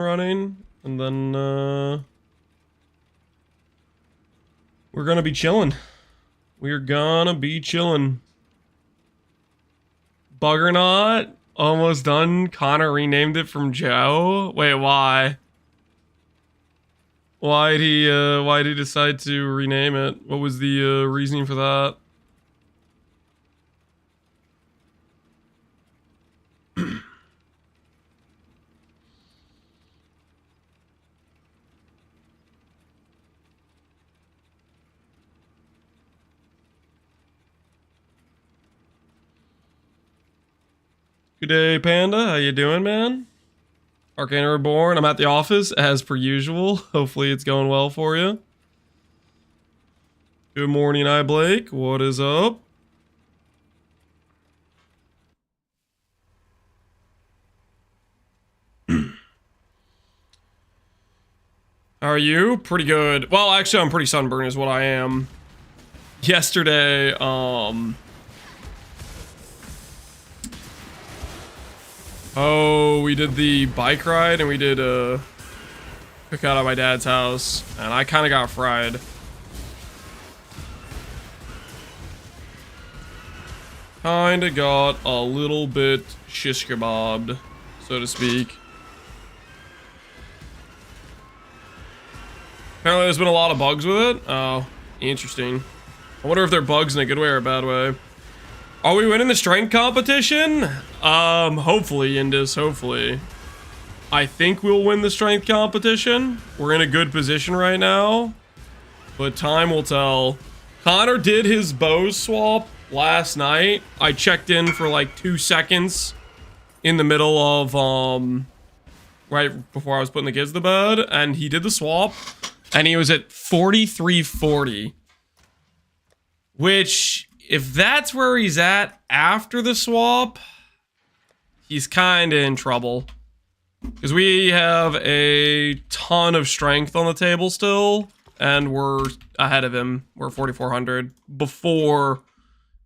running, and then we're gonna be chilling. We're gonna be chilling. Buggernaut, almost done. Connor renamed it from Joe. Wait, why? Why'd he decide to rename it? What was the reasoning for that? Good day, Panda. How you doing, man? Arcana Reborn. I'm at the office as per usual. Hopefully it's going well for you. Good morning, Blake. What is up? How are you? Pretty good. Well, actually, I'm pretty sunburned is what I am. Yesterday, oh, we did the bike ride and we did a cookout at my dad's house, and I kind of got fried. Kinda got a little bit shish kebabbed, so to speak. Apparently there's been a lot of bugs with it. Oh, interesting. I wonder if they're bugs in a good way or a bad way. Are we winning the strength competition? Hopefully, Indus, hopefully. I think we'll win the strength competition. We're in a good position right now, but time will tell. Connor did his bow swap last night. I checked in for like 2 seconds in the middle of, right before I was putting the kids to bed, and he did the swap, and he was at 4340, which, if that's where he's at after the swap, he's kind of in trouble. Because we have a ton of strength on the table still, and we're ahead of him. We're 4,400 before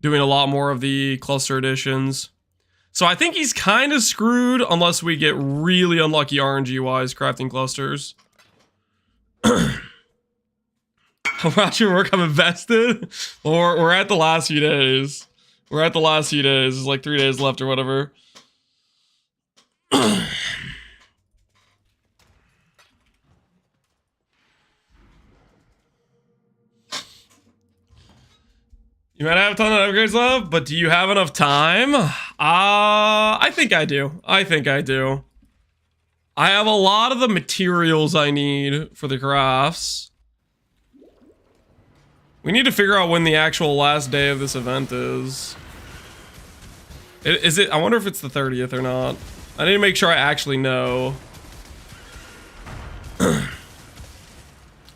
doing a lot more of the cluster additions. So I think he's kind of screwed unless we get really unlucky RNG-wise crafting clusters. Watch your work, I'm invested. Or we're at the last few days. We're at the last few days. There's like 3 days left or whatever. You might have a ton of upgrades left, but do you have enough time? I think I do. I think I do. I have a lot of the materials I need for the crafts. We need to figure out when the actual last day of this event is. Is it? I wonder if it's the 30th or not. I need to make sure I actually know.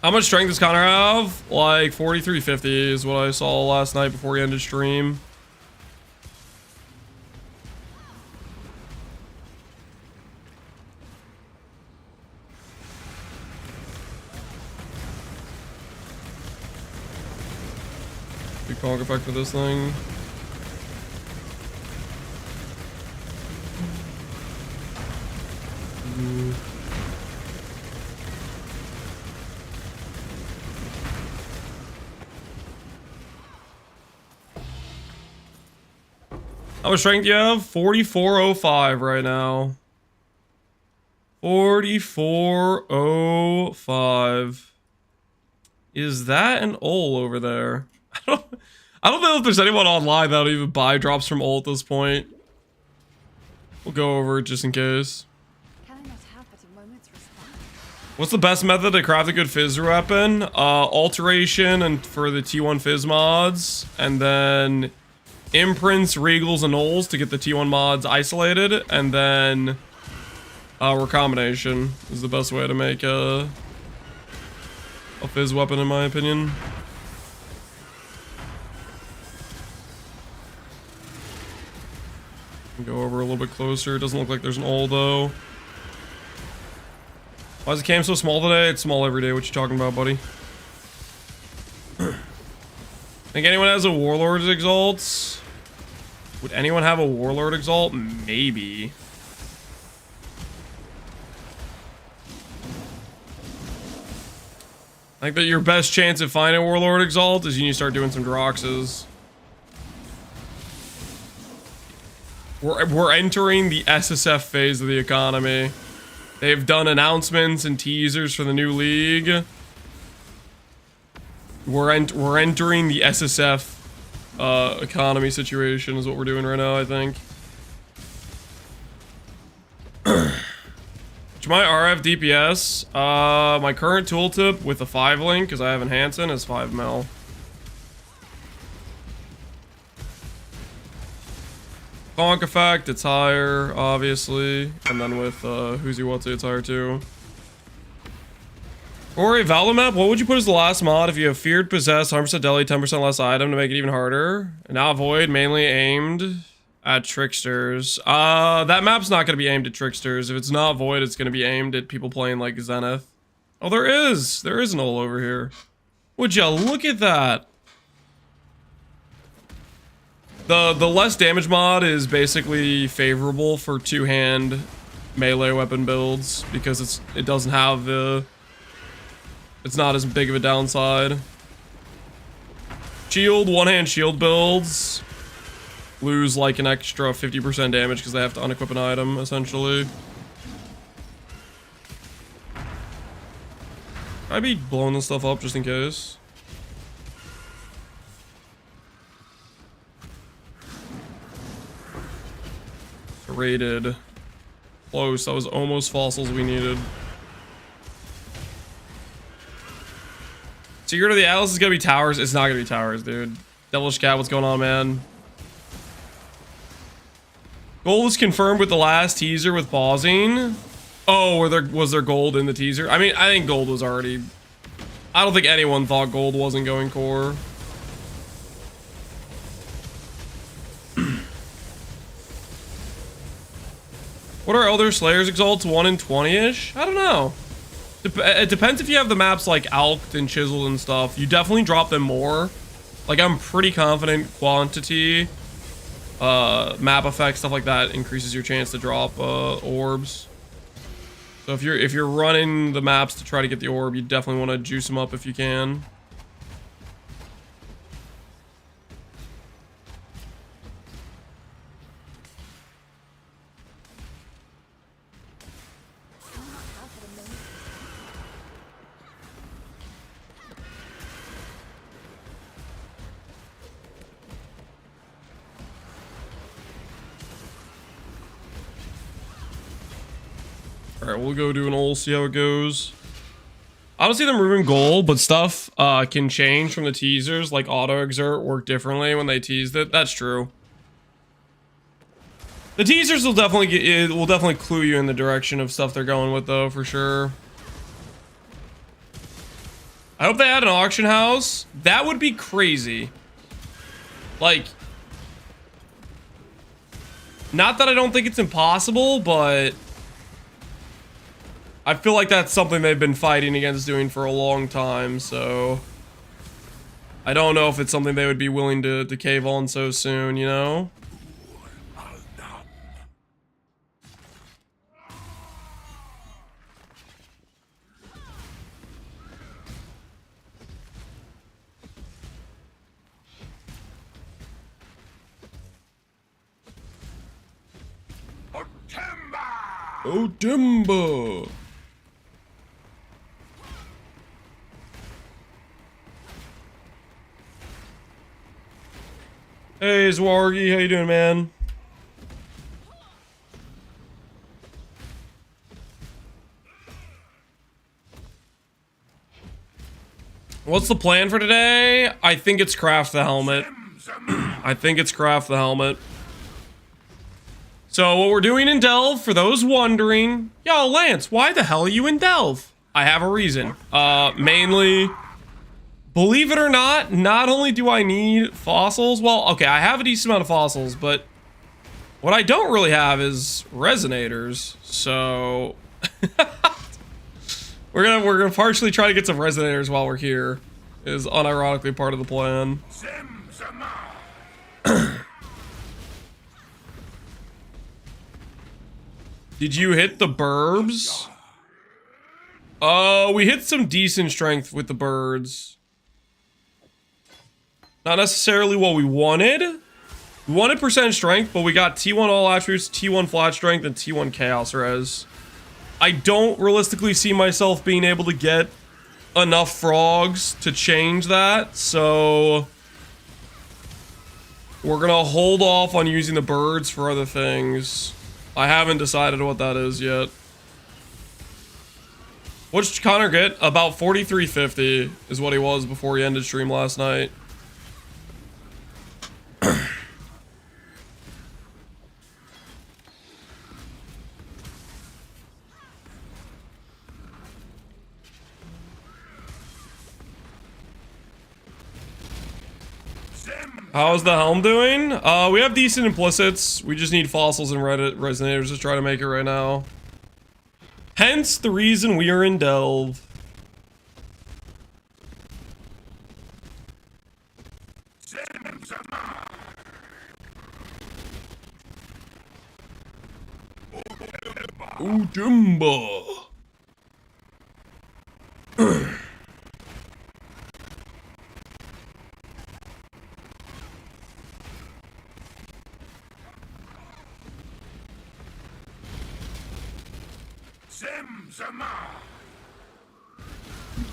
How much strength does Connor have? Like 4,350 is what I saw last night before he ended stream. Big Pohx effect for this thing. How much strength do you have? 4,405 right now. 4,405. Is that an ult over there? I don't know if there's anyone online that'll even buy drops from ult at this point. We'll go over it just in case. What's the best method to craft a good fizz weapon? Alteration and for the T1 fizz mods, and then imprints, regals, and nulls to get the T1 mods isolated, and then recombination is the best way to make a fizz weapon, in my opinion. Go over a little bit closer. It doesn't look like there's an ult though. Why is the cam so small today? It's small every day. What you talking about, buddy? Think anyone has a Warlord's Exalt? Would anyone have a Warlord Exalt? Maybe. I think that your best chance of finding Warlord Exalt is you need to start doing some Droxes. We're entering the SSF phase of the economy. They've done announcements and teasers for the new league. We're entering the SSF economy situation is what we're doing right now, I think. My RF DPS, my current tooltip with the 5 link, because I have Enhancing, is 5 mil. Conk effect, it's higher, obviously. And then with Who's You What's It, it's higher too. Or a Valor map, what would you put as the last mod if you have Feared, Possessed, 100% Deli, 10% less item to make it even harder? And now Void, mainly aimed at Tricksters. That map's not going to be aimed at Tricksters. If it's not Void, it's going to be aimed at people playing like Zenith. Oh, there is an ol over here. Would ya look at that? The less damage mod is basically favorable for two-hand melee weapon builds because it doesn't have the... It's not as big of a downside. Shield, one-hand shield builds lose like an extra 50% damage because they have to unequip an item, essentially. I'd be blowing this stuff up just in case. Rated. Close. That was almost fossils we needed. Secret of the Atlas is gonna be towers. It's not gonna be towers, dude. Devilish Cat, what's going on, man? Gold is confirmed with the last teaser with pausing. Oh, was there gold in the teaser? I mean, I think gold was already... I don't think anyone thought gold wasn't going core. What are Elder Slayer's Exalts? 1 in 20-ish? I don't know. It depends if you have the maps like Alked and Chiseled and stuff. You definitely drop them more. Like, I'm pretty confident quantity, map effect, stuff like that increases your chance to drop orbs. So if you're running the maps to try to get the orb, you definitely want to juice them up if you can. Alright, we'll go do an ult, see how it goes. I don't see them removing gold, but stuff can change from the teasers, like auto exert work differently when they teased it. That's true. The teasers will definitely clue you in the direction of stuff they're going with, though, for sure. I hope they had an auction house. That would be crazy. Like, not that I don't think it's impossible, but I feel like that's something they've been fighting against doing for a long time, so I don't know if it's something they would be willing to cave on so soon, you know? Oh, Timba! Hey, Zwargy, how you doing, man? What's the plan for today? I think it's craft the helmet. I think it's craft the helmet. So what we're doing in Delve, for those wondering, yo, Lance, why the hell are you in Delve? I have a reason. Mainly, believe it or not only do I need fossils, well, okay, I have a decent amount of fossils, but what I don't really have is resonators, so we're gonna partially try to get some resonators while we're here, is unironically part of the plan. Did you hit the burbs? We hit some decent strength with the birds. Not necessarily what we wanted. We wanted percent strength, but we got T1 all attributes, T1 flat strength, and T1 chaos res. I don't realistically see myself being able to get enough frogs to change that, so we're gonna hold off on using the birds for other things. I haven't decided what that is yet. What did Connor get? About 4350 is what he was before he ended stream last night. How's the helm doing? We have decent implicits. We just need fossils and resonators to try to make it right now. Hence the reason we are in Delve. Ooh, Jumbo.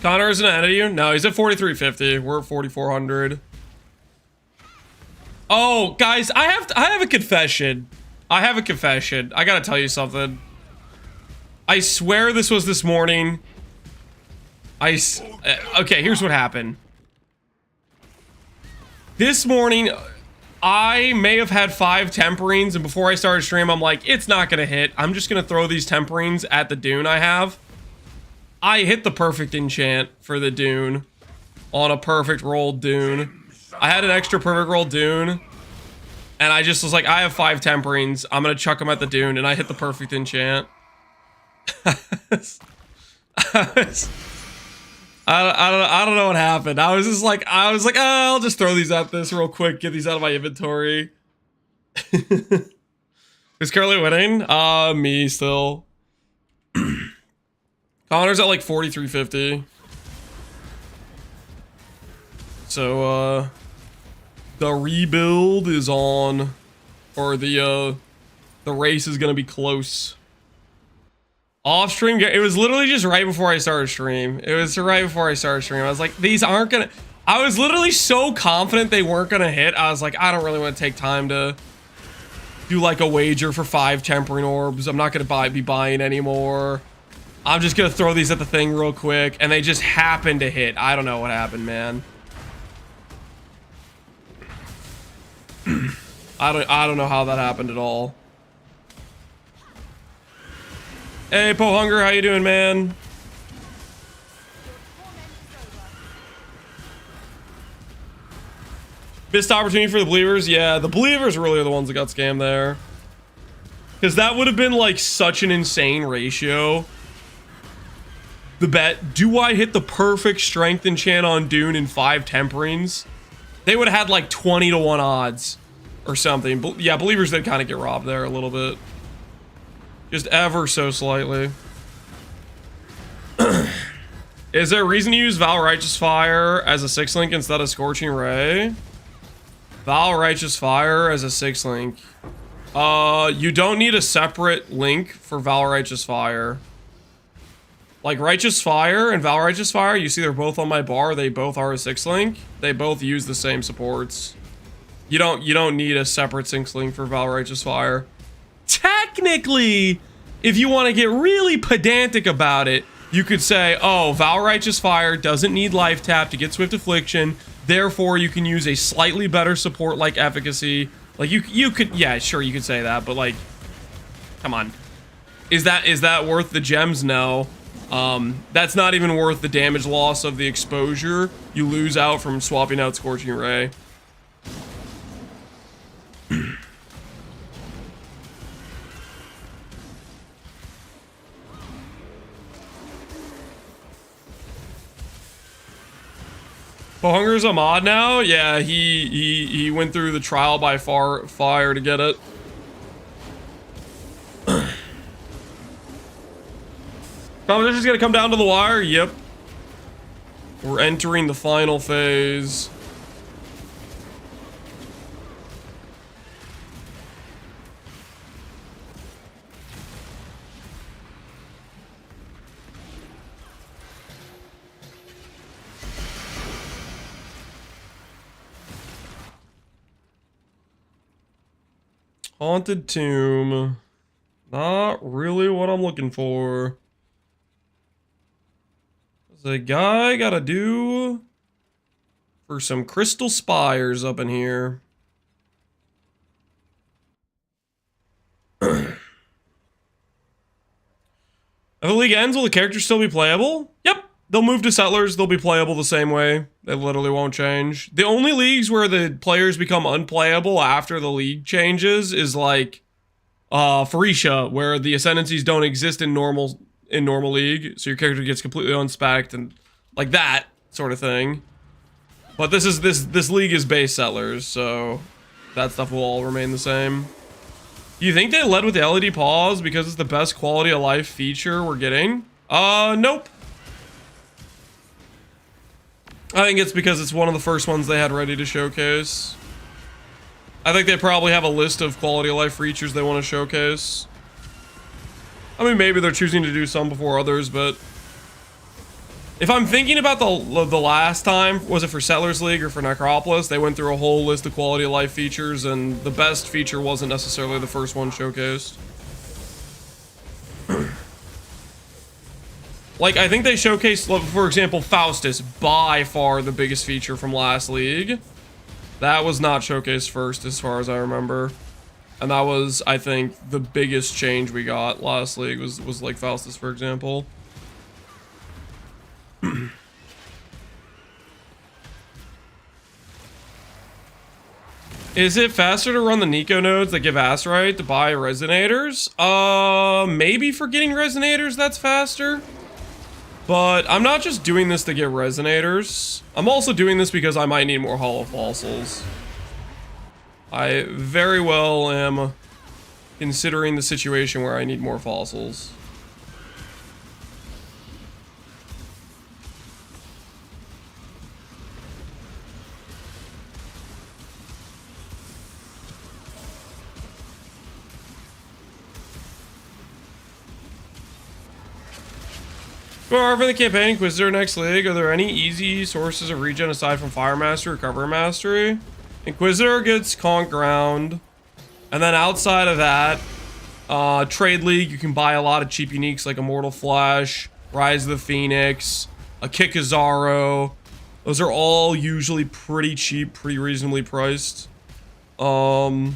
Connor isn't ahead of you? No, he's at 4350. We're at 4400. Oh, guys, I have a confession. I have a confession. I gotta tell you something. I swear this was this morning. Okay, here's what happened. This morning, I may have had 5 temperings, and before I started stream, I'm like, it's not gonna hit. I'm just gonna throw these temperings at the dune I have. I hit the perfect enchant for the dune on a perfect rolled dune. I had an extra perfect rolled dune, and I just was like, I have 5 temperings. I'm gonna chuck them at the dune, and I hit the perfect enchant. I don't know what happened. I was like, oh, I'll just throw these at this real quick, get these out of my inventory. Who's currently winning? Me still. Connor's at like 4350. So, the rebuild is on, or the race is gonna be close. Off stream, it was literally just right before I started stream. It was right before I started stream. I was like, these aren't gonna, I was literally so confident they weren't gonna hit. I was like, I don't really want to take time to do like a wager for 5 tempering orbs. I'm not gonna be buying anymore. I'm just gonna throw these at the thing real quick, and they just happened to hit. I don't know what happened, man. I don't know how that happened at all. Hey, Pohunger, how you doing, man? Missed opportunity for the believers. Yeah, the believers really are the ones that got scammed there. Because that would have been like such an insane ratio. The bet, do I hit the perfect strength enchant on Dune in 5 temperings? They would have had like 20-to-1 odds or something. But yeah, believers did kind of get robbed there a little bit. Just ever so slightly. Is there a reason to use Val Righteous Fire as a 6-link instead of Scorching Ray? Val Righteous Fire as a 6-link. You don't need a separate link for Val Righteous Fire. Like Righteous Fire and Val Righteous Fire, you see they're both on my bar. They both are a 6-link. They both use the same supports. You don't need a separate 6-link for Val Righteous Fire. Technically, if you want to get really pedantic about it, you could say, oh, Val Righteous Fire doesn't need life tap to get Swift Affliction, therefore you can use a slightly better support like Efficacy. Like you could, yeah, sure, you could say that, but like, come on. Is that worth the gems? No. That's not even worth the damage loss of the exposure you lose out from swapping out Scorching Ray. Pohunger's a mod now? Yeah, he went through the trial by fire to get it. Competition's gonna come down to the wire. Yep. We're entering the final phase. Haunted Tomb. Not really what I'm looking for. The guy gotta do for some crystal spires up in here. If the league ends, will the characters still be playable? Yep. They'll move to Settlers. They'll be playable the same way. They literally won't change. The only leagues where the players become unplayable after the league changes is like Phorecia, where the Ascendancies don't exist in normal league, so your character gets completely unspecced and like that sort of thing. But this league is base Settlers, so that stuff will all remain the same. Do you think they led with the LED pause because it's the best quality of life feature we're getting? Nope. I think it's because it's one of the first ones they had ready to showcase. I think they probably have a list of quality of life features they want to showcase. I mean, maybe they're choosing to do some before others, but if I'm thinking about the last time, was it for Settlers League or for Necropolis, they went through a whole list of quality of life features, and the best feature wasn't necessarily the first one showcased. Like, I think they showcased, for example, Faustus, by far the biggest feature from last league. That was not showcased first, as far as I remember. And that was, I think, the biggest change we got last league was like Faustus, for example. Is it faster to run the Nico nodes that give Astrite to buy Resonators? Maybe for getting Resonators that's faster. But I'm not just doing this to get Resonators. I'm also doing this because I might need more Hollow Fossils. I very well am considering the situation where I need more fossils. For the campaign Inquisitor next league, are there any easy sources of regen aside from Fire Mastery or Cover Mastery? Inquisitor gets Conk Ground, and then outside of that, Trade League, you can buy a lot of cheap uniques like Immortal Flash, Rise of the Phoenix, a Kikazaro. Those are all usually pretty cheap, pretty reasonably priced. Hey,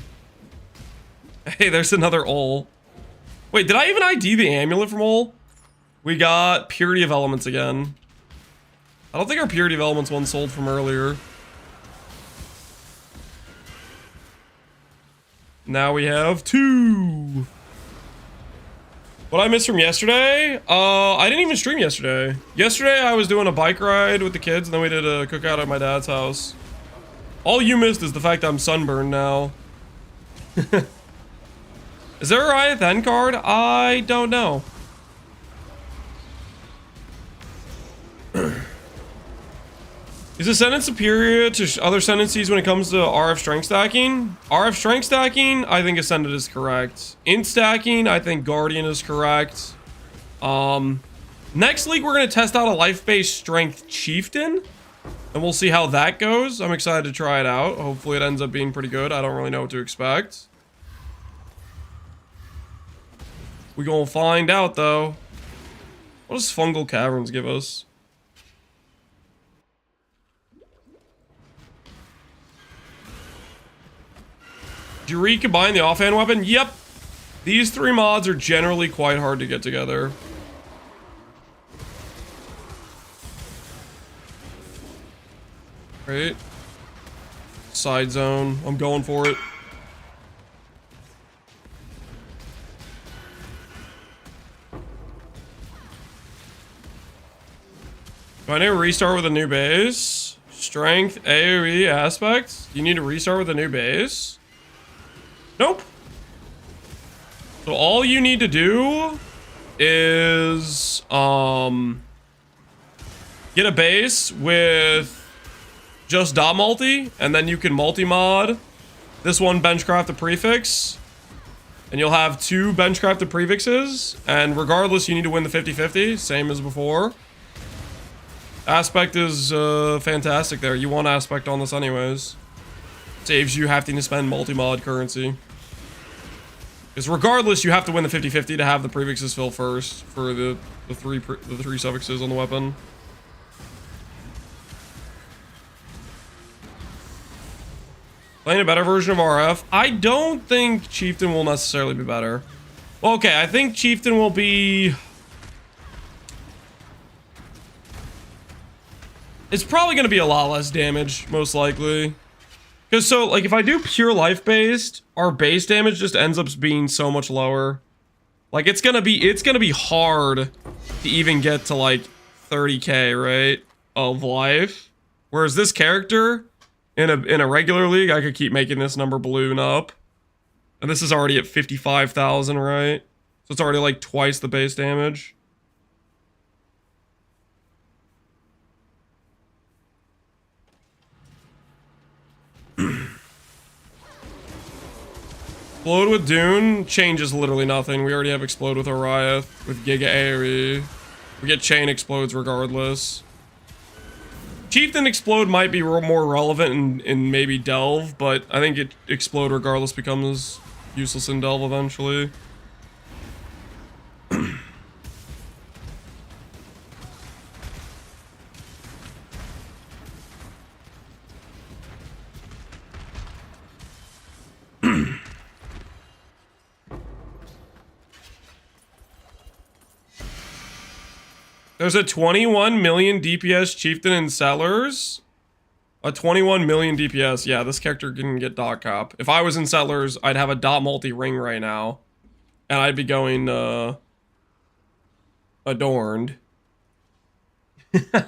there's another Ol. Wait, did I even ID the amulet from Ol? We got Purity of Elements again. I don't think our Purity of Elements one sold from earlier. Now we have 2. What I missed from yesterday? I didn't even stream yesterday. Yesterday I was doing a bike ride with the kids and then we did a cookout at my dad's house. All you missed is the fact that I'm sunburned now. Is there a Riot End card? I don't know. Is Ascendant superior to other Ascendancies when it comes to RF strength stacking? RF strength stacking, I think Ascendant is correct. Int stacking, I think Guardian is correct. Next league, we're going to test out a life-based strength chieftain. And we'll see how that goes. I'm excited to try it out. Hopefully it ends up being pretty good. I don't really know what to expect. We're going to find out, though. What does Fungal Caverns give us? Do you recombine the offhand weapon? Yep. These 3 mods are generally quite hard to get together. Right. Side zone. I'm going for it. Do I need to restart with a new base? Strength, AoE, aspect? You need to restart with a new base? Nope. So all you need to do is get a base with just dot multi, and then you can multi-mod this one benchcraft a prefix, and you'll have 2 benchcrafted prefixes, and regardless, you need to win the 50-50, same as before. Aspect is fantastic there. You want aspect on this anyways. Saves you having to spend multi-mod currency. Because regardless, you have to win the 50-50 to have the prefixes fill first for the three suffixes on the weapon. Playing a better version of RF? I don't think Chieftain will necessarily be better. Well, okay, I think Chieftain will be... It's probably going to be a lot less damage, most likely. Because so, like, if I do pure life-based, our base damage just ends up being so much lower. Like, it's gonna be hard to even get to, like, 30k, right? Of life. Whereas this character... In a regular league, I could keep making this number balloon up. And this is already at 55,000, right? So it's already like twice the base damage. Explode with Dune changes literally nothing. We already have Explode with Oriath, with Giga AoE. We get Chain Explodes regardless. Chieftain Explode might be more relevant in maybe Delve, but I think Explode regardless becomes useless in Delve eventually. There's a 21 million DPS Chieftain in Settlers. A 21 million DPS. Yeah, this character can get dot cop. If I was in Settlers, I'd have a dot multi ring right now. And I'd be going, adorned.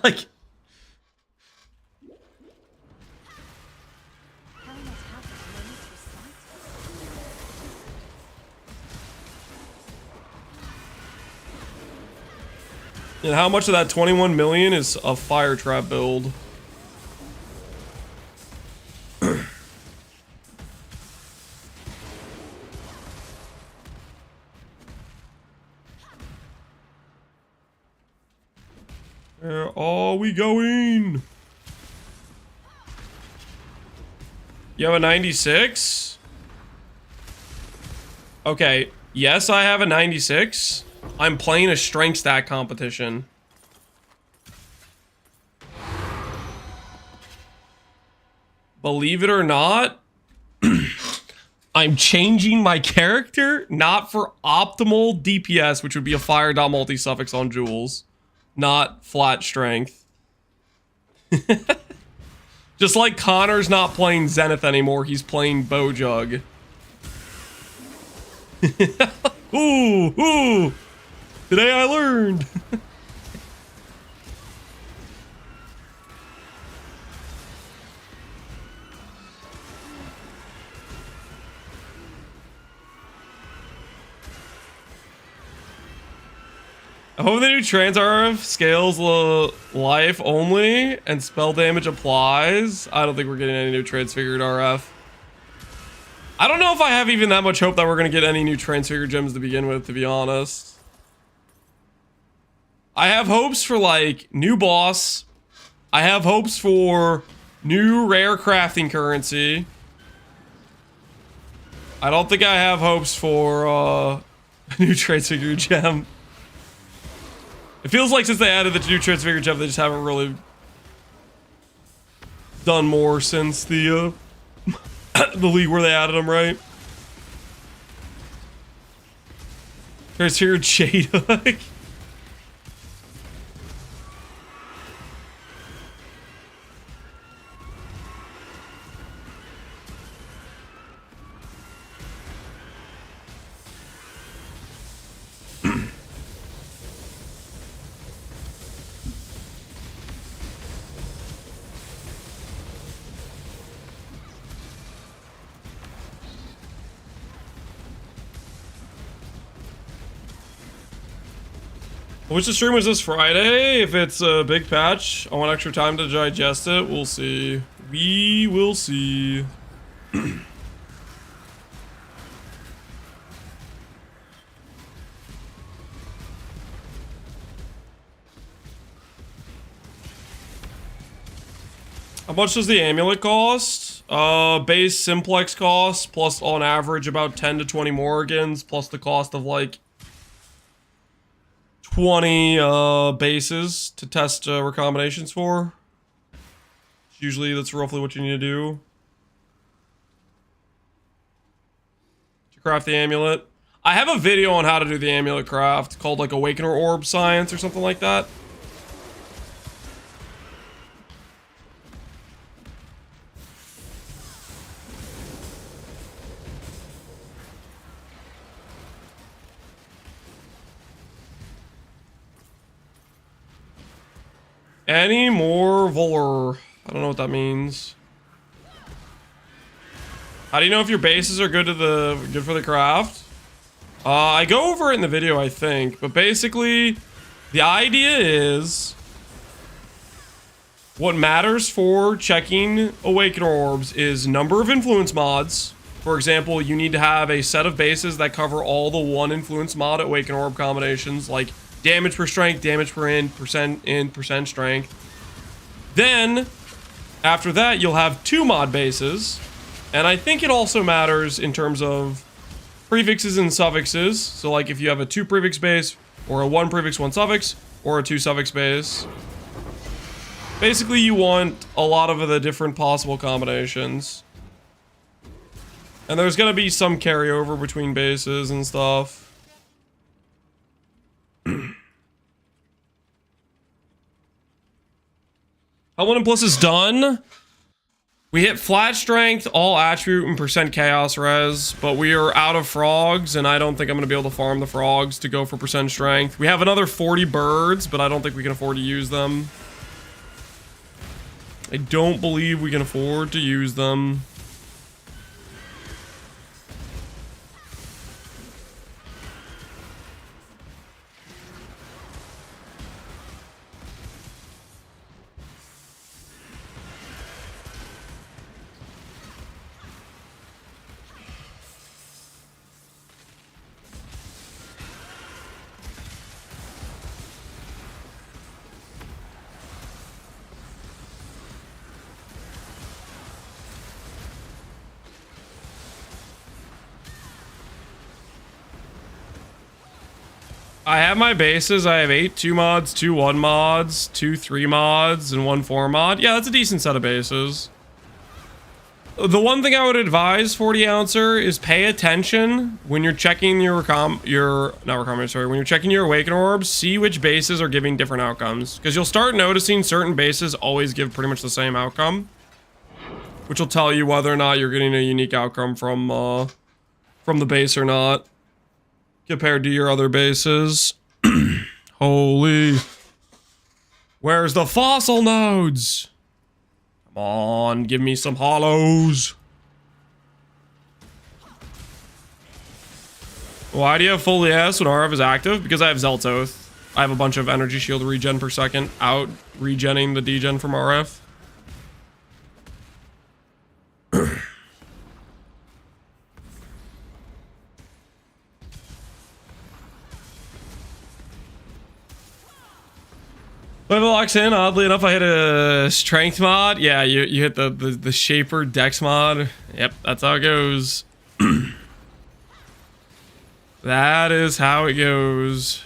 Like... And how much of that 21 million is a fire trap build? Where are we going? You have a 96? Okay, yes, I have a 96. I'm playing a strength stat competition. Believe it or not, I'm changing my character, not for optimal DPS, which would be a fire dot multi suffix on jewels, not flat strength. Just like Connor's not playing Zenith anymore, he's playing Bowjug. Ooh. Today I learned. I hope the new trans RF scales life only and spell damage applies. I don't think we're getting any new transfigured RF. I don't know if I have even that much hope that we're going to get any new transfigured gems to begin with, to be honest. I have hopes for, like, new boss. I have hopes for new rare crafting currency. I don't think I have hopes for, a new transfigured gem. It feels like since they added the new transfigured gem, they just haven't really done more since the, the league where they added them, right? Transfigured Shade Hook. Which the stream was this Friday? If it's a big patch, I want extra time to digest it. We'll see. We will see. How much does the amulet cost? Base simplex cost, plus on average about 10 to 20 Morgans, plus the cost of like 20 bases to test recombinations for. Usually that's roughly what you need to do to craft the amulet. I have a video on how to do the amulet craft called like Awakener Orb Science or something like that. Any more Volor? I don't know what that means. How do you know if your bases are good for the craft? I go over it in the video, I think, but basically, the idea is what matters for checking Awakener Orbs is number of influence mods. For example, you need to have a set of bases that cover all the one influence mod Awakener Orb combinations, like damage per strength, damage per percent strength. Then, after that, you'll have 2 mod bases. And I think it also matters in terms of prefixes and suffixes. So like if you have a 2 prefix base, or a 1 prefix, 1 suffix, or a 2 suffix base. Basically, you want a lot of the different possible combinations. And there's gonna be some carryover between bases and stuff. How 1+ is done. We hit flat strength, all attribute, and percent chaos res, but we are out of frogs, and I don't think I'm going to be able to farm the frogs to go for percent strength. We have another 40 birds, but I don't think we can afford to use them. I don't believe we can afford to use them. I have my bases. I have 8 2 mods, 2 1 mods, 2 3 mods, and 1 4 mod. Yeah, that's a decent set of bases. The one thing I would advise 40 ouncer is pay attention when you're checking when you're checking your Awaken Orbs, see which bases are giving different outcomes. Because you'll start noticing certain bases always give pretty much the same outcome. Which will tell you whether or not you're getting a unique outcome from the base or not. Compared to your other bases. Holy. Where's the fossil nodes? Come on, give me some hollows. Why do you have full ES when RF is active? Because I have Zelt's Oath. I have a bunch of energy shield regen per second out regenning the degen from RF. Level locks in. Oddly enough, I hit a strength mod. Yeah, you hit the shaper dex mod. Yep, that's how it goes. That is how it goes.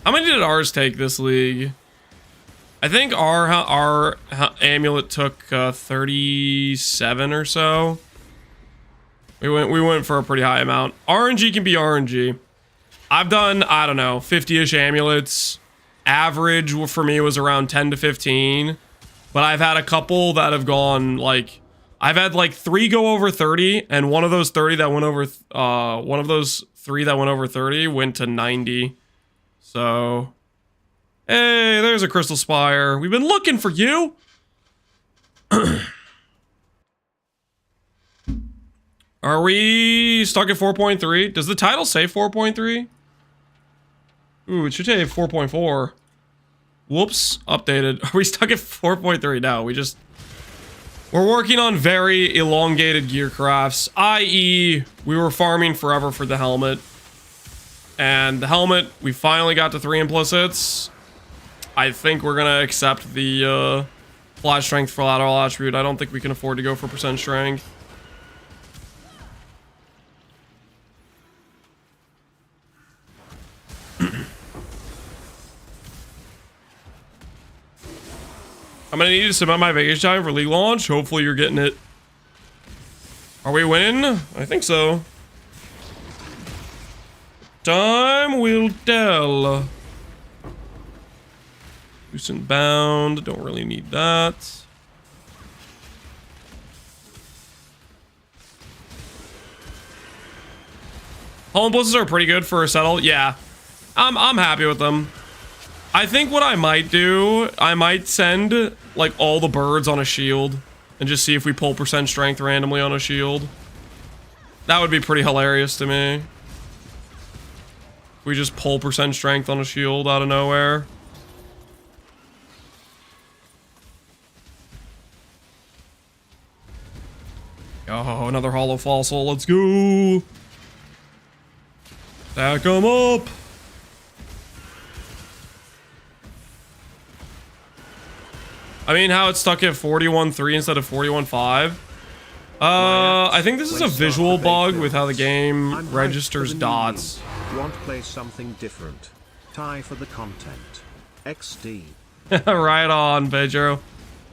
How many did ours take this league? I think our amulet took 37 or so. We went for a pretty high amount. RNG can be RNG. I've done, I don't know, 50-ish amulets. Average for me was around 10 to 15, but I've had a couple that have gone like, I've had like 3 go over 30, and one of those 3 that went over 30 went to 90. So, hey, there's a Crystal Spire. We've been looking for you. Are we stuck at 4.3? Does the title say 4.3? Ooh, it should take 4.4. Whoops, updated. Are we stuck at 4.3? No, we're working on very elongated gear crafts, i.e. we were farming forever for the helmet. And the helmet, we finally got to 3 implicits. I think we're gonna accept the flat strength for lateral attribute. I don't think we can afford to go for percent strength. I'm gonna need to submit my vacation time for league launch. Hopefully you're getting it. Are we winning? I think so. Time will tell. Lucent bound. Don't really need that. Home blizzards are pretty good for a settle. Yeah, I'm happy with them. I think what I might do, I might send like all the birds on a shield and just see if we pull percent strength randomly on a shield. That would be pretty hilarious to me. We just pull percent strength on a shield out of nowhere. Oh, another hollow fossil. Let's go. Stack them up. I mean, how it's stuck at 41.3 instead of 41.5. I think this is a visual bug with how the game registers dots. Want to play something different? Tie for the content. XD. Right on, Pedro.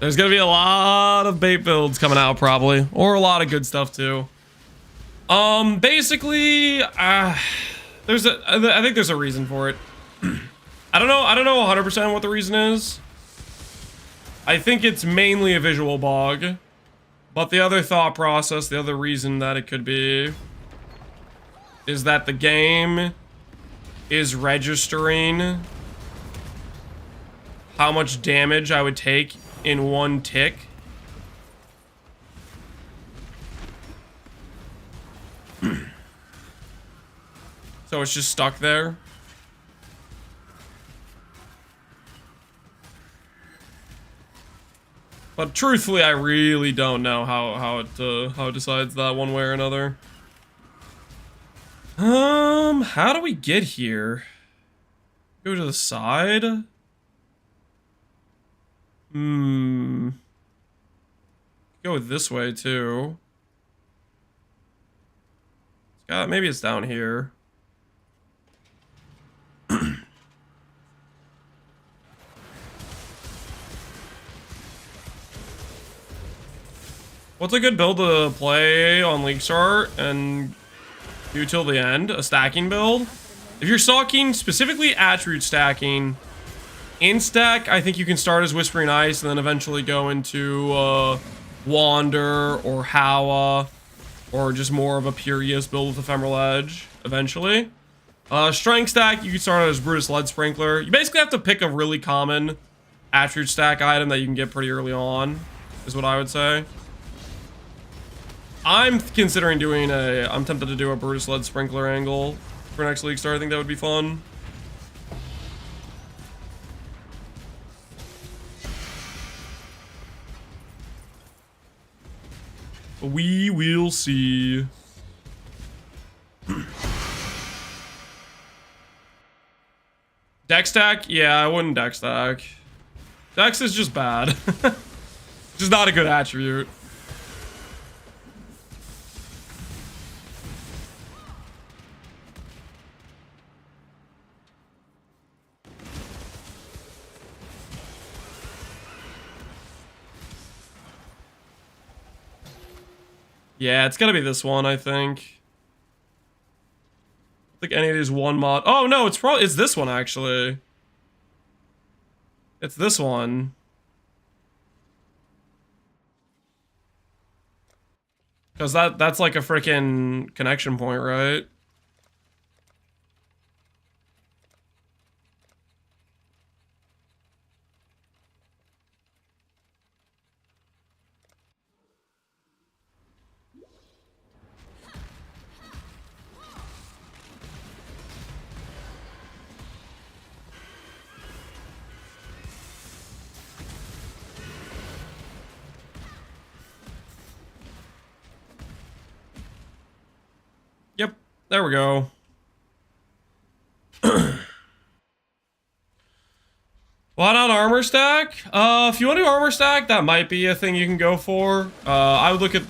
There's gonna be a lot of bait builds coming out probably, or a lot of good stuff too. Basically, I think there's a reason for it. I don't know 100% what the reason is. I think it's mainly a visual bug, but the other thought process, the other reason that it could be, is that the game is registering how much damage I would take in one tick. So it's just stuck there. But truthfully, I really don't know how it decides that one way or another. How do we get here? Go to the side? Go this way too. Maybe it's down here. What's a good build to play on League Start and do till the end? A stacking build? If you're stacking, specifically attribute stacking, in stack, I think you can start as Whispering Ice and then eventually go into Wander or Hawa, or just more of a pure ES build with Ephemeral Edge eventually. Strength stack, you can start as Brutus Lead Sprinkler. You basically have to pick a really common attribute stack item that you can get pretty early on, is what I would say. I'm considering doing I'm tempted to do a Brutus Lead Sprinkler angle for next League Start. I think that would be fun. We will see. Dex stack? Yeah, I wouldn't dex stack. Dex is just bad. Just not a good attribute. Yeah, it's gotta be this one, I think. I think any of these one mod. Oh no, it's this one actually. It's this one. Cause that's like a freaking connection point, right? There we go. Why not armor stack? If you want to do armor stack, that might be a thing you can go for. I would look at...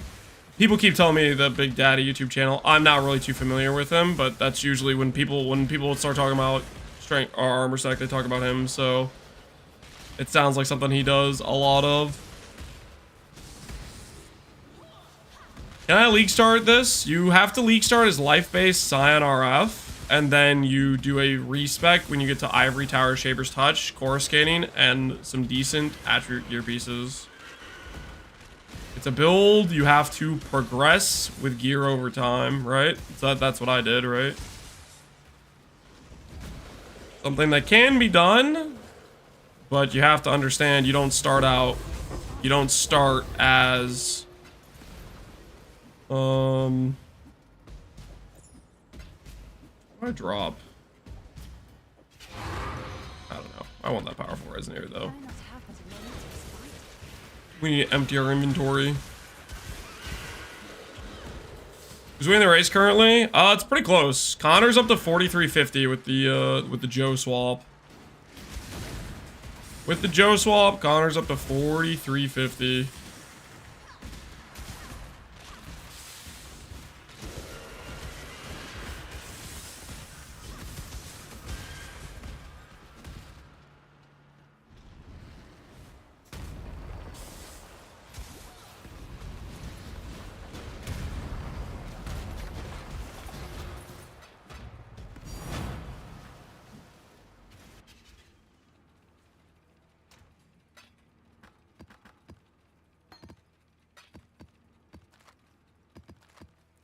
People keep telling me the Big Daddy YouTube channel. I'm not really too familiar with him, but that's usually when people start talking about strength or armor stack, they talk about him, so... It sounds like something he does a lot of. Can I league start this? You have to league start as life-based Scion RF, and then you do a respec when you get to Ivory Tower Shaper's Touch, Coruscating, and some decent attribute gear pieces. It's a build you have to progress with gear over time, right? So that's what I did, right? Something that can be done, but you have to understand you don't start as... What do I drop? I don't know. I want that powerful resonator though. We need to empty our inventory. Who's winning the race currently? It's pretty close. Connor's up to 4350 with the Joe swap. With the Joe swap, Connor's up to 4350.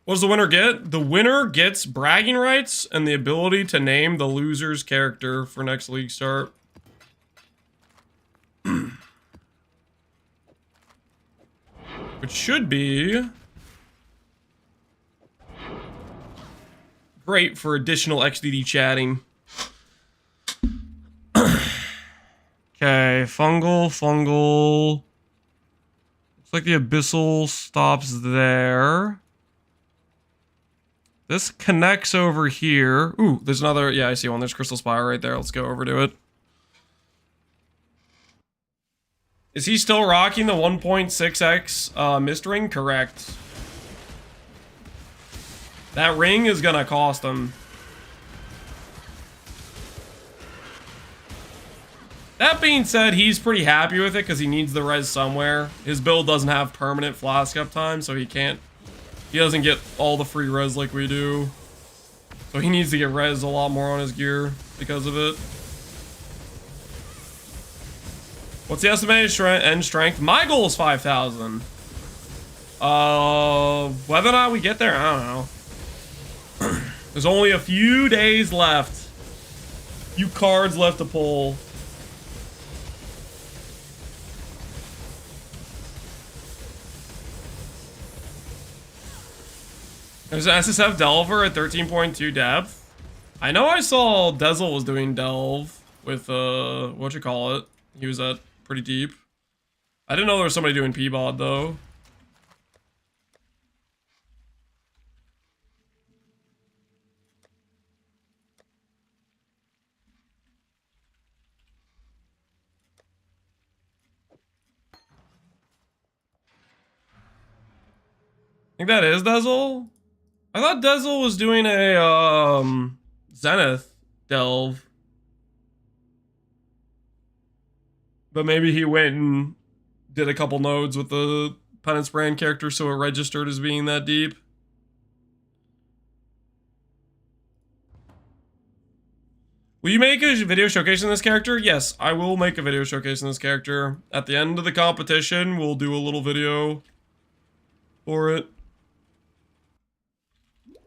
What does the winner get? The winner gets bragging rights and the ability to name the loser's character for next league start. Which should be great for additional XDD chatting. Okay, fungal. Looks like the abyssal stops there. This connects over here. Ooh, there's another... Yeah, I see one. There's Crystal Spire right there. Let's go over to it. Is he still rocking the 1.6x mist ring? Correct. That ring is gonna cost him. That being said, he's pretty happy with it because he needs the res somewhere. His build doesn't have permanent flask uptime, so he doesn't get all the free res like we do. So he needs to get res a lot more on his gear because of it. What's the estimated end strength? My goal is 5,000. Whether or not we get there, I don't know. There's only a few days left. Few cards left to pull. There's an SSF Delver at 13.2 depth. I know I saw Dezel was doing Delve with, whatchamacallit. He was at pretty deep. I didn't know there was somebody doing P-Bod, though. I think that is Dezel. I thought Dezel was doing a Zenith delve. But maybe he went and did a couple nodes with the Penance Brand character so it registered as being that deep. Will you make a video showcasing this character? Yes, I will make a video showcasing this character. At the end of the competition, we'll do a little video for it.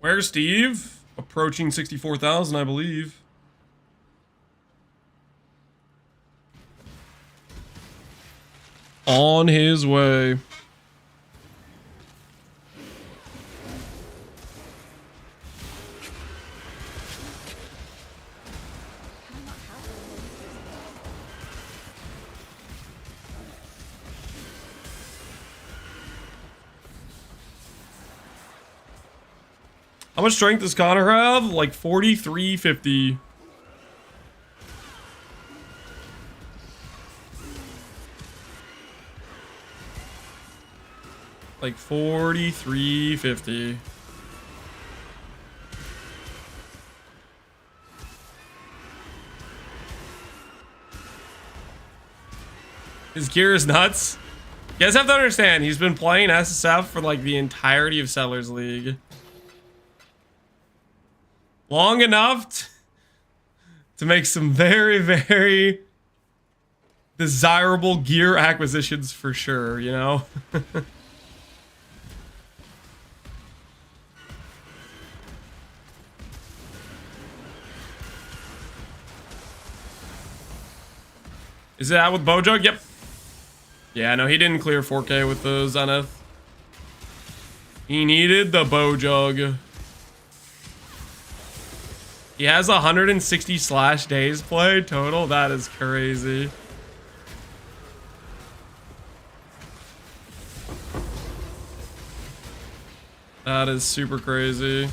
Where's Steve? Approaching 64,000, I believe. On his way. How much strength does Connor have? Like 4350. Like 4350. His gear is nuts. You guys have to understand, he's been playing SSF for like the entirety of Settlers League. Long enough to make some very, very desirable gear acquisitions for sure, you know? Is it out with Bojug? Yep. Yeah, no, he didn't clear 4K with the Zenith. He needed the Bojug. He has 160 slash days played total. That is crazy. That is super crazy.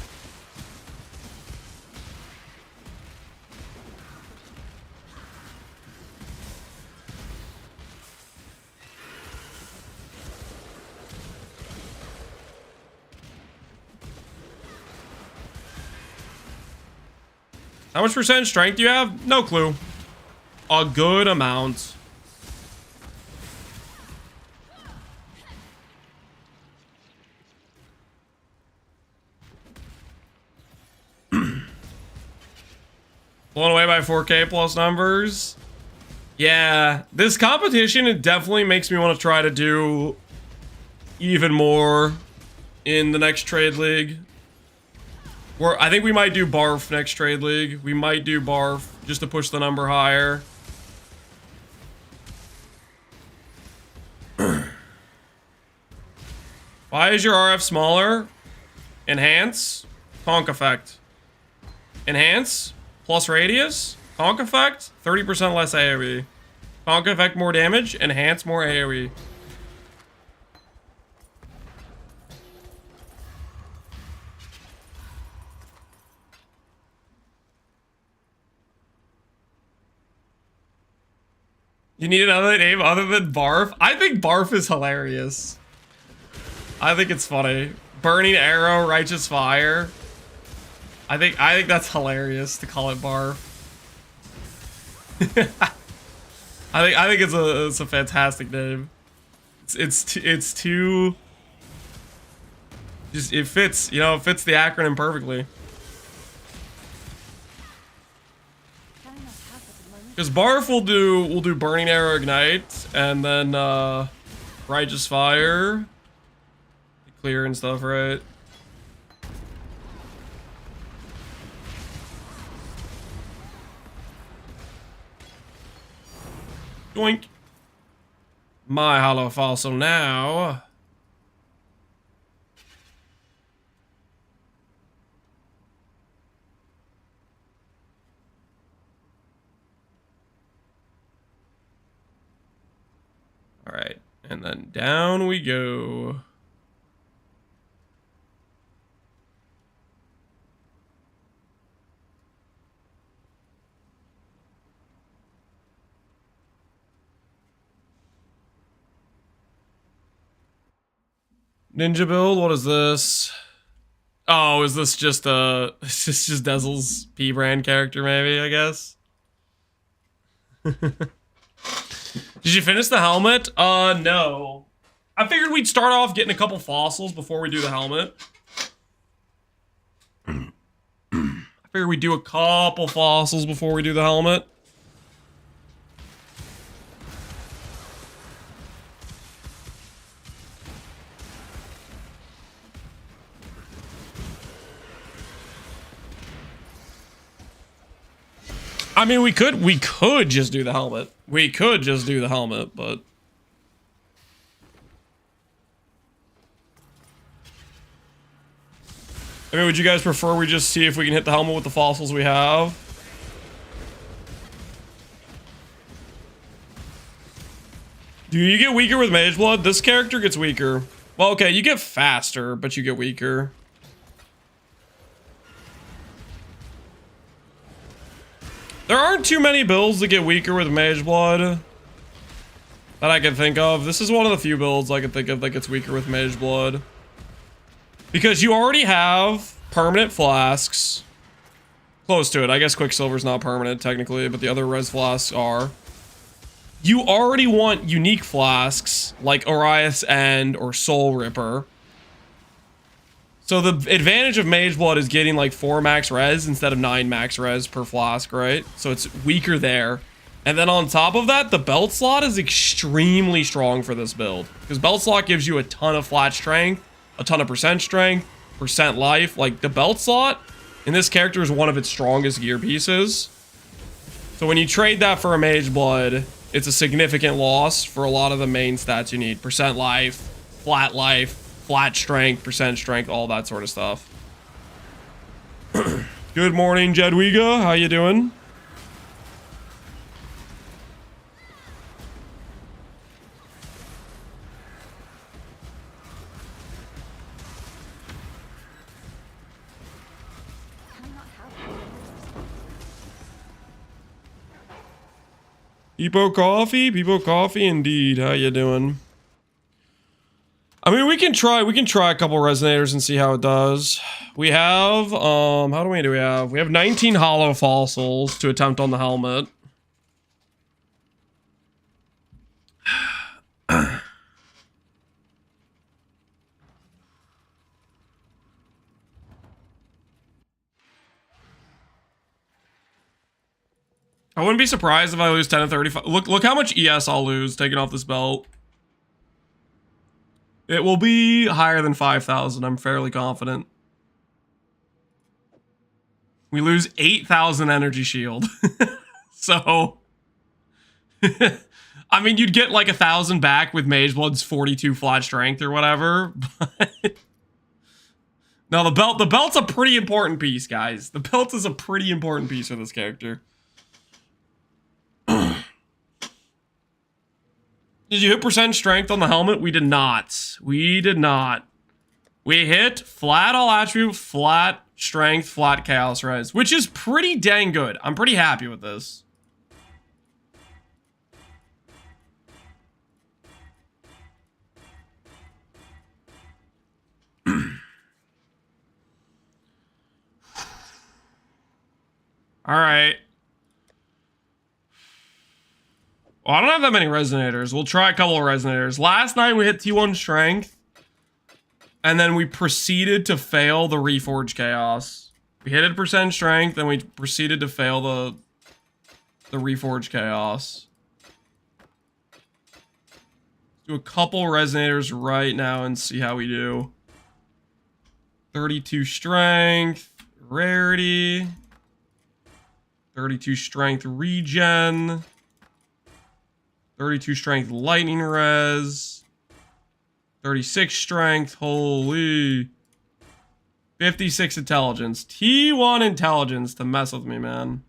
How much percent strength do you have? No clue. A good amount. Blown away by 4K plus numbers. Yeah, this competition, it definitely makes me want to try to do even more in the next trade league. I think we might do Barf next trade league. We might do Barf just to push the number higher. Why is your RF smaller? Enhance. Conk effect. Enhance. Plus radius. Conk effect. 30% less AoE. Conk effect more damage. Enhance more AoE. You need another name other than Barf? I think Barf is hilarious. I think it's funny. Burning Arrow, Righteous Fire. I think that's hilarious to call it Barf. I think it's a fantastic name. It's too just it fits, you know, it fits the acronym perfectly. Because Barf will do Burning Arrow Ignite and then Righteous Fire. Clear and stuff, right? Doink. My hollow fossil now. All right, and then down we go. Ninja build, what is this? Oh, is this just it's just Dezel's P brand character maybe, I guess? Did you finish the helmet? No. I figured we'd start off getting a couple fossils before we do the helmet. I figured we'd do a couple fossils before we do the helmet. I mean, we could just do the helmet. We could just do the helmet, but I mean, would you guys prefer we just see if we can hit the helmet with the fossils we have? Do you get weaker with Mage Blood? This character gets weaker. Well, okay, you get faster, but you get weaker. There aren't too many builds that get weaker with Mage Blood that I can think of. This is one of the few builds I can think of that gets weaker with Mage Blood. Because you already have permanent flasks. Close to it. I guess Quicksilver's not permanent technically, but the other res flasks are. You already want unique flasks like Orias End or Soul Ripper. So the advantage of Mage Blood is getting like 4 max res instead of 9 max res per flask, right? So it's weaker there. And then on top of that, the belt slot is extremely strong for this build. Because belt slot gives you a ton of flat strength, a ton of percent strength, percent life. Like the belt slot in this character is one of its strongest gear pieces. So when you trade that for a Mage Blood, it's a significant loss for a lot of the main stats you need. Percent life, flat strength, percent strength, all that sort of stuff. Good morning, Jedwiga. How you doing? Peepo Coffee indeed. How you doing? I mean, we can try a couple resonators and see how it does. We have, how many do we have? We have 19 hollow fossils to attempt on the helmet. I wouldn't be surprised if I lose 10 to 35. Look how much ES I'll lose taking off this belt. It will be higher than 5,000, I'm fairly confident. We lose 8,000 energy shield. So, I mean, you'd get like 1,000 back with Mage Blood's 42 flat strength or whatever. But no, the belt's a pretty important piece, guys. The belt is a pretty important piece for this character. Did you hit percent strength on the helmet? We did not. We did not. We hit flat all attribute, flat strength, flat chaos res, which is pretty dang good. I'm pretty happy with this. All right. Well, I don't have that many resonators. We'll try a couple of resonators. Last night we hit T1 strength. And then we proceeded to fail the Reforge Chaos. We hit it percent strength, then we proceeded to fail the Reforge Chaos. Do a couple resonators right now and see how we do. 32 strength, rarity. 32 strength regen. 32 strength lightning res. 36 strength, holy. 56 intelligence. T1 intelligence to mess with me, man.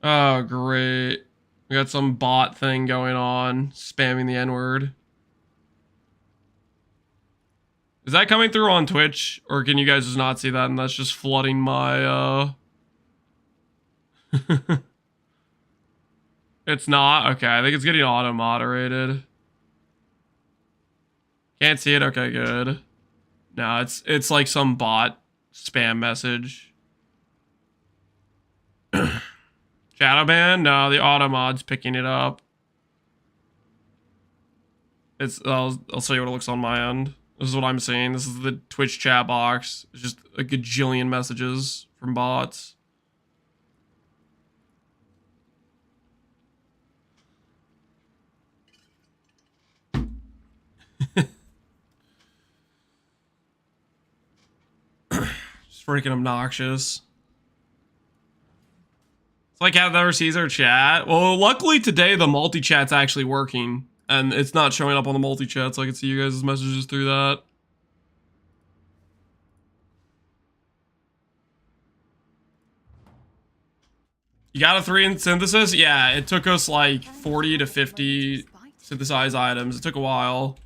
Oh, great. We got some bot thing going on, spamming the N-word. Is that coming through on Twitch, or can you guys just not see that and that's just flooding my, It's not? Okay, I think it's getting auto-moderated. Can't see it? Okay, good. No, it's like some bot spam message. Shadowban? No, the auto mod's picking it up. I'll show you what it looks on my end. This is what I'm seeing. This is the Twitch chat box. It's just a gajillion messages from bots. Just freaking obnoxious. It's like how never sees our chat. Well, luckily today the multi-chat's actually working. And it's not showing up on the multi-chat, so I can see you guys' messages through that. You got a 3 in synthesis? Yeah, it took us like 40 to 50 synthesized items. It took a while.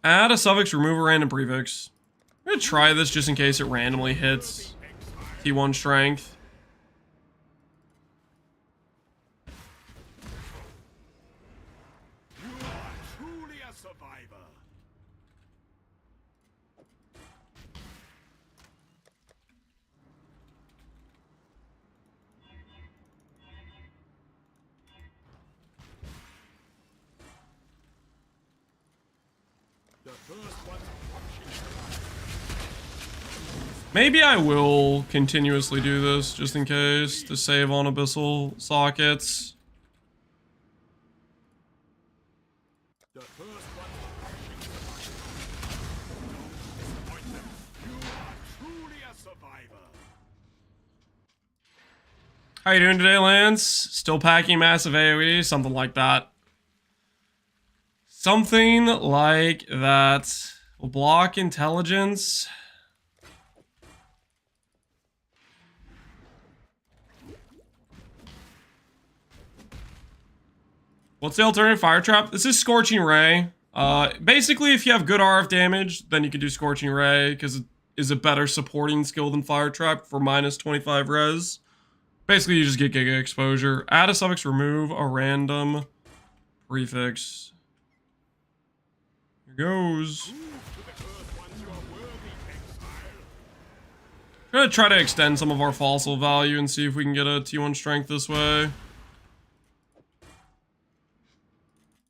Add a suffix, remove a random prefix. I'm gonna try this just in case it randomly hits T1 strength. Maybe I will continuously do this, just in case, to save on abyssal sockets. How you doing today, Lance? Still packing massive AoE? Something like that. Something like that. We'll block intelligence. What's the alternative fire trap? This is Scorching Ray. Basically, if you have good RF damage, then you can do Scorching Ray, because it is a better supporting skill than fire trap for minus 25 res. Basically, you just get giga exposure. Add a suffix, remove a random prefix. Here goes. I'm gonna try to extend some of our fossil value and see if we can get a T1 strength this way.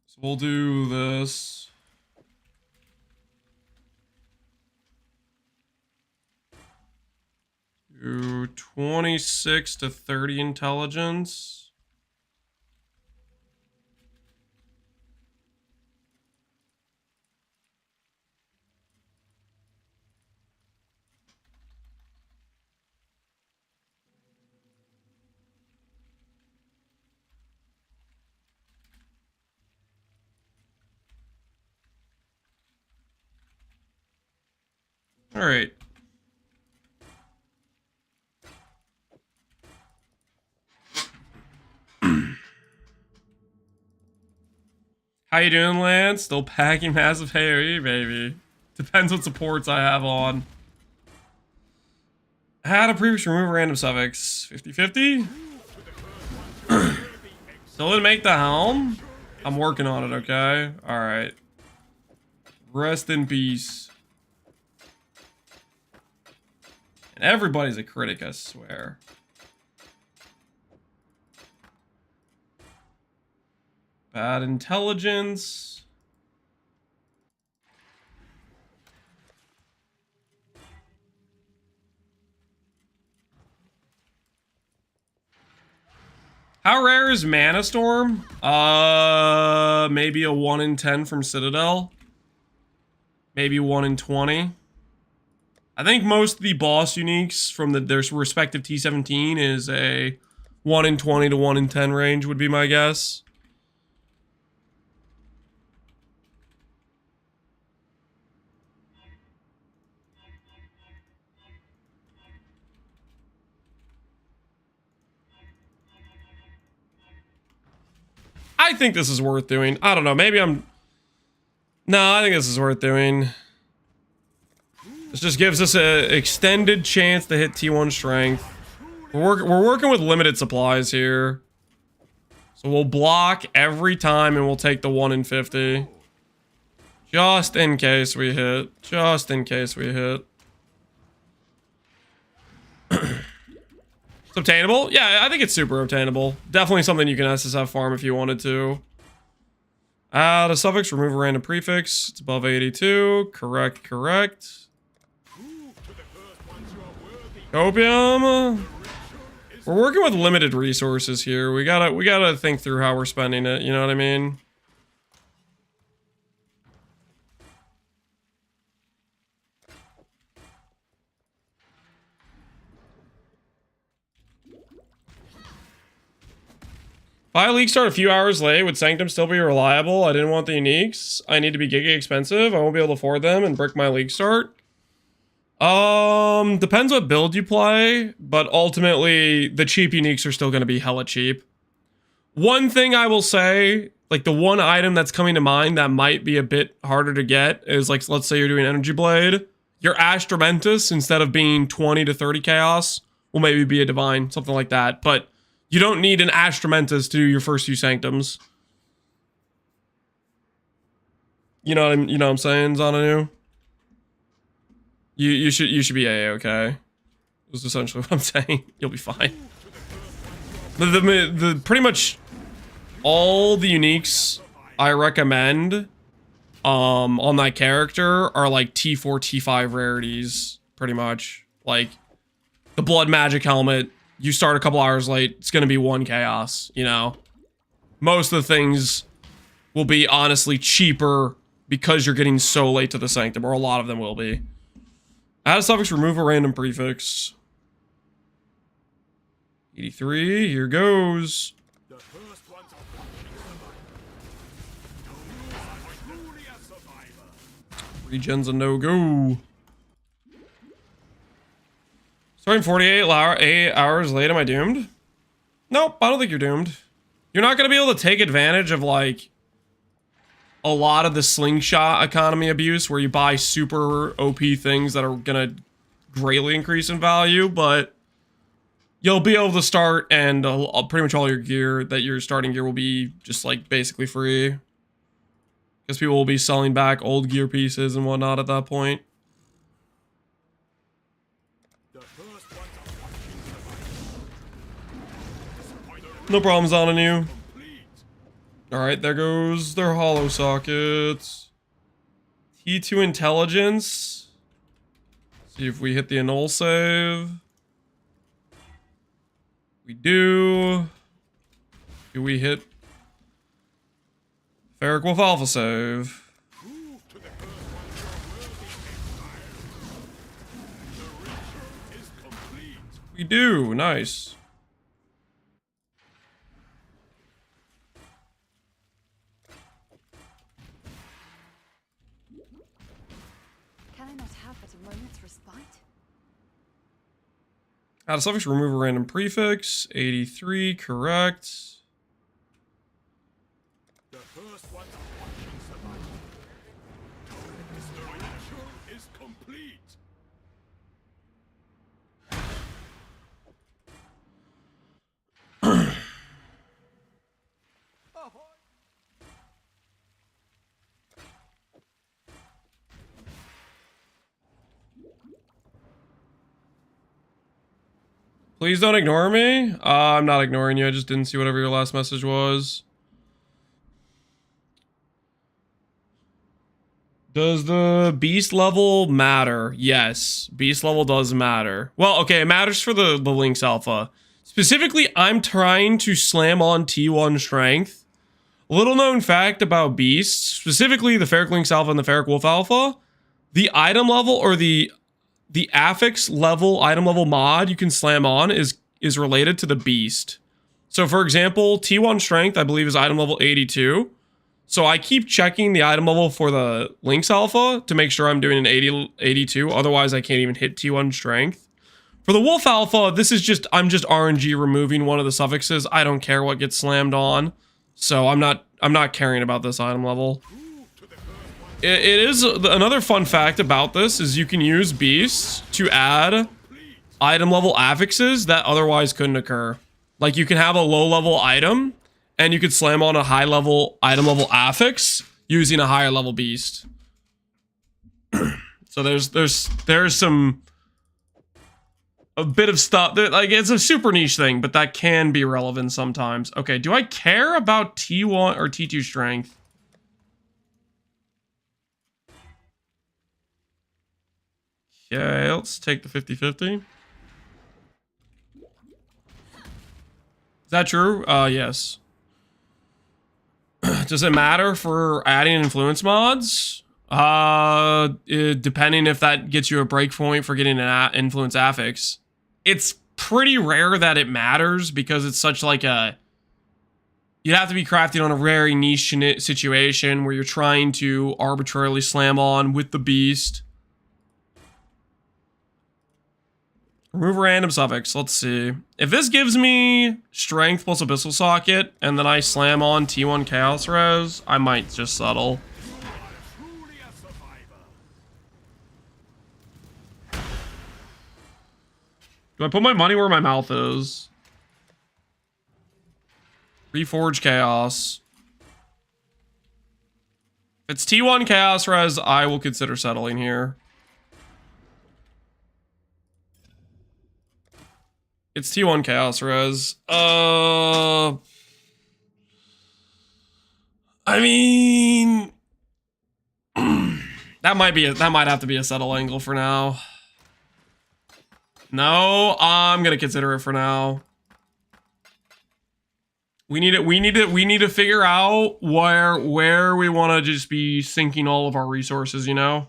So we'll do this. Do 26 to 30 intelligence. All right. How you doing, Lance? Still packing massive AoE, baby. Depends what supports I have on. Add a prefix, remove a random suffix. 50-50? Still didn't make the helm? I'm working on it, okay? Alright. Rest in peace. And everybody's a critic, I swear. Bad intelligence. How rare is Mana Storm? Maybe a 1 in 10 from Citadel. Maybe 1 in 20. I think most of the boss uniques from their respective T17 is a 1 in 20 to 1 in 10 range would be my guess. I think this is worth doing. I don't know. Maybe I'm... No, I think this is worth doing. This just gives us an extended chance to hit T1 strength. We're working with limited supplies here. So we'll block every time and we'll take the 1 in 50. Just in case we hit. Just in case we hit. It's obtainable? Yeah, I think it's super obtainable. Definitely something you can SSF farm if you wanted to. Add a suffix, remove a random prefix. It's above 82. Correct, correct. Copium. We're working with limited resources here. We gotta think through how we're spending it, you know what I mean? If I leak start a few hours late, would Sanctum still be reliable? I didn't want the uniques. I need to be giga expensive. I won't be able to afford them and brick my league start. Depends what build you play, but ultimately the cheap uniques are still going to be hella cheap. One thing I will say, like the one item that's coming to mind that might be a bit harder to get is like, let's say you're doing Energy Blade, your Astramentus, instead of being 20 to 30 chaos, will maybe be a divine, something like that. But you don't need an Astramentus to do your first few sanctums. You know what I'm saying, Xanadu? You should be A-okay. That's essentially what I'm saying. You'll be fine. The pretty much all the uniques I recommend on that character are like T4, T5 rarities, pretty much. Like the Blood Magic Helmet, you start a couple hours late, it's gonna be 1 chaos, you know? Most of the things will be honestly cheaper because you're getting so late to the Sanctum, or a lot of them will be. Add a suffix, remove a random prefix. 83, here goes. Regen's a no-go. Starting 48 hours late, am I doomed? Nope, I don't think you're doomed. You're not going to be able to take advantage of, like, a lot of the slingshot economy abuse where you buy super OP things that are going to greatly increase in value, but you'll be able to start, and pretty much all your gear, that your starting gear will be just, like, basically free. Because people will be selling back old gear pieces and whatnot at that point. No problems on you. Alright, there goes their hollow sockets. T2 intelligence. See if we hit the annul save. We do. Do we hit Ferric Wolf Alpha save? We do. Nice. Can I not have but a moment's respite? Add a suffix, remove a random prefix. 83, correct. The first one to watching survival. The ritual is complete. Please don't ignore me. I'm not ignoring you. I just didn't see whatever your last message was. Does the beast level matter? Yes, beast level does matter. Well, okay, it matters for the Lynx Alpha. Specifically, I'm trying to slam on T1 strength. Little known fact about beasts, specifically the Ferric Lynx Alpha and the Ferric Wolf Alpha, the item level or the affix level, item level mod you can slam on is related to the beast. So for example, T1 strength, I believe, is item level 82. So I keep checking the item level for the Lynx Alpha to make sure I'm doing an 82. Otherwise, I can't even hit T1 strength. For the Wolf Alpha, this is just, I'm just RNG removing one of the suffixes. I don't care what gets slammed on. So I'm not caring about this item level. It is another fun fact about this is you can use beasts to add item level affixes that otherwise couldn't occur. Like you can have a low level item and you could slam on a high level item level affix using a higher level beast. So there's some a bit of stuff that, like, it's a super niche thing, but that can be relevant sometimes. Okay, do I care about T1 or T2 strength? Okay, let's take the 50-50. Is that true? Yes. Does it matter for adding influence mods? Depending if that gets you a breakpoint for getting an influence affix. It's pretty rare that it matters because it's such like a... You'd have to be crafting on a very niche situation where you're trying to arbitrarily slam on with the beast. Remove random suffix. Let's see. If this gives me strength plus abyssal socket, and then I slam on T1 chaos res, I might just settle. Truly a survivor. Do I put my money where my mouth is? Reforge chaos. If it's T1 chaos res, I will consider settling here. It's T1 chaos res. I mean, that might have to be a settle angle for now. No, I'm gonna consider it for now. We need to figure out where we want to just be sinking all of our resources, you know?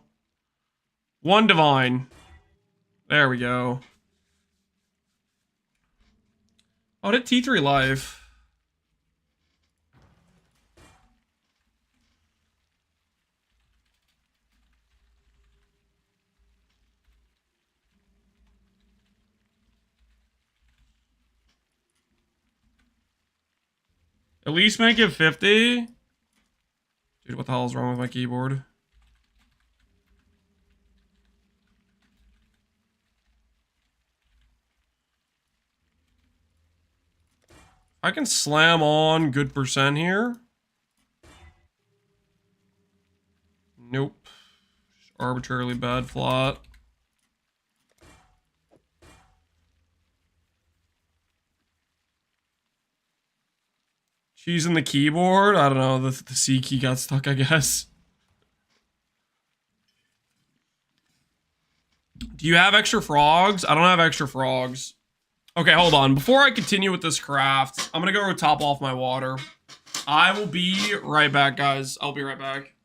One divine. There we go. Oh, did T3 life? At least make it 50? Dude, what the hell is wrong with my keyboard? I can slam on good percent here. Nope. Just arbitrarily bad flat. Cheesing the keyboard? I don't know. The C key got stuck, I guess. Do you have extra frogs? I don't have extra frogs. Okay, hold on. Before I continue with this craft, I'm gonna go top off my water. I will be right back, guys. I'll be right back.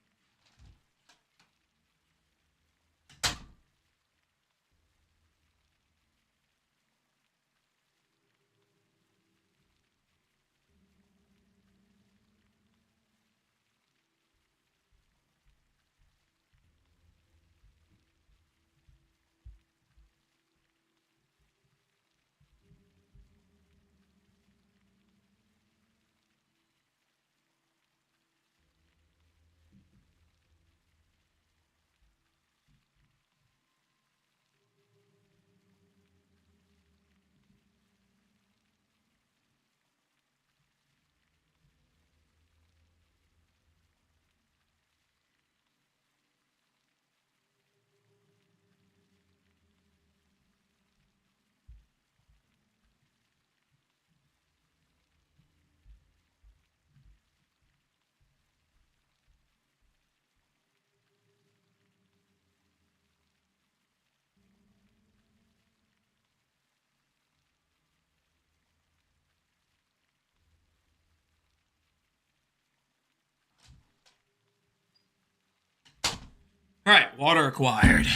All right, water acquired.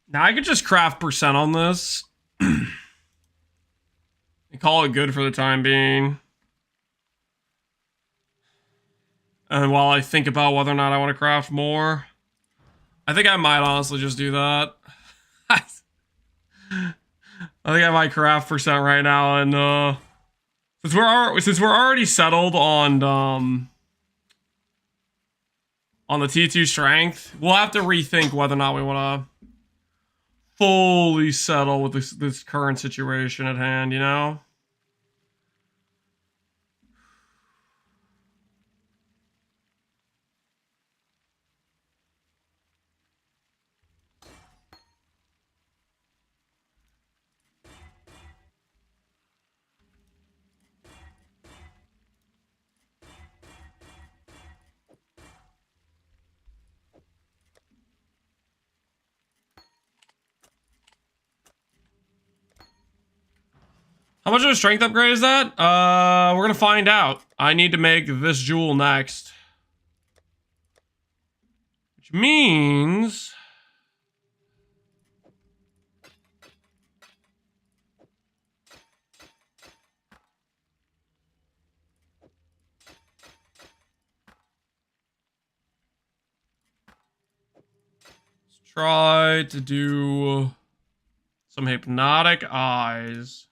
Now I could just craft percent on this. And call it good for the time being. And while I think about whether or not I want to craft more, I think I might honestly just do that. I think I might craft percent right now, and since we're already settled on the T2 strength, we'll have to rethink whether or not we want to fully settle with this current situation at hand, you know? How much of a strength upgrade is that? We're gonna find out. I need to make this jewel next. Which means... Try to do some hypnotic eyes.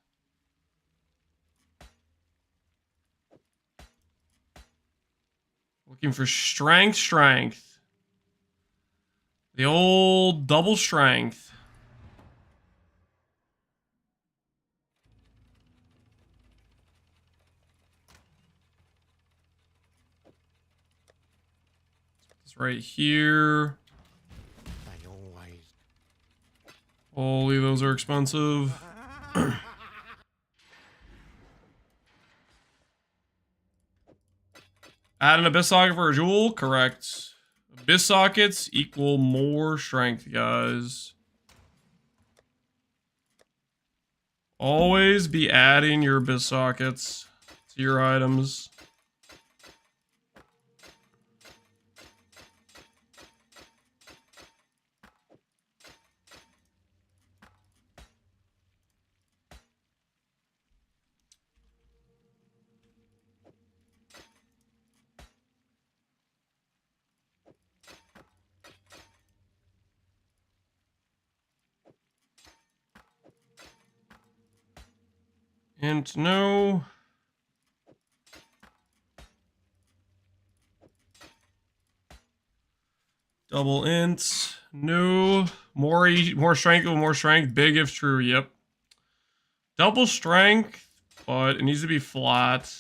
Looking for strength. The old double strength. It's right here. Holy, those are expensive. Add an abyss socket for a jewel? Correct. Abyss sockets equal more strength, guys. Always be adding your abyss sockets to your items. And no. Double int. No. More strength with more strength. Big if true. Yep. Double strength, but it needs to be flat.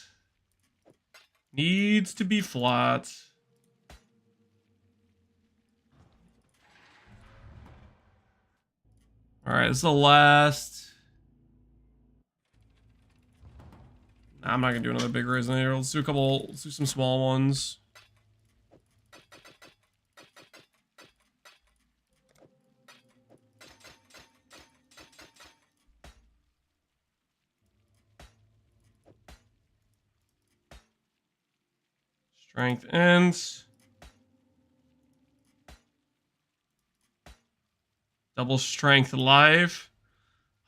Needs to be flat. Alright, this is the last. Nah, I'm not gonna do another big raise in here. Let's do let's do some small ones. Strength ends. Double strength life.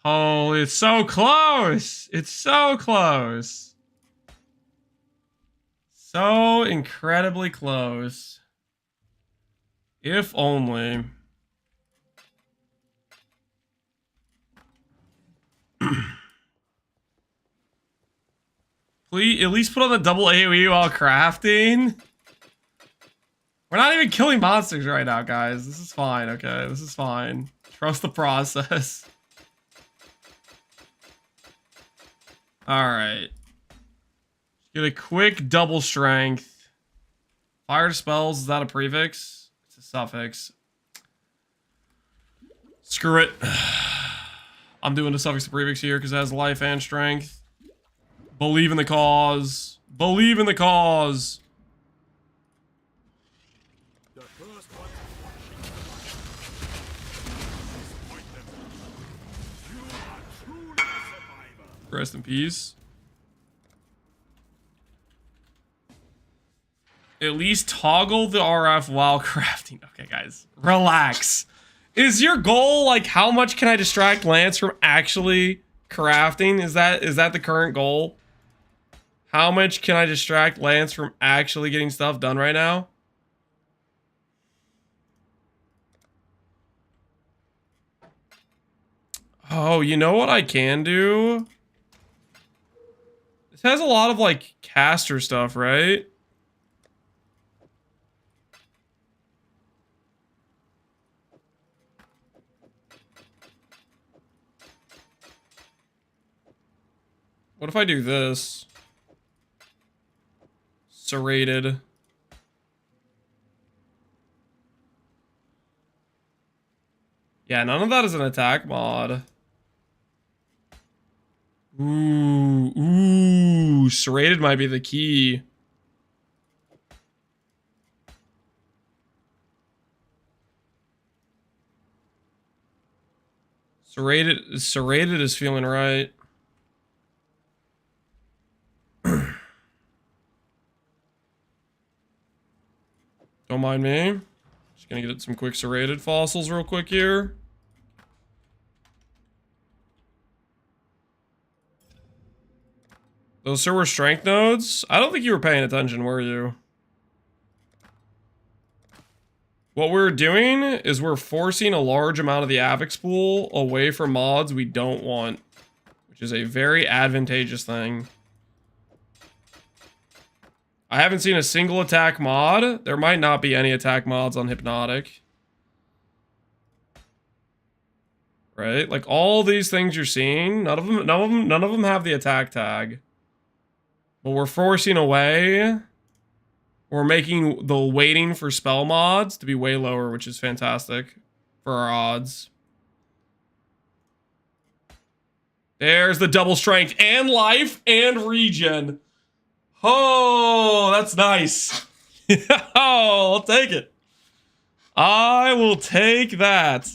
Oh, it's so close. It's so close. So incredibly close. If only. Please, at least put on the double AoE while crafting. We're not even killing monsters right now, guys. This is fine, okay? This is fine. Trust the process. Alright. Get a quick double strength. Fire spells, is that a prefix? It's a suffix. Screw it. I'm doing a suffix to prefix here because it has life and strength. Believe in the cause. Believe in the cause. The first one disappoint them. You are truly a survivor. Rest in peace. At least toggle the RF while crafting. Okay, guys. Relax. Is your goal, like, how much can I distract Lance from actually crafting? Is that the current goal? How much can I distract Lance from actually getting stuff done right now? Oh, you know what I can do? This has a lot of, like, caster stuff, right? What if I do this? Serrated. Yeah, none of that is an attack mod. Ooh, serrated might be the key. Serrated is feeling right. Don't mind me. Just gonna get some quick serrated fossils real quick here. Those were strength nodes? I don't think you were paying attention, were you? What we're doing is we're forcing a large amount of the Avix pool away from mods we don't want, which is a very advantageous thing. I haven't seen a single attack mod. There might not be any attack mods on Hypnotic. Right? Like all these things you're seeing, none of them have the attack tag. But we're forcing away. We're making the waiting for spell mods to be way lower, which is fantastic for our odds. There's the double strength and life and regen. Oh, that's nice. Oh, I'll take it. I will take that.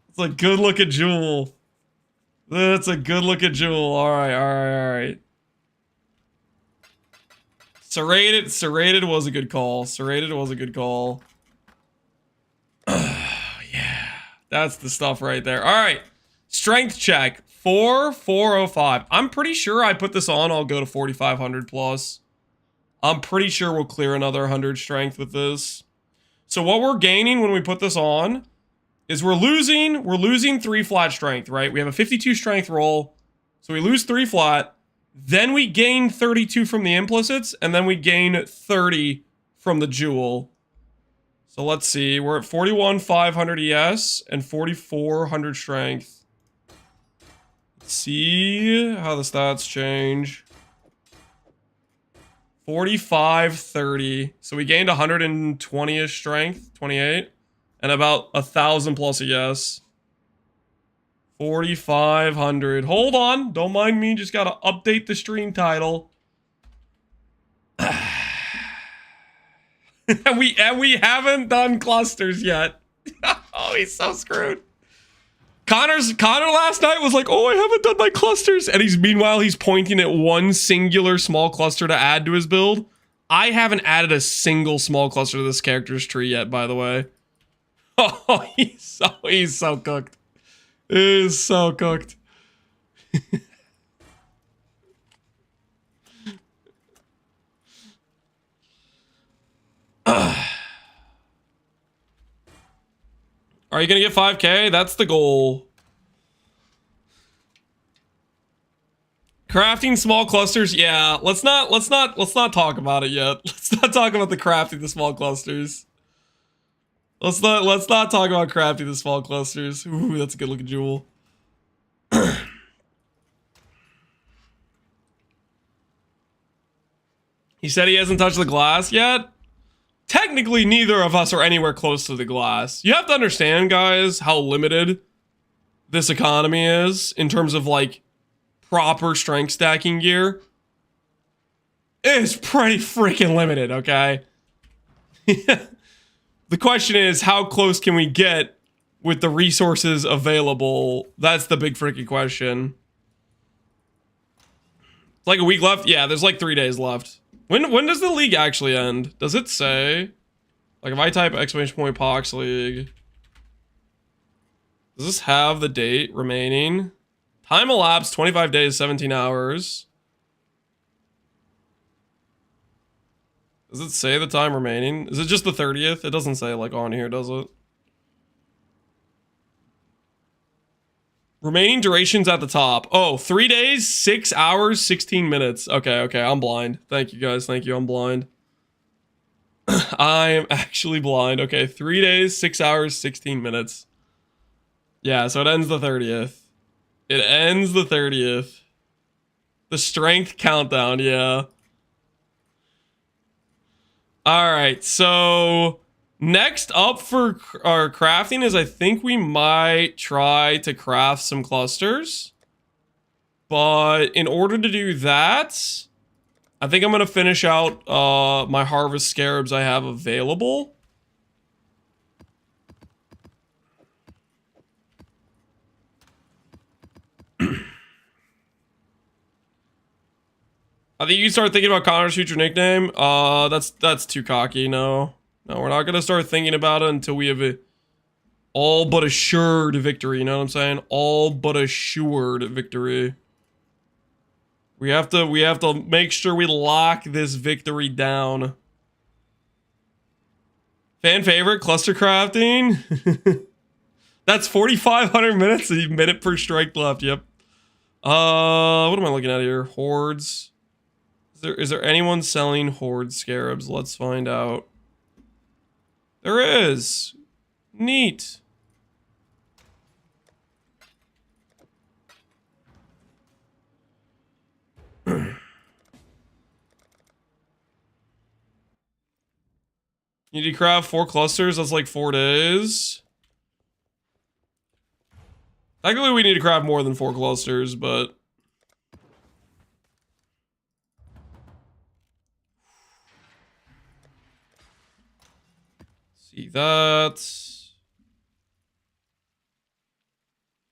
It's a good looking jewel. That's a good looking jewel. All right, all right, all right. Serrated was a good call. Serrated was a good call. Yeah, that's the stuff right there. All right, strength check 4,405. I'm pretty sure I put this on. I'll go to 4,500 plus. I'm pretty sure we'll clear another 100 strength with this. So what we're gaining when we put this on is we're losing 3 flat strength, right? We have a 52 strength roll, so we lose 3 flat. Then we gain 32 from the implicits, and then we gain 30 from the jewel. So let's see, we're at 41,500 ES and 4,400 strength. Let's see how the stats change. 4530. So we gained 120-ish strength, 28, and about 1,000 plus ES. 4,500. Hold on, don't mind me. Just gotta update the stream title. and we haven't done clusters yet. Oh, he's so screwed. Connor last night was like, "Oh, I haven't done my clusters," and meanwhile he's pointing at one singular small cluster to add to his build. I haven't added a single small cluster to this character's tree yet, by the way. Oh, he's so cooked. Is so cooked. Are you gonna get 5K? That's the goal. Crafting small clusters, yeah. Let's not talk about it yet. Let's not talk about the crafting the small clusters. Let's not talk about crafting the small clusters. Ooh, that's a good looking jewel. He said he hasn't touched the glass yet. Technically, neither of us are anywhere close to the glass. You have to understand, guys, how limited this economy is in terms of like proper strength stacking gear. It's pretty freaking limited, okay? The question is, how close can we get with the resources available? That's the big freaking question. It's like a week left? Yeah, there's like 3 days left. When does the league actually end? Does it say? Like if I type !Pohx League. Does this have the date remaining? Time elapsed 25 days, 17 hours. Does it say the time remaining? Is it just the 30th? It doesn't say like on here, does it? Remaining durations at the top. Oh, 3 days, 6 hours, 16 minutes. Okay, I'm blind. Thank you guys. Thank you. I'm blind. I'm actually blind. Okay, 3 days, 6 hours, 16 minutes. Yeah, so it ends the 30th. It ends the 30th. The strength countdown, yeah. Alright, so next up for our crafting is I think we might try to craft some clusters. But in order to do that, I think I'm going to finish out my harvest scarabs I have available. I think you start thinking about Connor's future nickname. That's too cocky. No, we're not gonna start thinking about it until we have a all but assured victory. You know what I'm saying? All but assured victory. We have to make sure we lock this victory down. Fan favorite, cluster crafting. That's 4,500 minutes, a minute per strike left. Yep. What am I looking at here? Hordes. Is there anyone selling horde scarabs? Let's find out. There is. Neat. You need to craft 4 clusters. That's like 4 days. Technically, we need to craft more than 4 clusters, but... See that.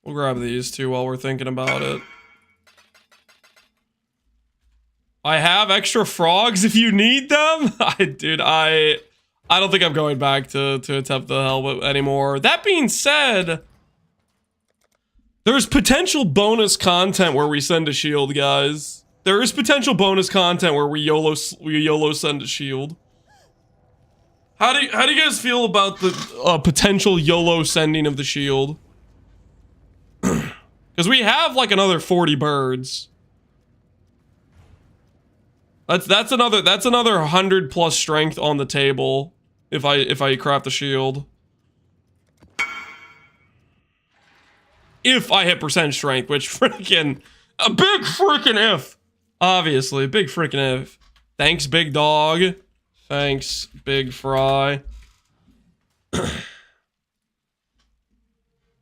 We'll grab these two while we're thinking about it. I have extra frogs if you need them. I don't think I'm going back to attempt the helmet anymore. That being said, there's potential bonus content where we send a shield, guys. There is potential bonus content where we YOLO send a shield. How do you guys feel about the potential YOLO sending of the shield? Because we have like another 40 birds. That's another 100 plus strength on the table if I craft the shield. If I hit percent strength, which freaking a big freaking if. Obviously, big freaking if. Thanks, big dog. Thanks, big fry.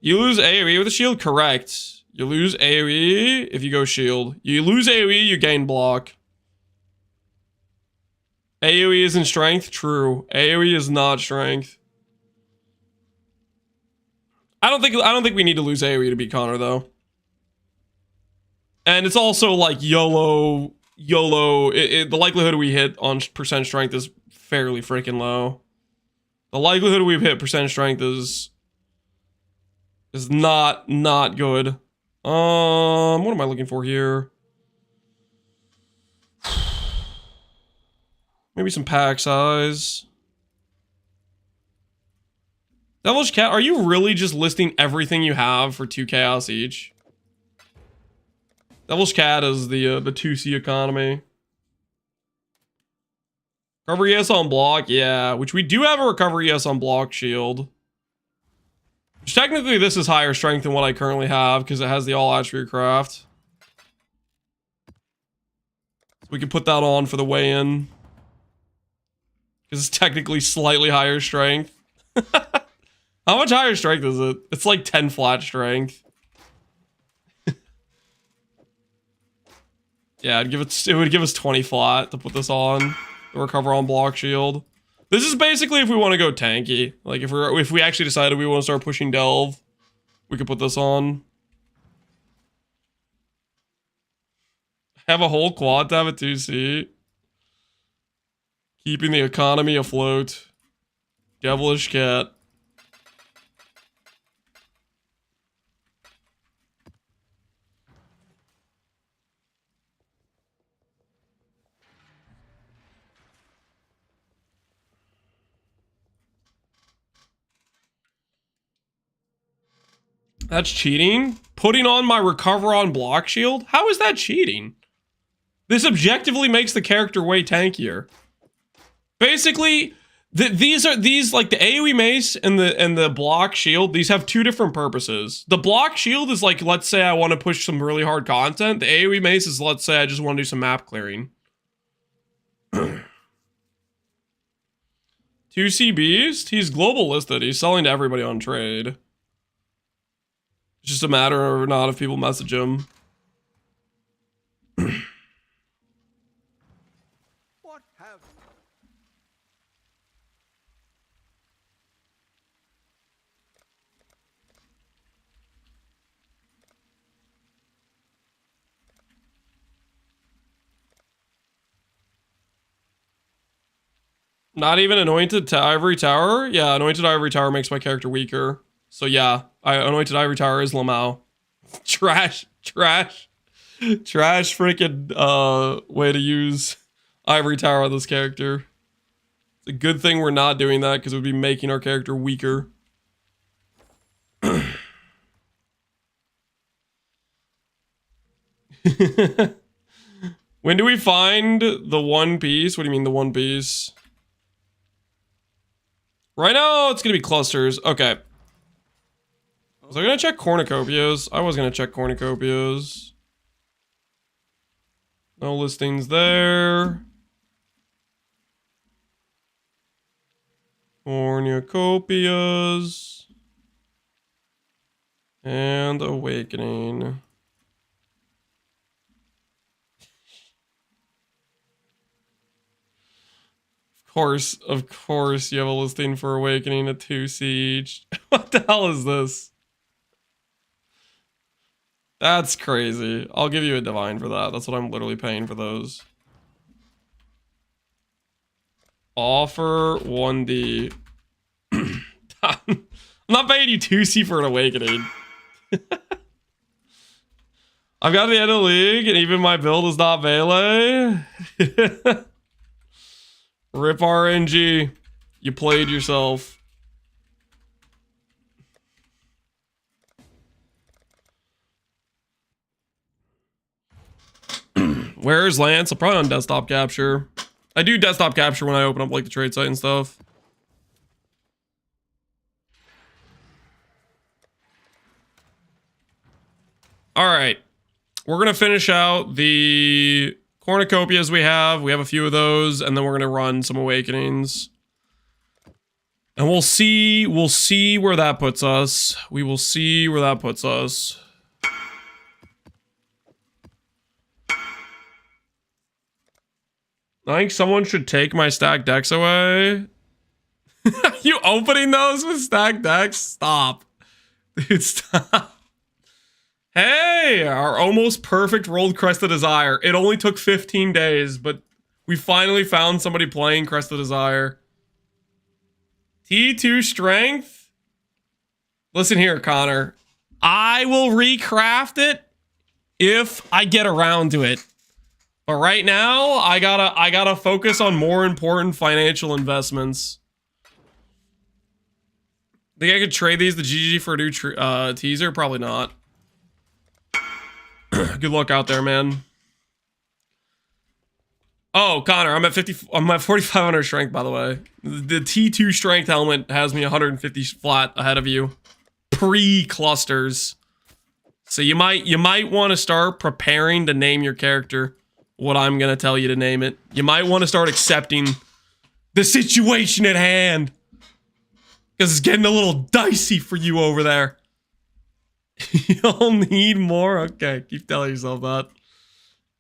You lose AoE with a shield? Correct. You lose AoE if you go shield. You lose AoE, you gain block. AoE isn't strength? True. AoE is not strength. I don't think we need to lose AoE to beat Connor though. And it's also like YOLO. The likelihood we hit on percent strength is fairly freaking low. The likelihood we've hit percent strength is not good. What am I looking for here? Maybe some pack size. Devilish Cat, are you really just listing everything you have for 2 chaos each? Devilish Cat is the 2C economy. Recovery ES on block, yeah. Which we do have a recovery ES on block shield. Which technically this is higher strength than what I currently have because it has the all attribute craft. So we can put that on for the weigh-in. Because it's technically slightly higher strength. How much higher strength is it? It's like 10 flat strength. Yeah, it would give us 20 flat to put this on. The recover on block shield. This is basically if we want to go tanky. Like if we actually decided we want to start pushing delve, we could put this on. Have a whole quad to have a 2C. Keeping the economy afloat. Devilish Cat. That's cheating? Putting on my recover on block shield? How is that cheating? This objectively makes the character way tankier. Basically, these like the AoE mace and the block shield, these have 2 different purposes. The block shield is like, let's say I want to push some really hard content. The AoE mace is, let's say I just want to do some map clearing. 2C Beast? He's global listed. He's selling to everybody on trade. It's just a matter of not if people message him. What have Not even anointed to Ivory Tower? Yeah, anointed Ivory Tower makes my character weaker. So yeah, anointed Ivory Tower is Lamau. Trash freaking way to use Ivory Tower on this character. It's a good thing we're not doing that because it would be making our character weaker. When do we find the One Piece? What do you mean the One Piece? Right now, it's gonna be clusters. Okay. Was I gonna check cornucopias? I was gonna check cornucopias. No listings there. Cornucopias. And Awakening. Of course, you have a listing for Awakening at 2 siege. What the hell is this? That's crazy. I'll give you a divine for that. That's what I'm literally paying for those. Offer 1D. I'm not paying you 2C for an Awakening. I've got the end of the league, and even my build is not melee. Rip RNG. You played yourself. Where's Lance? I'm probably on desktop capture. I do desktop capture when I open up like the trade site and stuff. All right. We're going to finish out the cornucopias we have. We have a few of those, and then we're going to run some Awakenings. And we'll see where that puts us. We will see where that puts us. I think someone should take my stacked decks away. You opening those with stacked decks? Stop. Dude, stop. Hey, our almost perfect rolled Crest of Desire. It only took 15 days, but we finally found somebody playing Crest of Desire. T2 Strength? Listen here, Connor. I will recraft it if I get around to it. But right now, I gotta focus on more important financial investments. Think I could trade these to GG for a new teaser? Probably not. Good luck out there, man. Oh, Connor, I'm at 4,500 strength, by the way. The T2 strength helmet has me 150 flat ahead of you. Pre-clusters. So you might want to start preparing to name your character what I'm gonna tell you to name it. You might want to start accepting the situation at hand. Because it's getting a little dicey for you over there. You'll need more? Okay, keep telling yourself that.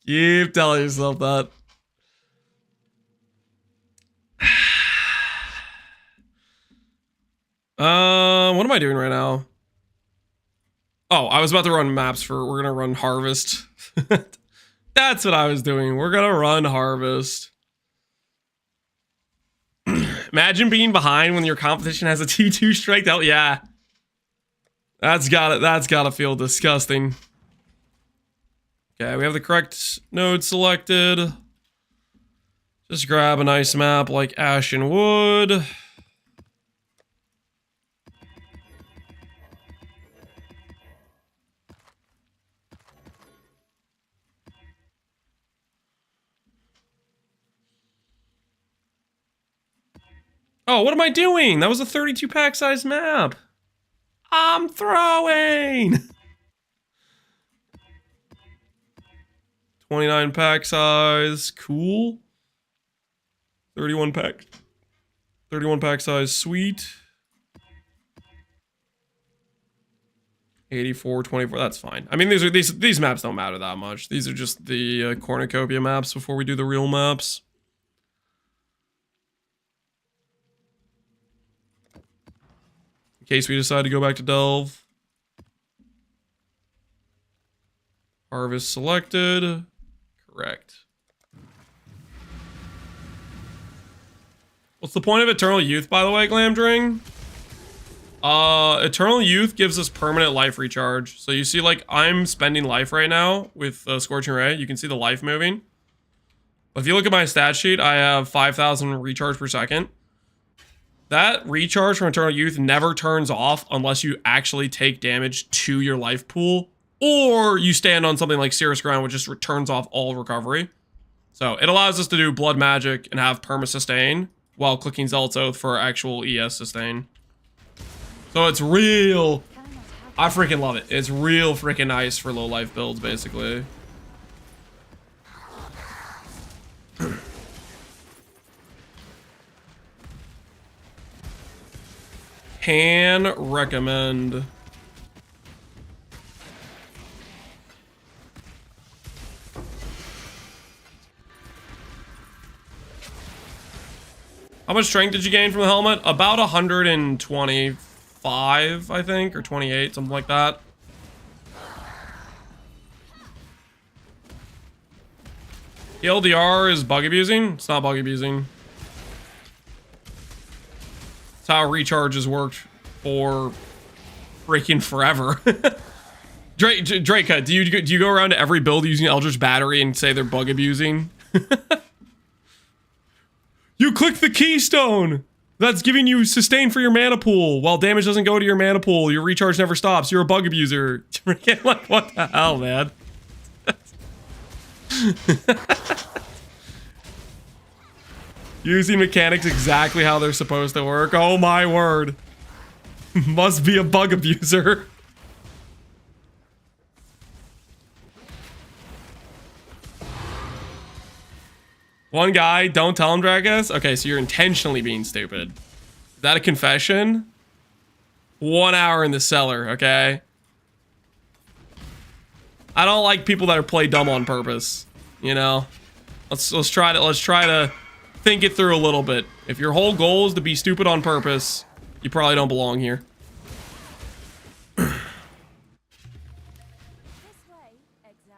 Keep telling yourself that. What am I doing right now? Oh, I was about to run maps we're gonna run Harvest. That's what I was doing. We're gonna run Harvest. Imagine being behind when your competition has a T2 strength. Oh yeah. That's gotta feel disgusting. Okay, we have the correct node selected. Just grab a nice map like Ashen Wood. Oh, what am I doing? That was a 32 pack size map. I'm throwing. 29 pack size, cool. 31 pack size, sweet. 84, 24, that's fine. I mean, these maps don't matter that much. These are just the cornucopia maps before we do the real maps. In case we decide to go back to Delve. Harvest selected. Correct. What's the point of Eternal Youth, by the way, Glamdring? Eternal Youth gives us permanent life recharge. So you see, like, I'm spending life right now with Scorching Ray. You can see the life moving. But if you look at my stat sheet, I have 5,000 recharge per second. That recharge from Eternal Youth never turns off unless you actually take damage to your life pool, or you stand on something like Cirrus Ground, which just turns off all recovery. So it allows us to do Blood Magic and have Perma Sustain while clicking Zealot's Oath for actual ES Sustain. So it's real. I freaking love it. It's real freaking nice for low life builds, basically. Can recommend. How much strength did you gain from the helmet? About 125, I think, or 28, something like that. LDR is bug abusing? It's not bug abusing. It's how recharges worked for freaking forever. Drake, do you go around to every build using Eldritch Battery and say they're bug abusing? You click the keystone! That's giving you sustain for your mana pool. While damage doesn't go to your mana pool, your recharge never stops. You're a bug abuser. Like, what the hell, man? Using mechanics exactly how they're supposed to work. Oh my word. Must be a bug abuser. One guy, don't tell him, Dragus. Okay, so you're intentionally being stupid. Is that a confession? 1 hour in the cellar, okay? I don't like people that are play dumb on purpose. You know? Let's try to think it through a little bit. If your whole goal is to be stupid on purpose, you probably don't belong here. This way, Exile.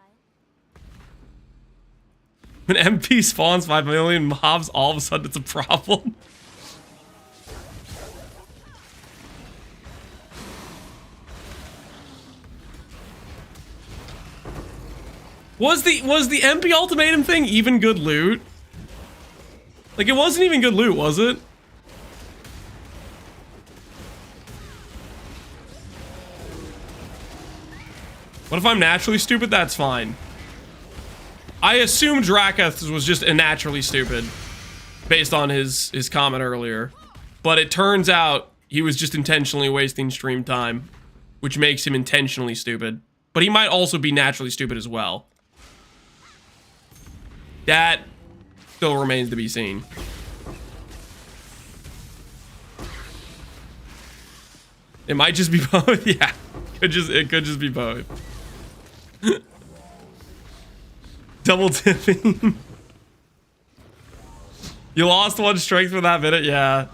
When MP spawns 5 million mobs, all of a sudden it's a problem. Was the MP ultimatum thing even good loot? Like, it wasn't even good loot, was it? What if I'm naturally stupid? That's fine. I assumed Draketh was just naturally stupid based on his comment earlier. But it turns out he was just intentionally wasting stream time, which makes him intentionally stupid. But he might also be naturally stupid as well. That still remains to be seen. It might just be both. Yeah, it could just be both. Double tipping. You lost 1 strength for that minute, yeah.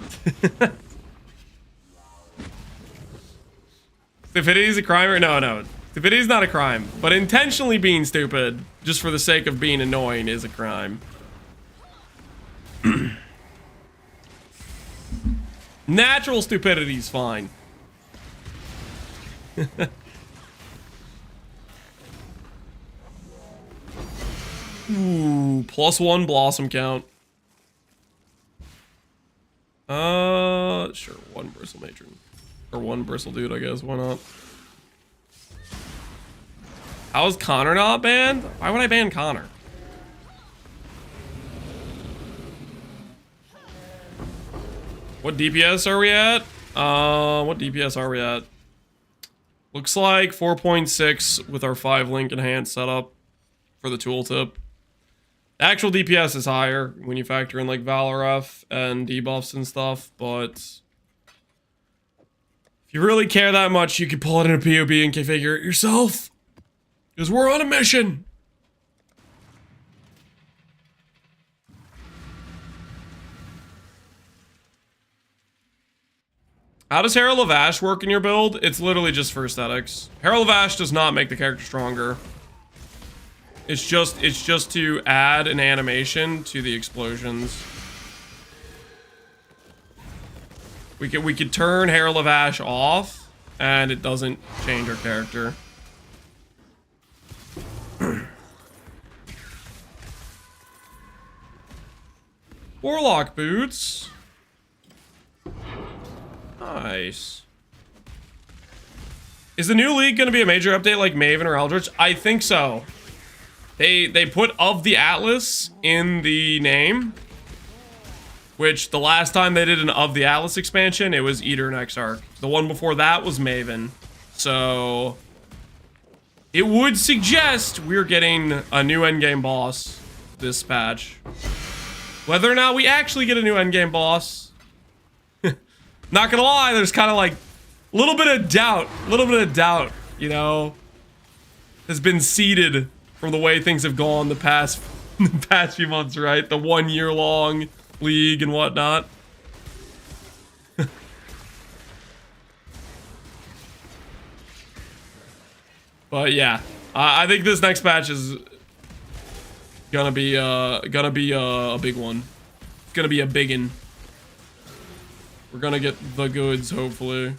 Stupidity is a crime or no? Stupidity is not a crime, but intentionally being stupid just for the sake of being annoying is a crime. Natural stupidity is fine. Ooh, +1 blossom count. Sure, 1 bristle matron. Or 1 bristle dude, I guess, why not? How is Connor not banned? Why would I ban Connor? What DPS are we at? What DPS are we at? Looks like 4.6 with our 5 link enhanced setup for the tooltip. Actual DPS is higher when you factor in like Valor F and debuffs and stuff, but if you really care that much, you can pull it in a POB and configure it yourself. Because we're on a mission. How does Herald of Ash work in your build? It's literally just for aesthetics. Herald of Ash does not make the character stronger. It's just to add an animation to the explosions. We could turn Herald of Ash off, and it doesn't change our character. Warlock boots. Nice. Is the new league going to be a major update like Maven or Eldritch? I think so. They put Of the Atlas in the name, which the last time they did an Of the Atlas expansion, it was Eater and Exarch. The one before that was Maven. So it would suggest we're getting a new endgame boss this patch. Whether or not we actually get a new endgame boss, not gonna lie, there's kind of like a little bit of doubt, you know, has been seeded from the way things have gone the past few months, right? The 1 year long league and whatnot. But yeah, I think this next patch is gonna be a big one. It's gonna be a biggin. We're gonna get the goods, hopefully.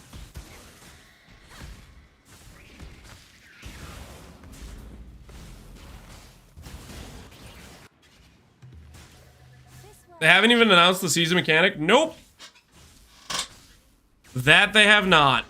They haven't even announced the season mechanic? Nope. That they have not.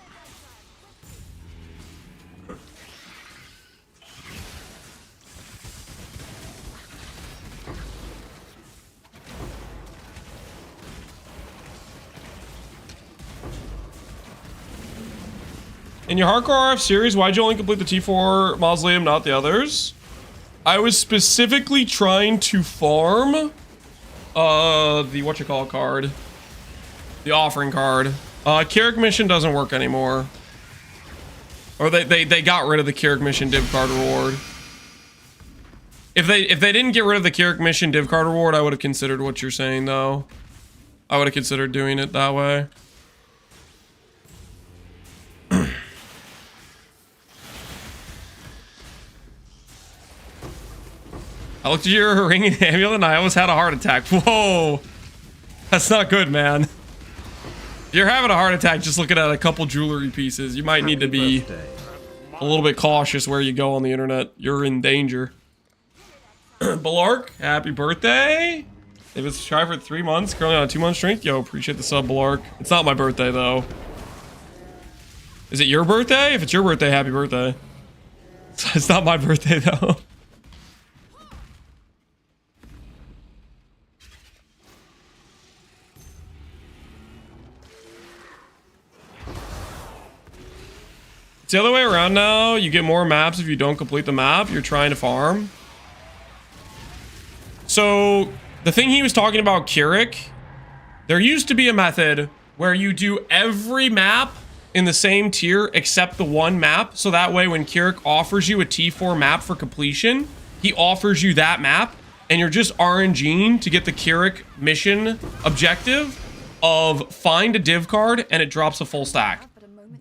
In your Hardcore RF series, why'd you only complete the T4 Mausoleum, not the others? I was specifically trying to farm the whatchamacallit card. The offering card. Kirik mission doesn't work anymore. Or they got rid of the Kirik mission div card reward. If they didn't get rid of the Kirik mission div card reward, I would have considered what you're saying though. I would have considered doing it that way. I looked at your ring and amulet and I almost had a heart attack. Whoa. That's not good, man. If you're having a heart attack just looking at a couple jewelry pieces, you might need to be a little bit cautious where you go on the internet. You're in danger. Balark, happy birthday. They've been subscribed for 3 months, currently on a 2-month streak. Yo, appreciate the sub, Balark. It's not my birthday, though. Is it your birthday? If it's your birthday, happy birthday. It's not my birthday, though. It's the other way around now. You get more maps if you don't complete the map you're trying to farm. So, the thing he was talking about, Kirik, there used to be a method where you do every map in the same tier except the one map. So that way when Kirik offers you a T4 map for completion, he offers you that map and you're just RNGing to get the Kirik mission objective of find a div card and it drops a full stack.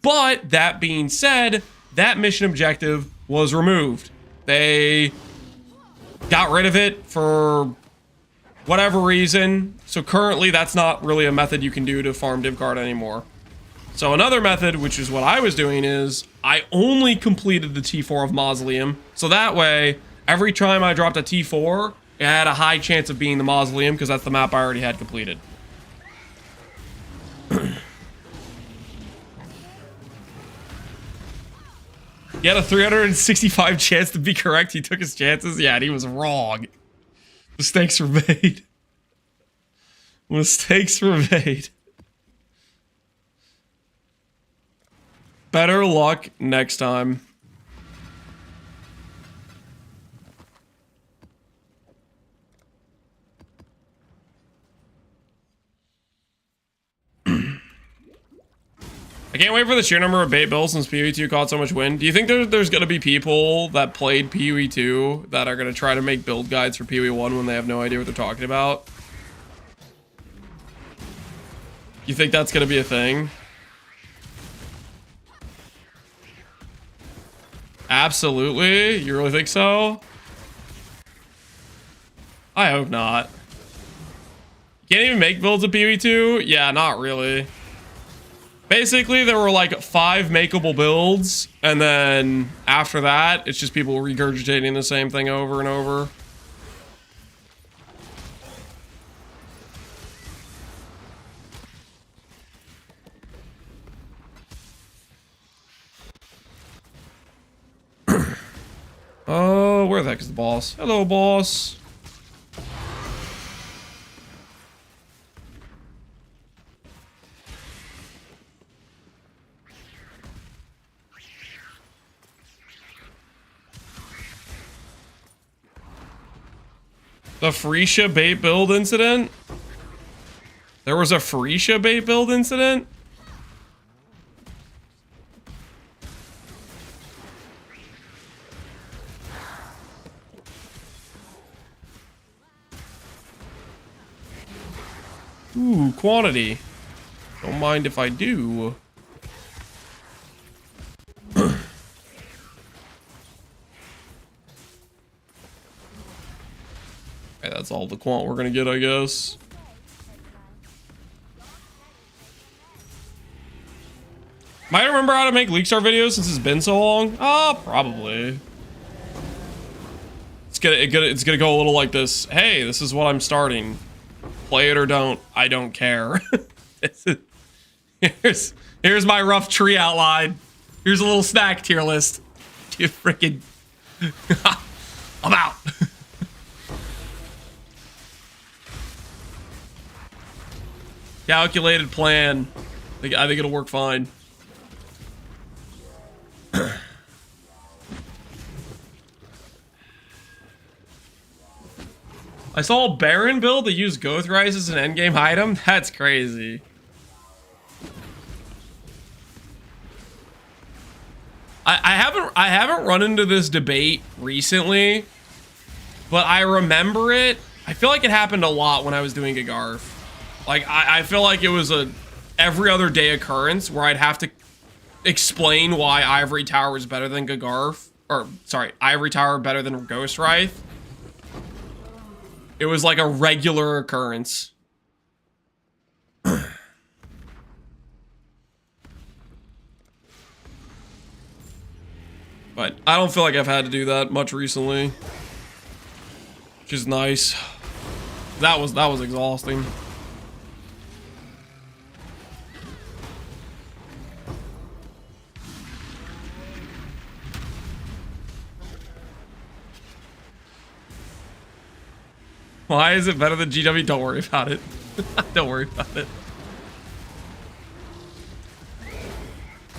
But that being said, that mission objective was removed. They got rid of it for whatever reason. So currently that's not really a method you can do to farm div card anymore. So another method, which is what I was doing, is I only completed the T4 of Mausoleum. So that way, every time I dropped a T4, it had a high chance of being the Mausoleum because that's the map I already had completed. He had a 365 chance to be correct. He took his chances. Yeah, and he was wrong. Mistakes were made. Mistakes were made. Better luck next time. I can't wait for the sheer number of bait bills since PoE2 caught so much wind. Do you think there's going to be people that played PoE2 that are going to try to make build guides for PoE1 when they have no idea what they're talking about? You think that's going to be a thing? Absolutely? You really think so? I hope not. Can't even make builds of PoE2? Yeah, not really. Basically, there were like 5 makeable builds, and then after that, it's just people regurgitating the same thing over and over. where the heck is the boss? Hello, boss. The Freesia bait build incident? There was a Freesia bait build incident? Ooh, quantity. Don't mind if I do. Okay, that's all the quant we're gonna get, I guess. Might remember how to make Leakstar videos since it's been so long? Probably. It's gonna go a little like this. Hey, this is what I'm starting. Play it or don't. I don't care. Here's my rough tree outline. Here's a little snack tier list. You freaking. I'm out. Calculated plan. I think it'll work fine. I saw a Baron build that used Gothrise as an endgame item. That's crazy. I haven't run into this debate recently, but I remember it. I feel like it happened a lot when I was doing Gagarf. Like I feel like it was a every other day occurrence where I'd have to explain why Ivory Tower was better than Gagarf, or sorry, Ivory Tower better than Ghost Wraith. It was like a regular occurrence. But I don't feel like I've had to do that much recently, which is nice. That was exhausting. Why is it better than GW? Don't worry about it. Don't worry about it.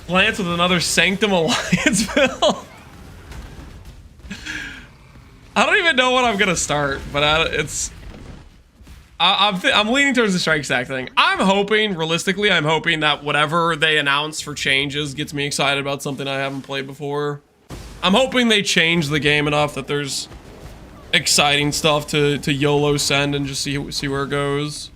Lance with another Sanctum Alliance build. I don't even know what I'm gonna start, but I'm leaning towards the strike stack thing. I'm hoping, realistically, I'm hoping that whatever they announce for changes gets me excited about something I haven't played before. I'm hoping they change the game enough that there's exciting stuff to YOLO send and just see where it goes.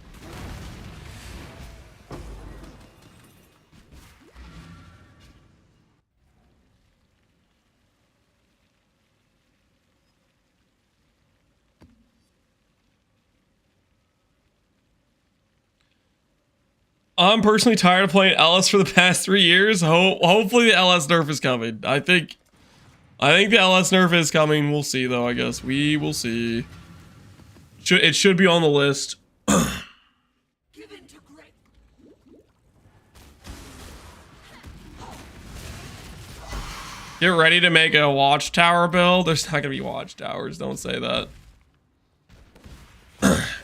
I'm personally tired of playing LS for the past 3 years. Hopefully the LS nerf is coming. I think the LS nerf is coming. We'll see, though, I guess. We will see. It should be on the list. Get ready to make a watchtower build. There's not going to be watchtowers. Don't say that.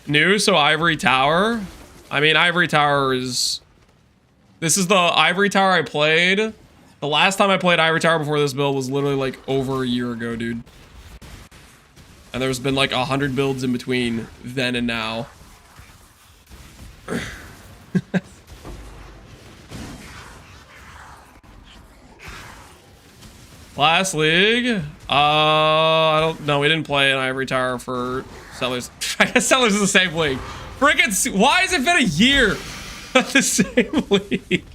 New, so Ivory Tower. I mean, Ivory Tower is... This is the Ivory Tower I played. The last time I played Ivory Tower before this build was literally like over a year ago, dude. And there's been like 100 builds in between then and now. Last league? I don't know. We didn't play an Ivory Tower for Sellers. I guess Sellers is the same league. Freaking, why has it been a year of the same league?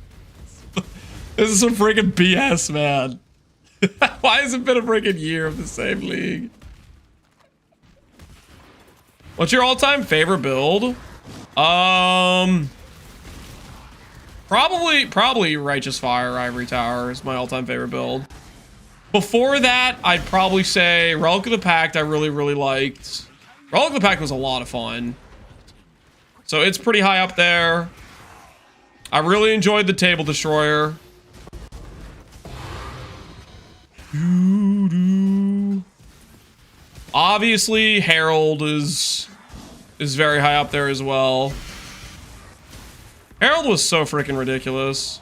This is some freaking BS, man. Why has it been a freaking year of the same league? What's your all-time favorite build? Probably Righteous Fire Ivory Tower is my all-time favorite build. Before that, I'd probably say Relic of the Pact I really liked. Relic of the Pact was a lot of fun. So it's pretty high up there. I really enjoyed the Table Destroyer. Obviously, Herald is very high up there as well. Herald was so freaking ridiculous.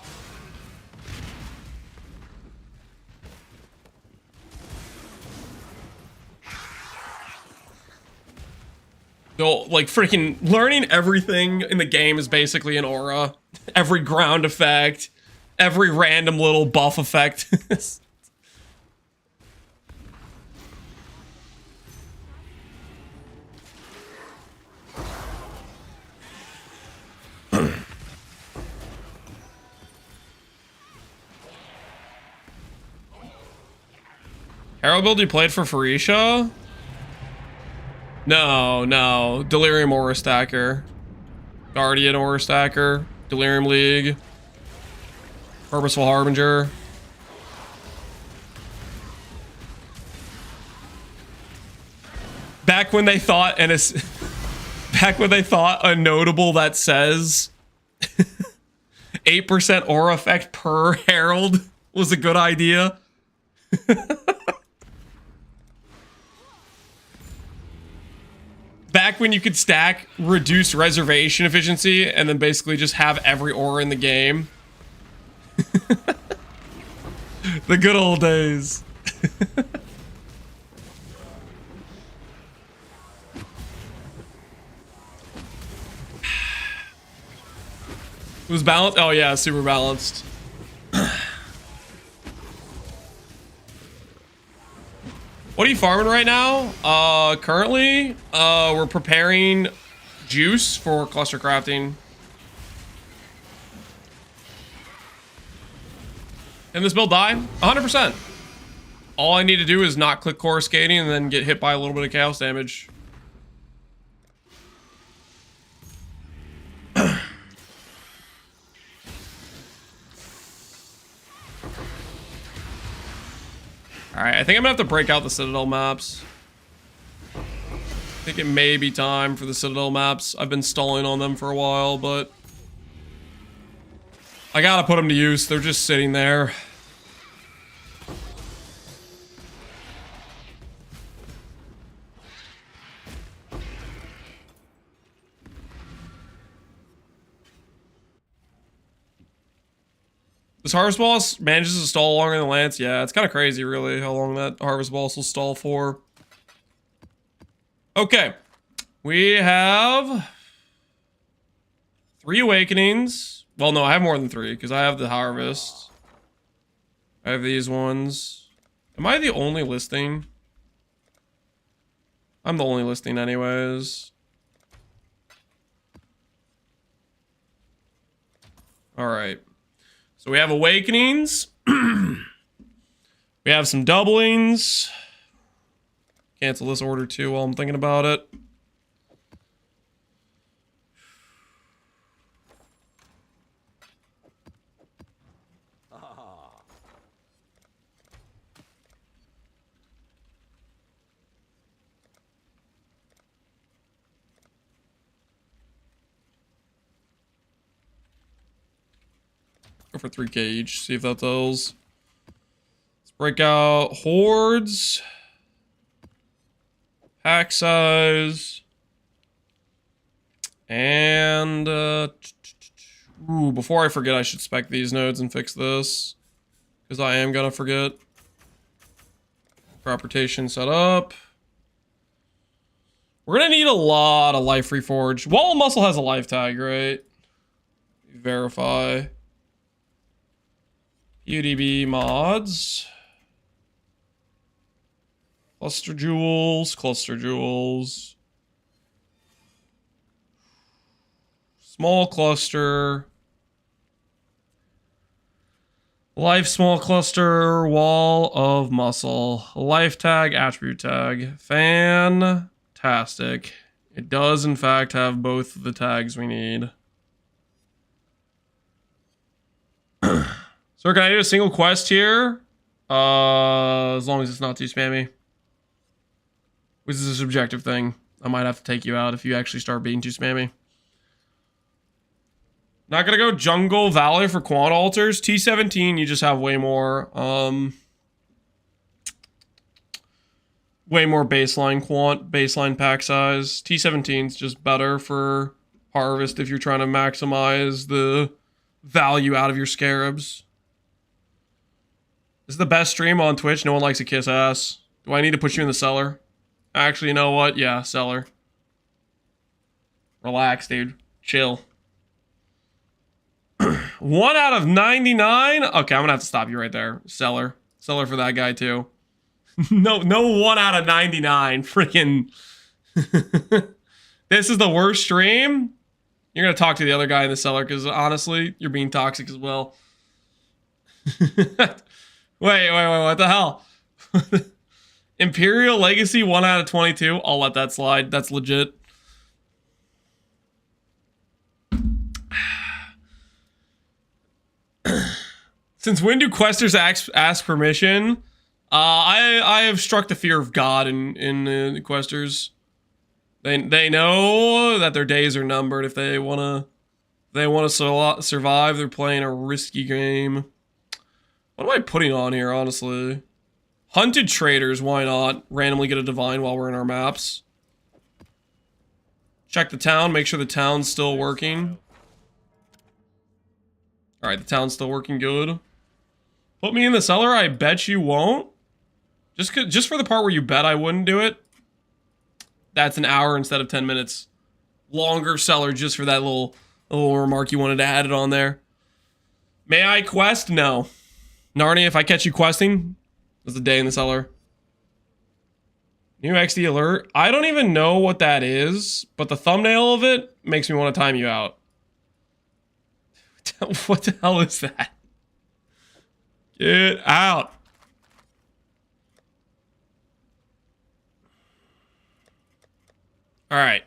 So, like, freaking learning everything in the game is basically an aura. Every ground effect, every random little buff effect. Herald build you played for Phorecia? No. Delirium Aura Stacker. Guardian Aura Stacker. Delirium League. Purposeful Harbinger. Back when they thought a notable that says 8% aura effect per Herald was a good idea. Back when you could stack reduced reservation efficiency and then basically just have every aura in the game. The good old days. It was balanced? Oh yeah, super balanced. What are you farming right now? Currently, we're preparing juice for cluster crafting. Can this build die? 100%. All I need to do is not click coruscating and then get hit by a little bit of chaos damage. Alright, I think I'm gonna have to break out the Citadel maps. I think it may be time for the Citadel maps. I've been stalling on them for a while, but I gotta put them to use. They're just sitting there. This Harvest Boss manages to stall longer than Lance. Yeah, it's kind of crazy, really, how long that Harvest Boss will stall for. Okay. We have 3 Awakenings. Well, no, I have more than 3, because I have the Harvest. I have these ones. Am I the only listing? I'm the only listing anyways. Alright. So we have Awakenings. We have some doublings. Cancel this order too while I'm thinking about it. Go for 3k each, see if that does. Let's break out hordes. Pack size. And ooh, before I forget, I should spec these nodes and fix this. Because I am gonna forget. Propertation set up. We're gonna need a lot of life reforged. Wall of Muscle has a life tag, right? Verify. UDB mods. Cluster jewels, cluster jewels. Small cluster. Life small cluster, wall of muscle. Life tag, attribute tag. Fantastic. It does in fact have both of the tags we need. So can I do a single quest here? As long as it's not too spammy. Which is a subjective thing. I might have to take you out if you actually start being too spammy. Not gonna go Jungle Valley for quant altars. T17, you just have way more. way more baseline quant, baseline pack size. T17 is just better for harvest if you're trying to maximize the value out of your scarabs. This is the best stream on Twitch. No one likes to kiss ass. Do I need to put you in the cellar? Actually, you know what? Yeah, cellar. Relax, dude. Chill. 1 out of 99? Okay, I'm gonna have to stop you right there. Cellar. Cellar for that guy, too. No 1 out of 99. Freaking. This is the worst stream? You're gonna talk to the other guy in the cellar, because honestly, you're being toxic as well. Wait, what the hell? Imperial Legacy 1 out of 22. I'll let that slide. That's legit. Since when do questers ask permission? I have struck the fear of God in the questers. They know that their days are numbered. If they wanna survive, they're playing a risky game. What am I putting on here, honestly? Hunted traders, why not? Randomly get a divine while we're in our maps. Check the town, make sure the town's still working. Alright, the town's still working good. Put me in the cellar, I bet you won't. Just for the part where you bet I wouldn't do it. That's an hour instead of 10 minutes. Longer cellar just for that little remark you wanted to add it on there. May I quest? No. NieNie, if I catch you questing, it's a day in the cellar. New XD alert. I don't even know what that is, but the thumbnail of it makes me want to time you out. What the hell is that? Get out. All right.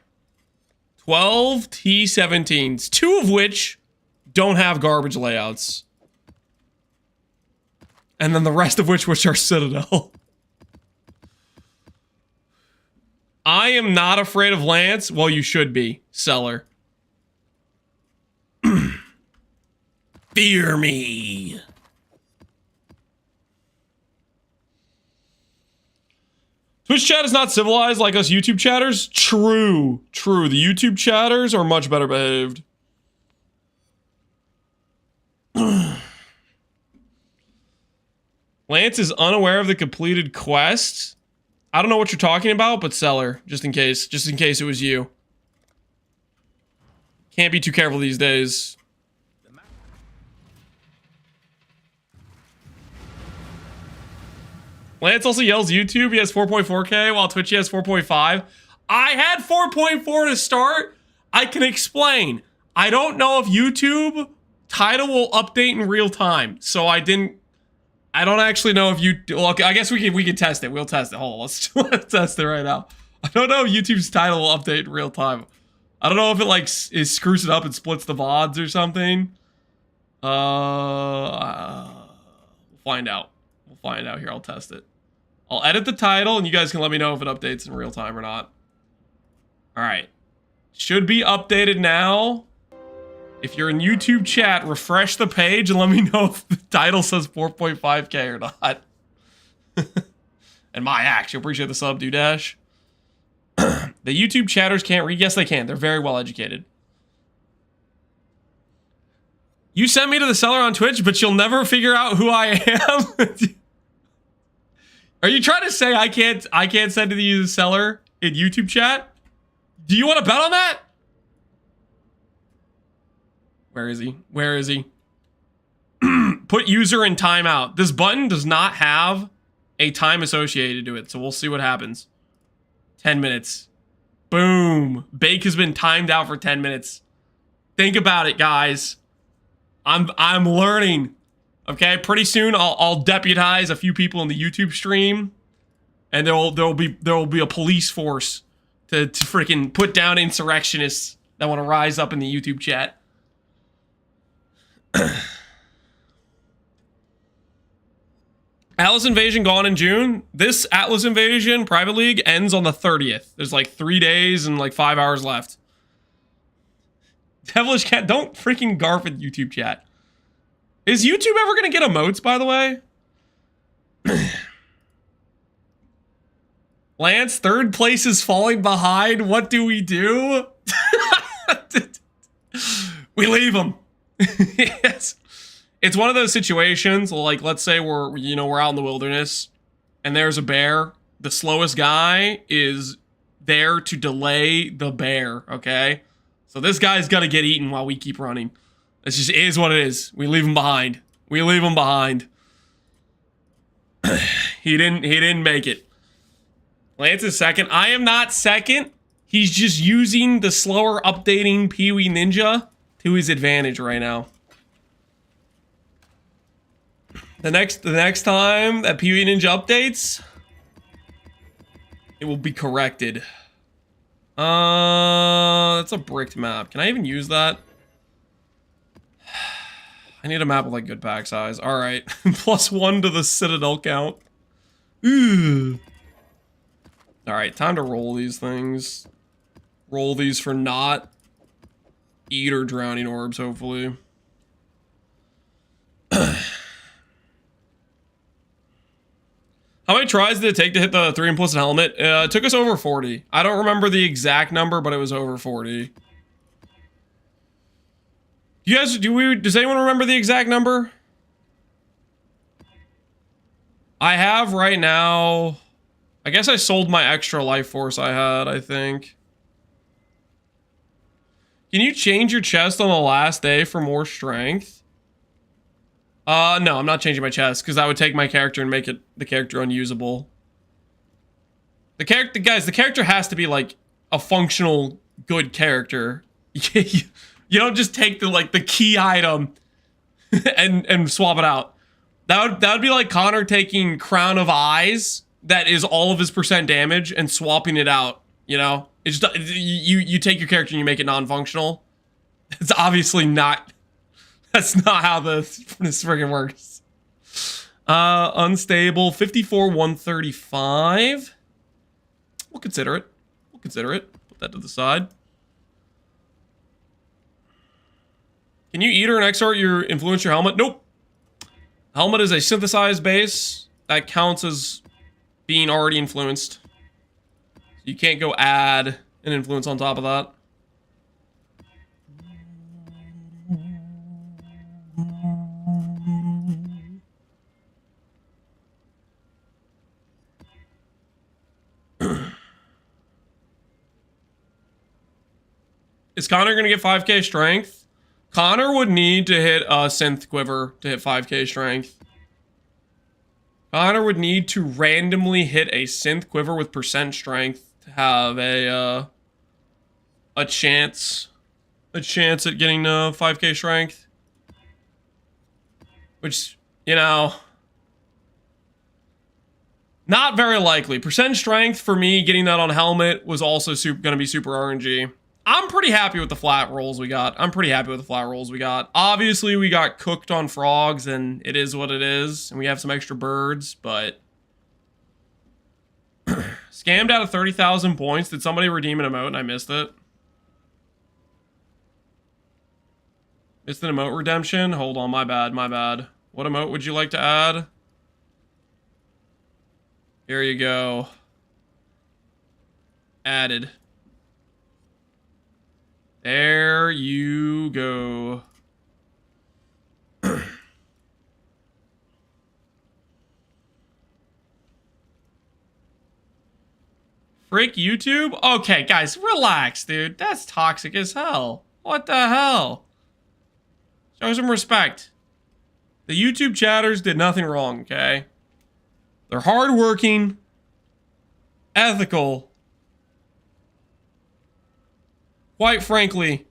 12 T17s, 2 of which don't have garbage layouts. And then the rest of which are Citadel. I am not afraid of Lance. Well, you should be, Cellar. Fear me. Twitch chat is not civilized like us YouTube chatters. True. The YouTube chatters are much better behaved. Lance is unaware of the completed quest. I don't know what you're talking about, but Cellar, just in case it was you. Can't be too careful these days. Lance also yells YouTube. He has 4.4K, while Twitch he has 4.5. I had 4.4 to start. I can explain. I don't know if YouTube title will update in real time, so I don't actually know if you. Well, okay, I guess we can test it. We'll test it. Hold on, let's test it right now. I don't know if YouTube's title will update in real time. I don't know if it like screws it up and splits the VODs or something. We'll find out. We'll find out here. I'll test it. I'll edit the title, and you guys can let me know if it updates in real time or not. All right, should be updated now. If you're in YouTube chat, refresh the page and let me know if the title says 4.5K or not. And my axe, you'll appreciate the sub, Dudash. The YouTube chatters can't read. Yes, they can. They're very well educated. You sent me to the cellar on Twitch, but you'll never figure out who I am. Are you trying to say I can't send to you the cellar in YouTube chat? Do you want to bet on that? Where is he? Where is he? Put user in timeout. This button does not have a time associated to it, so we'll see what happens. 10 minutes. Boom. Bake has been timed out for 10 minutes. Think about it, guys. I'm learning. Okay, pretty soon I'll deputize a few people in the YouTube stream, and there will be a police force to freaking put down insurrectionists that want to rise up in the YouTube chat. Atlas Invasion gone in June. This Atlas Invasion Private League ends on the 30th. There's like 3 days and like 5 hours left. Devilish Cat, don't freaking garf at YouTube chat. Is YouTube ever gonna get emotes, by the way? Lance, third place is falling behind. What do we do? We leave him. Yes. It's one of those situations, like, let's say we're out in the wilderness and there's a bear. The slowest guy is there to delay the bear, okay? So this guy's gonna get eaten while we keep running. This just is what it is. We leave him behind. We leave him behind. He didn't make it. Lance is second. I am not second. He's just using the slower updating Pee-wee Ninja to his advantage right now. The next time that Pee-wee Ninja updates, it will be corrected. That's a bricked map. Can I even use that? I need a map with like good pack size. All right, +1 to the Citadel count. Ooh. All right, time to roll these things. Roll these for not eat or drowning orbs, hopefully. How many tries did it take to hit the 3 implicit helmet? It took us over 40. I don't remember the exact number, but it was over 40. You guys, does anyone remember the exact number? I have right now, I guess I sold my extra life force I had, I think. Can you change your chest on the last day for more strength? No, I'm not changing my chest because that would take my character and make the character unusable. The character has to be like a functional, good character. You don't just take the key item and swap it out. That would be like Connor taking Crown of Eyes, that is all of his % damage, and swapping it out. You know, it's just you take your character and you make it non-functional. It's obviously not. That's not how this friggin' works. Unstable, 54,135. We'll consider it. We'll consider it. Put that to the side. Can you eat or exort your influence your helmet? Nope. Helmet is a synthesized base that counts as being already influenced. You can't go add an influence on top of that. Is Connor going to get 5k strength? Connor would need to hit a synth quiver to hit 5k strength. Connor would need to randomly hit a synth quiver with % strength to have a chance at getting 5k strength. Which, you know, not very likely. % strength for me getting that on helmet was also going to be super RNG. I'm pretty happy with the flat rolls we got. Obviously, we got cooked on frogs, and it is what it is. And we have some extra birds, but... Scammed out of 30,000 points. Did somebody redeem an emote and I missed it? Missed an emote redemption? Hold on, my bad. What emote would you like to add? Here you go. Added. There you go. Frick YouTube? Okay, guys, relax, dude. That's toxic as hell. What the hell? Show some respect. The YouTube chatters did nothing wrong, okay? They're hardworking, ethical, quite frankly,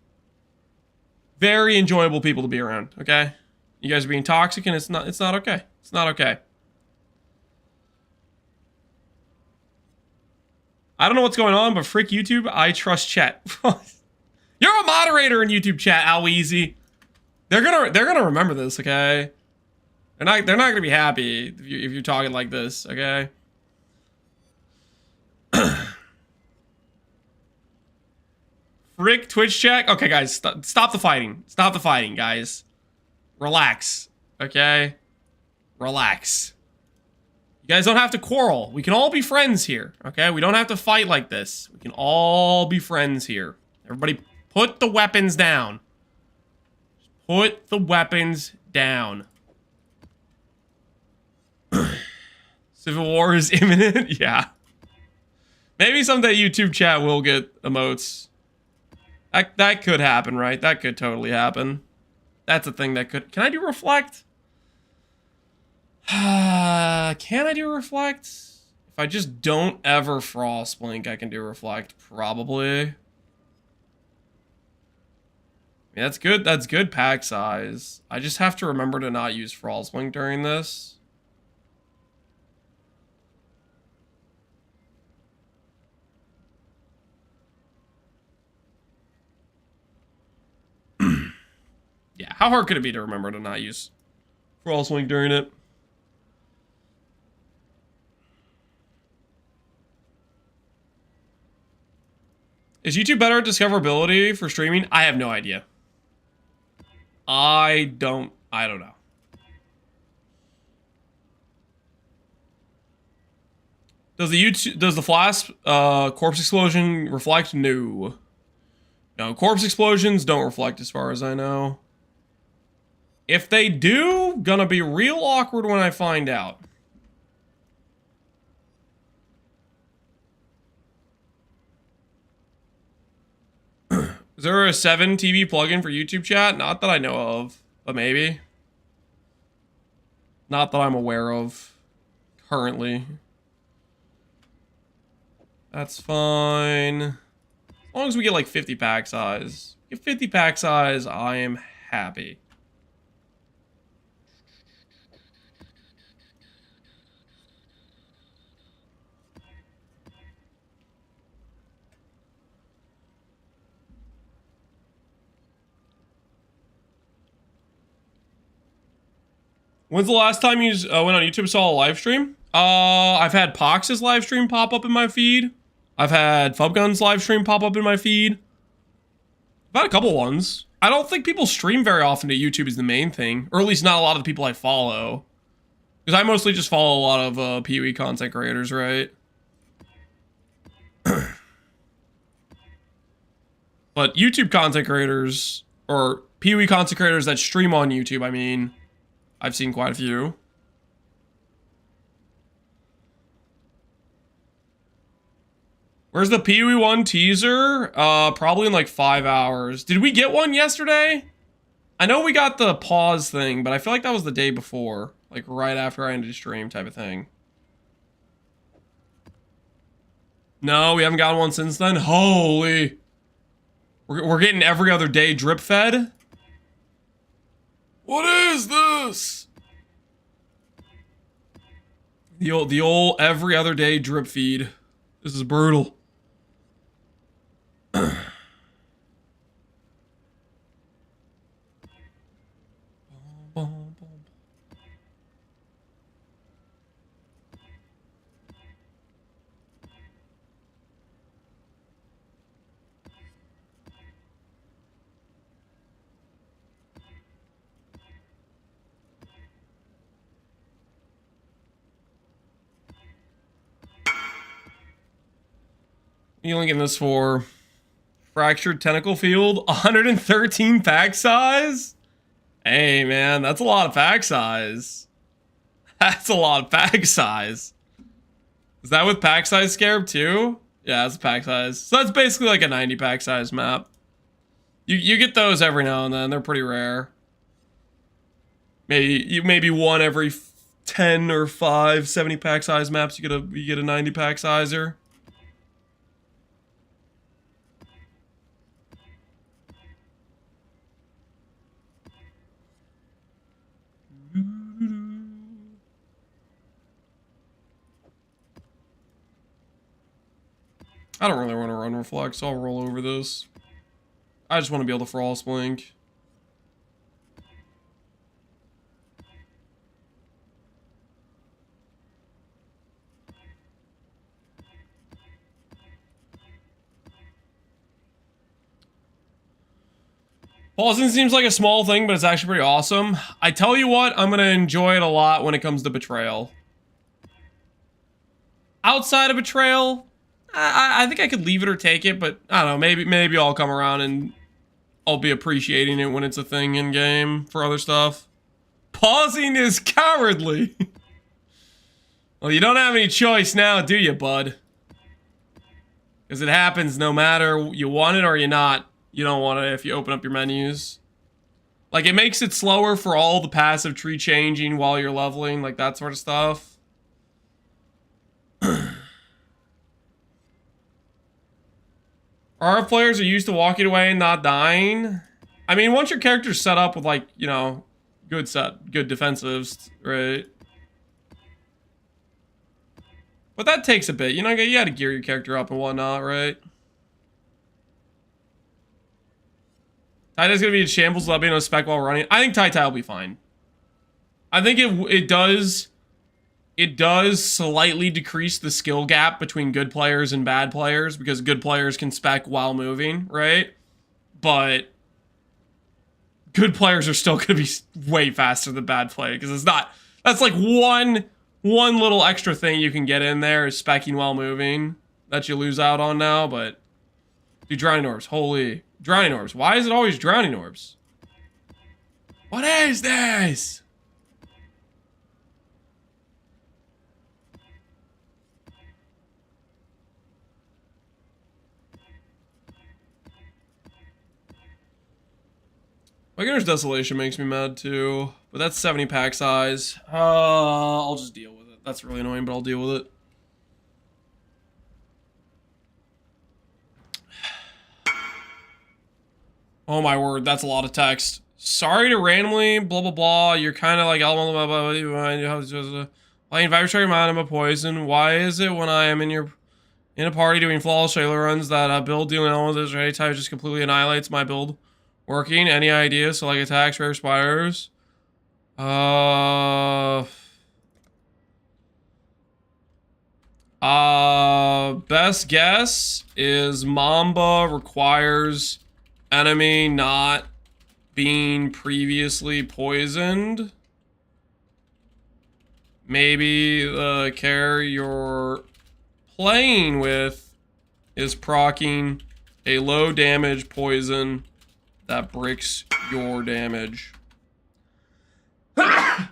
very enjoyable people to be around, okay? You guys are being toxic and it's not okay. It's not okay. I don't know what's going on, but frick YouTube, I trust chat. You're a moderator in YouTube chat, how easy. They're gonna remember this, okay? They're not gonna be happy if you're talking like this, okay? Frick Twitch chat. Okay, guys, stop the fighting. Stop the fighting, guys. Relax, okay? Relax. You You guys don't have to quarrel. We can all be friends here, okay? We don't have to fight like this. We can all be friends here. Everybody put the weapons down. Put the weapons down. Civil War is imminent? Yeah. Maybe someday YouTube chat will get emotes. That could happen, right? That could totally happen. That's a thing that could... Can I do reflect? Can I do reflect? If I just don't ever Frostblink, I can do reflect, probably. I mean, that's good. That's good pack size. I just have to remember to not use Frostblink during this. Yeah, how hard could it be to remember to not use Frostblink during it? Is YouTube better at discoverability for streaming? I have no idea. I don't know. Does the flash corpse explosion reflect? No. No, corpse explosions don't reflect as far as I know. If they do, gonna be real awkward when I find out. Is there a 7 TV plugin for YouTube chat? Not that I know of, but maybe. Not that I'm aware of currently. That's fine. As long as we get like 50 pack size. Get 50 pack size, I am happy. When's the last time you went on YouTube and saw a live stream? I've had Pohx's live stream pop up in my feed. I've had Fubgun's live stream pop up in my feed. I've had a couple ones. I don't think people stream very often to YouTube is the main thing. Or at least not a lot of the people I follow. Because I mostly just follow a lot of PoE content creators, right? But YouTube content creators, or PoE content creators that stream on YouTube, I mean... I've seen quite a few. Where's the PoE 1 teaser? Probably in like 5 hours. Did we get one yesterday? I know we got the pause thing, but I feel like that was the day before. Like right after I ended stream type of thing. No, we haven't gotten one since then. Holy. We're getting every other day drip fed? What is this? The old every other day drip feed. This is brutal. You linking this for fractured tentacle field, 113 pack size? Hey man, that's a lot of pack size. That's a lot of pack size. Is that with pack size scarab too? Yeah, that's pack size. So that's basically like a 90 pack size map. You get those every now and then. They're pretty rare. Maybe one every 10 or 5 70 pack size maps you get a 90 pack sizer. I don't really want to run reflect, so I'll roll over this. I just want to be able to frost blink. Pausing seems like a small thing, but it's actually pretty awesome. I tell you what, I'm going to enjoy it a lot when it comes to Betrayal. Outside of Betrayal, I think I could leave it or take it, but I don't know, maybe I'll come around and I'll be appreciating it when it's a thing in game for other stuff. Pausing is cowardly. Well, you don't have any choice now, do you, bud? Because it happens no matter you want it or you're not. You don't want it if you open up your menus. Like, it makes it slower for all the passive tree changing while you're leveling, like that sort of stuff. RF players are used to walking away and not dying. I mean, once your character's set up with, like, you know, good defensives, right? But that takes a bit. You know, you gotta gear your character up and whatnot, right? Taitai's gonna be in shambles without being on a spec while running. I think Taitai will be fine. I think it does slightly decrease the skill gap between good players and bad players because good players can spec while moving, right? But good players are still gonna be way faster than bad play because it's not. That's like one little extra thing you can get in there is specking while moving that you lose out on now. But dude, drowning orbs, holy drowning orbs! Why is it always drowning orbs? What is this? Beginner's Desolation makes me mad too, but that's 70 pack size. I'll just deal with it. That's really annoying, but I'll deal with it. Oh my word, that's a lot of text. Sorry to randomly blah blah blah. You're kind of like blah blah blah. Playing Vibratory Anima Poison. Why is it when I am in a party doing flawless trailer runs that build dealing elements or any type just completely annihilates my build? Working? Any ideas? So like attacks, rare spiders. Best guess is Mamba requires enemy not being previously poisoned. Maybe the character you're playing with is proccing a low damage poison that bricks your damage. I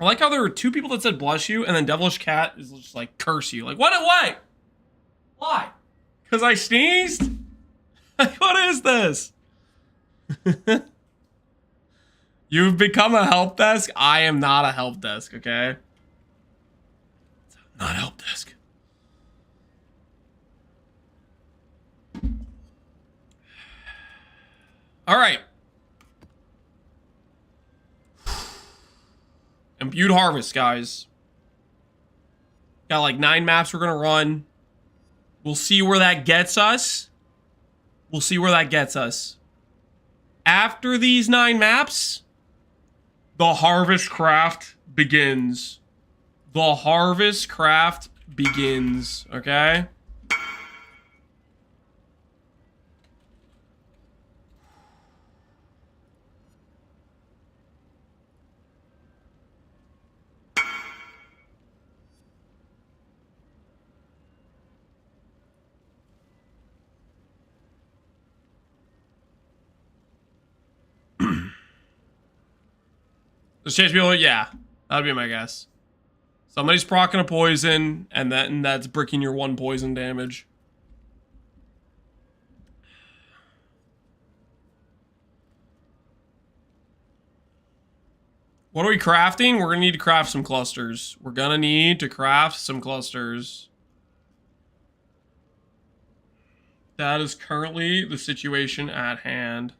like how there were two people that said bless you, and then Devilish Cat is just like curse you. Like, what? Why? Why? Because I sneezed? What is this? You've become a help desk? I am not a help desk, okay? Not a help desk. All right. Imbued Harvest, guys. Got like 9 maps we're gonna run. We'll see where that gets us. We'll see where that gets us. After these 9 maps, the Harvest Craft begins. The Harvest Craft begins, okay? Let's change people. Yeah, that'd be my guess. Somebody's proccing a poison, and that's bricking your 1 poison damage. What are we crafting? We're gonna need to craft some clusters. We're gonna need to craft some clusters. That is currently the situation at hand.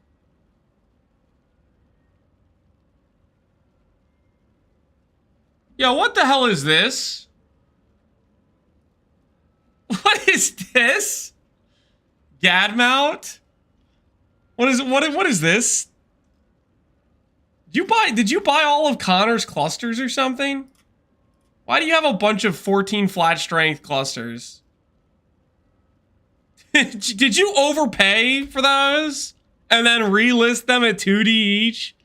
Yo, what the hell is this? What is this? Gadmount? What is this? Did you buy all of Connor's clusters or something? Why do you have a bunch of 14 flat strength clusters? Did you overpay for those? And then relist them at 2D each?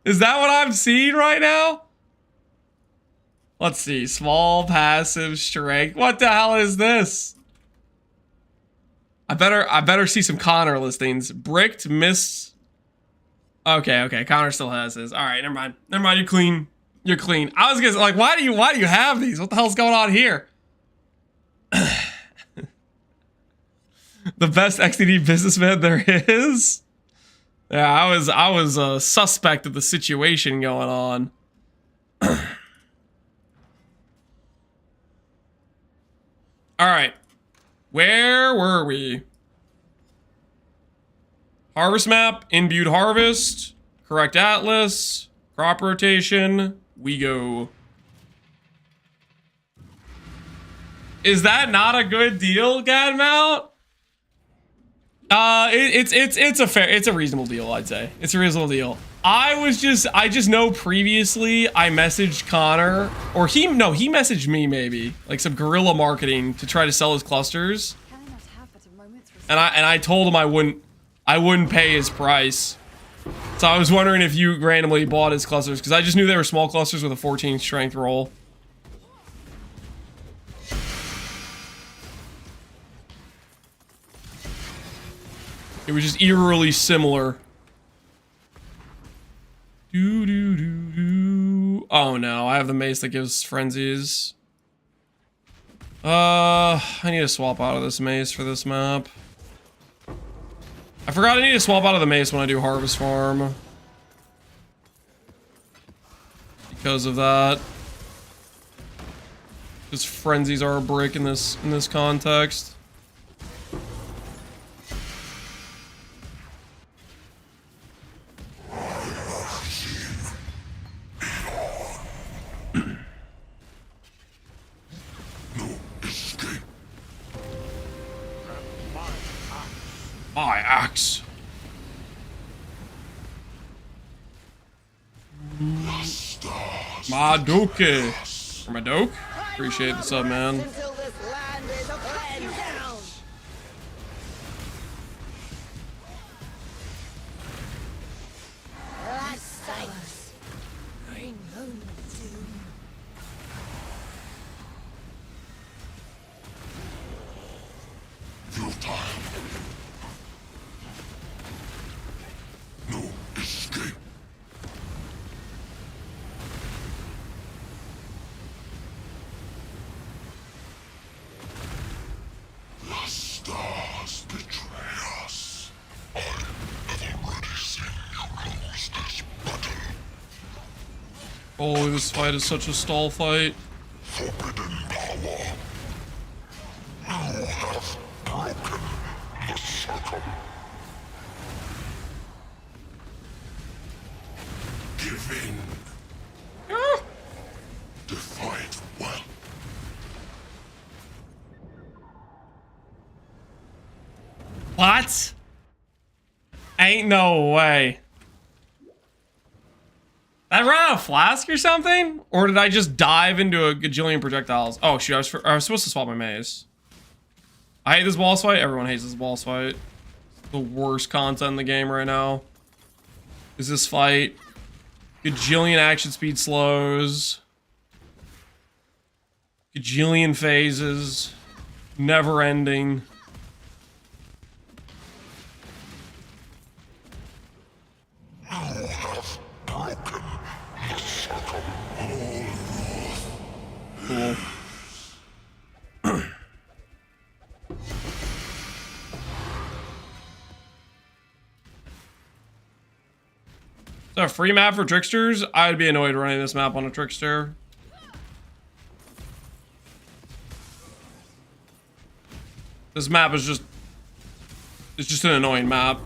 Is that what I'm seeing right now? Let's see. Small, passive, strength. What the hell is this? I better see some Connor listings. Bricked, missed. Okay. Connor still has his. All right, never mind. You're clean. You're clean. I was gonna say, like, why do you have these? What the hell's going on here? The best XDD businessman there is. Yeah, I was a suspect of the situation going on. All right, where were we? Harvest map, imbued harvest, correct atlas, crop rotation. We go. Is that not a good deal, Gadmount? It's a reasonable deal, I'd say. It's a reasonable deal. I just know previously I messaged Connor, or he messaged me maybe, like some guerrilla marketing to try to sell his clusters. And I told him I wouldn't pay his price. So I was wondering if you randomly bought his clusters, because I just knew they were small clusters with a 14 strength roll. It was just eerily similar. Oh no, I have the mace that gives frenzies. I need to swap out of this mace for this map. I forgot I need to swap out of the mace when I do harvest farm. Because of that. Because frenzies are a brick in this context. My axe. Madoke. Madoke? Appreciate the sub, man. Oh, this fight is such a stall fight. Forbidden power. You have broken the circle. Give in. To fight well. What? Ain't no way. Did I run out of flask or something? Or did I just dive into a gajillion projectiles? Oh shoot, I was supposed to swap my maze. I hate this boss fight. Everyone hates this boss fight. The worst content in the game right now is this fight. Gajillion action speed slows. Gajillion phases. Never ending. Cool. Is that a free map for tricksters? I'd be annoyed running this map on a trickster. This map is just... it's just an annoying map.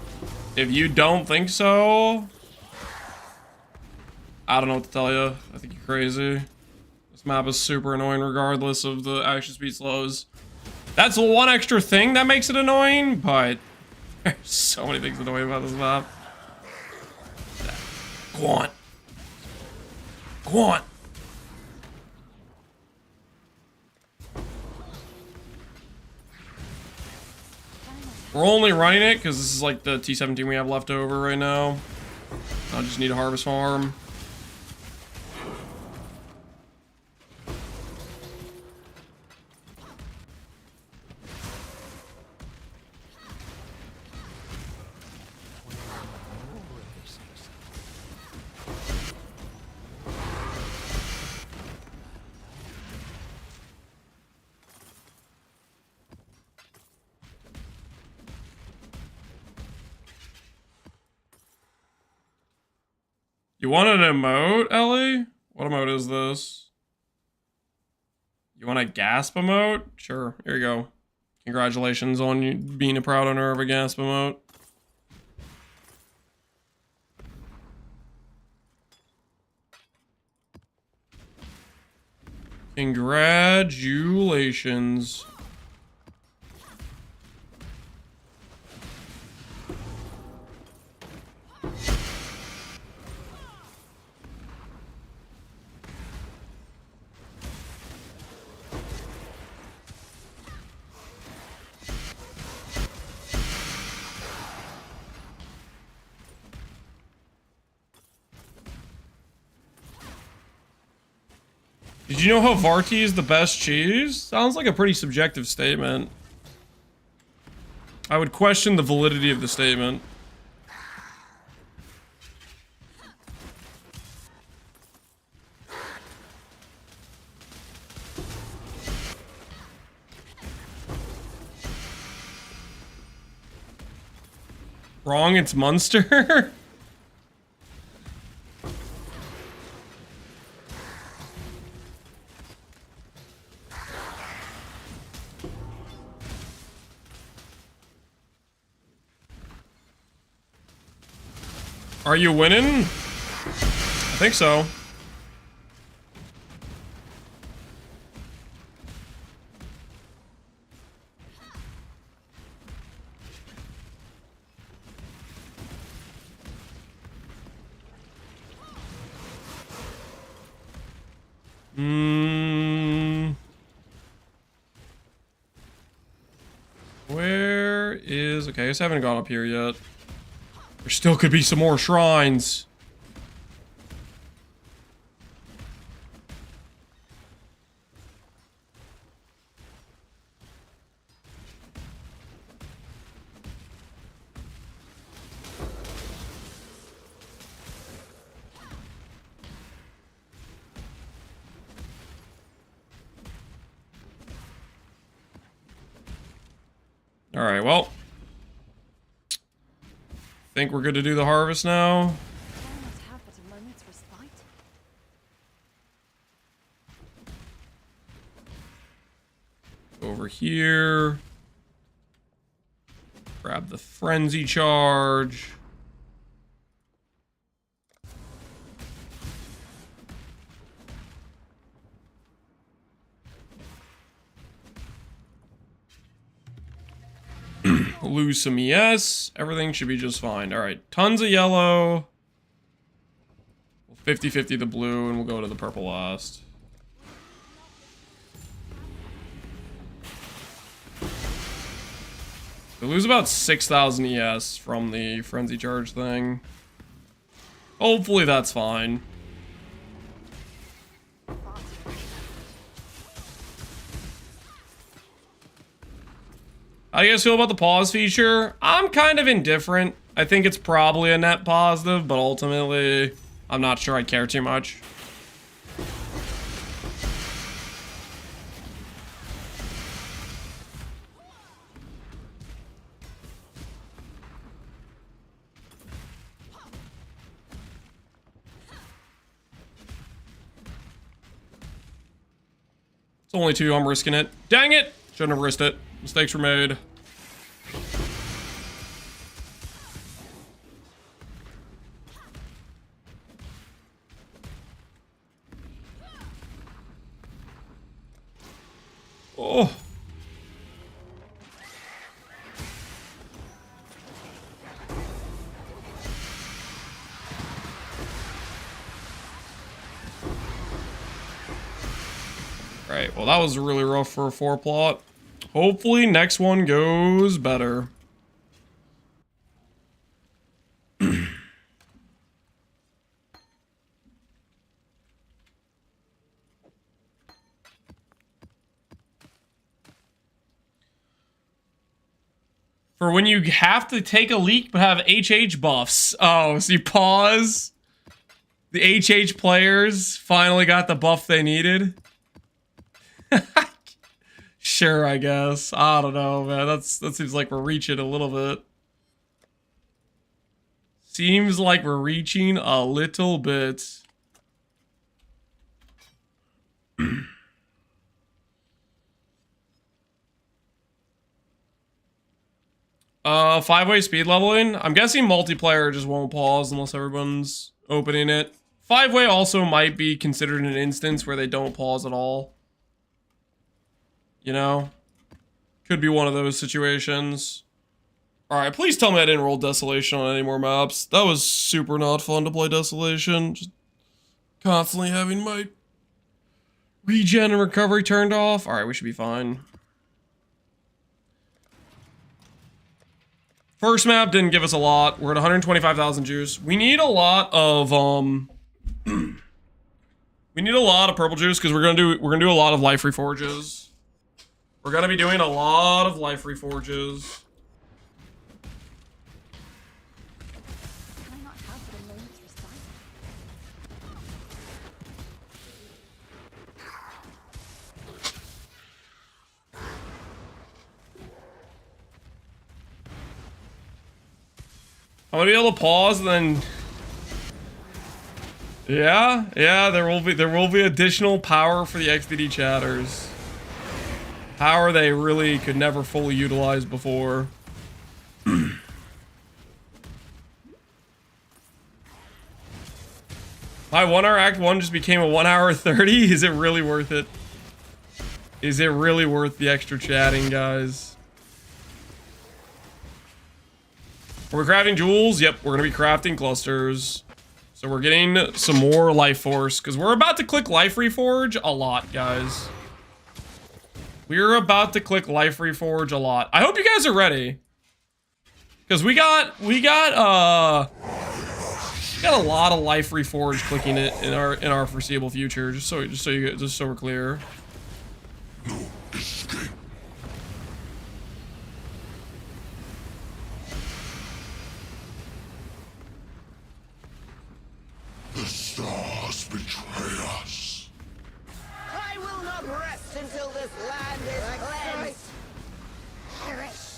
If you don't think so... I don't know what to tell you. I think you're crazy. This map is super annoying regardless of the action speed slows. That's one extra thing that makes it annoying, but... there's so many things annoying about this map. Go on. Go on. We're only running it because this is like the T17 we have left over right now. I just need a harvest farm. You want an emote, Ellie? What emote is this? You want a gasp emote? Sure, here you go. Congratulations on you being a proud owner of a gasp emote. Congratulations. Did you know Havarti is the best cheese? Sounds like a pretty subjective statement. I would question the validity of the statement. Wrong, it's Munster? Are you winning? I think so. Where is... Okay, I guess I haven't gone up here yet. There still could be some more shrines. All right, well. Think we're good to do the harvest now. Over here. Grab the frenzy charge. Lose some ES. Everything should be just fine. Alright, tons of yellow. 50-50 the blue, and we'll go to the purple last. We lose about 6,000 ES from the frenzy charge thing. Hopefully that's fine. How do you guys feel about the pause feature? I'm kind of indifferent. I think it's probably a net positive, but ultimately, I'm not sure I care too much. It's only 2, I'm risking it. Dang it! Shouldn't have risked it. Mistakes were made. Oh. Alright, well that was really rough for a 4 plot. Hopefully next one goes better. For when you have to take a leak but have HH buffs. Oh, so you pause. The HH players finally got the buff they needed. Sure, I guess. I don't know, man. That seems like we're reaching a little bit. Seems like we're reaching a little bit. 5-way speed leveling. I'm guessing multiplayer just won't pause unless everyone's opening it. 5-way also might be considered an instance where they don't pause at all. You know? Could be one of those situations. Alright, please tell me I didn't roll Desolation on any more maps. That was super not fun to play Desolation. Just constantly having my regen and recovery turned off. Alright, we should be fine. First map didn't give us a lot. We're at 125,000 juice. We need a lot of we need a lot of purple juice because we're gonna do a lot of life reforges. We're gonna be doing a lot of life reforges. Can I not have the moment's respite? I'm gonna be able to pause and then. Yeah, there will be additional power for the XDD chatters. Power they really could never fully utilize before. My 1 hour act 1 just became a 1 hour 30. Is it really worth it? Is it really worth the extra chatting, guys? Are we crafting jewels? Yep, we're gonna be crafting clusters. So we're getting some more life force because we're about to click life reforge a lot, guys. We're about to click life reforge a lot. I hope you guys are ready. Because we got a lot of life reforge clicking it in our foreseeable future, just so we're clear. No escape. The stars betray us. I will not rest until this land is cleansed. Perish.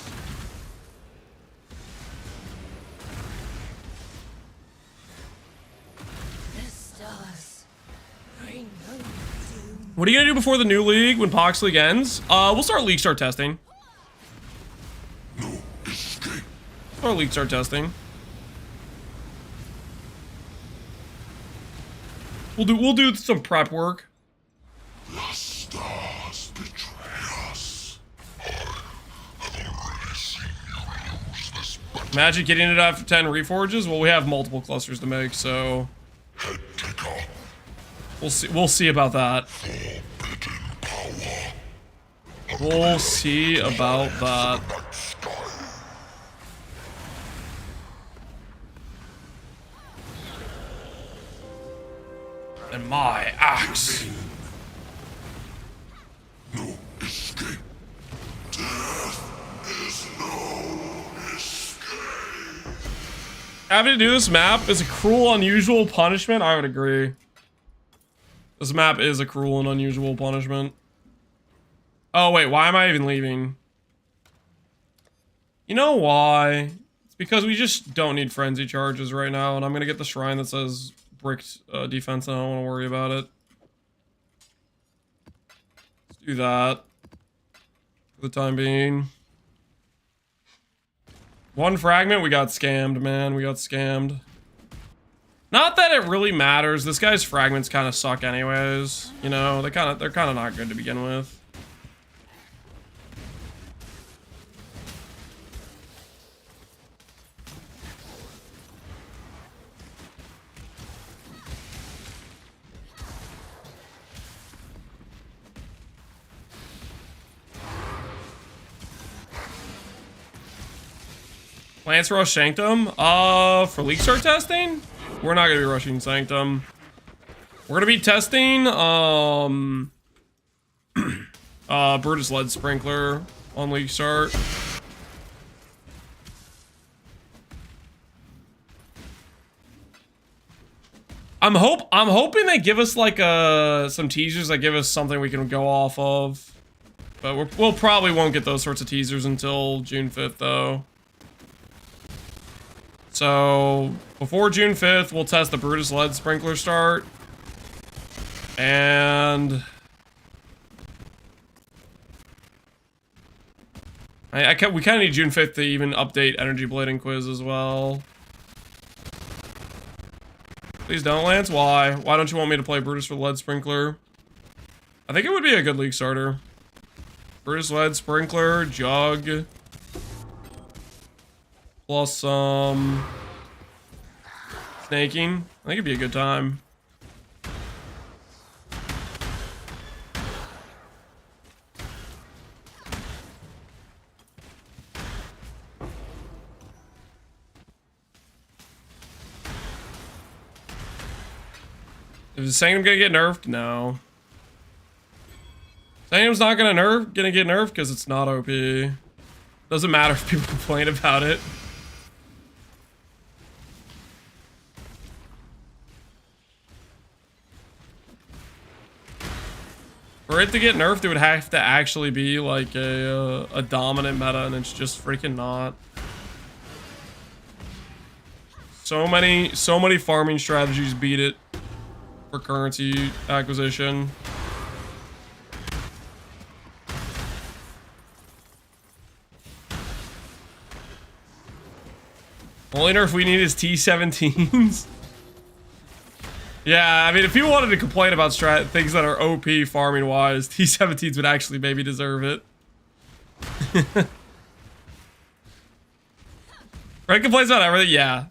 The stars bring no doom. What are you gonna do before the new league when Pohx League ends? We'll start league start testing. No escape. Or league start testing. We'll do some prep work. The stars betray us. I have already seen you use this button. Imagine getting it after 10 reforges. Well, we have multiple clusters to make, so Head taker. we'll see about that. Forbidden power. We'll see about that. Night sky. And my axe. No escape. Death is no escape. Having to do this map is a cruel, unusual punishment. I would agree. This map is a cruel and unusual punishment. Oh, wait, why am I even leaving? You know why? It's because we just don't need frenzy charges right now, and I'm gonna get the shrine that says bricked defense, and I don't want to worry about it. Let's do that for the time being. One fragment, we got scammed, man. We got scammed. Not that it really matters. This guy's fragments kind of suck anyways. You know, they're kind of not good to begin with. Plans to rush Sanctum? For League Start testing? We're not gonna be rushing Sanctum. We're gonna be testing, Brutus Lead Sprinkler on League Start. I'm hoping they give us like some teasers that give us something we can go off of. But we'll probably won't get those sorts of teasers until June 5th though. So before June 5th, we'll test the Brutus Lead Sprinkler start. And we kind of need June 5th to even update Energy Blading Quiz as well. Please don't, Lance. Why? Why don't you want me to play Brutus for Lead Sprinkler? I think it would be a good League starter. Brutus Lead Sprinkler, Jug. Plus some snaking. I think it'd be a good time. Is Sanctum gonna get nerfed? No. Sanctum's not gonna get nerfed because it's not OP. Doesn't matter if people complain about it. For it to get nerfed, it would have to actually be like a dominant meta, and it's just freaking not. So many farming strategies beat it for currency acquisition. Only nerf we need is T17s. Yeah, I mean, if people wanted to complain about things that are OP farming wise, T17s would actually maybe deserve it. Right? Complaints about everything, yeah.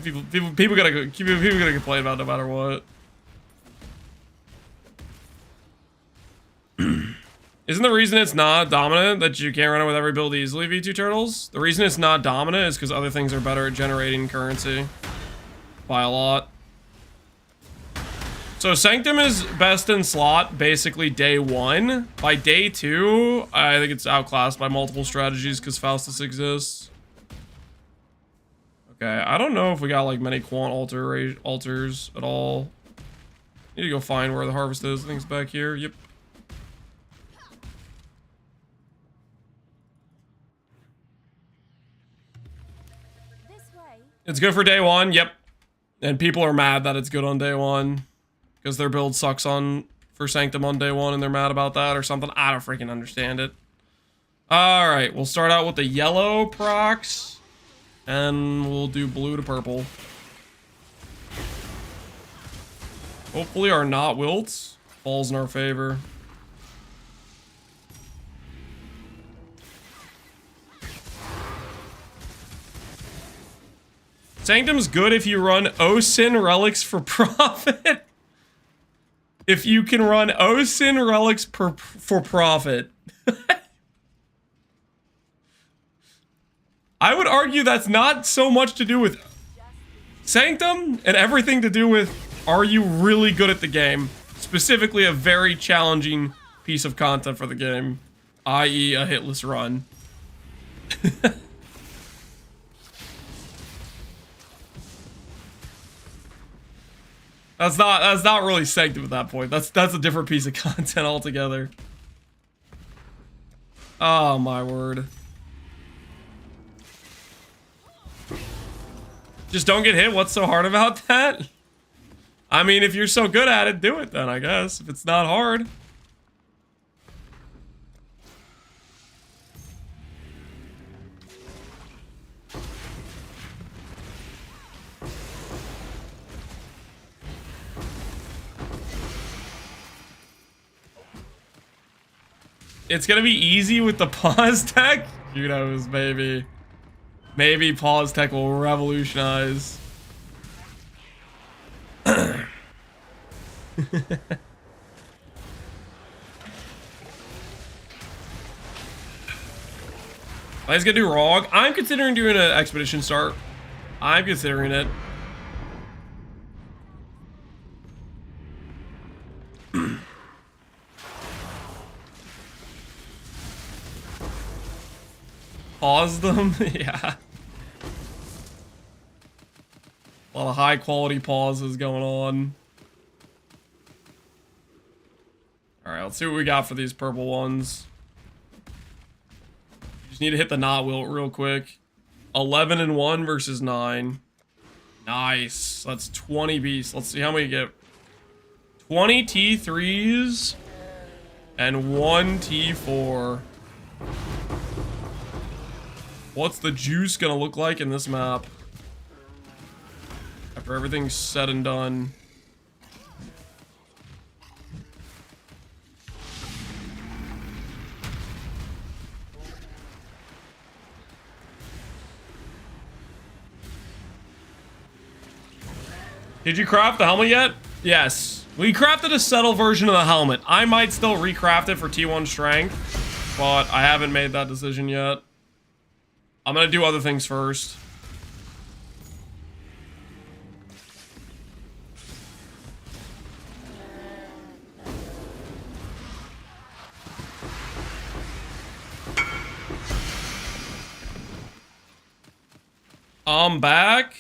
People gotta complain about it no matter what. Isn't the reason it's not dominant that you can't run it with every build easily, V2 Turtles? The reason it's not dominant is because other things are better at generating currency. By a lot. So Sanctum is best in slot basically day 1. By day 2, I think it's outclassed by multiple strategies because Faustus exists. Okay, I don't know if we got like many quant altars at all. Need to go find where the harvest is. I think it's back here. Yep. It's good for day 1, yep. And people are mad that it's good on day 1. Because their build sucks for Sanctum on day 1 and they're mad about that or something. I don't freaking understand it. Alright, we'll start out with the yellow procs. And we'll do blue to purple. Hopefully our not wilts falls in our favor. Sanctum's good if you run OSIN relics for profit. If you can run OSIN relics for profit. I would argue that's not so much to do with Sanctum and everything to do with, are you really good at the game? Specifically a very challenging piece of content for the game, i.e. a hitless run. That's not really Sanctum at that point. That's a different piece of content altogether. Oh my word. Just don't get hit. What's so hard about that? I mean, if you're so good at it, do it then, I guess. If it's not hard. It's gonna be easy with the pause tech. Who knows, maybe. Maybe pause tech will revolutionize. I was gonna do Rog. I'm considering doing an expedition start. I'm considering it. Pause them? Yeah. A lot of high quality pauses going on. Alright, let's see what we got for these purple ones. Just need to hit the knot wheel real quick. 11 and 1 versus 9. Nice. That's 20 beasts. Let's see how many get. 20 T3s and 1 T4. What's the juice gonna look like in this map? After everything's said and done. Did you craft the helmet yet? Yes. We crafted a settled version of the helmet. I might still recraft it for T1 strength, but I haven't made that decision yet. I'm gonna do other things first. I'm back.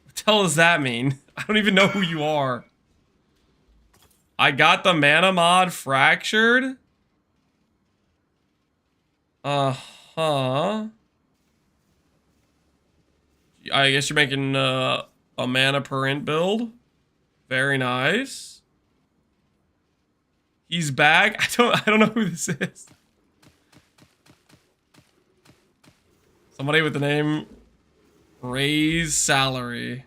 What the hell does that mean? I don't even know who you are. I got the mana mod fractured. Uh-huh. I guess you're making a mana per int build. Very nice. He's back. I don't know who this is. Somebody with the name Raise Salary.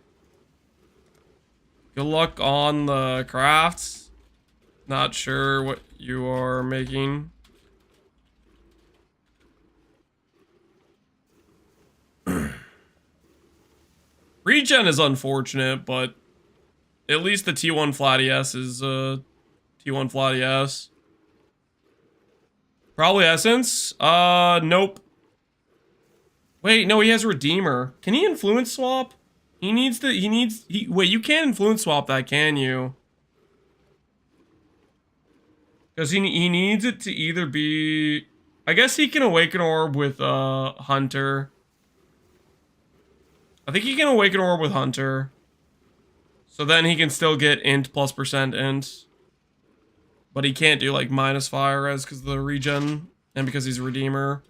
Good luck on the crafts. Not sure what you are making. Regen is unfortunate, but at least the T1 flat ES is T1 flat ES. Probably Essence. Nope. Wait, no, he has Redeemer. Can he influence swap? Wait, you can't influence swap that, can you? Because he needs it to either be... I guess he can Awaken Orb with Hunter. I think he can Awaken Orb with Hunter. So then he can still get int plus % int. But he can't do like minus fire res because of the regen. And because he's a Redeemer.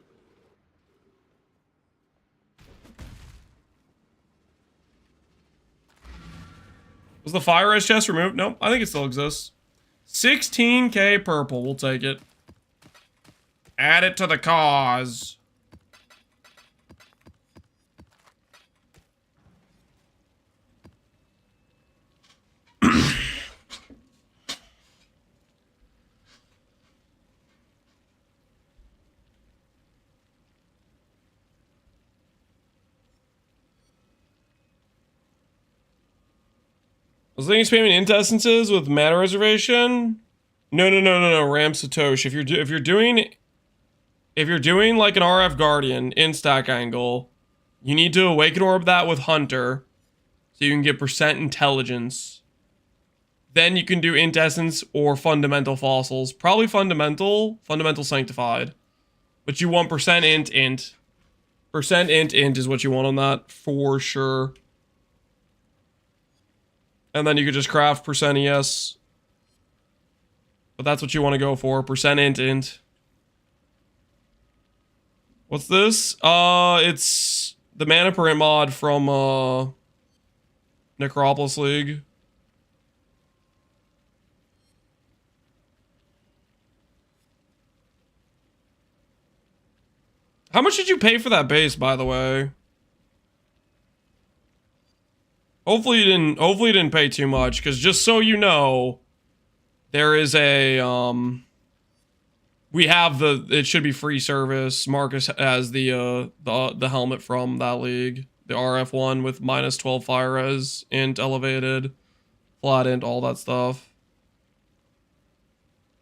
Was the fire res chest removed? Nope, I think it still exists. 16k purple, we'll take it. Add it to the cause. Was thinking spamming int essences with mana reservation? No, Ram Satoshi. If you're doing like an RF Guardian in stack angle, you need to Awaken Orb that with Hunter, so you can get % intelligence. Then you can do int essence or fundamental fossils. Probably fundamental sanctified. But you want % int. % int is what you want on that for sure. And then you could just craft % ES. But that's what you want to go for. % int. What's this? It's the mana per int mod from Necropolis League. How much did you pay for that base, by the way? Hopefully you didn't pay too much, because just so you know, there is a it should be free service. Marcus has the helmet from that league, the RF one with minus 12 fire res, int elevated, flat int, all that stuff.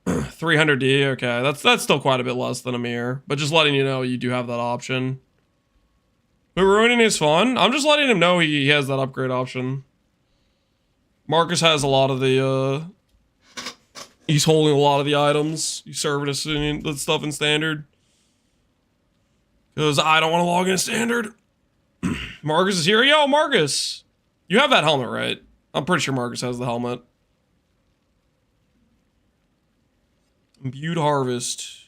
300D, okay. That's still quite a bit less than a mirror. But just letting you know you do have that option. But ruining is fun. I'm just letting him know he has that upgrade option. Marcus has a lot of the, he's holding a lot of the items. He's serving us the stuff in standard. Because I don't want to log in standard. Marcus is here. Yo, Marcus! You have that helmet, right? I'm pretty sure Marcus has the helmet. Imbued Harvest.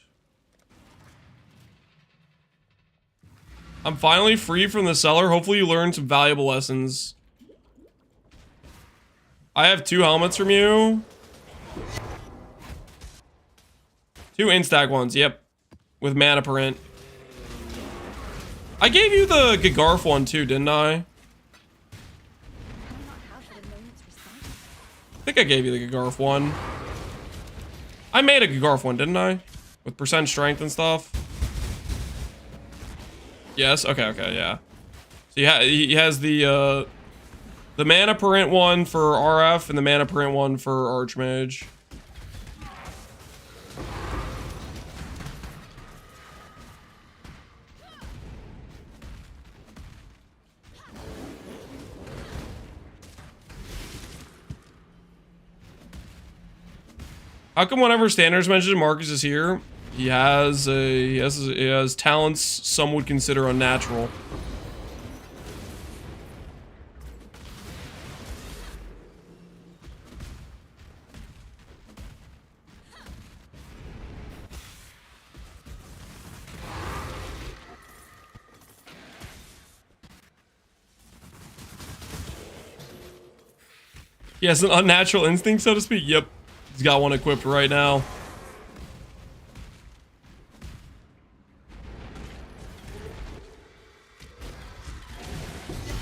I'm finally free from the cellar. Hopefully you learned some valuable lessons. I have 2 helmets from you. 2 instack ones, yep. With mana print. I gave you the Gigarf one too, didn't I? I think I gave you the Gigarf one. I made a Gigarf one, didn't I? With percent strength and stuff. Yes, okay, yeah. So he has the mana print one for RF and the mana print one for Archmage. How come whenever standards mentioned Marcus is here, he has talents some would consider unnatural? He has an unnatural instinct, so to speak. Yep. He's got one equipped right now.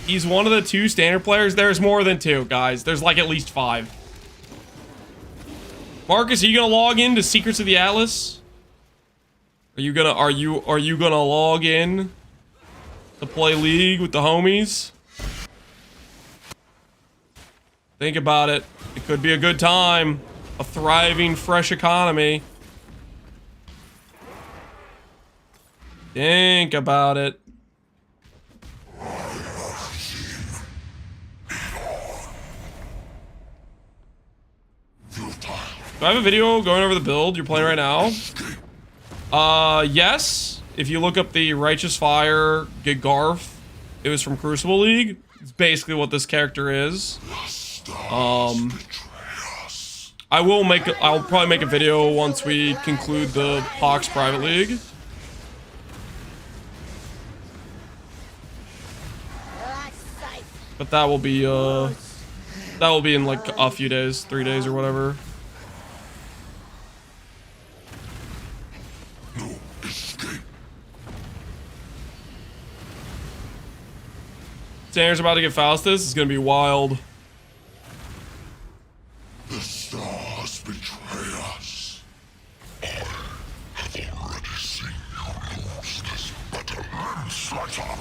He's one of the 2 standard players. There's more than 2, guys. There's like at least 5. Marcus, are you gonna log into Secrets of the Atlas? Are you gonna log in to play League with the homies? Think about it. It could be a good time. A thriving, fresh economy. Think about it. Do I have a video going over the build you're playing right now? Yes. If you look up the Righteous Fire Gigarf, it was from Crucible League. It's basically what this character is. I'll probably make a video once we conclude the Pohx private league. But that will be in like a few days, 3 days or whatever. Tanner's about to get Faustus. It's gonna be wild. The stars betray us. I have already seen you lose this battle. Manslaughter.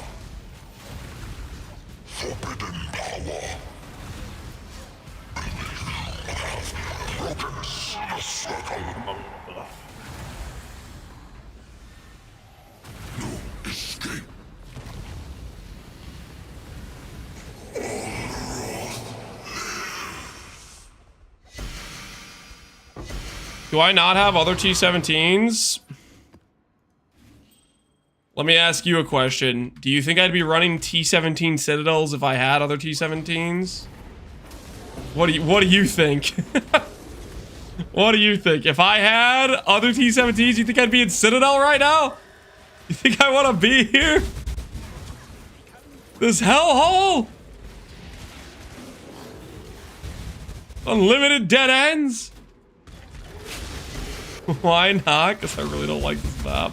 Forbidden power. You have broken the circle. No escape. Do I not have other T17s? Let me ask you a question. Do you think I'd be running T17 Citadels if I had other T17s? What do you think? What do you think? If I had other T17s, you think I'd be in Citadel right now? You think I want to be here? This hellhole? Unlimited dead ends? Why not? Because I really don't like this map.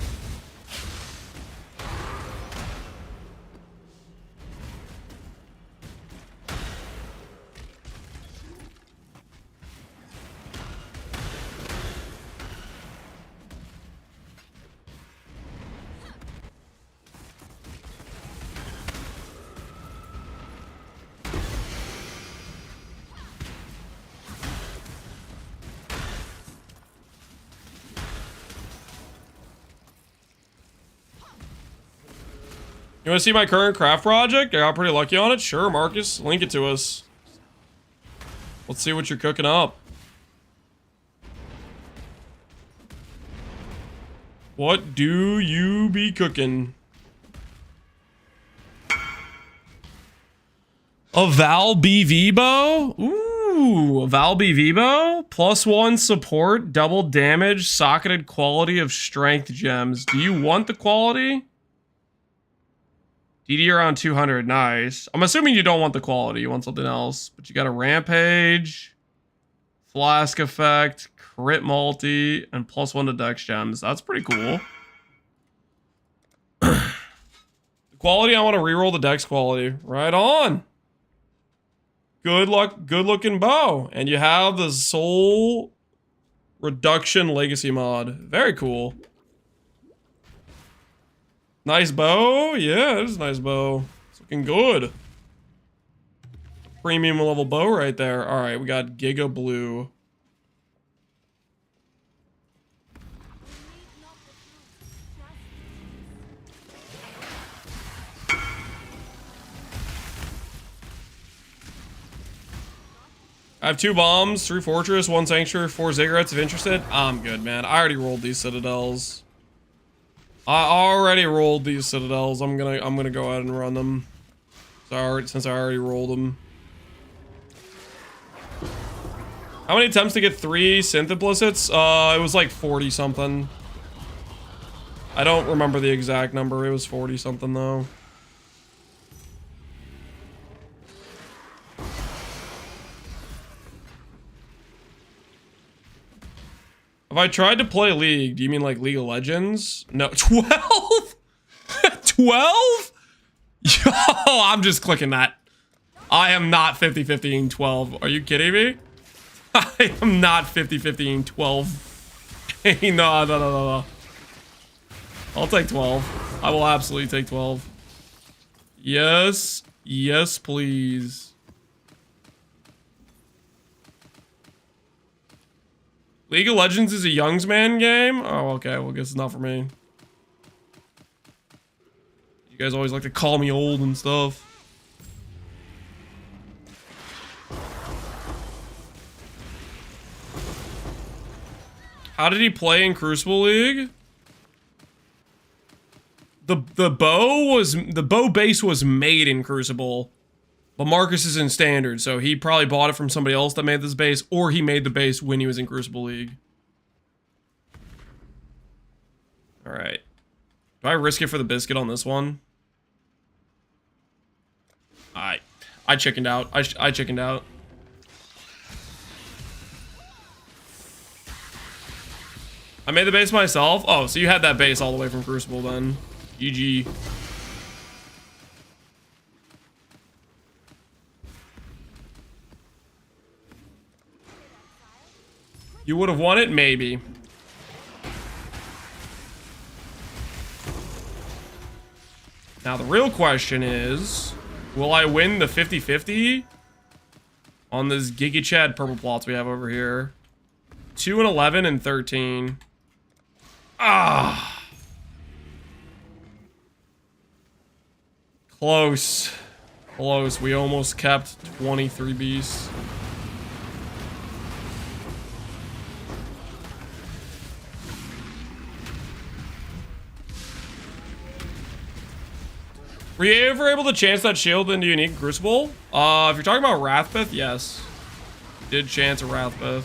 You want to see my current craft project? I got pretty lucky on it. Sure, Marcus. Link it to us. Let's see what you're cooking up. What do you be cooking? A Val BV bow? Ooh, a Val BV bow? +1 support, double damage, socketed quality of strength gems. Do you want the quality? DD around 200, nice. I'm assuming you don't want the quality, you want something else. But you got a Rampage, Flask Effect, Crit Multi, and +1 to Dex gems. That's pretty cool. The quality, I want to reroll the Dex quality. Right on. Good luck, good looking bow. And you have the Soul Reduction Legacy mod. Very cool. Nice bow. Yeah, it is a nice bow. It's looking good. Premium level bow right there. All right, we got Giga Blue. I have 2 bombs, 3 fortress, 1 sanctuary, 4 ziggurats if interested. I'm good, man. I already rolled these citadels. I already rolled these citadels. I'm gonna go ahead and run them. Since I already rolled them. How many attempts to get 3 synth implicits? It was like 40 something. I don't remember the exact number. It was 40 something though. Have I tried to play League? Do you mean like League of Legends? No, 12? 12? Yo, I'm just clicking that. I am not 50-50ing 12. Are you kidding me? I am not 50-50ing 12. No. I'll take 12. I will absolutely take 12. Yes. Yes, please. League of Legends is a youngs man game? Oh, okay. Well, I guess it's not for me. You guys always like to call me old and stuff. How did he play in Crucible League? The bow base was made in Crucible. But Marcus is in Standard, so he probably bought it from somebody else that made this base, or he made the base when he was in Crucible League. Alright. Do I risk it for the biscuit on this one? I chickened out. I chickened out. I made the base myself? Oh, so you had that base all the way from Crucible then. GG. You would have won it? Maybe. Now the real question is, will I win the 50-50 on this Giga Chad purple plots we have over here? 2 and 11 and 13. Ah. Close. Close. We almost kept 23 beasts. Were you ever able to chance that shield into Unique Crucible? If you're talking about Wrathbith, yes. Did chance a Wrathbith.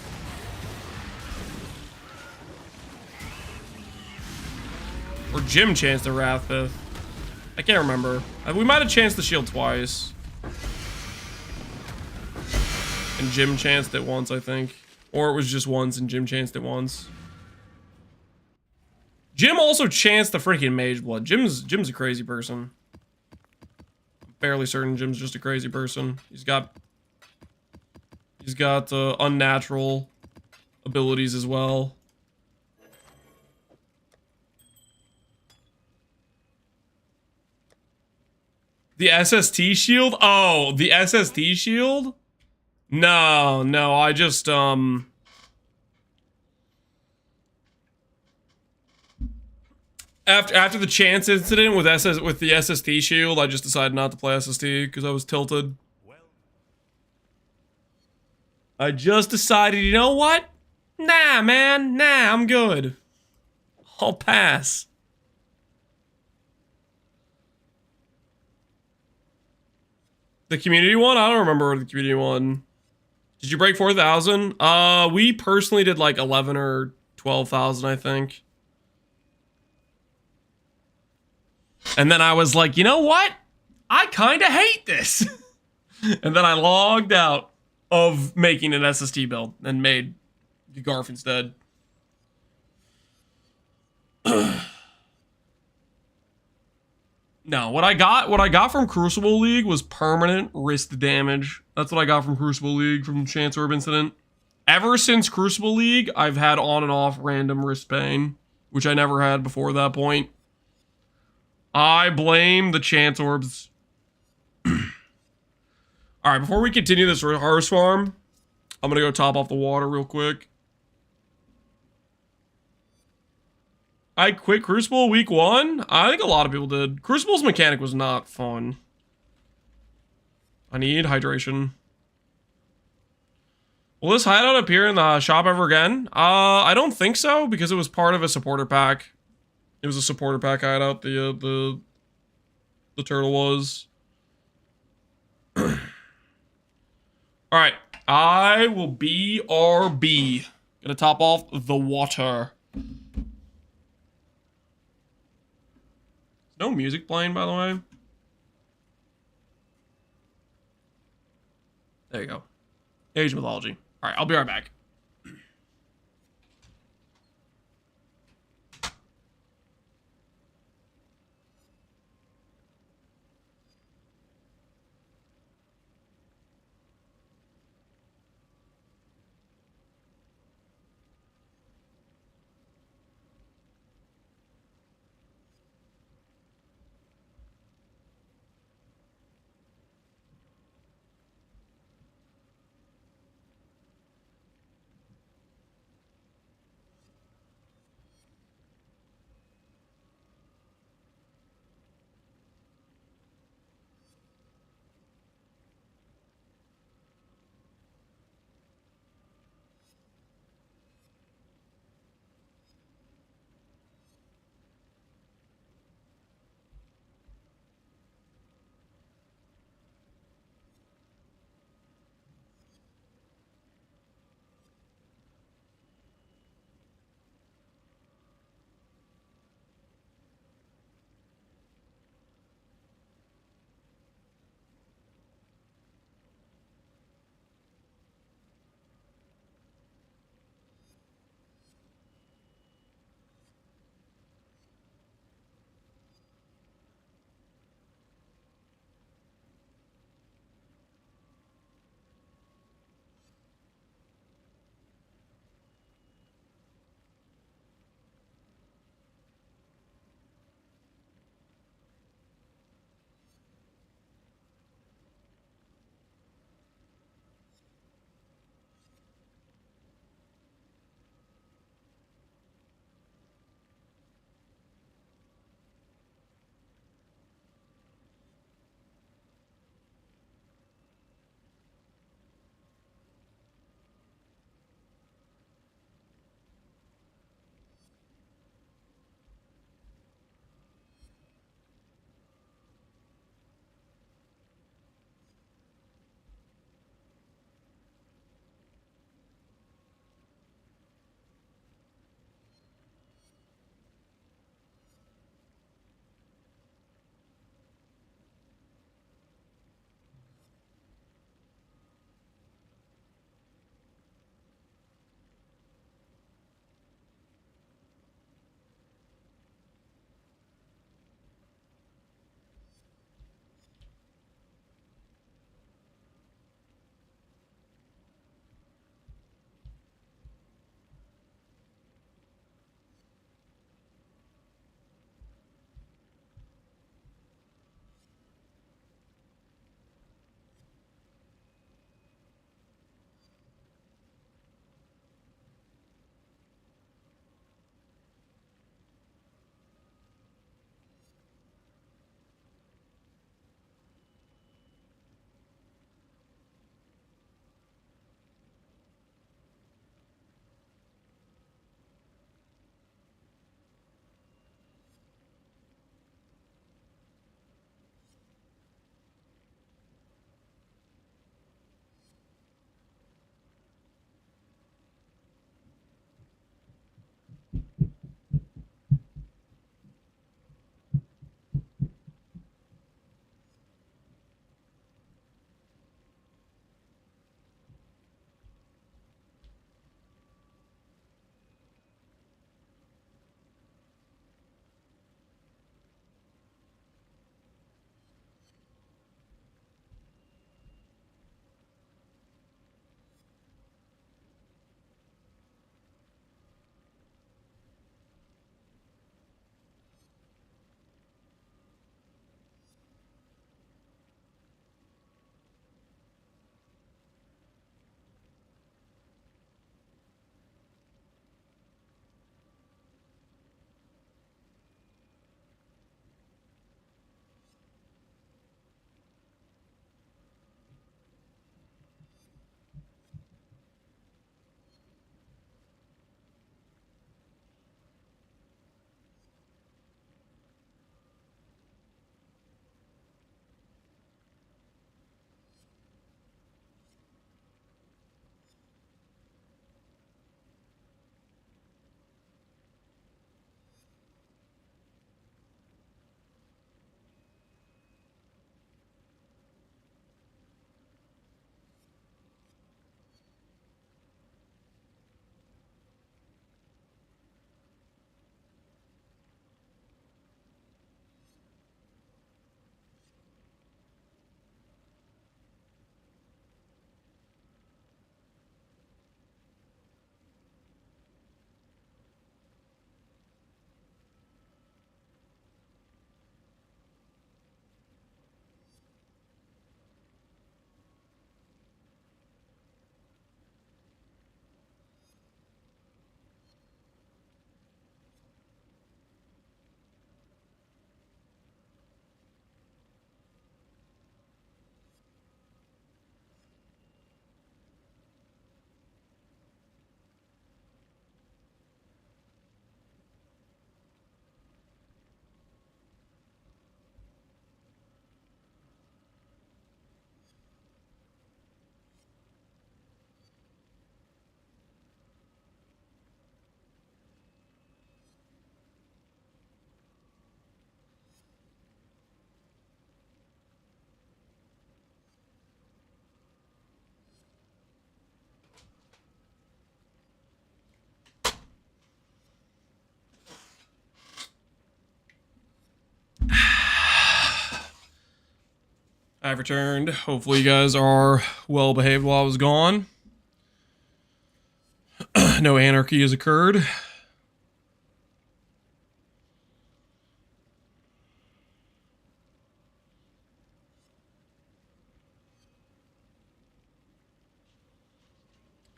Or Jim chanced a Wrathbith. I can't remember. We might have chanced the shield twice. And Jim chanced it once, I think. Or it was just once and Jim chanced it once. Jim also chanced the freaking Mage Blood. Jim's a crazy person. Fairly certain Jim's just a crazy person. He's got unnatural abilities as well. The SST shield? Oh, the SST shield? No, I just After the chance incident with the SST shield, I just decided not to play SST because I was tilted. I just decided, you know what? Nah, man. Nah, I'm good. I'll pass. The community one? I don't remember the community one. Did you break 4,000? We personally did like 11 or 12,000, I think. And then I was like, you know what? I kind of hate this. And then I logged out of making an SST build and made Garf instead. No, what I got from Crucible League was permanent wrist damage. That's what I got from Crucible League from Chance Orb incident. Ever since Crucible League, I've had on and off random wrist pain, which I never had before that point. I blame the Chance Orbs. Alright, before we continue this Harvest Farm, I'm gonna go top off the water real quick. I quit Crucible week 1? I think a lot of people did. Crucible's mechanic was not fun. I need hydration. Will this hideout appear in the shop ever again? I don't think so, because it was part of a supporter pack. It was a supporter pack hideout, the turtle was. Alright, I will BRB. Gonna top off the water. No music playing, by the way. There you go. Age mythology. Alright, I'll be right back. I've returned. Hopefully you guys are well behaved while I was gone. No anarchy has occurred.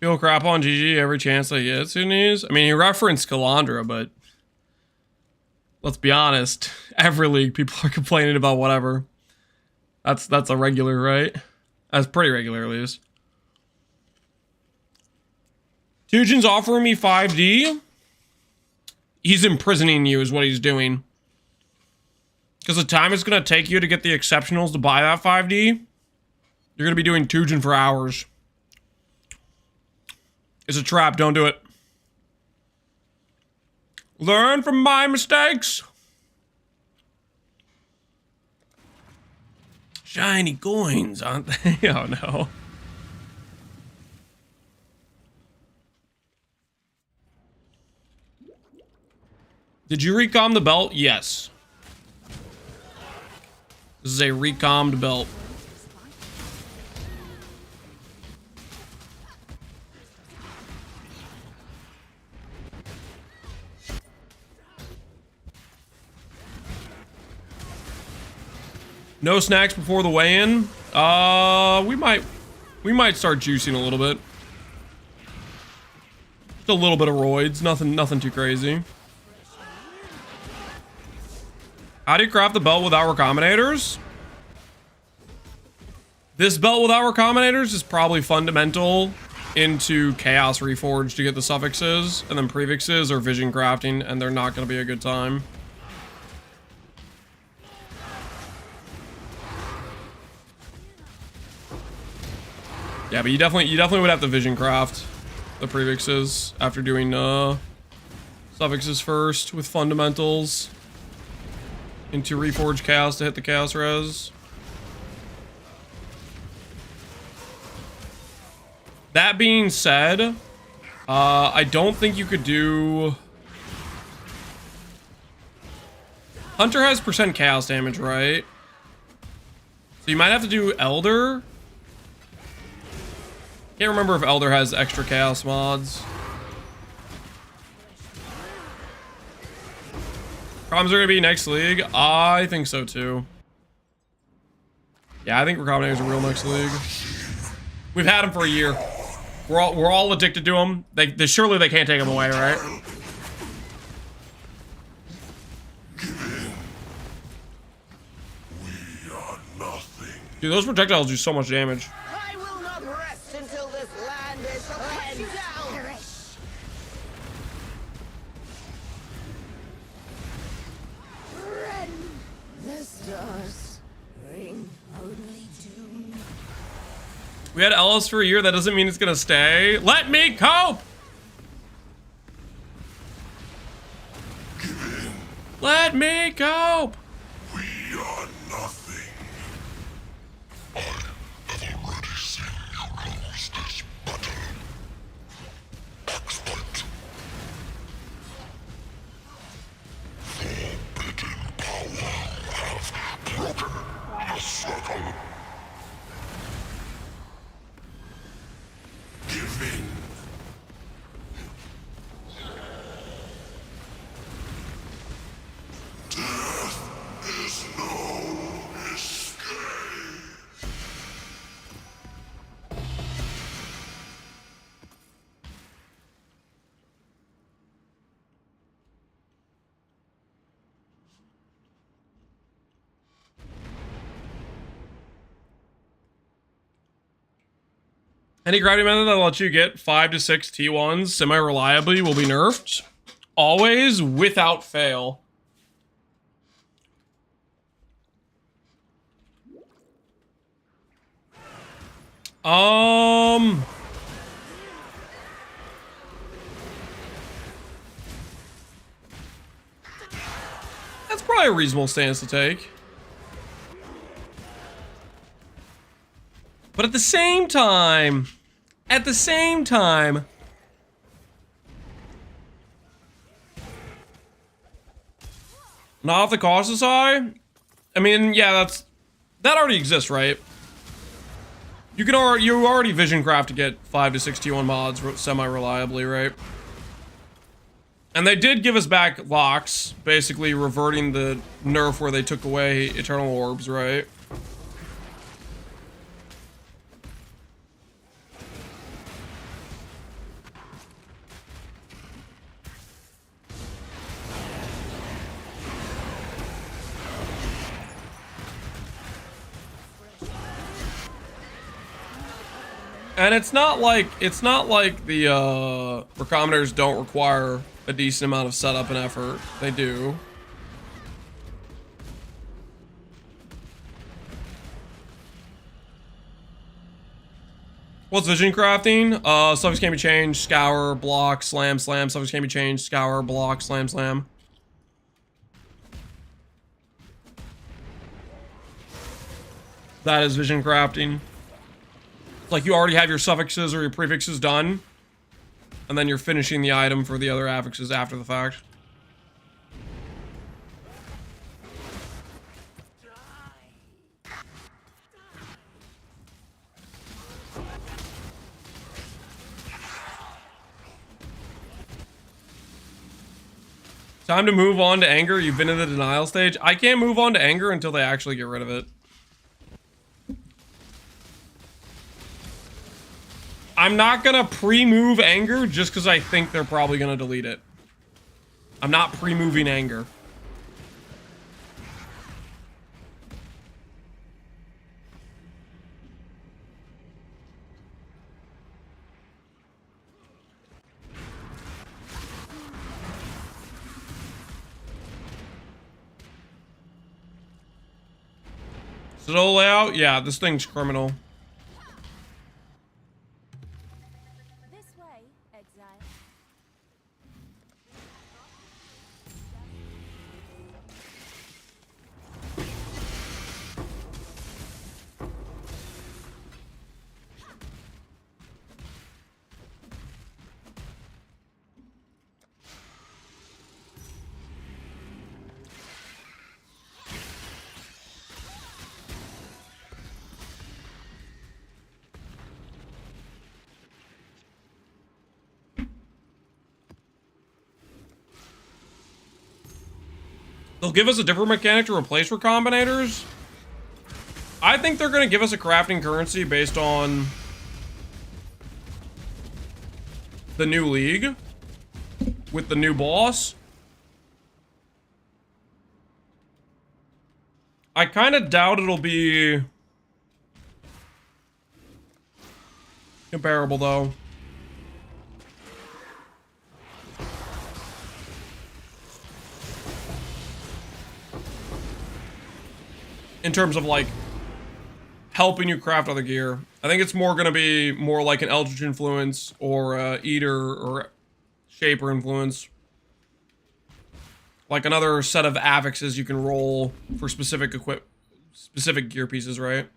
People crap on GG every chance they get, Sunnis. I mean, he referenced Calandra, but let's be honest. Every league, people are complaining about whatever. That's a regular, right? That's pretty regular, at least. Tujin's offering me 5D. He's imprisoning you is what he's doing. Because the time it's going to take you to get the exceptionals to buy that 5D, you're going to be doing Tujin for hours. It's a trap. Don't do it. Learn from my mistakes. Shiny coins, aren't they? Oh, no. Did you recom the belt? Yes. This is a recommed belt. No snacks before the weigh-in. We might start juicing a little bit. Just a little bit of roids, nothing too crazy. How do you craft the belt without recombinators? This belt without recombinators is probably fundamental into Chaos Reforged to get the suffixes, and then prefixes are vision crafting, and they're not going to be a good time. Yeah, but you definitely would have to vision craft the prefixes after doing suffixes first with fundamentals into Reforged Chaos to hit the Chaos Res. That being said, I don't think you could do... Hunter has % chaos damage, right? So you might have to do Elder. Can't remember if Elder has extra chaos mods. Problems are gonna be next league. I think so too. Yeah, I think Recombinators are real next league. We've had them for a year. We're all addicted to them. They surely they can't take them away, right? Dude, those projectiles do so much damage. I will not rest until this land is cleansed down. Rend the stars, bring only doom. We had Ellis for a year. That doesn't mean it's gonna stay. Let me cope. Let me cope. We are nothing. I have already seen you lose this battle. Expert. Forbidden power have broken the circle. Give in. Death is no escape. Any gravity method that lets you get 5 to 6 T1s semi-reliably will be nerfed. Always, without fail. That's probably a reasonable stance to take. But at the same time, not off the cautious side. I mean, yeah, That already exists, right? You already vision craft to get 5 to 6 T1 mods semi-reliably, right? And they did give us back locks, basically reverting the nerf where they took away eternal orbs, right? And it's not like the recombinators don't require a decent amount of setup and effort. They do. What's vision crafting? Subjects can be changed, scour, block, slam, slam. Subjects can be changed, scour, block, slam, slam. That is vision crafting. Like you already have your suffixes or your prefixes done, and then you're finishing the item for the other affixes after the fact. Time to move on to anger. You've been in the denial stage. I can't move on to anger until they actually get rid of it. I'm not gonna pre-move anger just because I think they're probably gonna delete it. I'm not pre-moving anger. Citadel layout? Yeah, this thing's criminal. This way, Exile. They'll give us a different mechanic to replace recombinators. I think they're going to give us a crafting currency based on the new league with the new boss. I kind of doubt it'll be comparable though. In terms of like helping you craft other gear. I think it's more gonna be more like an Eldritch influence or Eater or Shaper influence. Like another set of affixes you can roll for specific gear pieces, right?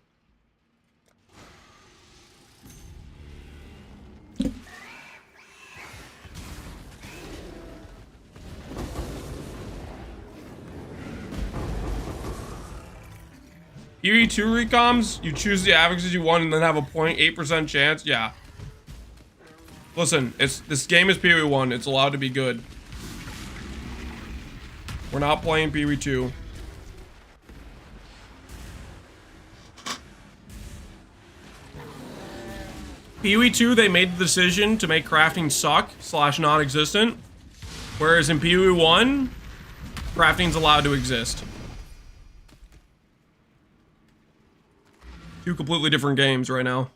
PvE2 recoms, you choose the affixes you want and then have a 0.8% chance. Yeah. Listen, this game is PvE1. It's allowed to be good. We're not playing PvE2. PvE2, they made the decision to make crafting suck / non-existent. Whereas in PvE1, crafting's allowed to exist. Two completely different games right now.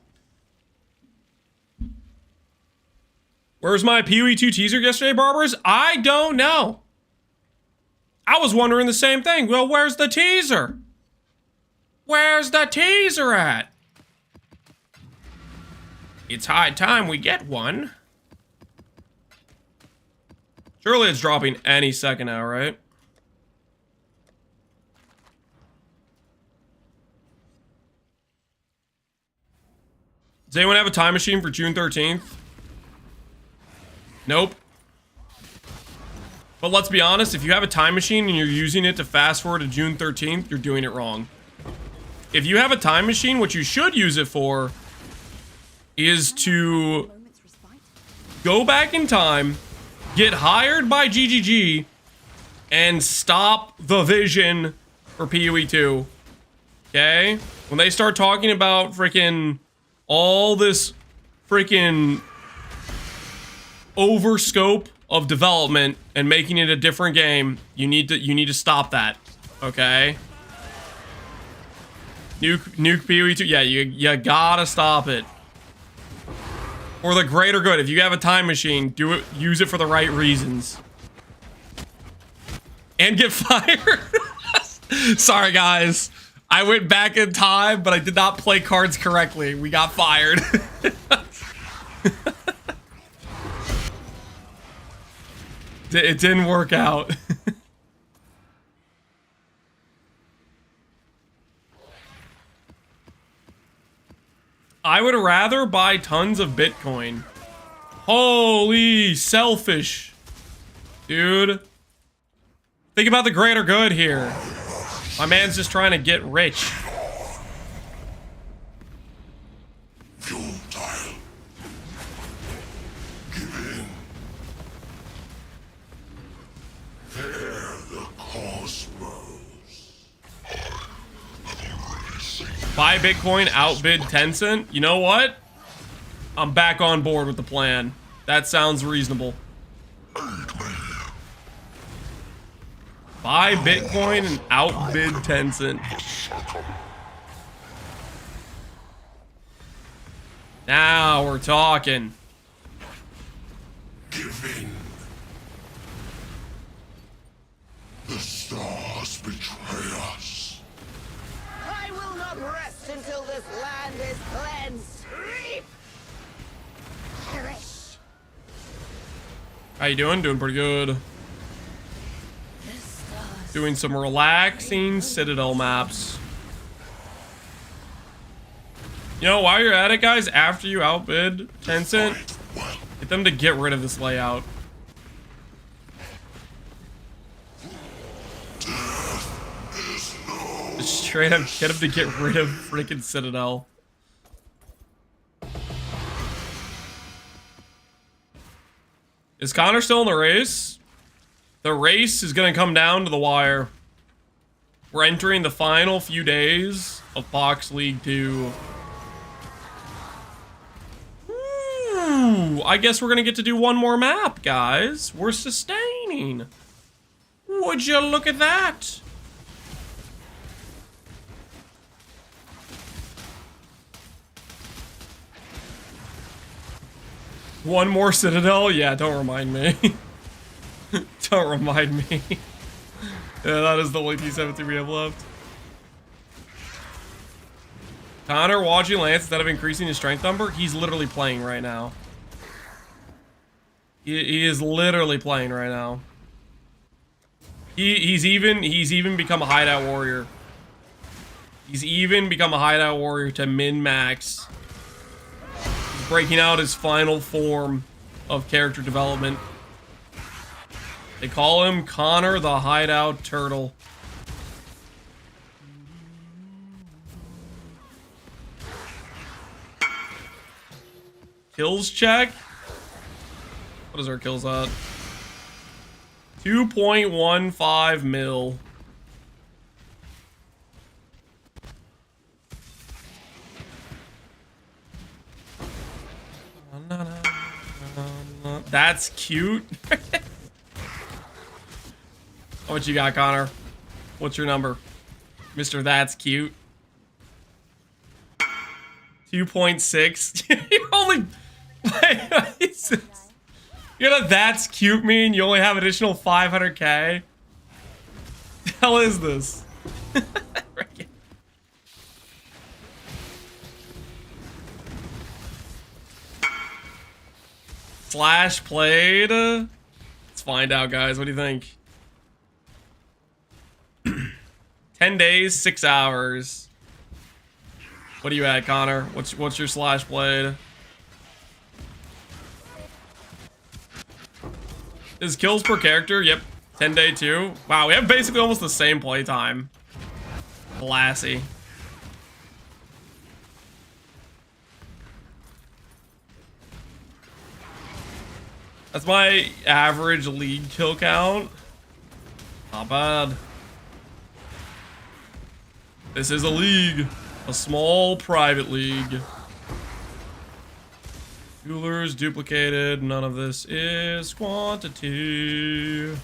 Where's my PoE2 teaser yesterday, Barbers? I don't know. I was wondering the same thing. Well, where's the teaser? Where's the teaser at? It's high time we get one. Surely it's dropping any second now, right? Does anyone have a time machine for June 13th? Nope. But let's be honest, if you have a time machine and you're using it to fast forward to June 13th, you're doing it wrong. if you have a time machine, what you should use it for is to Moment's respite. go back in time, get hired by GGG, and stop the vision for PoE 2. Okay? When they start talking about freaking all this freaking overscope of development and making it a different game, you need to stop that. Okay? Nuke PoE 2. Yeah, you gotta stop it. For the greater good. If you have a time machine, do it. Use it for the right reasons. And get fired. Sorry, guys. I went back in time, but I did not play cards correctly. We got fired. It didn't work out. I would rather buy tons of Bitcoin. Holy selfish. Dude. Think about the greater good here. My man's just trying to get rich. Futile. Give in. Fear the cosmos. Buy Bitcoin, outbid Tencent. You know what? I'm back on board with the plan. That sounds reasonable. Buy Bitcoin and outbid Tencent. Now we're talking. Give in. The stars betray us. I will not rest until this land is cleansed. Reap! Perish! How you doing? Doing pretty good. Doing some relaxing Citadel maps. You know, while you're at it, guys, after you outbid Tencent, get them to get rid of this layout. Just straight up get them to get rid of freaking Citadel. Is Connor still in the race? The race is going to come down to the wire. We're entering the final few days of Pohx League 2. Ooh, I guess we're going to get to do one more map, guys. We're sustaining. Would you look at that? One more Citadel? Yeah, don't remind me. Don't remind me. Yeah, that is the only T73 we have left. Connor watching Lance instead of increasing his strength number? He's literally playing right now. He is literally playing right now. He's even become a hideout warrior. He's even become a hideout warrior to min-max. He's breaking out his final form of character development. They call him Connor the Hideout Turtle. Kills check? What is our kills at? 2.15 mil. That's cute. What you got, Connor? What's your number? Mr. That's Cute. 2.6. You only... You know That's Cute mean? You only have additional 500k? The hell is this? Slash played? Let's find out, guys. What do you think? 10 days, 6 hours. What are you at, Connor? What's your slash played? Is kills per character? Yep. 10 day 2. Wow, we have basically almost the same playtime. Classy. That's my average league kill count. Not bad. This is a league. A small private league. Jewelers duplicated. None of this is quantity.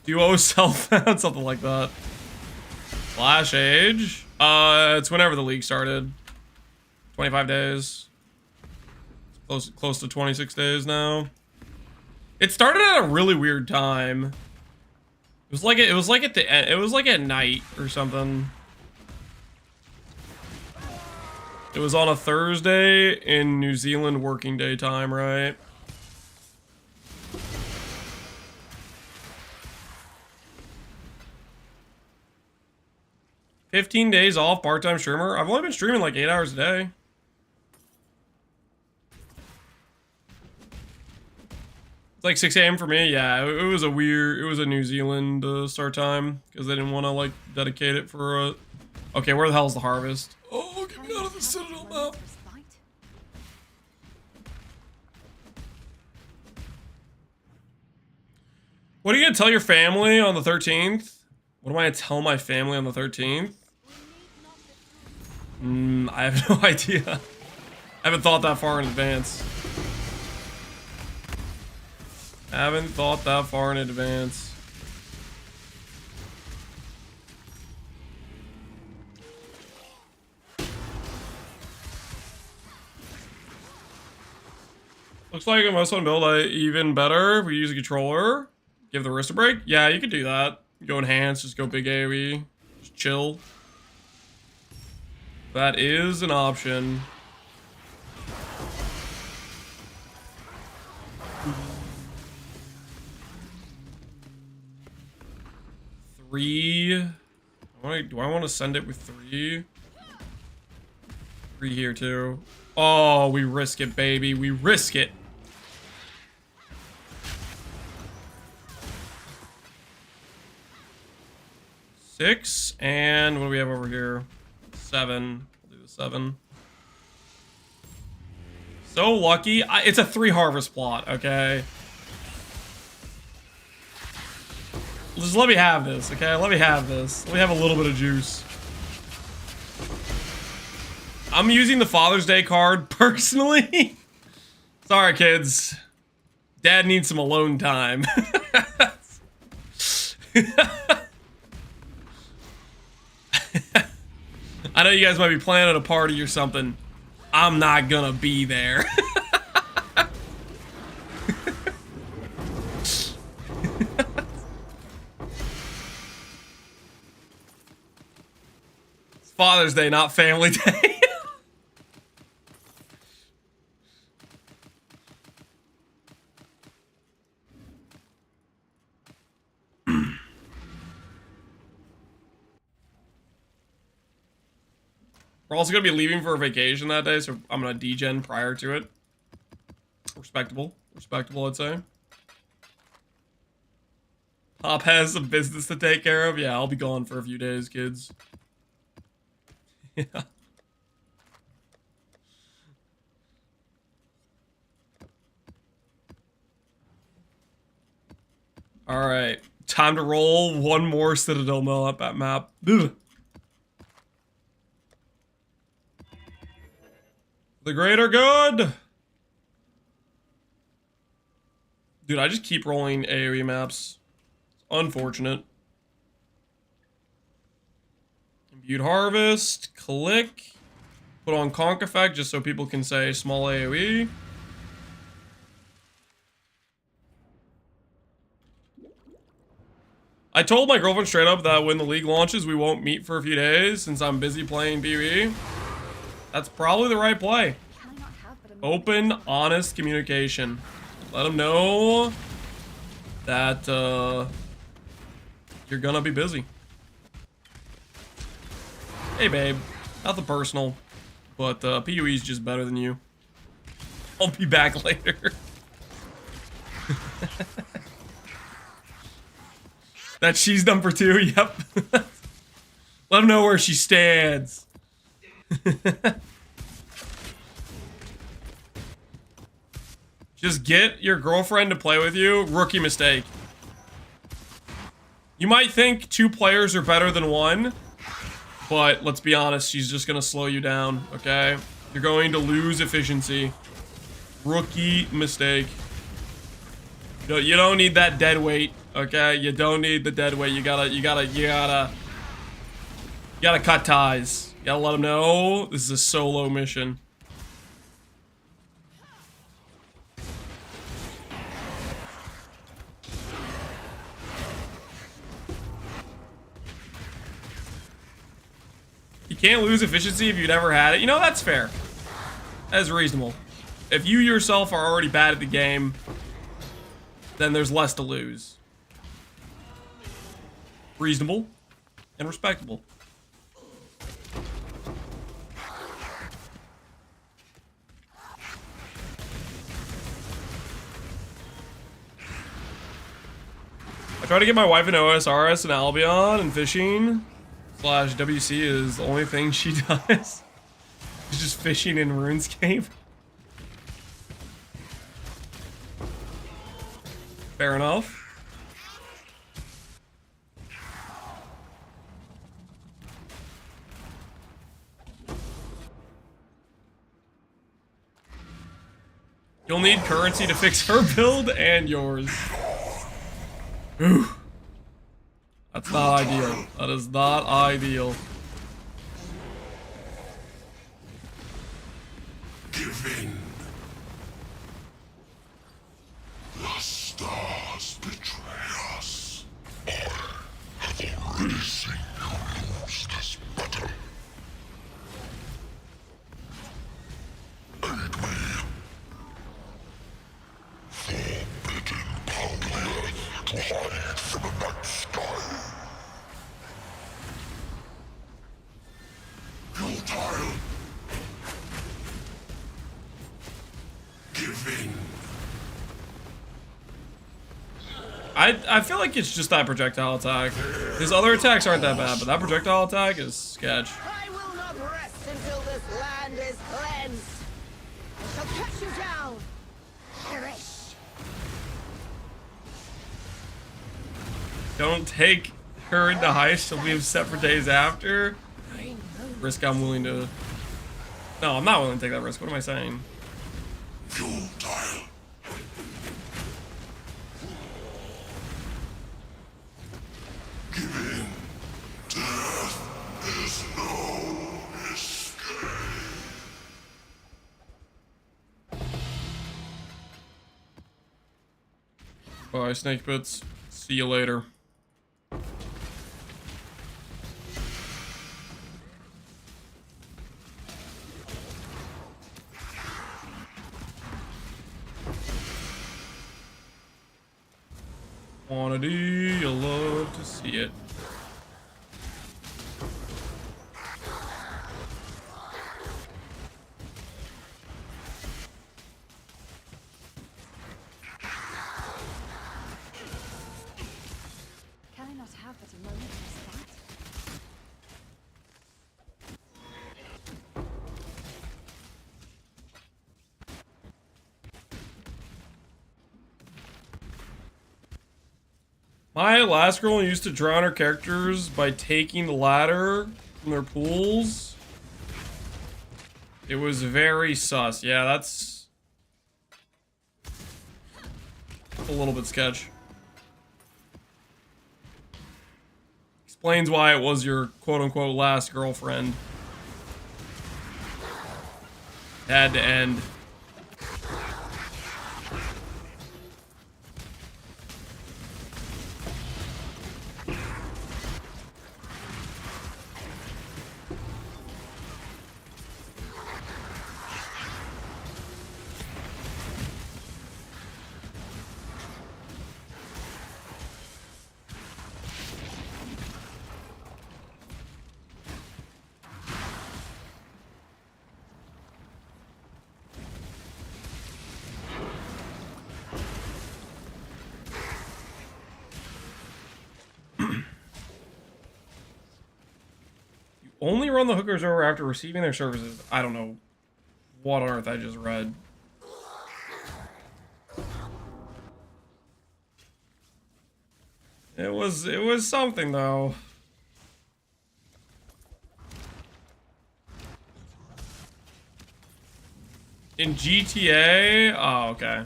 Duo self-found, something like that. Flash age. It's whenever the league started. 25 days. Close to 26 days now. It started at a really weird time. It was like at the end. It was like at night or something. It was on a Thursday in New Zealand working day time, right? "15 days off, part-time streamer." I've only been streaming like 8 hours a day. It's like 6 a.m. for me. Yeah, it was a New Zealand start time because they didn't want to like dedicate it for a... Okay, where the hell's the harvest? Oh, get me out of the Citadel map. What are you gonna tell your family on the 13th? What am I gonna tell my family on the 13th? I have no idea. I haven't thought that far in advance. Looks like a most fun build even better if we use a controller. Give the wrist a break. Yeah, you could do that. Go enhance, just go big AoE. Just chill. That is an option. Three. Do I want to send it with 3? 3 here too. Oh, we risk it, baby. We risk it. Six, and what do we have over here? 7. We'll do the 7. So lucky. It's a 3 harvest plot, okay? Just let me have this, okay? Let me have this. Let me have a little bit of juice. I'm using the Father's Day card personally. Sorry, kids. Dad needs some alone time. I know you guys might be planning a party or something. I'm not gonna be there. It's Father's Day, not Family Day. We're also gonna be leaving for a vacation that day, so I'm gonna degen prior to it. Respectable. Respectable, I'd say. Pop has some business to take care of. Yeah, I'll be gone for a few days, kids. Yeah. Alright. Time to roll one more Citadel map. Ugh. The greater good! Dude, I just keep rolling AoE maps. It's unfortunate. Imbued Harvest. Click. Put on Conk Effect just so people can say small AoE. I told my girlfriend straight up that when the league launches, we won't meet for a few days since I'm busy playing PvE. That's probably the right play. Open, honest communication. Let them know that you're gonna be busy. Hey, babe. Nothing personal, but PoE is just better than you. I'll be back later. That she's number 2. Yep. Let them know where she stands. Just get your girlfriend to play with you. Rookie mistake. You might think 2 players are better than 1, but let's be honest, she's just gonna slow you down, okay? You're going to lose efficiency. Rookie mistake. You don't need that dead weight, okay? You don't need the dead weight. You gotta cut ties. You gotta let them know this is a solo mission. You can't lose efficiency if you've never had it. You know, that's fair. That's reasonable. If you yourself are already bad at the game, then there's less to lose. Reasonable and respectable. I try to get my wife an OSRS and Albion, and fishing / WC is the only thing she does. She's just fishing in RuneScape. Fair enough. You'll need currency to fix her build and yours. Ooh. That's not ideal. That is not ideal. Give in. The stars betray us. I have already seen you lose this battle. Aid me. Forbidden power to hide from the night sky. Futile. Give in. I feel like it's just that projectile attack. His other attacks aren't that bad, but that projectile attack is sketch. I will not rest until this land is cleansed. I shall cut you down. Perish. Don't take her into heist. She'll be upset for days after. Risk I'm willing to... No, I'm not willing to take that risk. What am I saying? Futile. Give in. Death is no escape. Bye, snake bits. See you later. Quantity, you'll love to see it. Can I not have but a moment's respite? My last girl used to drown her characters by taking the ladder from their pools. It was very sus. Yeah, that's a little bit sketch. Explains why it was your quote-unquote last girlfriend. Had to end. only run the hookers over after receiving their services. I don't know what on earth I just read. It was something though. In GTA? Oh, okay.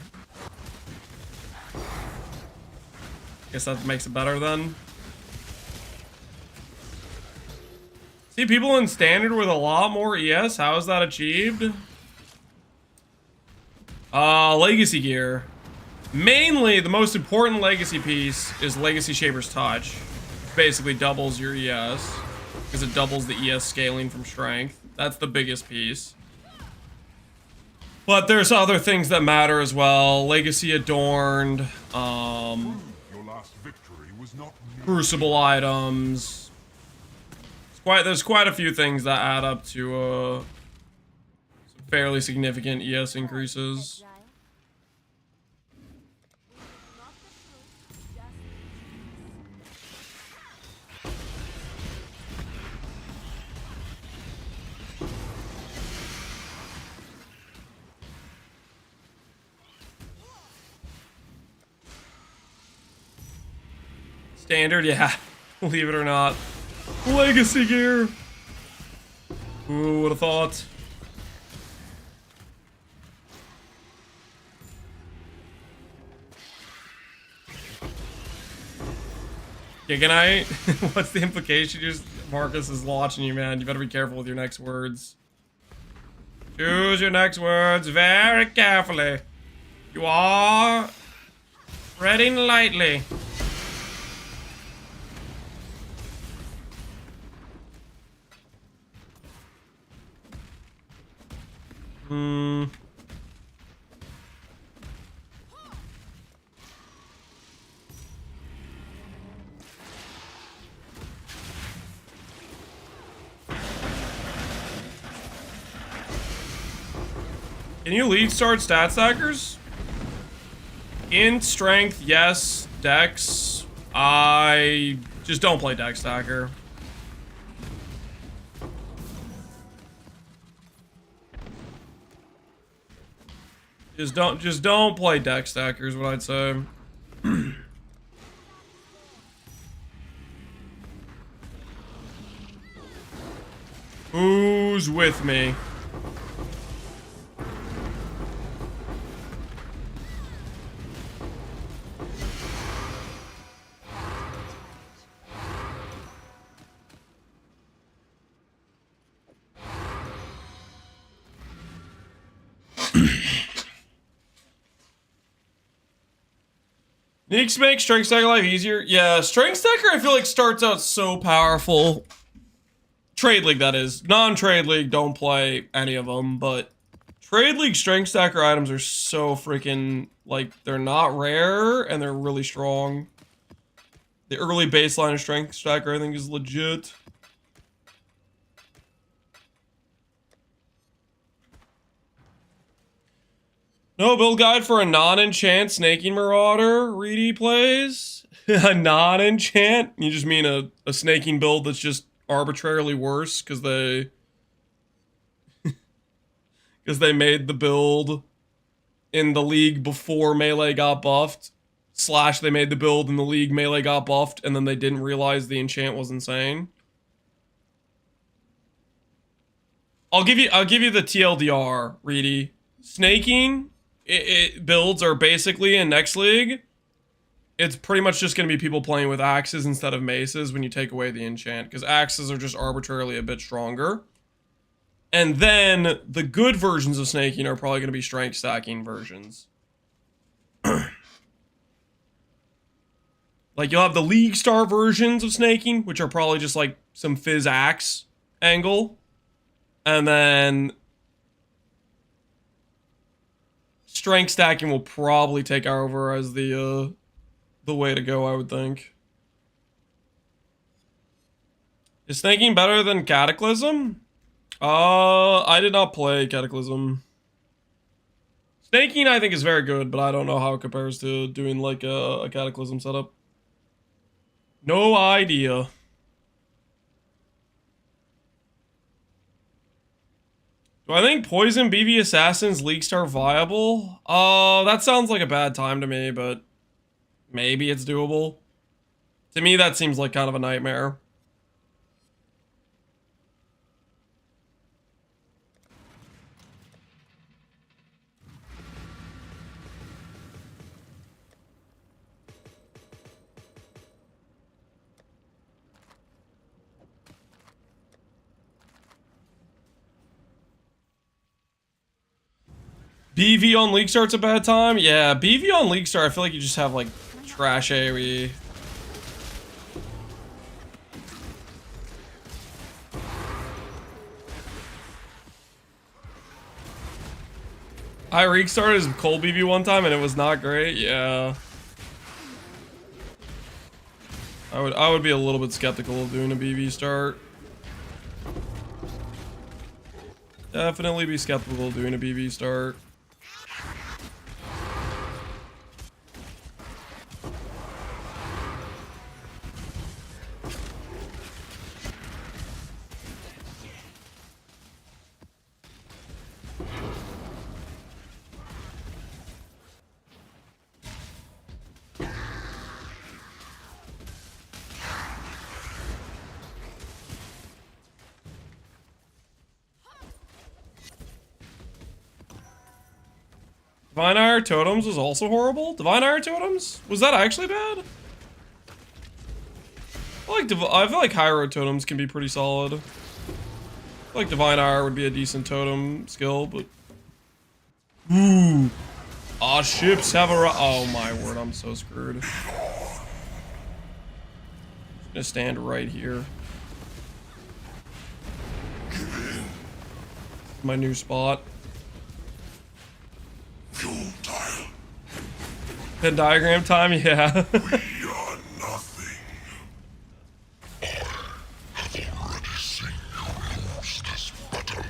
Guess that makes it better then. See, people in standard with a lot more ES. How is that achieved? Legacy gear. Mainly, the most important legacy piece is Legacy Shaper's Touch. Basically doubles your ES. Because it doubles the ES scaling from strength. That's the biggest piece. But there's other things that matter as well. Legacy Adorned. Your last victory was not Crucible items. There's quite a few things that add up to some fairly significant ES increases. Exile. Standard, yeah. Believe it or not. Legacy gear. Who would have thought? Giganite? What's the implication? Just Marcus is watching you, man. You better be careful with your next words. Choose your next words very carefully. You are treading lightly. Can you league start stat stackers? Int, strength, yes. Dex. I just don't play dex stacker. Just don't play dex stackers, what I'd say. Who's with me? Neeks make Strength Stacker life easier. Yeah, Strength Stacker I feel like starts out so powerful. Trade League, that is. Non-Trade League, don't play any of them, but Trade League Strength Stacker items are so freaking, like, they're not rare, and they're really strong. The early baseline of Strength Stacker, I think, is legit. No build guide for a non-enchant Snaking Marauder Reedy plays? A non-enchant? You just mean a snaking build that's just arbitrarily worse because they made the build in the league before melee got buffed, / they made the build in the league melee got buffed, and then they didn't realize the enchant was insane. I'll give you the TLDR, Reedy. Snaking builds are basically in next league. It's pretty much just going to be people playing with axes instead of maces when you take away the enchant, because axes are just arbitrarily a bit stronger. And then the good versions of snaking are probably going to be strength stacking versions. Like, you'll have the League Star versions of snaking, which are probably just like some fizz axe angle. And then strength stacking will probably take over as the way to go, I would think. Is snaking better than Cataclysm? I did not play Cataclysm. Snaking, I think, is very good, but I don't know how it compares to doing, like, a Cataclysm setup. No idea. Do I think Poison BV Assassins leaks are viable? Oh, that sounds like a bad time to me, but maybe it's doable. To me, that seems like kind of a nightmare. BV on League Start's a bad time? Yeah, BV on League Start, I feel like you just have like trash AoE. I restarted as cold BV one time and it was not great. Yeah. I would be a little bit skeptical of doing a BV start. Definitely be skeptical of doing a BV start. Divine Ire Totems was also horrible? Divine Ire Totems? Was that actually bad? I feel like Hyrule Totems can be pretty solid. I feel like Divine Ire would be a decent totem skill, but... Ooh. Aw, ships have a... Oh my word, I'm so screwed. I'm gonna stand right here. My new spot. Fuel tile. Venn diagram time, yeah. We are nothing. I have already seen you lose this battle.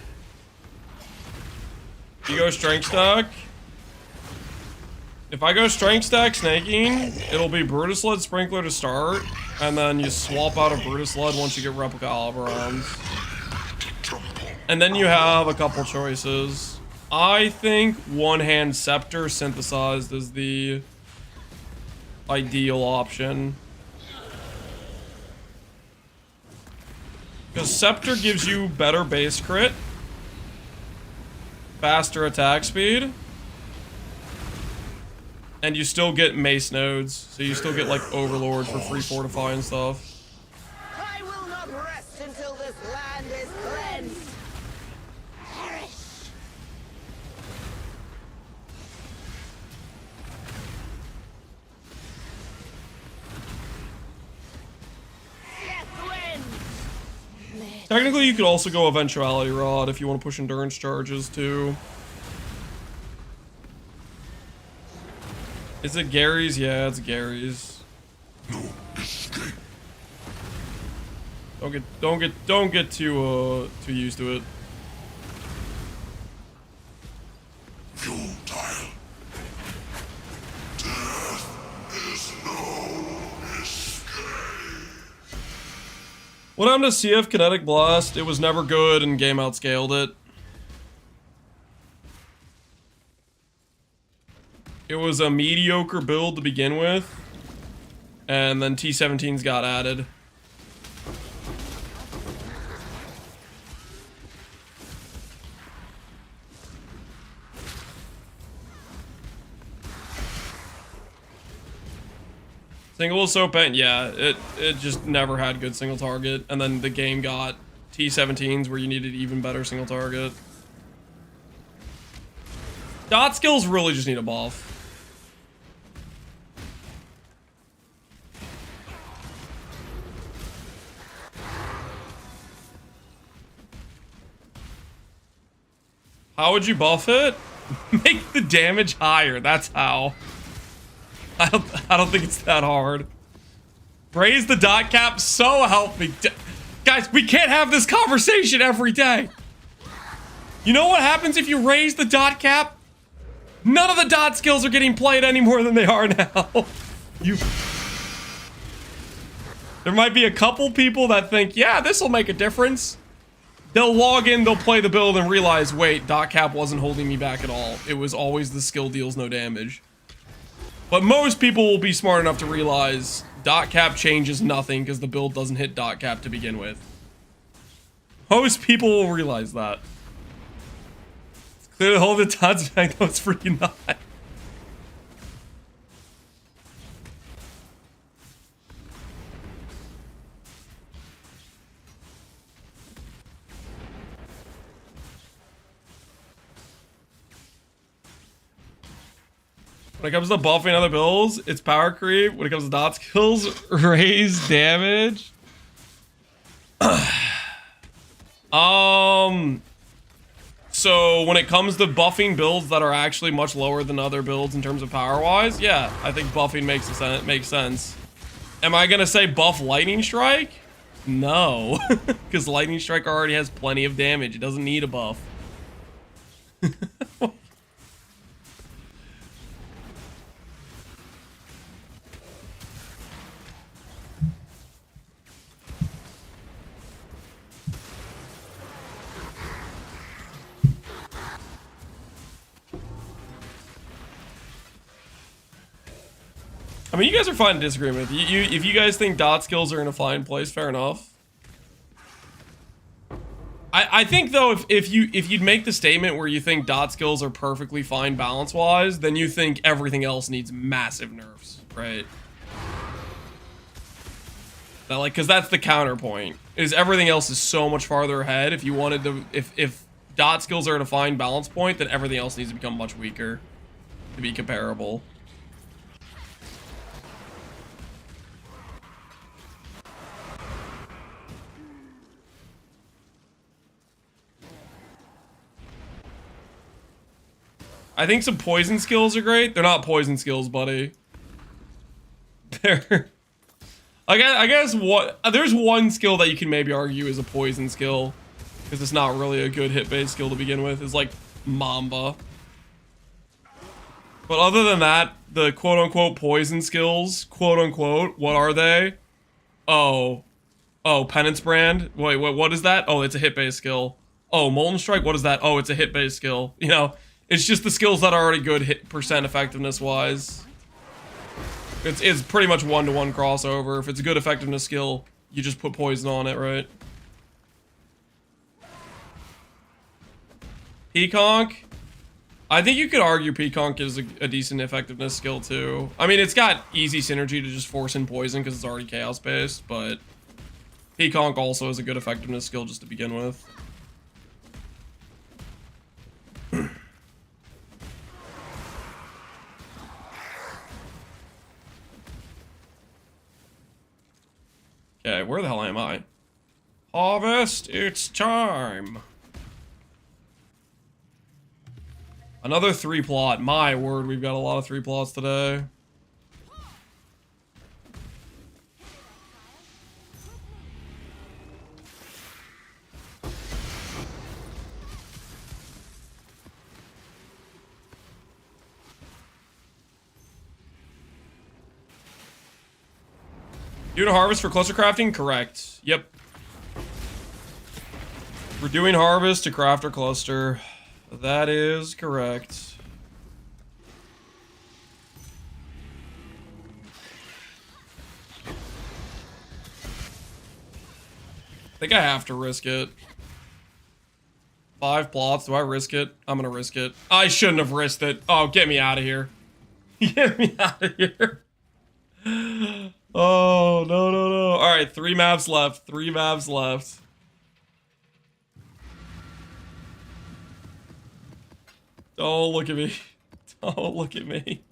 You go strength stack. If I go strength stack snaking, it'll be Brutus Lead Sprinkler to start, and then you swap out a Brutus Lead once you get Replica Alberons. And then you have a couple choices. I think One Hand Scepter synthesized is the ideal option. Because Scepter gives you better base crit, faster attack speed, and you still get mace nodes, so you still get like Overlord for free fortify and stuff. I will not rest until this land is cleansed. Perish. Death wins. Technically, you could also go Eventuality Rod if you want to push endurance charges too. Is it Gary's? Yeah, it's Gary's. No escape. Don't get too used to it. Fuel tile. Death is no escape. What happened to CF Kinetic Blast? It was never good and game outscaled it. It was a mediocre build to begin with, and then T17s got added. Single was so bent, yeah, it just never had good single target, and then the game got T17s where you needed even better single target. Dot skills really just need a buff. How would you buff it? Make the damage higher, that's how. I don't think it's that hard. Raise the dot cap, so help me. Guys, we can't have this conversation every day. You know what happens if you raise the dot cap? None of the dot skills are getting played any more than they are now. There might be a couple people that think, yeah, this will make a difference. they'll log in, they'll play the build and realize, wait, dot cap wasn't holding me back at all. It was always the skill deals no damage. But most people will be smart enough to realize dot cap changes nothing because the build doesn't hit dot cap to begin with. Most people will realize that. Clearly hold the dots back, though it's freaking not. When it comes to buffing other builds, it's power creep. When it comes to dot skills, raise damage. So when it comes to buffing builds that are actually much lower than other builds in terms of power-wise, yeah, I think buffing makes sense. Am I gonna say buff Lightning Strike? No, because Lightning Strike already has plenty of damage. It doesn't need a buff. I mean, you guys are fine to disagree with. If you guys think dot skills are in a fine place, fair enough. I think though, if you'd make the statement where you think dot skills are perfectly fine balance-wise, then you think everything else needs massive nerfs, right? That, like, because that's the counterpoint. Is everything else is so much farther ahead. If you wanted to, if dot skills are at a fine balance point, then everything else needs to become much weaker to be comparable. I think some poison skills are great. They're not poison skills, buddy. They're... I guess what... There's one skill that you can maybe argue is a poison skill. Because it's not really a good hit-based skill to begin with. It's like Mamba. But other than that, the quote-unquote poison skills, quote-unquote, what are they? Oh, Penance Brand? Wait, what is that? Oh, it's a hit-based skill. Oh, Molten Strike? What is that? Oh, it's a hit-based skill. You know... It's just the skills that are already good hit percent effectiveness wise. It's pretty much one-to-one crossover. If it's a good effectiveness skill, you just put poison on it, right? Peaconk? I think you could argue Peaconk is a decent effectiveness skill too. I mean, it's got easy synergy to just force in poison because it's already chaos based, but Peaconk also is a good effectiveness skill just to begin with. Okay, where the hell am I? Harvest, it's time. Another 3-plot. My word, we've got a lot of 3-plots today. Doing a harvest for cluster crafting? Correct. Yep. We're doing harvest to craft our cluster. That is correct. I think I have to risk it. 5 plots. Do I risk it? I'm gonna risk it. I shouldn't have risked it. Oh, get me out of here. Get me out of here. Oh, no, no, no. Alright, 3 maps left. 3 maps left. Don't look at me. Don't look at me.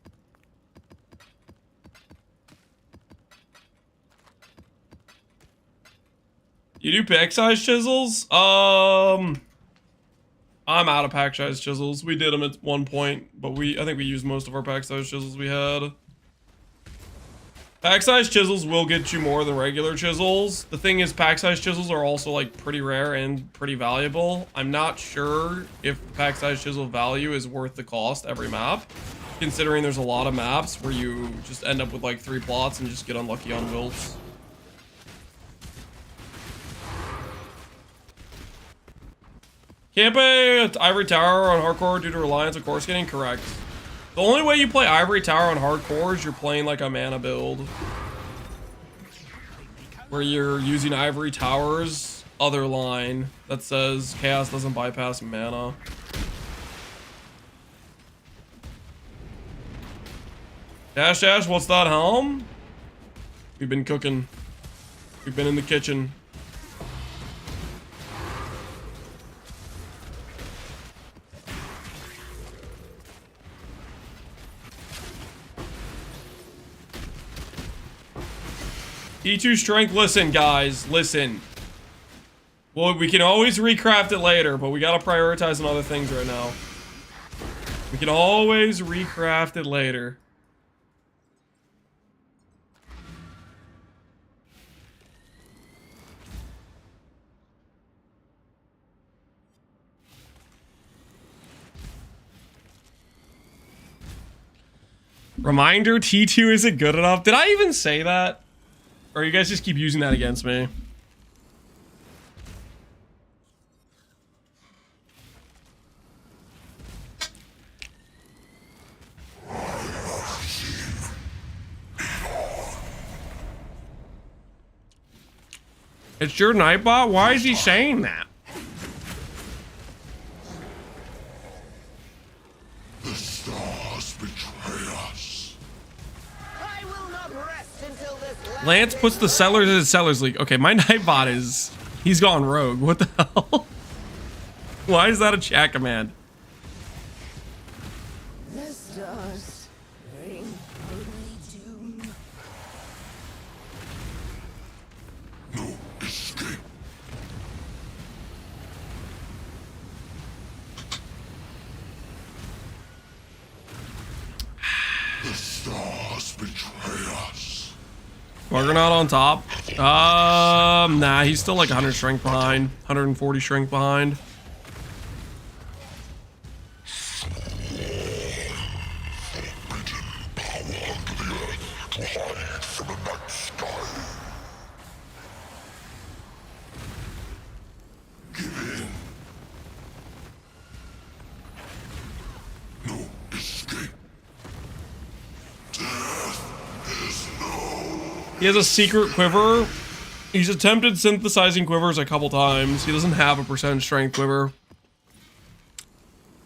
You do pack size chisels? I'm out of pack size chisels. We did them at one point, but I think we used most of our pack size chisels we had. Pack size chisels will get you more than regular chisels. The thing is, pack size chisels are also like pretty rare and pretty valuable. I'm not sure if the pack size chisel value is worth the cost every map, considering there's a lot of maps where you just end up with like 3 plots and just get unlucky on wilts. Can't play Ivory Tower on hardcore due to reliance on core scanning? Correct. The only way you play Ivory Tower on hardcore is you're playing like a mana build. Where you're using Ivory Tower's other line that says Chaos doesn't bypass mana. Dash Dash, what's that helm? We've been cooking. We've been in the kitchen. E2 strength, listen guys, listen. Well, we can always recraft it later, but we gotta prioritize on other things right now. We can always recraft it later. Reminder, T2 isn't good enough. Did I even say that? Or you guys just keep using that against me? It's your Nightbot? Why is he saying that? The stars betray us. I will not rest until this land Lance is puts the Sellers in Sellers League. Okay, my Nightbot is... He's gone rogue. What the hell? Why is that a chat command? The stars bring only doom. No escape. The stars betray us. Juggernaut on top. Nah, he's still like 100 strength behind. 140 strength behind. He has a secret quiver. He's attempted synthesizing quivers a couple times. He doesn't have a percent strength quiver.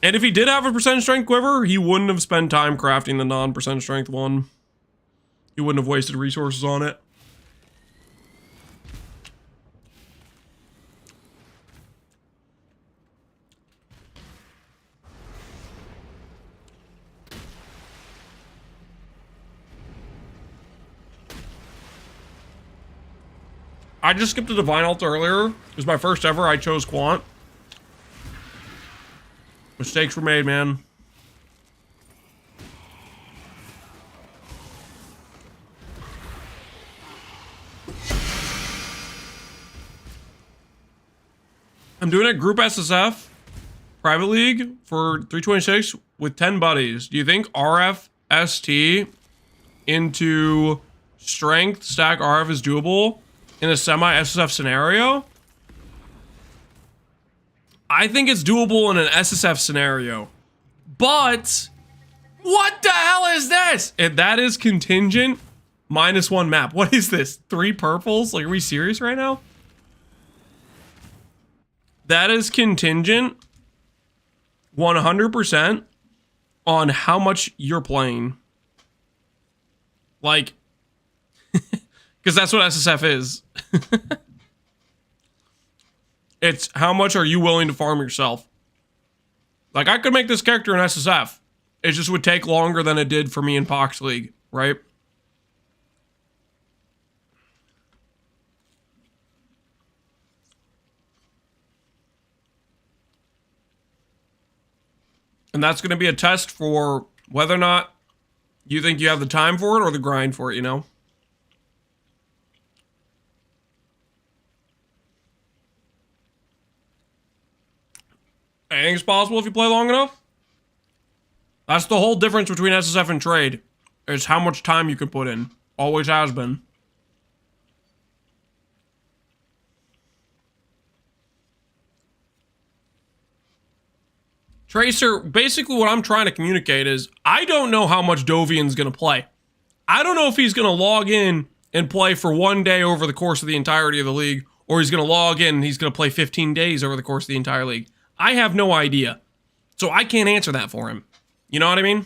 And if he did have a percent strength quiver, he wouldn't have spent time crafting the non-percent strength one. He wouldn't have wasted resources on it. I just skipped a Divine Altar earlier. It was my first ever. I chose Quant. Mistakes were made, man. I'm doing a group SSF private league for 326 with 10 buddies. Do you think RF ST into strength stack RF is doable in a semi SSF scenario? I think it's doable in an SSF scenario, but what the hell is this? And that is contingent -1 map. What is this? 3 purples? Like, are we serious right now? That is contingent 100% on how much you're playing. Like, because that's what SSF is. It's how much are you willing to farm yourself. Like, I could make this character in SSF. It just would take longer than it did for me in Pohx League, right? And that's going to be a test for whether or not you think you have the time for it or the grind for it, you know? Anything's possible if you play long enough. That's the whole difference between SSF and trade. Is how much time you can put in. Always has been. Tracer, basically what I'm trying to communicate is I don't know how much Dovian's going to play. I don't know if he's going to log in and play for 1 day over the course of the entirety of the league, or he's going to log in and he's going to play 15 days over the course of the entire league. I have no idea. So I can't answer that for him. You know what I mean?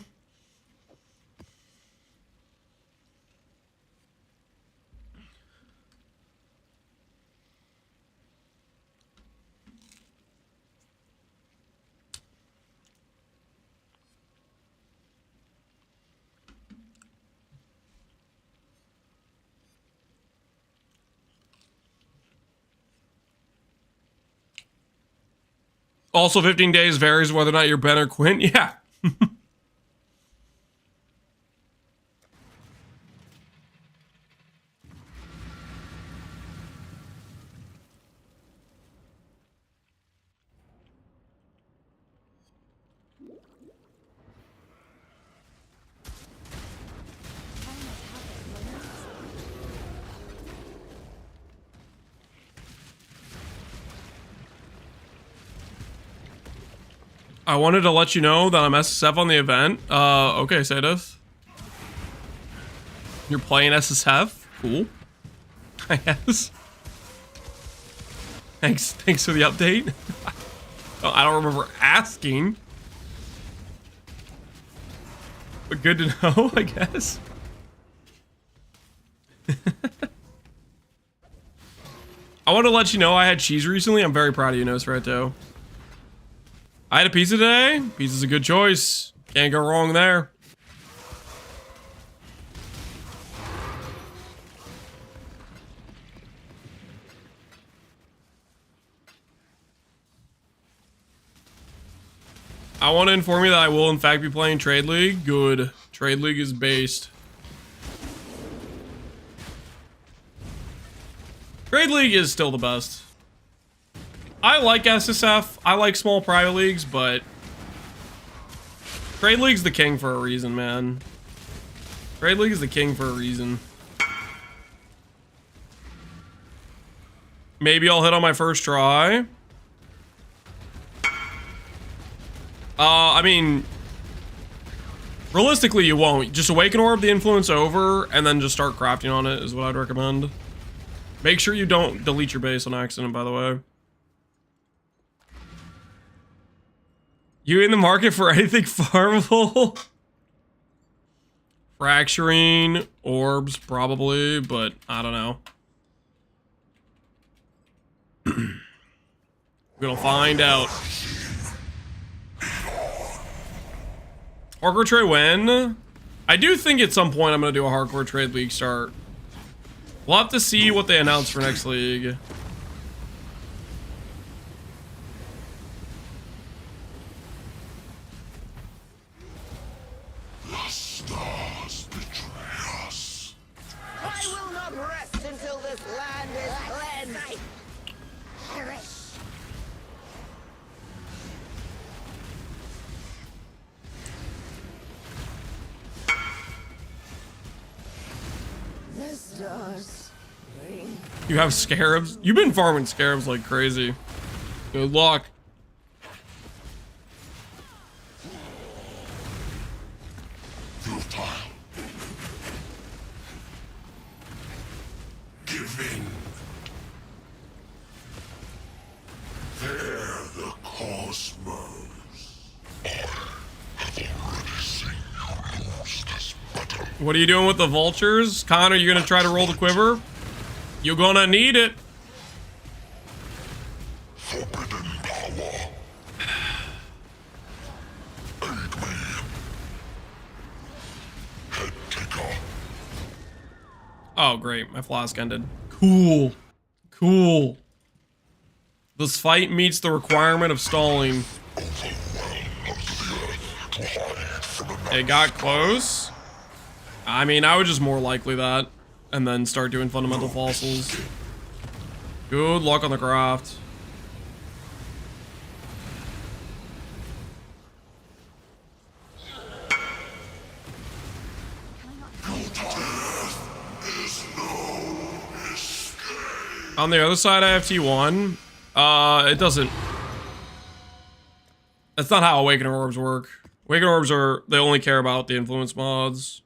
Also, 15 days varies whether or not you're Ben or Quinn. Yeah. I wanted to let you know that I'm SSF on the event. Okay, Sadith. You're playing SSF? Cool. I guess. Thanks for the update. Oh, I don't remember asking. But good to know, I guess. I want to let you know I had cheese recently. I'm very proud of you, Nosferatu. I had a pizza today. Pizza's a good choice. Can't go wrong there. I want to inform you that I will in fact be playing Trade League. Good. Trade League is based. Trade League is still the best. I like SSF. I like small private leagues, but Trade League's the king for a reason, man. Trade League is the king for a reason. Maybe I'll hit on my first try. I mean, realistically, you won't. Just Awaken Orb the influence over, and then just start crafting on it is what I'd recommend. Make sure you don't delete your base on accident, by the way. You in the market for anything farmable? Fracturing, orbs, probably, but I don't know. We're gonna find out. Hardcore trade when? I do think at some point I'm gonna do a hardcore trade league start. We'll have to see what they announce for next league. The stars betray us. I will not rest until this land is cleansed. Perish. The stars bring. You have scarabs? You've been farming scarabs like crazy. Good luck. Futile. Give in. They're the cosmos. I have already seen you lose this battle. What are you doing with the vultures? Connor, you gonna try to roll the quiver? You're gonna need it. Forbidden power. Aid me. Head kicker. Oh, great. My flask ended. Cool. Cool. This fight meets the requirement of stalling. It got close. I mean, I would just more likely that. And then start doing fundamental fossils. Good luck on the craft. On the other side, I have T1. It doesn't... That's not how Awakening Orbs work. Awakening Orbs they only care about the influence mods.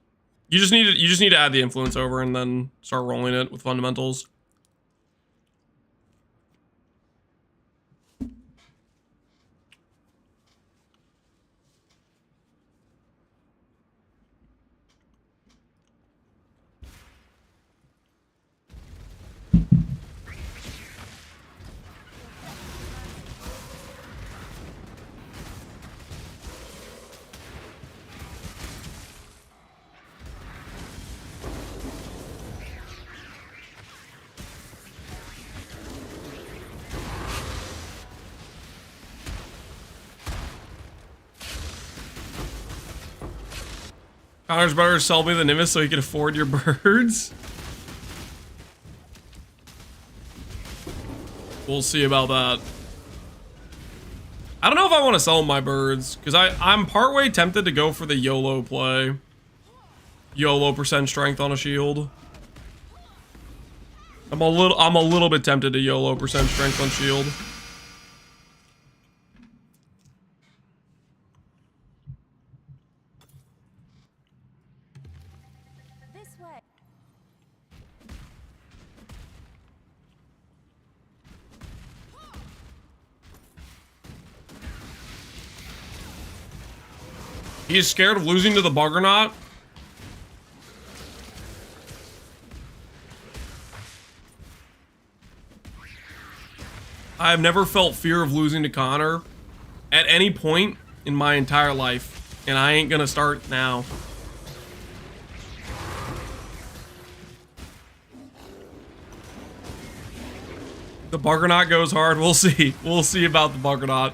You just need to add the influence over and then start rolling it with fundamentals. Connor's better sell me the Nimbus so he can afford your birds. We'll see about that. I don't know if I want to sell my birds because I'm partway tempted to go for the YOLO play. YOLO % strength on a shield. I'm a little bit tempted to YOLO % strength on shield. This way. He is scared of losing to the Buggernaut. I have never felt fear of losing to Connor at any point in my entire life, and I ain't gonna start now. The Buggernaut goes hard. We'll see. We'll see about the Buggernaut.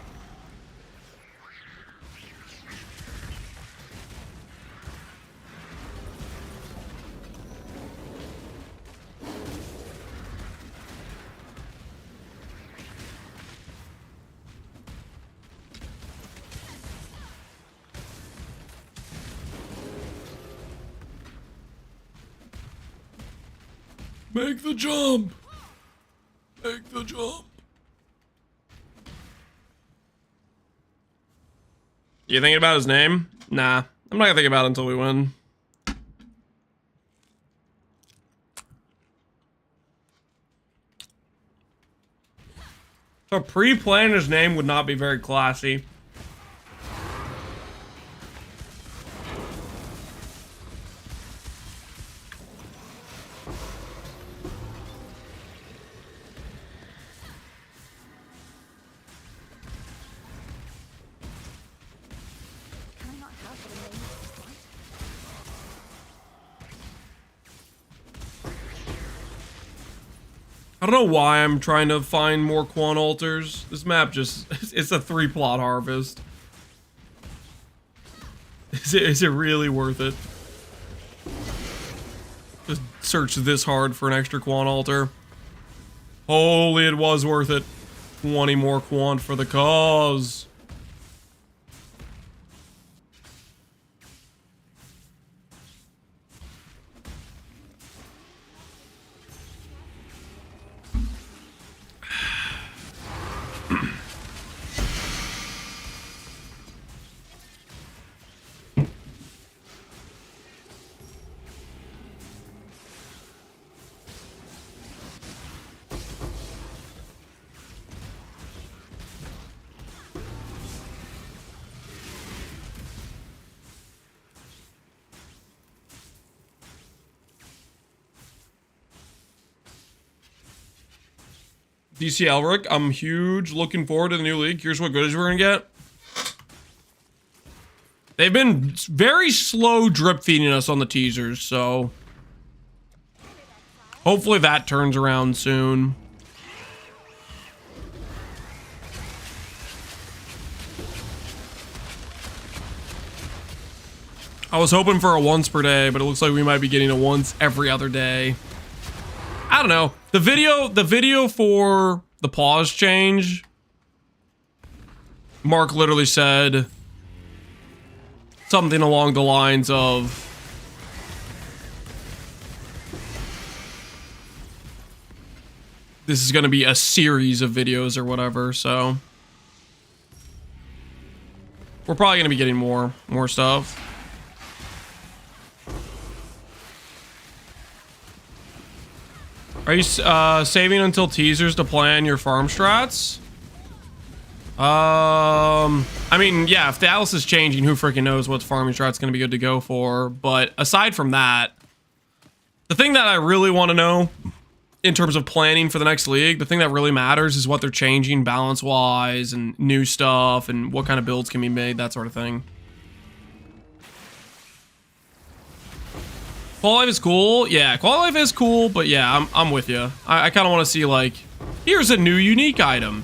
Make the jump! Make the jump! You thinking about his name? Nah, I'm not gonna think about it until we win. So pre-playing his name would not be very classy. Can I not have what a moment to respond? I don't know why I'm trying to find more Quan altars. This map just, it's a 3-plot harvest. Is it really worth it? Just search this hard for an extra Quan altar. Holy, it was worth it. 20 more Quan for the cause. DC Elric, I'm huge. Looking forward to the new league. Here's what goodies we're gonna get. They've been very slow drip feeding us on the teasers, so hopefully that turns around soon. I was hoping for a once per day, but it looks like we might be getting a once every other day. I don't know. The video for the pause change, Mark literally said something along the lines of, this is going to be a series of videos or whatever, so We're probably gonna be getting more stuff. Are you saving until teasers to plan your farm strats? I mean, yeah, if the Atlas is changing, who freaking knows what farming strat's gonna be good to go for. But aside from that, the thing that I really want to know in terms of planning for the next league, the thing that really matters is what they're changing balance-wise and new stuff and what kind of builds can be made, that sort of thing. Quality life is cool. Yeah, quality life is cool, but yeah, I'm with you. I kind of want to see, like, here's a new unique item.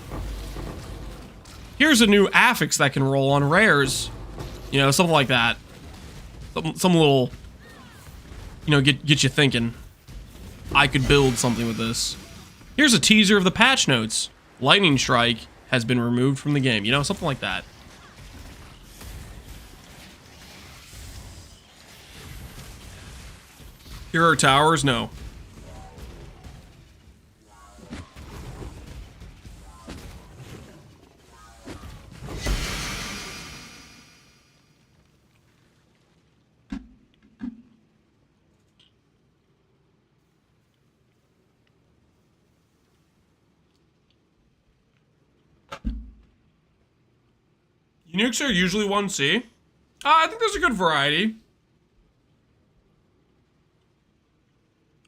Here's a new affix that can roll on rares. You know, something like that. Some little, you know, get you thinking. I could build something with this. Here's a teaser of the patch notes. Lightning Strike has been removed from the game. You know, something like that. Here are towers? No. Unix are usually 1C. I think there's a good variety.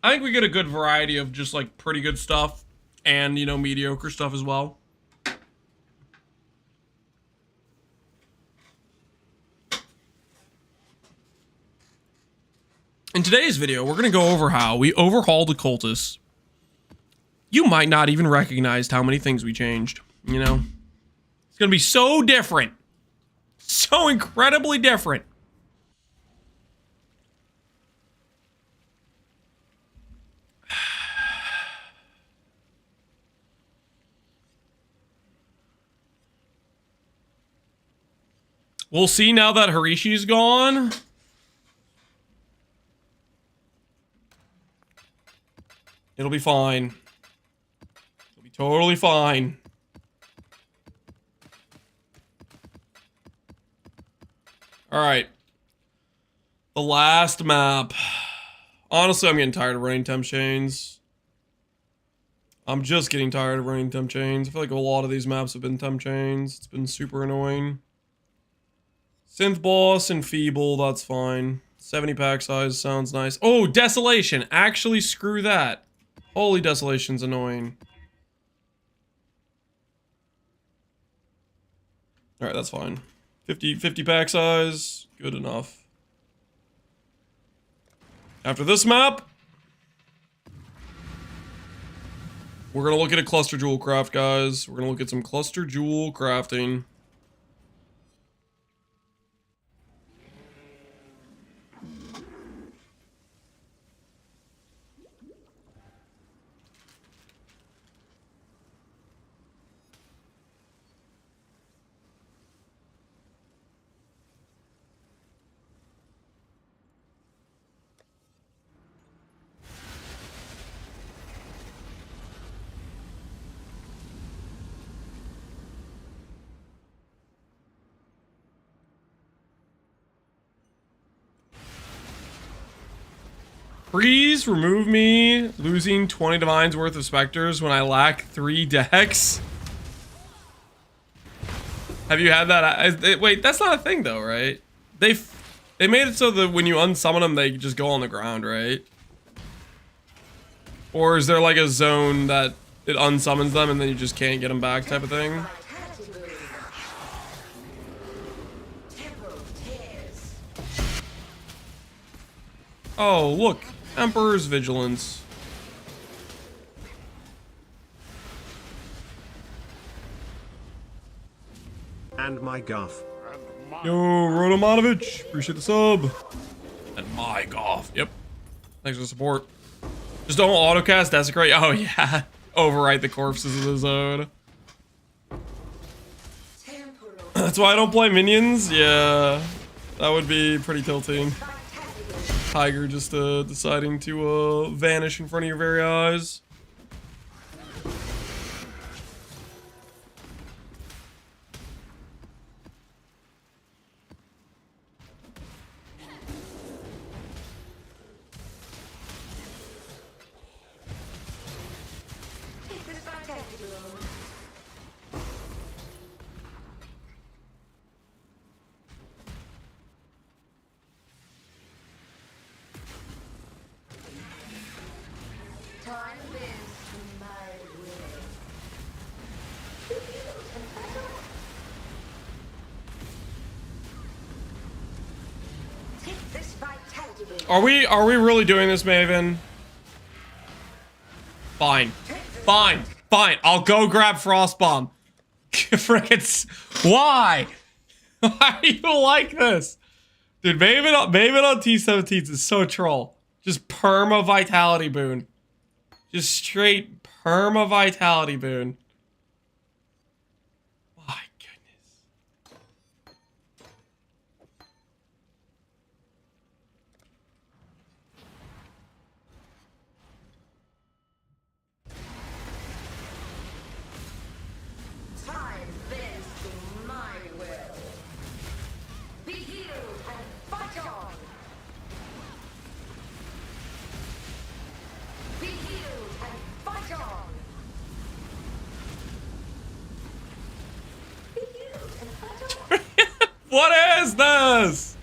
I think we get a good variety of just like pretty good stuff and, you know, mediocre stuff as well. In today's video, we're going to go over how we overhauled the Cultists. You might not even recognize how many things we changed, you know? It's going to be so different. So incredibly different. We'll see now that Harishi's gone. It'll be fine. It'll be totally fine. All right. The last map. Honestly, I'm getting tired of running temp chains. I'm just getting tired of running temp chains. I feel like a lot of these maps have been temp chains. It's been super annoying. Synth boss and feeble, that's fine. 70 pack size sounds nice. Oh, desolation. Actually, screw that. Holy desolation's annoying. All right, that's fine. 50 pack size, good enough. After this map, we're gonna look at a cluster jewel craft, guys. We're gonna look at some cluster jewel crafting. Please remove me losing 20 divines worth of specters when I lack 3 decks. Have you had that? Wait, that's not a thing though, right? They made it so that when you unsummon them, they just go on the ground, right? Or is there like a zone that it unsummons them and then you just can't get them back type of thing? Oh, look. Emperor's Vigilance. And my guff. Yo, Rodomanovich. Appreciate the sub. And my golf. Yep. Thanks for the support. Just don't autocast Desecrate. Oh, yeah. Overwrite the corpses of the zone. That's why I don't play minions? Yeah. That would be pretty tilting. Tiger just deciding to vanish in front of your very eyes. Are we really doing this, Maven? Fine. Fine. Fine. I'll go grab Frostbomb. Frickets. Why? Why do you like this? Dude, Maven on T17s is so troll. Just perma vitality boon. Just straight perma vitality boon. My goodness. Time bends to my will. Be healed and fight on. Be healed and fight on. Be healed and fight on. What is this?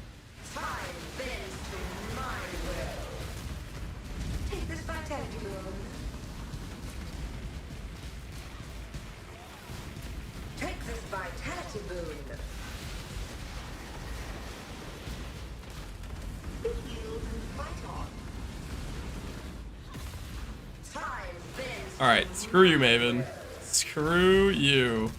Time bends to my will. Take this vitality boon. Take this vitality boon. Be healed and fight on. Time bends. All right, screw you, Maven. Screw you.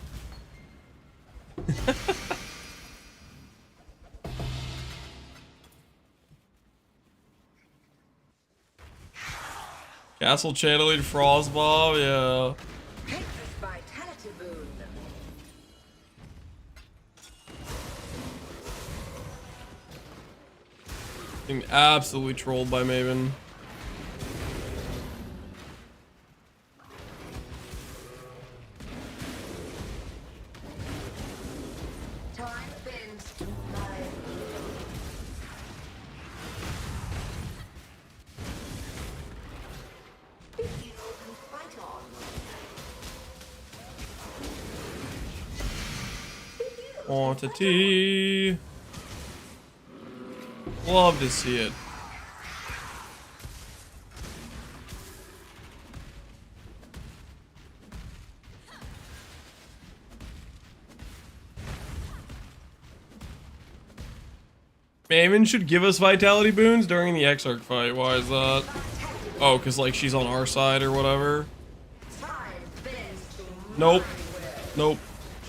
Castle channeling Frostbomb, yeah. Take this vitality boon. Being absolutely trolled by Maven. Time bends to my will. Be healed and fight on. Be healed. Quantity. Love to see it. Maven should give us vitality boons during the Exarch fight. Why is that? Oh, because like she's on our side or whatever. Time bends to Nope. my will. Nope.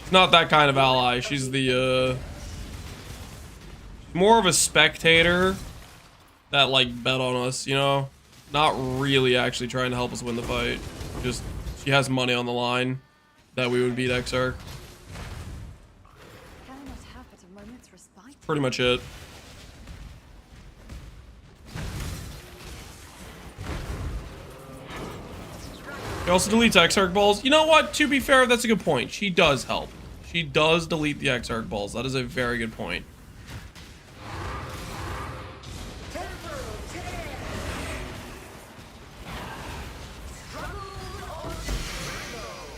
She's not that kind of ally. She's the more of a spectator that like bet on us, you know? Not really actually trying to help us win the fight. Just she has money on the line that we would beat Exarch. Can I not have but a moment's respite? Pretty much it. He also deletes Exarch balls. You know what? To be fair, that's a good point. She does help. She does delete the Exarch balls. That is a very good point. Temporal tear. Struggle or struggle.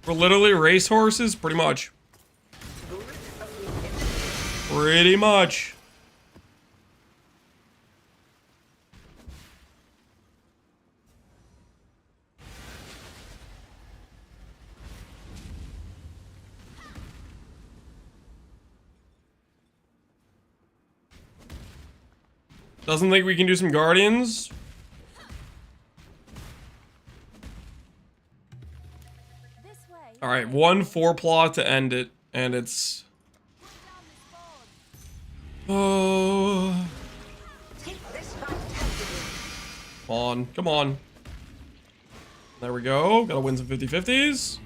We're literally racehorses, pretty much. Pretty much. Doesn't think we can do some Guardians? This way. Alright, 1-4 plot to end it, and it's... Oh... Take this vitality. Come on, come on. There we go, gotta win some 50-50s.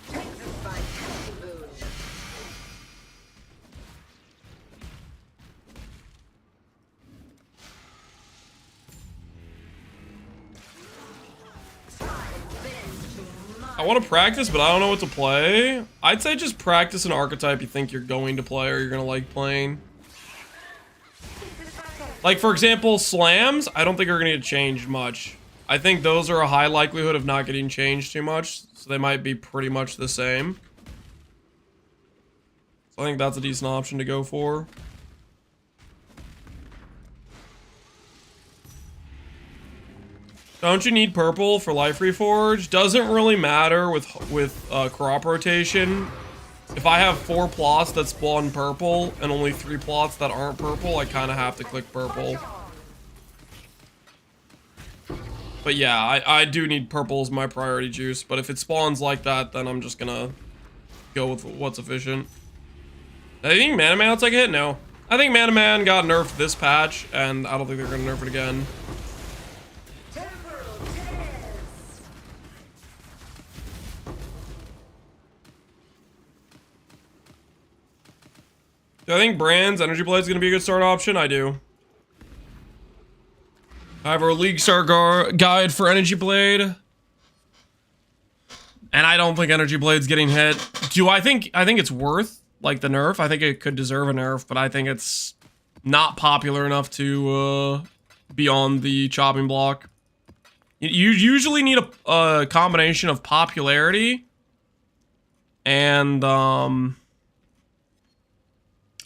Take this vitality boon. Time bends to my I want to practice, but I don't know what to play. I'd say just practice an archetype you think you're going to play or you're gonna like playing. Take this vitality. Like, for example, slams, I don't think are gonna get changed much. I think those are a high likelihood of not getting changed too much, so they might be pretty much the same. So I think that's a decent option to go for. Don't you need purple for life reforge? Doesn't really matter with crop rotation. If I have 4 plots that spawn purple and only 3 plots that aren't purple, I kind of have to click purple. But yeah, I do need purple as my priority juice. But if it spawns like that, then I'm just gonna go with what's efficient. I think Mana Man's like a hit? No. I think Mana Man got nerfed this patch, and I don't think they're gonna nerf it again. Do I think Brand's Energy Blade is going to be a good start option? I do. I have our League Star guide for Energy Blade. And I don't think Energy Blade's getting hit. I think it's worth, like, the nerf. I think it could deserve a nerf, but I think it's not popular enough to be on the chopping block. You usually need a combination of popularity and,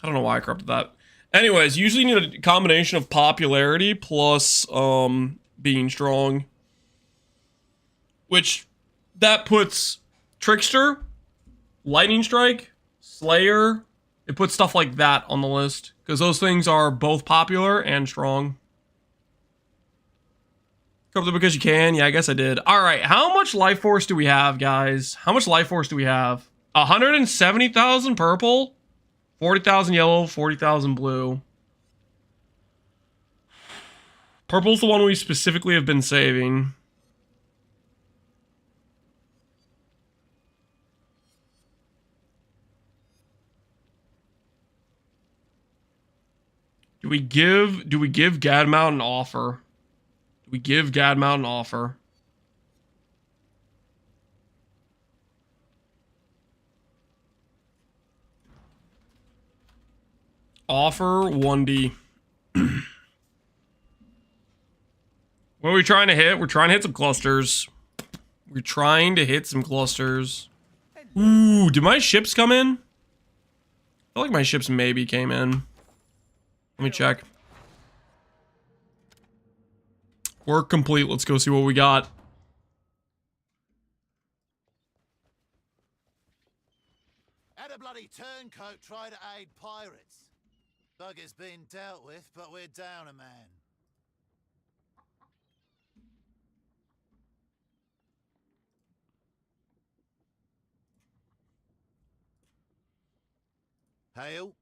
I don't know why I corrupted that. Anyways, usually you need a combination of popularity plus being strong. Which, that puts Trickster, Lightning Strike, Slayer, it puts stuff like that on the list. Because those things are both popular and strong. Corrupted because you can? Yeah, I guess I did. Alright, how much life force do we have, guys? How much life force do we have? 170,000 purple? 40,000 yellow, 40,000 blue. Purple's the one we specifically have been saving. Do we give Gadmount an offer? Do we give Gadmount an offer? Offer 1D. What are we trying to hit? We're trying to hit some clusters. We're trying to hit some clusters. Ooh, did my ships come in? I feel like my ships maybe came in. Let me check. Work complete. Let's go see what we got. Had a bloody turncoat try to aid pirates. Bugger's been dealt with, but we're down a man. Hail.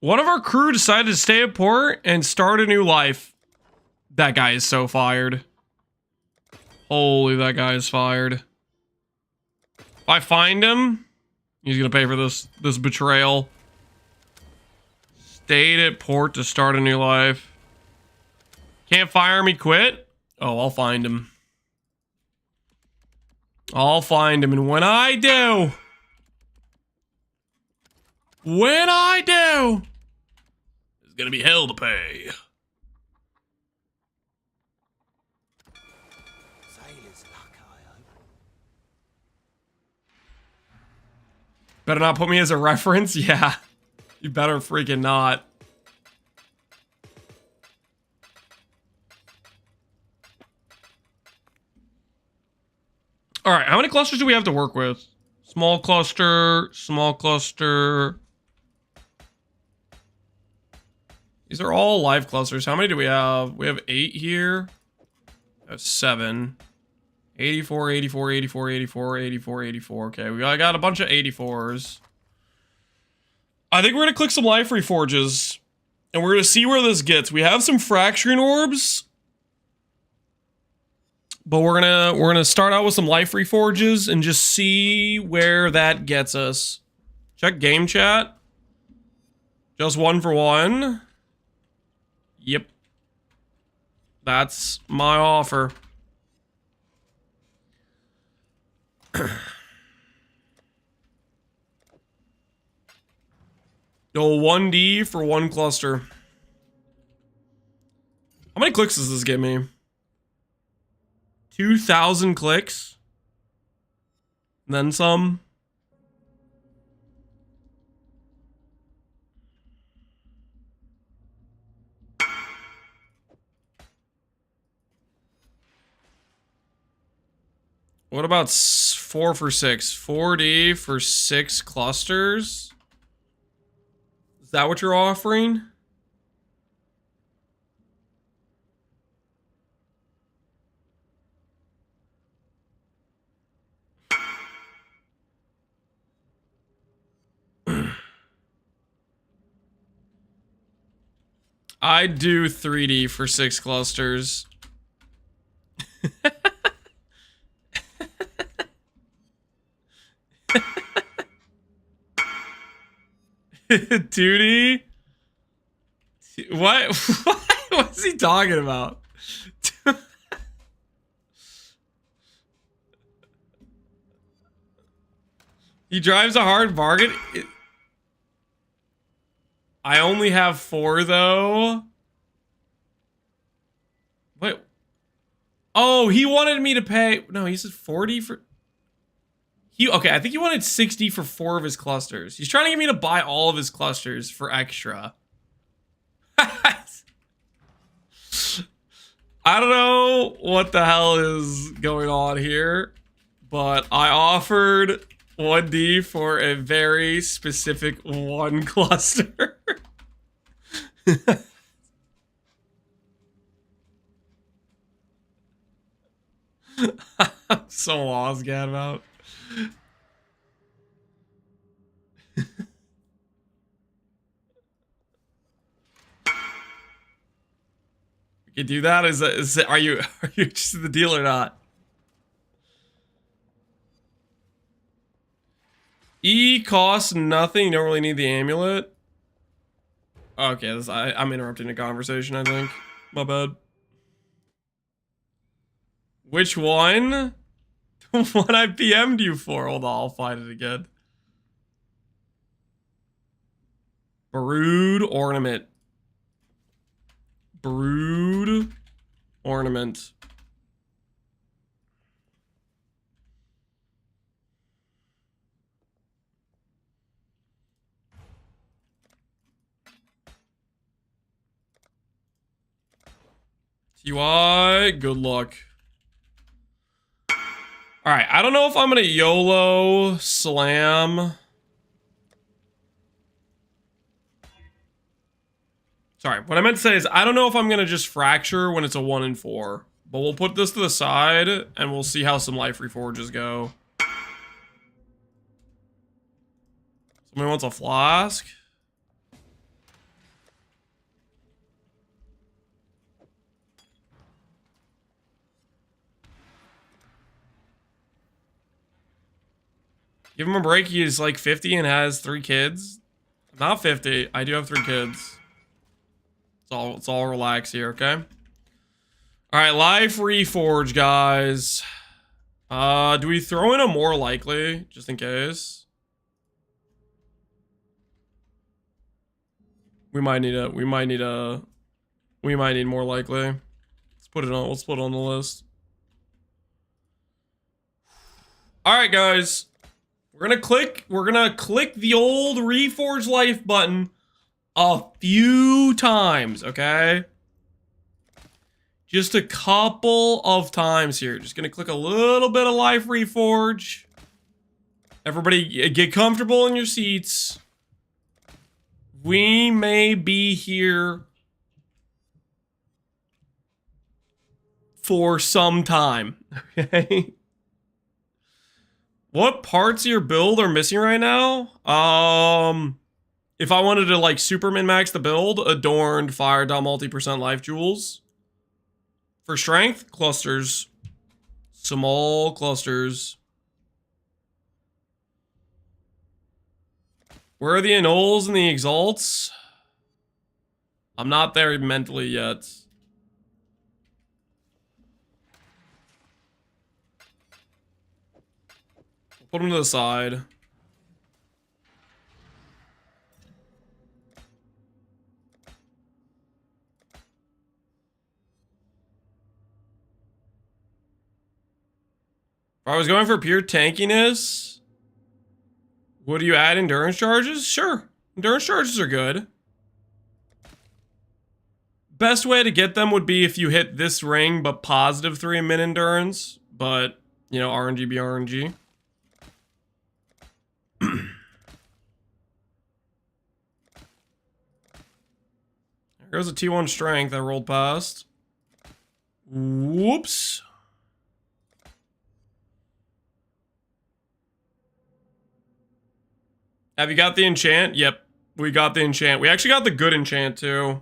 One of our crew decided to stay at port and start a new life. That guy is so fired. Holy, that guy is fired. If I find him, he's gonna pay for this betrayal. Stayed at port to start a new life. Can't fire me, quit? Oh, I'll find him. I'll find him, and when I do... there's gonna be hell to pay. Sailor's luck, I hope. Better not put me as a reference? Yeah. You better freaking not. Alright, how many clusters do we have to work with? Small cluster, small cluster. These are all live clusters. How many do we have? We have 8 here. We have 7. 84, 84, 84, 84, 84, 84. Okay, I got a bunch of 84s. I think we're gonna click some life reforges. And we're gonna see where this gets. We have some fracturing orbs. But we're gonna start out with some life reforges and just see where that gets us. Check game chat. Just 1 for 1. Yep. That's my offer. Yo, 1D for 1 cluster. How many clicks does this get me? 2,000 clicks. And then some. What about 4 for 6? 4D for 6 clusters? Is that what you're offering? I'd do 3D for 6 clusters. 2D? What? What's he talking about? He drives a hard bargain. I only have 4 though. Wait. Oh, he wanted me to pay. No, he said 40 for. Okay, I think he wanted 60 for 4 of his clusters. He's trying to get me to buy all of his clusters for extra. I don't know what the hell is going on here, but I offered 1D for a very specific 1 cluster. I'm so lost, Gadmount. We can do that. Are you interested in the deal or not? E costs nothing. You don't really need the amulet. Okay, I'm interrupting the conversation, I think. My bad. Which one? The one I PM'd you for. Hold on, I'll find it again. Brood ornament. Brood ornament. TY, good luck. Alright, I don't know if I'm gonna YOLO slam. Sorry, what I meant to say is I don't know if I'm gonna just fracture when it's a 1 in 4. But we'll put this to the side and we'll see how some life reforges go. Somebody wants a flask? Give him a break. He's like 50 and has 3 kids. Not 50. I do have 3 kids. It's all relax here, okay? All right, life reforge, guys. Do we throw in a more likely just in case? We might need more likely. Let's put it on the list. All right, guys. We're gonna click the old Reforge Life button a few times, okay? Just a couple of times here. Just gonna click a little bit of Life Reforge. Everybody get comfortable in your seats. We may be here for some time, okay? What parts of your build are missing right now? If I wanted to like super min-max the build, adorned fire multi% life jewels. For strength, clusters. Small clusters. Where are the annuls and the exalts? I'm not there mentally yet. Put them to the side. If I was going for pure tankiness, would you add endurance charges? Sure. Endurance charges are good. Best way to get them would be if you hit this ring, but positive 3 min endurance. But You know, RNG be RNG. There goes a T1 strength I rolled past. Whoops. Have you got the enchant? Yep, we got the enchant. We actually got the good enchant too.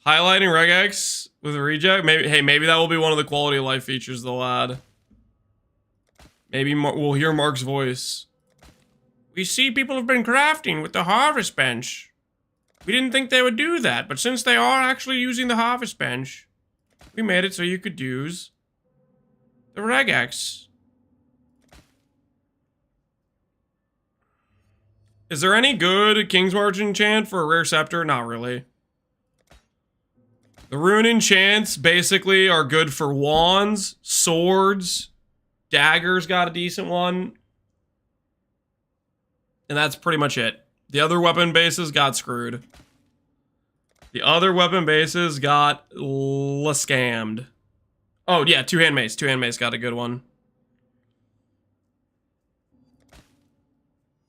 Highlighting regex with a reject. Maybe, hey, maybe that will be one of the quality of life features they'll add. Maybe we'll hear Mark's voice. We see people have been crafting with the harvest bench. We didn't think they would do that, but since they are actually using the harvest bench, we made it so you could use the regex. Is there any good King's March enchant for a rare scepter? Not really. The rune enchants basically are good for wands, swords, daggers got a decent one. And that's pretty much it. The other weapon bases got screwed. The other weapon bases got scammed. Oh yeah, two-hand mace. Two-hand mace got a good one.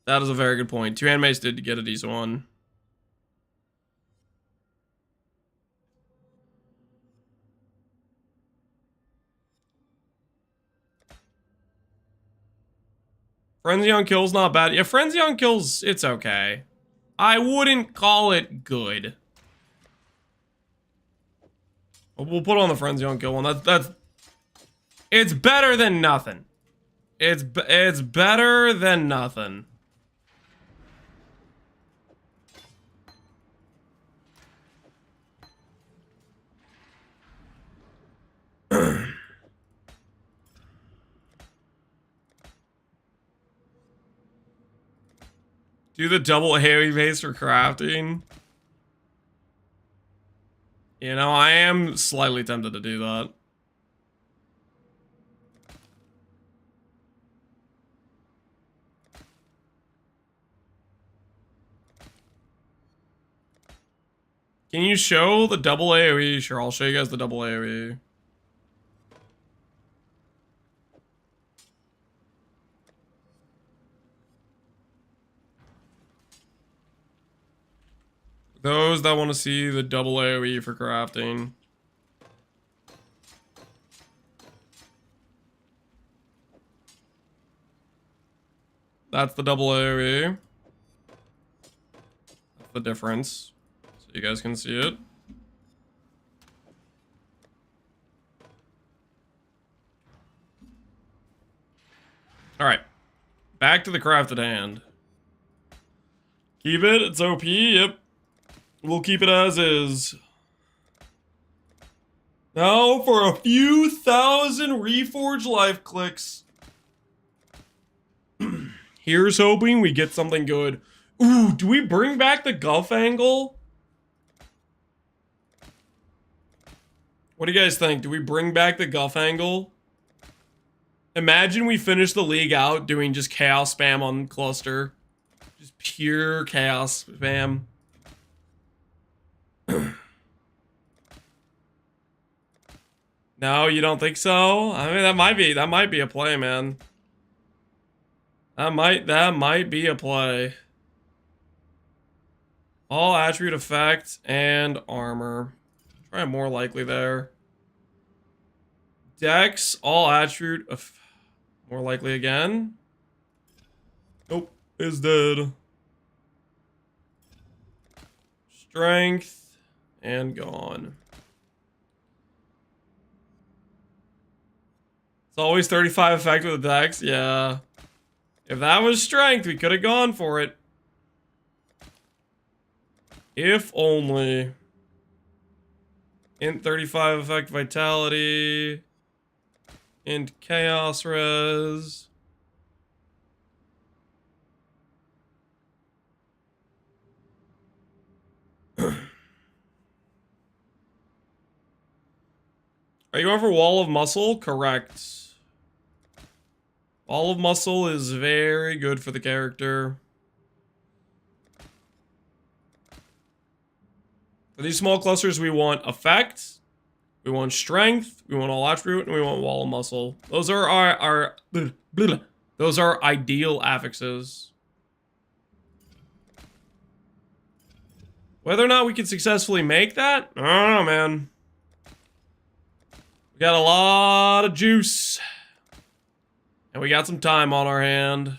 That is a very good point. Two-hand mace did get a decent one. Frenzy on Kill's not bad. Yeah, Frenzy on Kill's, it's okay. I wouldn't call it good. We'll put on the Frenzy on Kill one. That's it's better than nothing. It's better than nothing. Do the double heavy base for crafting. You know, I am slightly tempted to do that. Can you show the double AoE? Sure, I'll show you guys the double AoE. Those that want to see the double AoE for crafting. That's the double AoE. That's the difference. So you guys can see it. Alright. Back to the crafted hand. Keep it, it's OP, yep. We'll keep it as is. Now for a few thousand Reforged life clicks. Here's hoping we get something good. Ooh, do we bring back the Guff angle? What do you guys think? Do we bring back the Guff angle? Imagine we finish the league out doing just chaos spam on cluster. Just pure chaos spam. No, you don't think so? I mean, that might be a play, man. That might be a play. All attribute effect and armor. Try more likely there. Dex, all attribute more likely again. Nope, is dead. Strength and gone. It's always 35 effect with the Dex, yeah. If that was strength, we could have gone for it. If only. Int 35 effect vitality. Int chaos res. Are you going for Wall of Muscle? Correct. Wall of Muscle is very good for the character. For these small clusters, we want effect, we want strength, we want all attribute, and we want wall of muscle. Those are our those are ideal affixes. Whether or not we can successfully make that, I don't know, man. We got a lot of juice. And we got some time on our hand.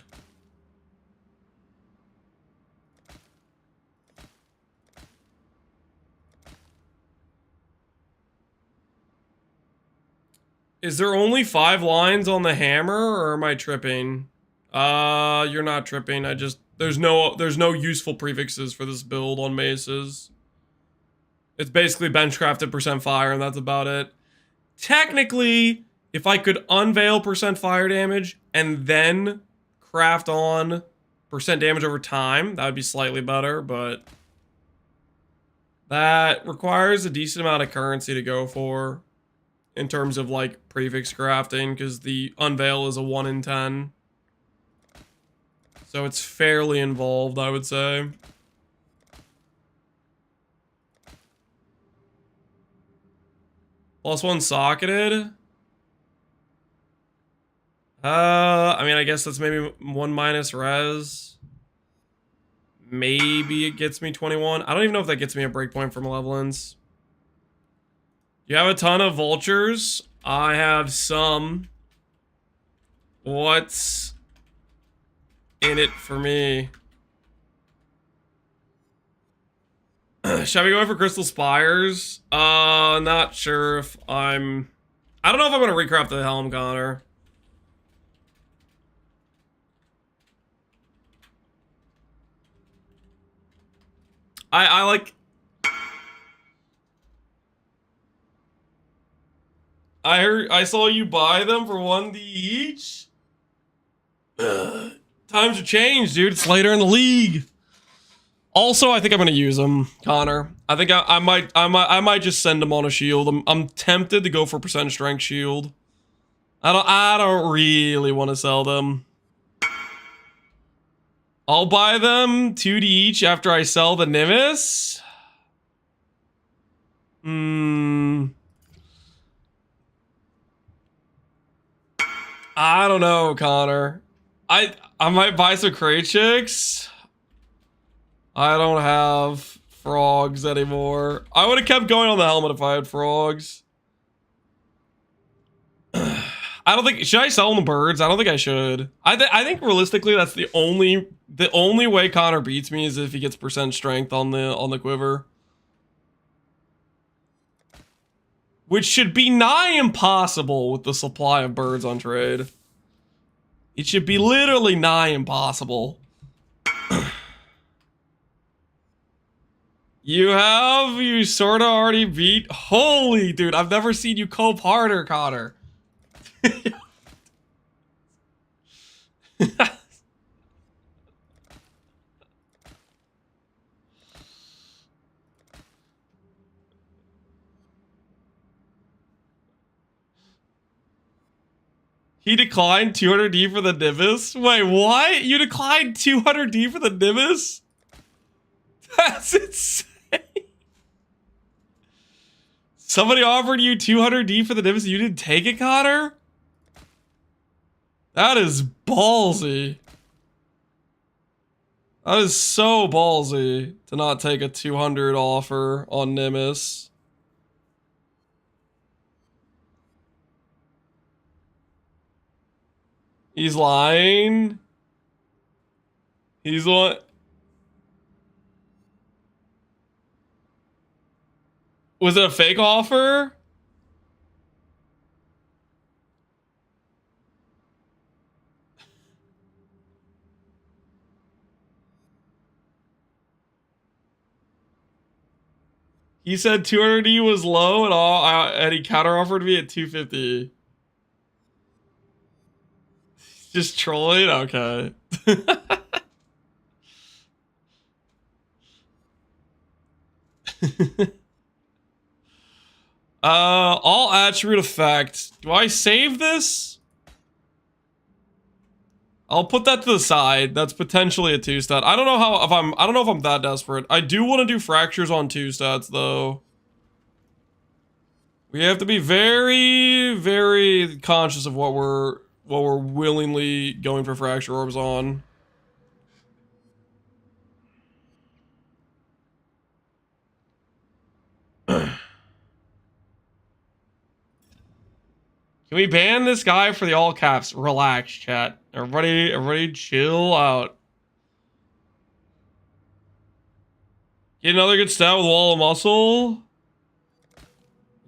Is there only 5 lines on the hammer, or am I tripping? You're not tripping. There's no useful prefixes for this build on maces. It's basically benchcrafted percent fire, and that's about it. Technically, if I could unveil percent fire damage and then craft on percent damage over time, that would be slightly better, but that requires a decent amount of currency to go for in terms of like prefix crafting, because the unveil is a 1 in 10. So it's fairly involved, I would say. +1 socketed. I mean, I guess that's maybe 1 minus res. Maybe it gets me 21. I don't even know if that gets me a breakpoint for malevolence. You have a ton of vultures. I have some. What's in it for me? Shall we go for Crystal Spires? Not sure if I don't know if I'm gonna recraft the helm, Connor. I like... I saw you buy them for 1D each. Times have changed, dude. It's later in the league. Also, I think I'm gonna use them, Connor. I think I might just send them on a shield. I'm tempted to go for percent strength shield. I don't really want to sell them. I'll buy them 2D each after I sell the Nimbus. I don't know, Connor. I might buy some crate chicks. I don't have frogs anymore. I would have kept going on the helmet if I had frogs. I don't think... Should I sell them the birds? I don't think I should. I think realistically that's the only way Connor beats me is if he gets percent strength on the quiver. Which should be nigh impossible with the supply of birds on trade. It should be literally nigh impossible. You sort of already beat... Holy, dude, I've never seen you cope harder, Connor. He declined 200D for the Nimbus? Wait, what? You declined 200D for the Nimbus? That's insane. Somebody offered you 200D for the Nimbus and you didn't take it, Connor? That is ballsy. That is so ballsy to not take a 200 offer on Nimbus. He's lying. He's what? Was it a fake offer? He said 200D was low and he counter offered me at 250. Just trolling? Okay. All attribute effect. Do I save this? I'll put that to the side. That's potentially a 2-stat. I don't know how, I don't know if I'm that desperate. I do want to do fractures on 2-stats though. We have to be very, very conscious of what we're willingly going for fracture orbs on. Can we ban this guy for the all caps? Relax, chat. Everybody chill out. Get another good stat with Wall of Muscle.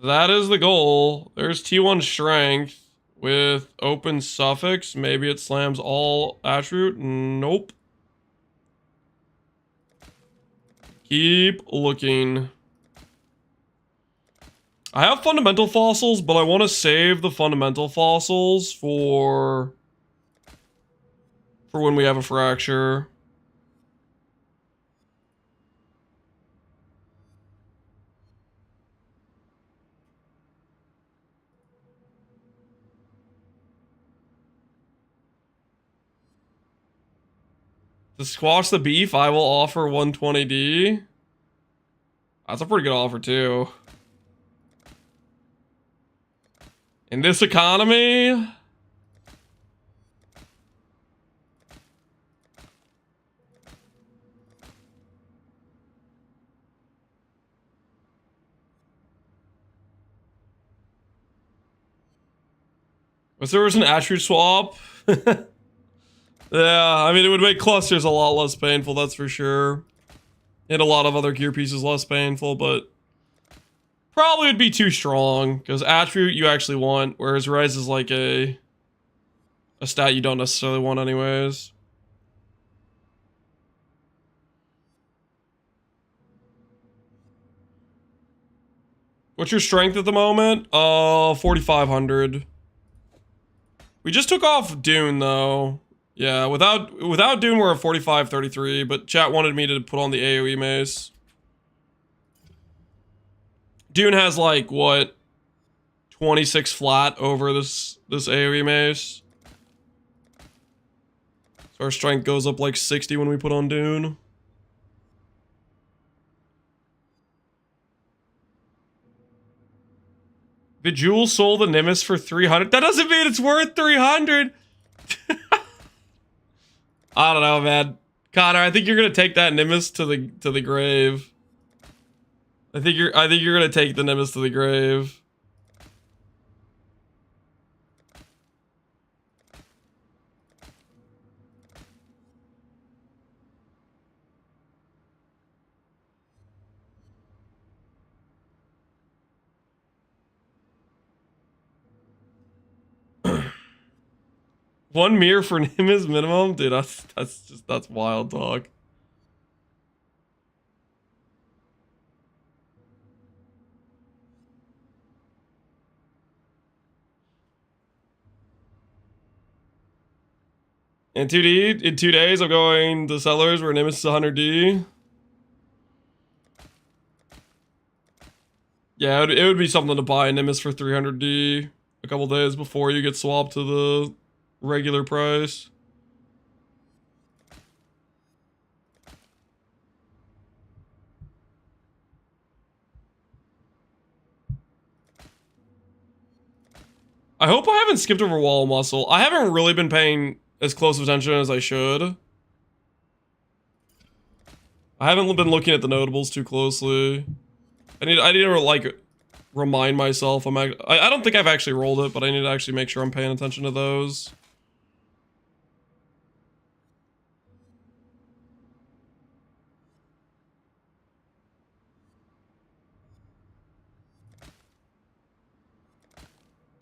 That is the goal. There's T1 Strength with open suffix. Maybe it slams all attribute. Nope. Keep looking. I have fundamental fossils, but I want to save the fundamental fossils for when we have a fracture. To squash the beef, I will offer 120D. That's a pretty good offer too. In this economy... If there was an attribute swap... Yeah, I mean, it would make clusters a lot less painful, that's for sure. And a lot of other gear pieces less painful, but... Probably would be too strong, because attribute you actually want, whereas res is like a stat you don't necessarily want anyways. What's your strength at the moment? 4,500. We just took off Dune, though. Yeah, without Dune, we're at 4533, but chat wanted me to put on the AoE mace. Dune has, like, what? 26 flat over this AoE mace. So our strength goes up, like, 60 when we put on Dune. The Jewel sold the Nimbus for 300. That doesn't mean it's worth 300. I don't know, man. Connor, I think you're gonna take that Nimbus to the grave. I think you're gonna take the Nimbus to the grave. One mirror for Nimbus minimum? Dude, that's wild talk. In 2D, in 2 days, I'm going to Sellers where Nimbus is 100D. Yeah, it would be something to buy a Nimbus for 300D a couple days before you get swapped to the regular price. I hope I haven't skipped over Wall Muscle. I haven't really been paying as close attention as I should. I haven't been looking at the notables too closely. I need to like remind myself. I don't think I've actually rolled it, but I need to actually make sure I'm paying attention to those.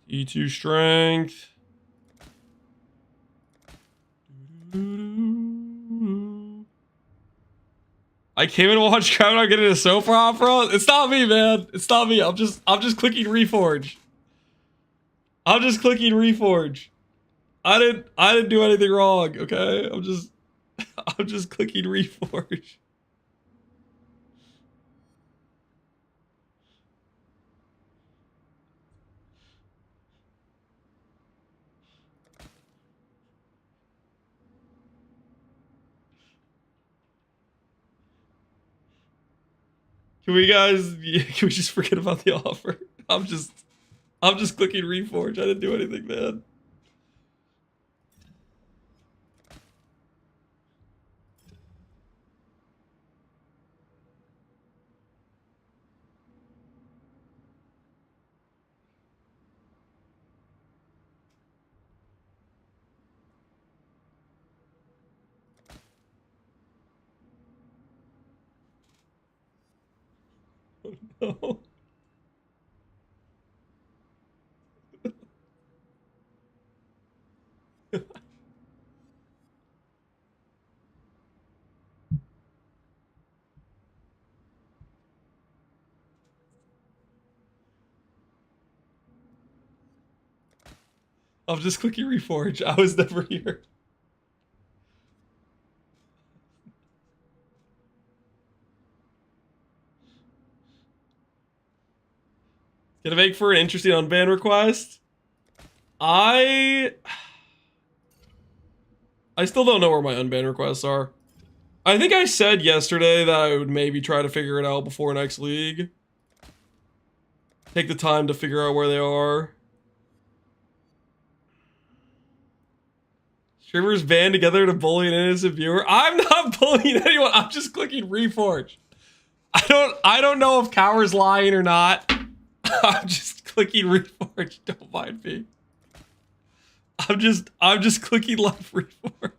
E2 strength. I came in to watch Kevin getting a soap opera. It's not me, man. It's not me. I'm just clicking Reforge. I'm just clicking Reforge. I didn't do anything wrong, okay? I'm just clicking Reforge. Can we guys? Can we just forget about the offer? I'm just clicking reforge. I didn't do anything, man. No. I'm just clicking reforge. I was never here. Gonna make for an interesting unban request. I still don't know where my unban requests are. I think I said yesterday that I would maybe try to figure it out before next league. Take the time to figure out where they are. Streamers band together to bully an innocent viewer. I'm not bullying anyone. I'm just clicking reforge. I don't know if Cower's lying or not. I'm just clicking reforge. Don't mind me. I'm just clicking left reforge.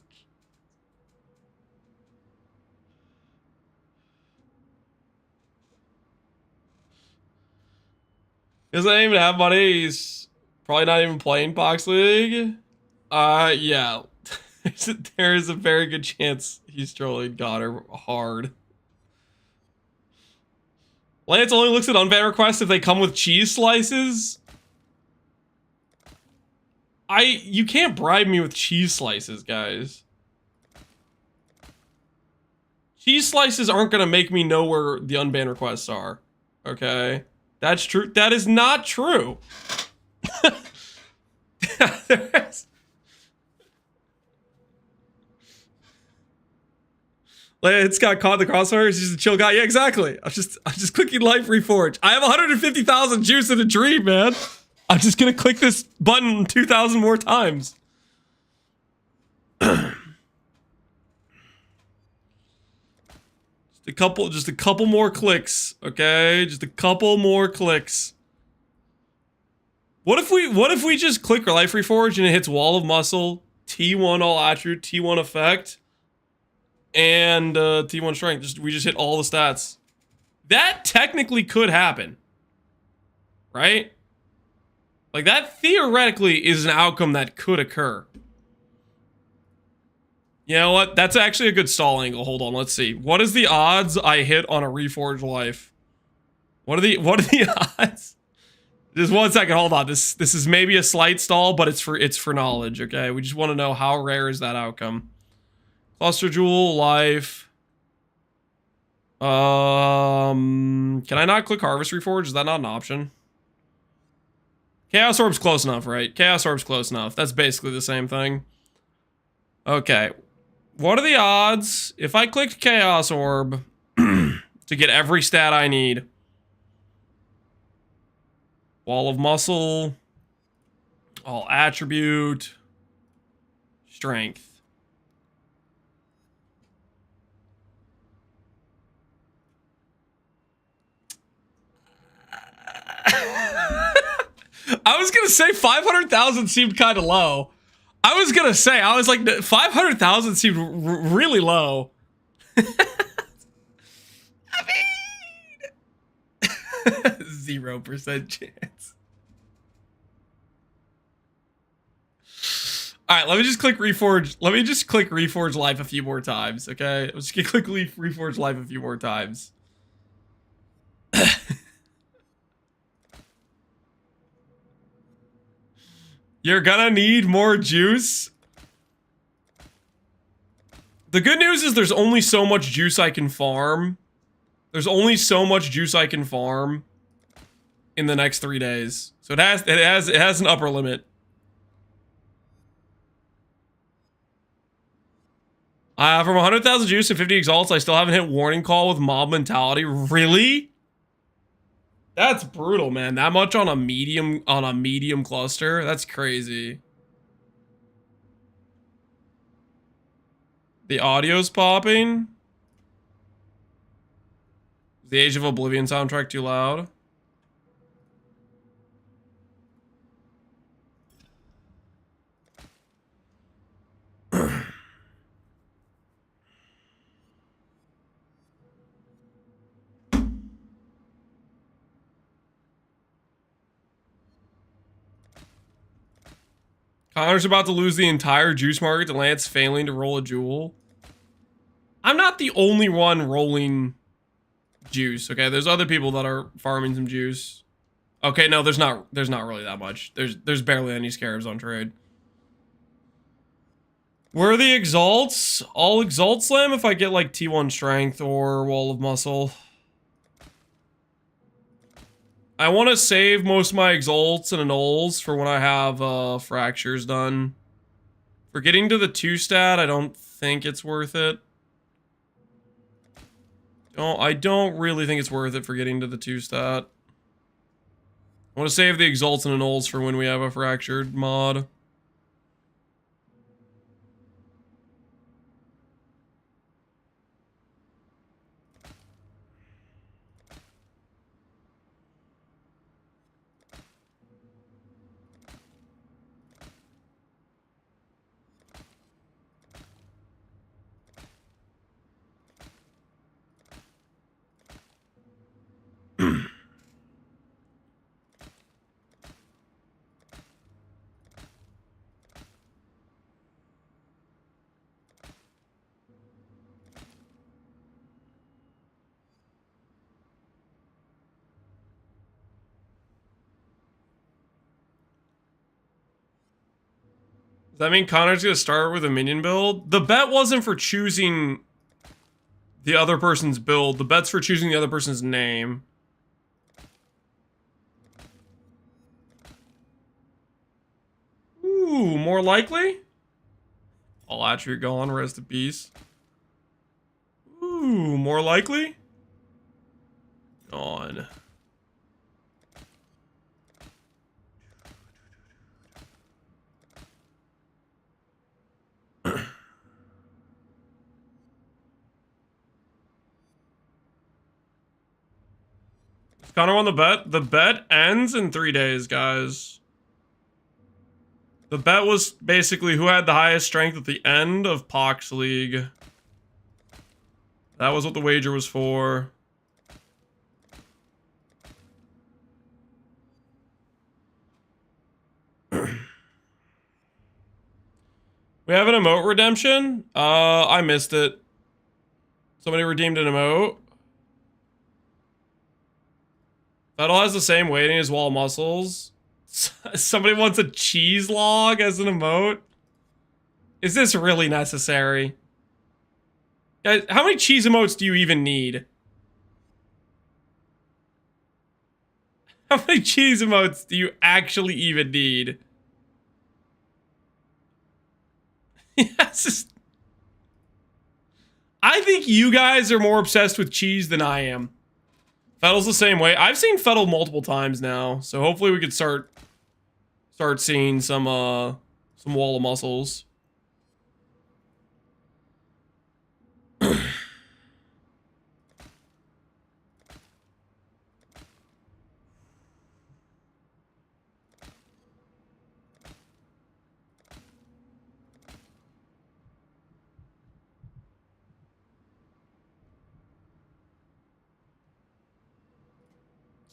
He doesn't even have money. He's probably not even playing Pohx League. Yeah. There is a very good chance he's trolling Goddard hard. Lance only looks at unban requests if they come with cheese slices. You can't bribe me with cheese slices, guys. Cheese slices aren't gonna make me know where the unban requests are. Okay? That's true. That is not true. It's got caught in the crossfire. He's just a chill guy. Yeah, exactly. I'm just clicking life reforge. I have 150,000 juice in a dream, man. I'm just gonna click this button 2,000 more times. Just a couple more clicks, okay? Just a couple more clicks. What if we just click life reforge and it hits wall of muscle, T1 all attribute, T1 effect, and T1 strength. We just hit all the stats. That technically could happen, right? Like, that theoretically is an outcome that could occur. You know what? That's actually a good stall angle. Hold on, let's see. What is the odds I hit on a reforged life? What are the odds? Just 1 second. Hold on. This is maybe a slight stall, but it's for knowledge. Okay, we just want to know how rare is that outcome. Cluster Jewel life. Can I not click Harvest Reforge? Is that not an option? Chaos Orb's close enough, right? Chaos Orb's close enough. That's basically the same thing. Okay. What are the odds if I clicked Chaos Orb to get every stat I need? Wall of Muscle, all attribute, strength. I was gonna say 500,000 seemed kind of low. I was like, 500,000 seemed really low. I mean, 0% chance. All right, let me just click Reforge. Let me just click Reforge Life a few more times, okay? I'm just gonna click Reforge Life a few more times. You're gonna need more juice. The good news is there's only so much juice I can farm. There's only so much juice I can farm in the next 3 days. So it has an upper limit. From 100,000 juice and 50 exalts, I still haven't hit warning call with mob mentality. Really? That's brutal, man. That much on a medium cluster? That's crazy. The audio's popping. Is the Age of Oblivion soundtrack too loud? Connor's about to lose the entire juice market to Lance failing to roll a jewel. I'm not the only one rolling juice, okay? There's other people that are farming some juice. Okay, no, there's not really that much. There's barely any scarabs on trade. Where are the exalts? I'll exalt slam if I get like T1 strength or wall of muscle. I want to save most of my exalts and annuls for when I have fractures done. For getting to the 2 stat, I don't think it's worth it. I don't really think it's worth it for getting to the 2 stat. I want to save the exalts and annuls for when we have a fractured mod. Does that mean Connor's gonna start with a minion build? The bet wasn't for choosing the other person's build. The bet's for choosing the other person's name. Ooh, more likely? All attribute gone, rest in peace. Ooh, more likely? Gone. Connor won the bet. The bet ends in 3 days, guys. The bet was basically who had the highest strength at the end of Pohx League. That was what the wager was for. We have an emote redemption? I missed it. Somebody redeemed an emote. Fettle has the same weighting as Wall Muscles. Somebody wants a cheese log as an emote? Is this really necessary? Guys, how many cheese emotes do you even need? How many cheese emotes do you actually even need? Yes. I think you guys are more obsessed with cheese than I am. Fettle's the same way. I've seen Fettle multiple times now, so hopefully we could start seeing some Wall of Muscles.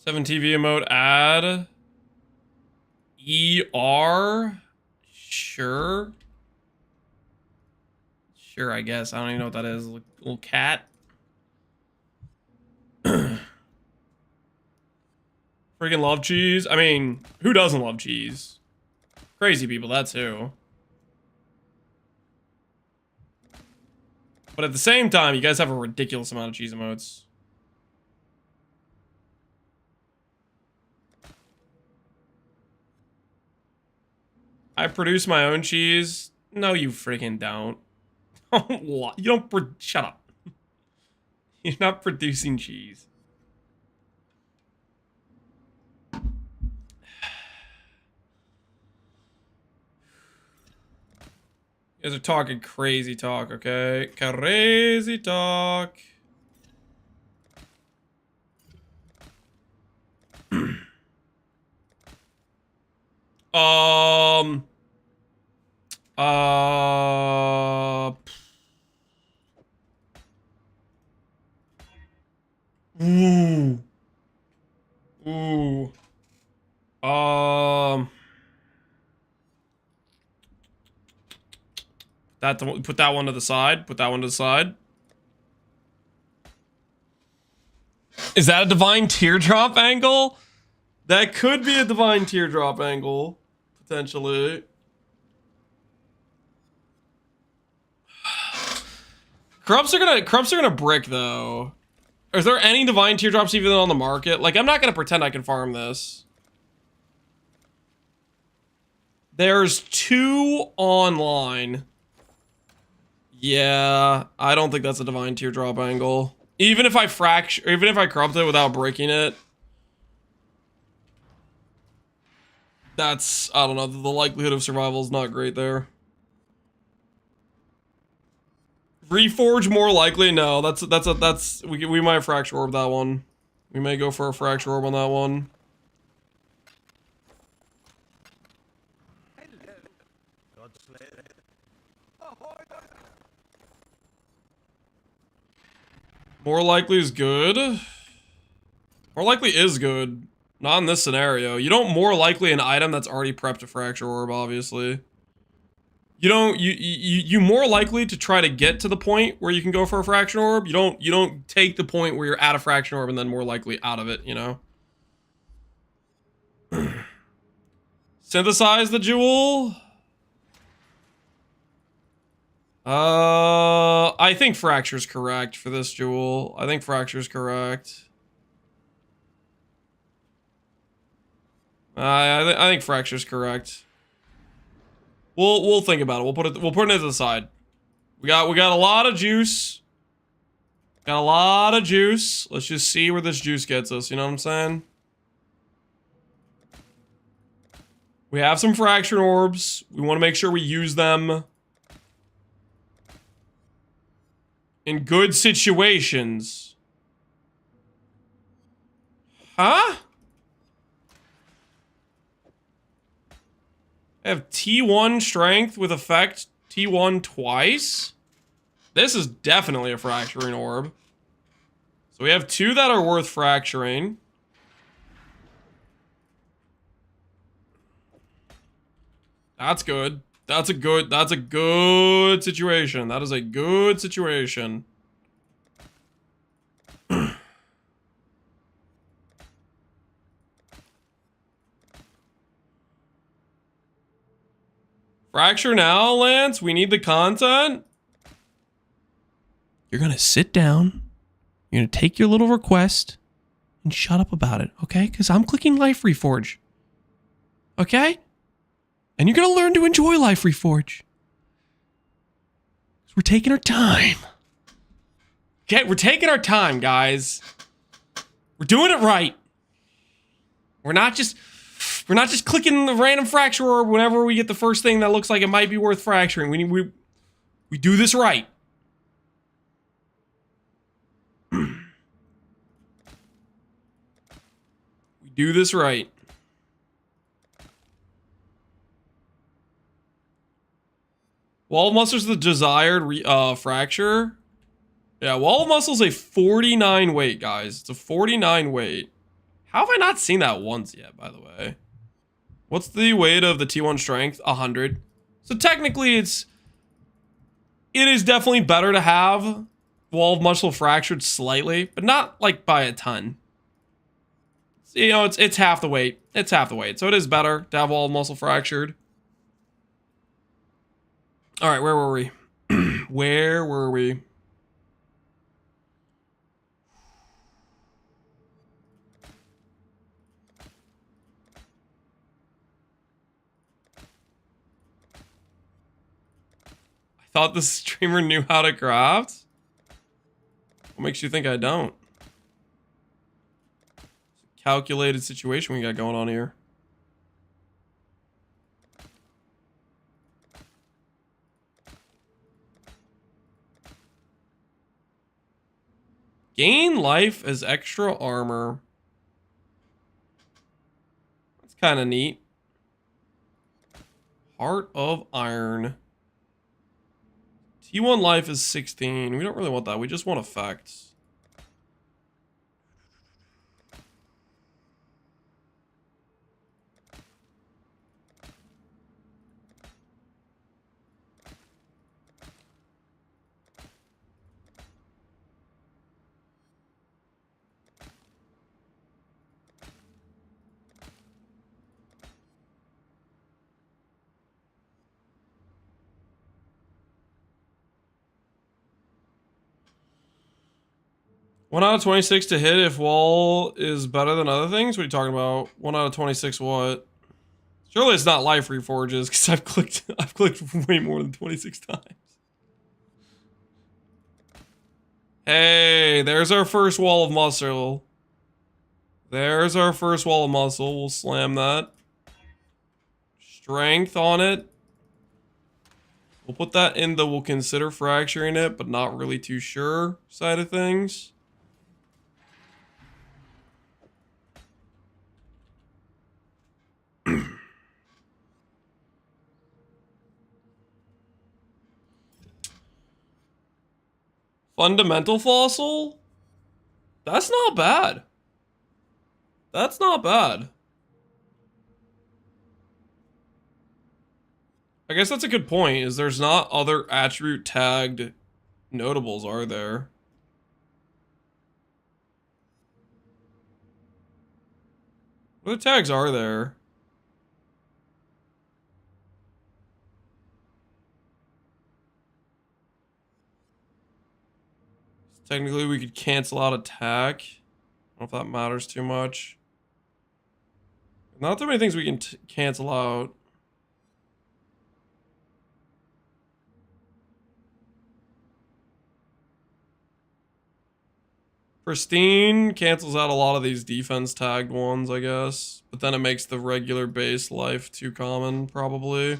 Seven TV emote add. ER? Sure. Sure, I guess. I don't even know what that is. Little cat. Freaking love cheese. I mean, who doesn't love cheese? Crazy people, that too. But at the same time, you guys have a ridiculous amount of cheese emotes. I produce my own cheese. No, you freaking don't. You don't. Shut up. You're not producing cheese. You guys are talking crazy talk, okay? Crazy talk. Um. Ooh. Ooh. Put that one to the side. Put that one to the side. Is that a divine teardrop angle? That could be a divine teardrop angle, potentially. Corrupts are gonna brick though. Is there any divine teardrops even on the market? Like, I'm not gonna pretend I can farm this. There's 2 online. Yeah, I don't think that's a divine teardrop angle. Even if I corrupt it without breaking it, that's, I don't know, the likelihood of survival is not great there. Reforge more likely? No, we might fracture orb that one. We may go for a fracture orb on that one. More likely is good. More likely is good. Not in this scenario. You don't more likely an item that's already prepped to fracture orb, obviously. You more likely to try to get to the point where you can go for a fraction orb. You don't take the point where you're at a fraction orb and then more likely out of it, you know? Synthesize the jewel. I think fracture's correct for this jewel. I think fracture's correct. I think fracture's correct. We'll think about it. We'll put it to the side. We got a lot of juice. Got a lot of juice. Let's just see where this juice gets us, you know what I'm saying? We have some fraction orbs. We want to make sure we use them in good situations. Huh? I have T1 strength with effect T1 twice. This is definitely a fracturing orb. So we have 2 that are worth fracturing. That's good. That's a good situation. That is a good situation. Fracture now, Lance? We need the content? You're gonna sit down. You're gonna take your little request and shut up about it, okay? Because I'm clicking Life Reforge. Okay? And you're gonna learn to enjoy Life Reforge. We're taking our time. Okay, we're taking our time, guys. We're doing it right. We're not just clicking the random fracture orb whenever we get the first thing that looks like it might be worth fracturing. We do this right. We do this right. Wall of Muscle's the desired fracture. Yeah, Wall of Muscle's a 49 weight, guys. It's a 49 weight. How have I not seen that once yet, by the way? What's the weight of the T1 strength? 100. So technically it is definitely better to have Wall of Muscle fractured slightly, but not like by a ton. You know, it's half the weight. It's half the weight. So it is better to have Wall of Muscle fractured. All right, where were we? Where were we? I thought the streamer knew how to craft. What makes you think I don't? It's a calculated situation we got going on here. Gain life as extra armor. That's kind of neat. Heart of Iron. T1 life is 16. We don't really want that. We just want effects. One out of 26 to hit if wall is better than other things? What are you talking about? 1 out of 26 what? Surely it's not life reforges, because I've clicked way more than 26 times. Hey, there's our first wall of muscle. There's our first wall of muscle. We'll slam that. Strength on it. We'll put that in the we'll consider fracturing it, but not really too sure side of things. Fundamental fossil? That's not bad. That's not bad. I guess that's a good point, is there's not other attribute tagged notables, are there? What other tags are there? Technically, we could cancel out attack. I don't know if that matters too much. Not too many things we can cancel out. Pristine cancels out a lot of these defense tagged ones, I guess. But then it makes the regular base life too common, probably.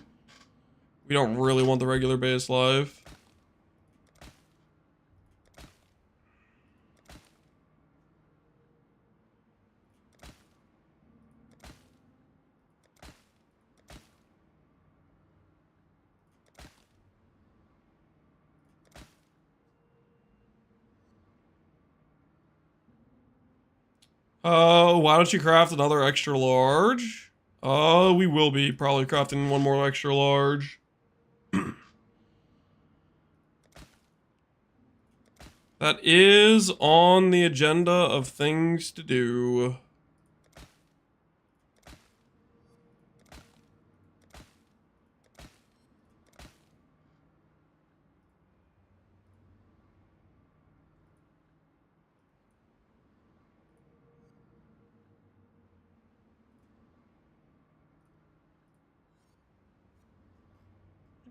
We don't really want the regular base life. Why don't you craft another extra large? We will be probably crafting one more extra large. That is on the agenda of things to do.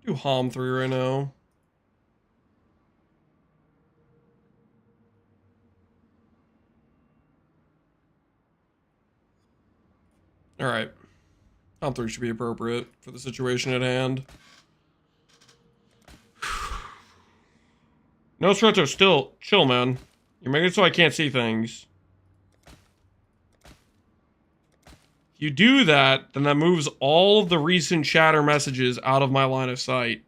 Do Hom 3 right now. Alright. Hom 3 should be appropriate for the situation at hand. No stretcher, still chill, man. You're making it so I can't see things. If you do that, then that moves all of the recent chatter messages out of my line of sight.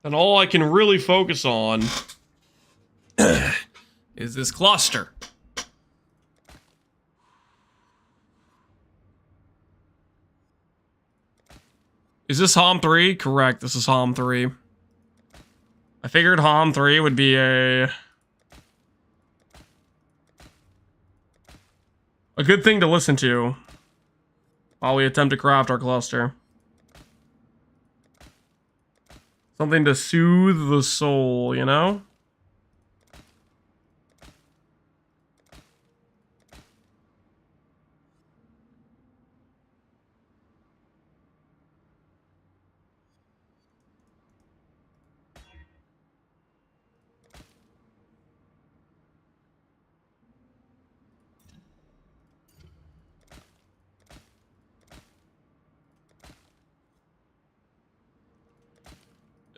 And all I can really focus on is this cluster. Is this Hom 3? Correct, this is Hom 3. I figured Hom 3 would be a good thing to listen to while we attempt to craft our cluster. Something to soothe the soul, you know?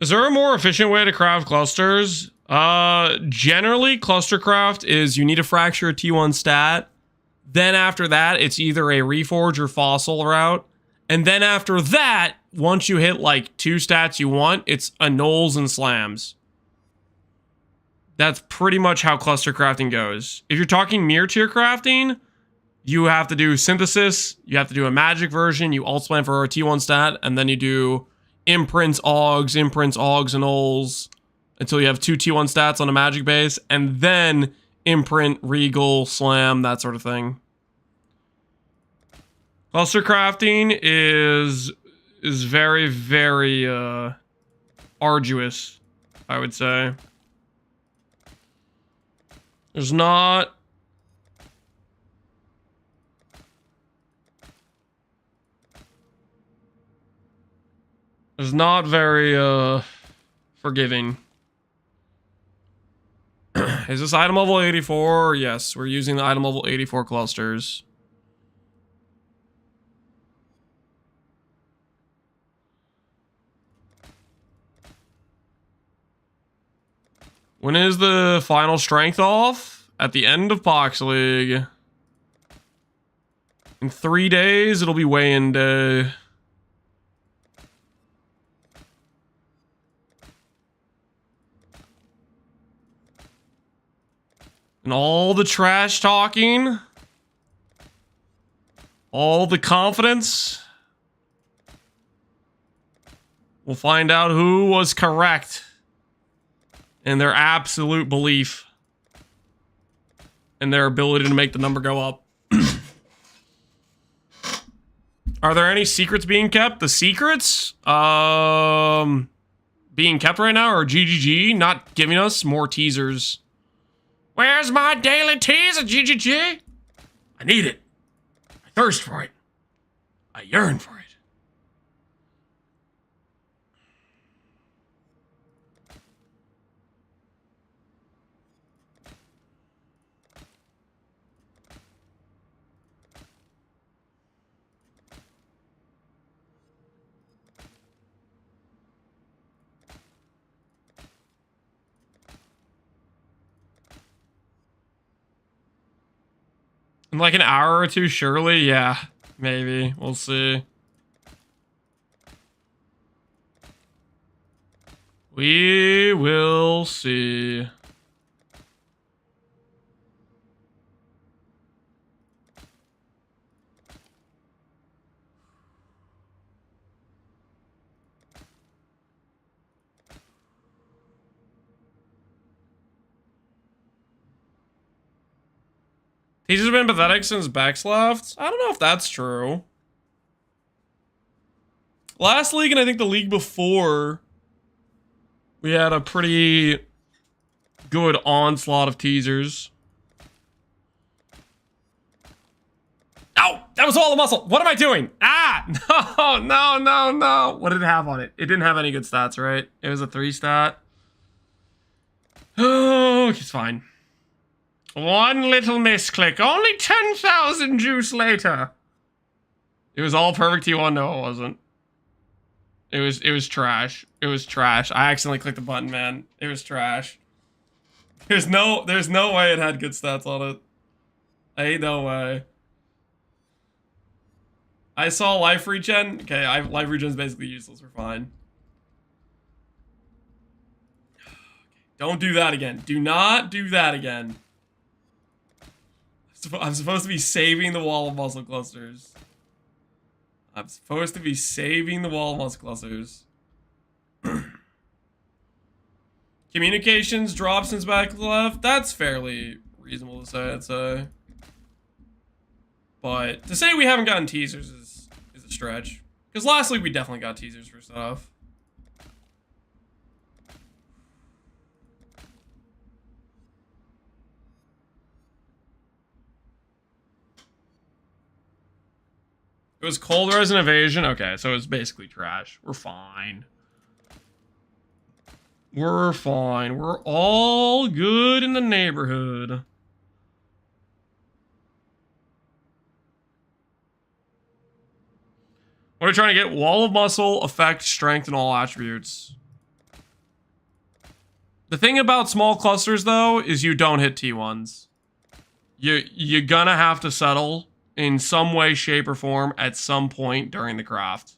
Is there a more efficient way to craft clusters? Generally, cluster craft is you need to fracture a T1 stat. Then after that, it's either a reforge or fossil route. And then after that, once you hit like 2 stats you want, it's annuls and slams. That's pretty much how cluster crafting goes. If you're talking mirror tier crafting, you have to do synthesis, you have to do a magic version, you alt spam for a T1 stat, and then you do imprints, augs, annuls, until you have 2 T1 stats on a magic base, and then imprint, regal, slam, that sort of thing. Cluster crafting is very, very arduous, I would say. There's not very forgiving. Is this item level 84? Yes, we're using the item level 84 clusters. When is the final strength off? At the end of Pohx League. In 3 days, it'll be weigh-in day. And all the trash talking, all the confidence, we'll find out who was correct in their absolute belief and their ability to make the number go up. Are there any secrets being kept? The secrets being kept right now are GGG not giving us more teasers. Where's my daily teaser, GGG? I need it. I thirst for it. I yearn for it. In like an hour or two, surely? Yeah, maybe. We'll see. We will see. He's just been pathetic since Bex left? I don't know if that's true. Last league, and I think the league before, we had a pretty good onslaught of teasers. Ow! That was all the muscle! What am I doing? Ah! No! What did it have on it? It didn't have any good stats, right? It was a 3 stat. Oh, it's fine. One little misclick. Only 10,000 juice later. It was all perfect T1. No, it wasn't. It was trash. It was trash. I accidentally clicked the button, man. It was trash. There's no way it had good stats on it. Ain't no way. I saw life regen. Okay, life regen is basically useless. We're fine. Don't do that again. Do not do that again. I'm supposed to be saving the wall of muscle clusters. I'm supposed to be saving the wall of muscle clusters. Communications dropped since back left. That's fairly reasonable to say, I'd say. But to say we haven't gotten teasers is a stretch. Because last week we definitely got teasers for stuff. It was cold res and evasion. Okay, so it's basically trash. We're fine. We're fine. We're all good in the neighborhood. What are we trying to get? Wall of muscle, effect, strength, and all attributes. The thing about small clusters, though, is you don't hit T1s. You're gonna have to settle in some way, shape, or form at some point during the craft.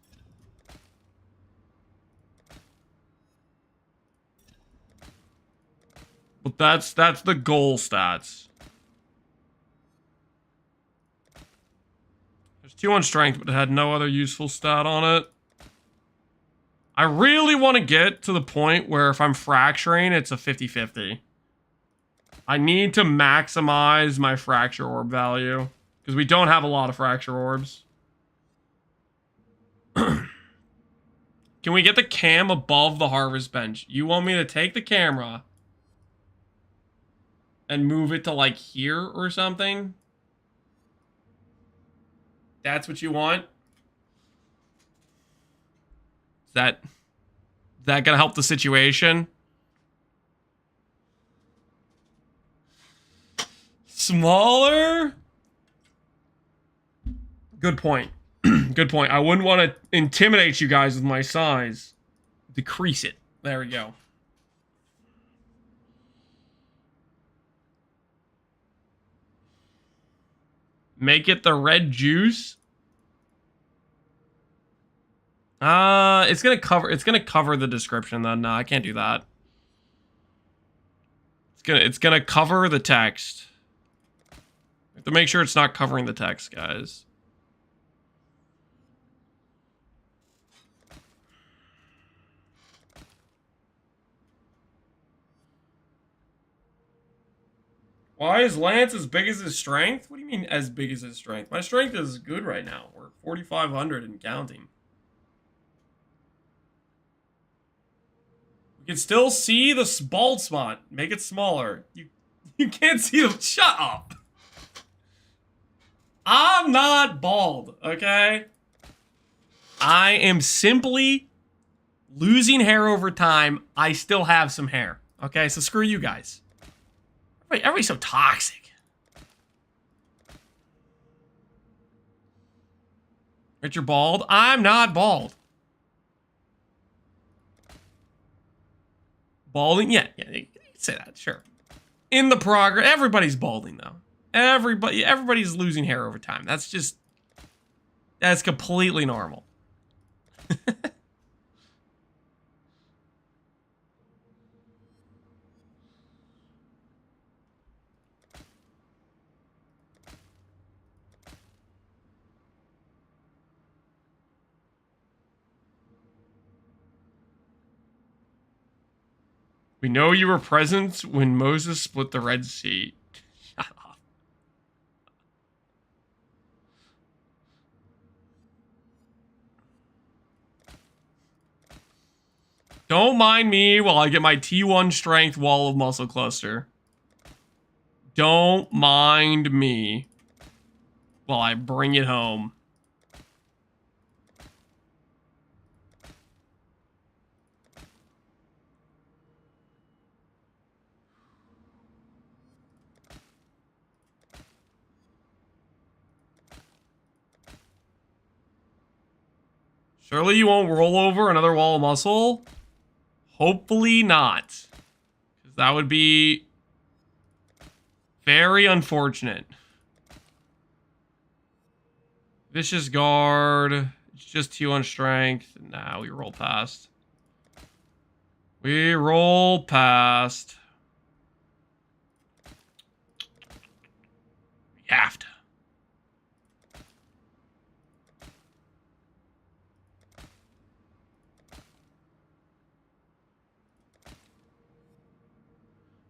But that's the goal stats. There's T1 strength, but it had no other useful stat on it. I really want to get to the point where if I'm fracturing, it's a 50-50. I need to maximize my fracture orb value. Because we don't have a lot of fracture orbs. Can we get the cam above the harvest bench? You want me to take the camera and move it to like here or something? That's what you want? Is that gonna help the situation? Smaller? Good point. Good point. I wouldn't want to intimidate you guys with my size. Decrease it. There we go. Make it the red juice. It's gonna cover the description then. No, I can't do that. It's gonna cover the text. We have to make sure it's not covering the text, guys. Why is Lance as big as his strength? What do you mean as big as his strength? My strength is good right now. We're 4,500 and counting. You can still see the bald spot. Make it smaller. You can't see them. Shut up. I'm not bald, okay? I am simply losing hair over time. I still have some hair, okay? So screw you guys. Everybody's so toxic. Richard bald? I'm not bald. Balding? Yeah, you can say that, sure. In the progress, everybody's balding though. Everybody's losing hair over time. That's completely normal. We know you were present when Moses split the Red Sea. Shut up. Don't mind me while I get my T1 strength wall of muscle cluster. Don't mind me while I bring it home. Surely you won't roll over another wall of muscle? Hopefully not. Because that would be very unfortunate. Vicious guard. It's just T1 strength. Nah, we roll past. We roll past. We have to.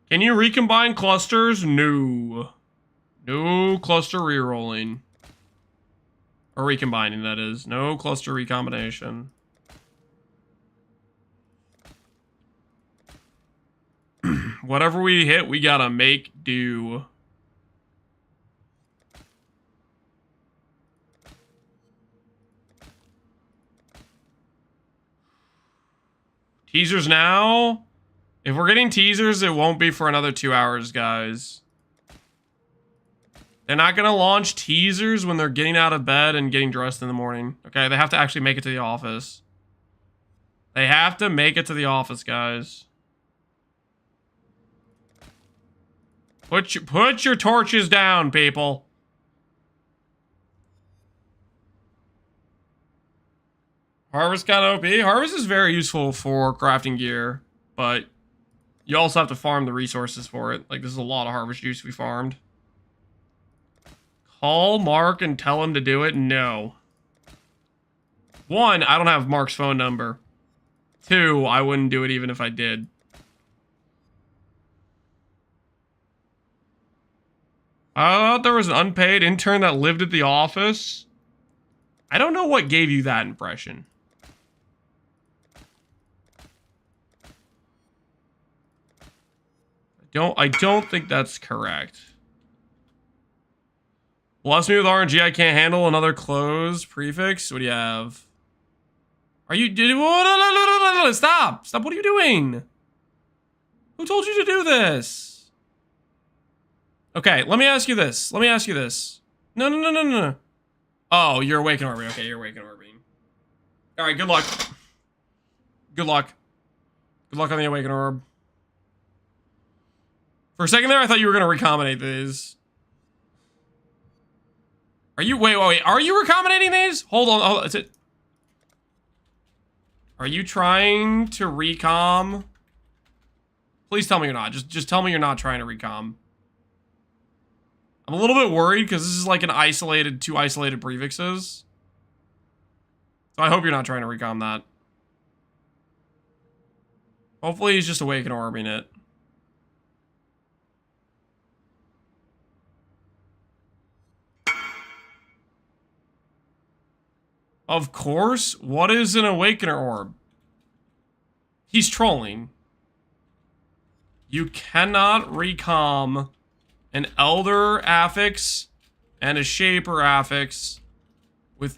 Can you recombine clusters? No. No cluster rerolling. Or recombining, that is. No cluster recombination. Whatever we hit, we gotta make do. Teasers now? If we're getting teasers, it won't be for another 2 hours, guys. They're not gonna launch teasers when they're getting out of bed and getting dressed in the morning. Okay, they have to actually make it to the office. They have to make it to the office, guys. Put your torches down, people. Harvest kind of OP. Harvest is very useful for crafting gear, but you also have to farm the resources for it. Like, this is a lot of harvest juice we farmed. Call Mark and tell him to do it? No. 1, I don't have Mark's phone number. 2, I wouldn't do it even if I did. I thought there was an unpaid intern that lived at the office. I don't know what gave you that impression. I don't think that's correct. Bless me with RNG. I can't handle another closed prefix. What do you have? Are you... No, stop! Stop, what are you doing? Who told you to do this? Okay, let me ask you this. No. Oh, you're awake and orbing. Okay, you're awake and orbiting. Alright, good luck. Good luck on the awaken orb. For a second there, I thought you were going to recombinate these. Are you... Wait. Are you recombinating these? Hold on. Is it... Are you trying to recom? Please tell me you're not. Just tell me you're not trying to recom. I'm a little bit worried because this is like two isolated prefixes. So I hope you're not trying to recom that. Hopefully he's just awake and orbing it. Of course. What is an awakener orb? He's trolling. You cannot recom an elder affix and a shaper affix with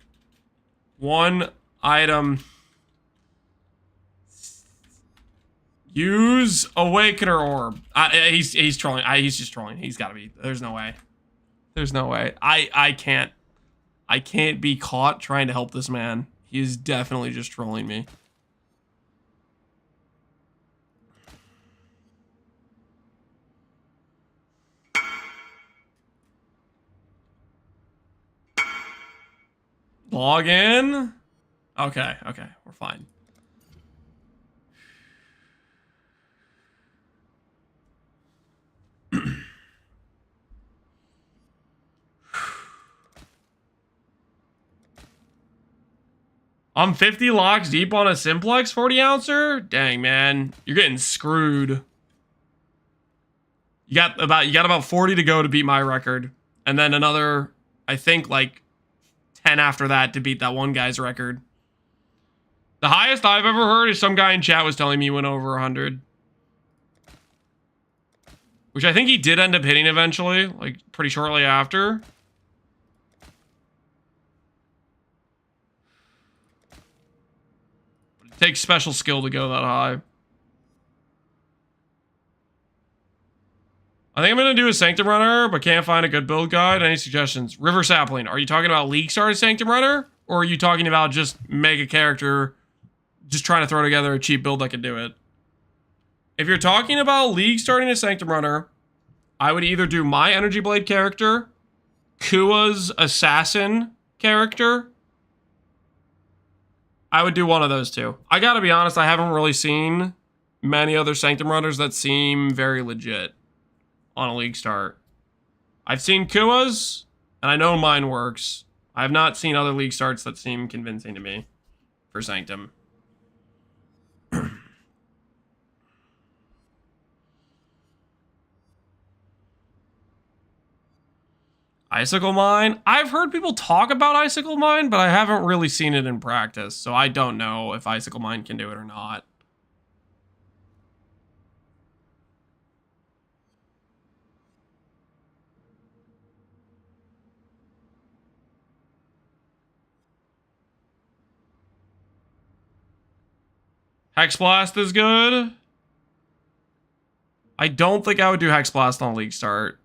one item. Use awakener orb. He's trolling. He's just trolling. He's got to be. There's no way. There's no way. I can't be caught trying to help this man. He is definitely just trolling me. Log in. Okay, we're fine. I'm 50 locks deep on a simplex 40 ouncer? Dang, man. You're getting screwed. You got about 40 to go to beat my record. And then another, I think, like 10 after that to beat that one guy's record. The highest I've ever heard is some guy in chat was telling me he went over 100. Which I think he did end up hitting eventually, like pretty shortly after. It takes special skill to go that high. I think I'm going to do a Sanctum Runner, but can't find a good build guide. Any suggestions? River Sapling. Are you talking about League Star Sanctum Runner? Or are you talking about just mega character, just trying to throw together a cheap build that can do it? If you're talking about League starting a Sanctum Runner, I would either do my Energy Blade character, Kua's Assassin character. I would do one of those two. I gotta be honest, I haven't really seen many other Sanctum Runners that seem very legit on a League start. I've seen Kua's, and I know mine works. I have not seen other League starts that seem convincing to me for Sanctum. Icicle Mine? I've heard people talk about Icicle Mine, but I haven't really seen it in practice, so I don't know if Icicle Mine can do it or not. Hex Blast is good. I don't think I would do Hex Blast on League start.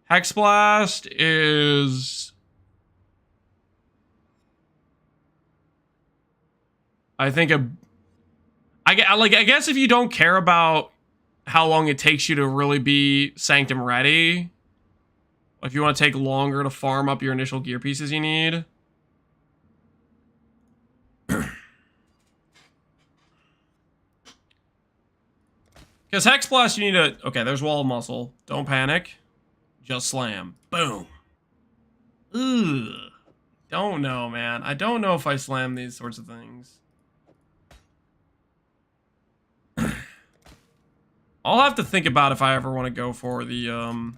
Hex Blast is... I think I guess if you don't care about how long it takes you to really be Sanctum ready. If you want to take longer to farm up your initial gear pieces you need. Because Hex Blast, you need to... Okay, there's Wall of Muscle. Don't panic. Just slam. Boom. Ugh. Don't know, man. I don't know if I slam these sorts of things. I'll have to think about if I ever want to go for the,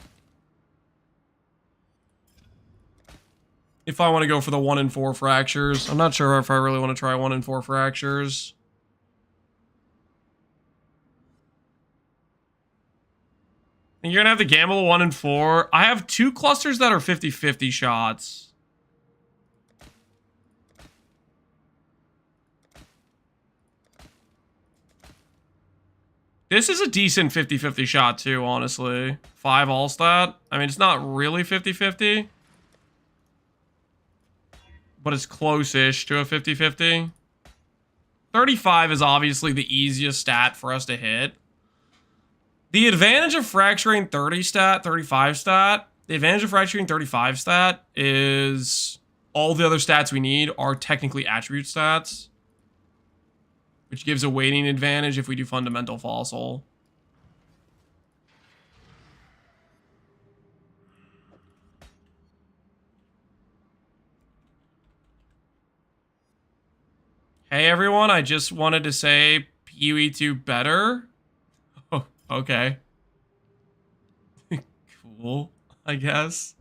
if I want to go for the 1 in 4 fractures. I'm not sure if I really want to try 1 in 4 fractures. And you're gonna have to gamble 1 in 4. I have 2 clusters that are 50-50 shots. This is a decent 50-50 shot too, honestly. 5 all stat. I mean, it's not really 50-50. But it's close-ish to a 50-50. 35 is obviously the easiest stat for us to hit. The advantage of fracturing 30 stat, 35 stat, the advantage of fracturing 35 stat is all the other stats we need are technically attribute stats, which gives a weighting advantage if we do fundamental fossil. Hey everyone, I just wanted to say PoE2 better. Oh, okay. Cool, I guess.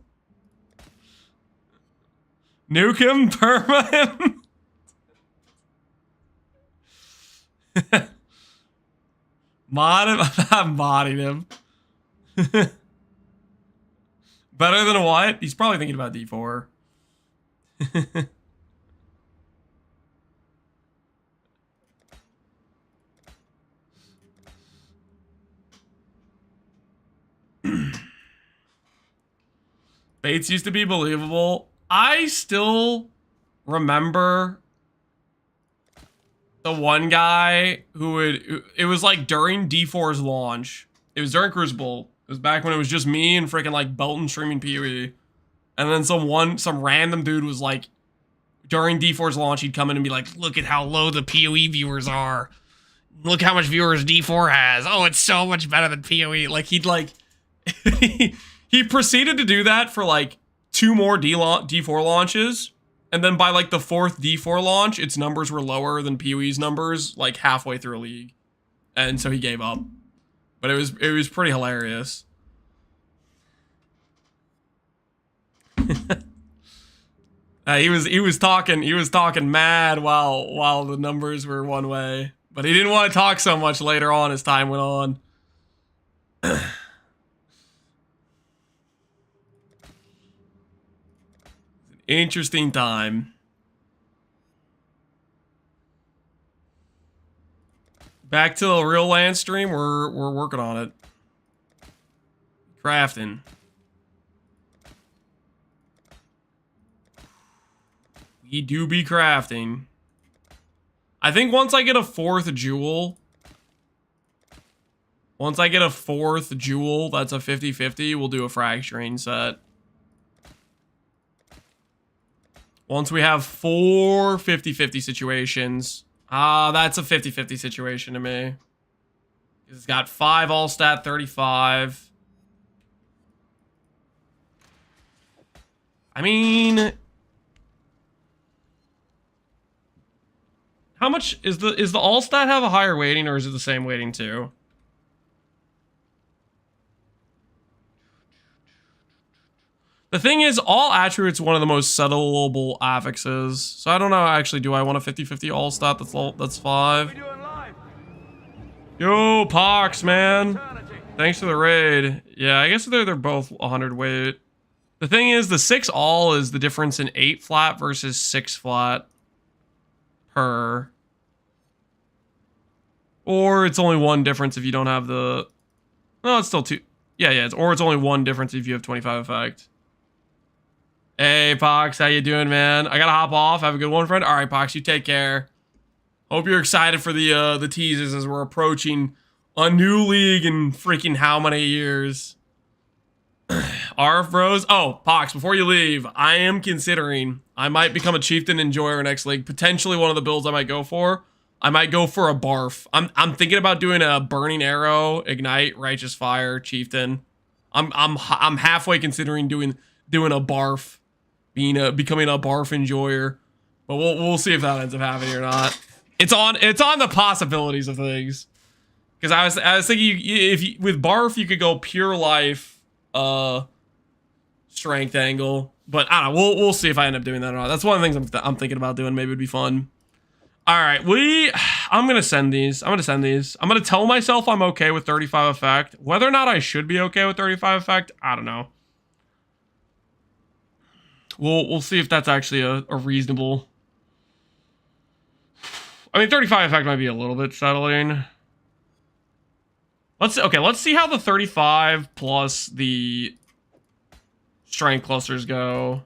Nuke him, perma him. Mod him? I'm modding him. Better than what? He's probably thinking about D4. Bates used to be believable. I still remember the one guy who would... It was like during D4's launch. It was during Crucible. It was back when it was just me and freaking like Belton streaming PoE. And then some random dude was like... During D4's launch, he'd come in and be like, look at how low the PoE viewers are. Look how much viewers D4 has. Oh, it's so much better than PoE. Like, he'd like... He proceeded to do that for like 2 more D4 launches. And then by like the 4th D4 launch, its numbers were lower than PoE's numbers like halfway through a league. And so he gave up. But it was pretty hilarious. He was talking mad while the numbers were one way. But he didn't want to talk so much later on as time went on. Interesting time. Back to the real land stream. We're working on it. Crafting. We do be crafting. I think once I get a 4th jewel. Once I get a 4th jewel, that's a 50-50. We'll do a fracturing set. Once we have 4 50-50 situations. That's a 50-50 situation to me. It's got 5 all stat, 35. I mean... How much is the all stat have a higher weighting, or is it the same weighting too? The thing is, all attributes one of the most settleable affixes. So I don't know, actually, do I want a 50-50 all stat that's 5? Yo, Pohx, man. Thanks for the raid. Yeah, I guess they're both 100 weight. The thing is, the 6 all is the difference in 8 flat versus 6 flat per. Or it's only 1 difference if you don't have the... No, it's still 2. Yeah, or it's only 1 difference if you have 25 effect. Hey, Pohx, how you doing, man? I gotta hop off. Have a good one, friend. All right, Pohx, you take care. Hope you're excited for the teasers as we're approaching A new league in freaking how many years? RF bros. Oh, Pohx, before you leave, I am considering I might become a chieftain enjoyer next league. Potentially one of the builds I might go for. I might go for a barf. I'm thinking about doing a burning arrow, ignite, righteous fire, chieftain. I'm halfway considering doing a barf, becoming a barf enjoyer. But we'll see if that ends up happening or not. It's on the possibilities of things. Because I was thinking with barf you could go pure life, strength angle, but I don't know. We'll see if I end up doing that or not. That's one of the things I'm thinking about doing. Maybe it'd be fun. All right, I'm gonna send these. I'm gonna tell myself I'm okay with 35 effect. Whether or not I should be okay with 35 effect, I don't know. We'll see if that's actually a reasonable. I mean, 35 effect might be a little bit settling. Let's see how the 35 plus the strength clusters go.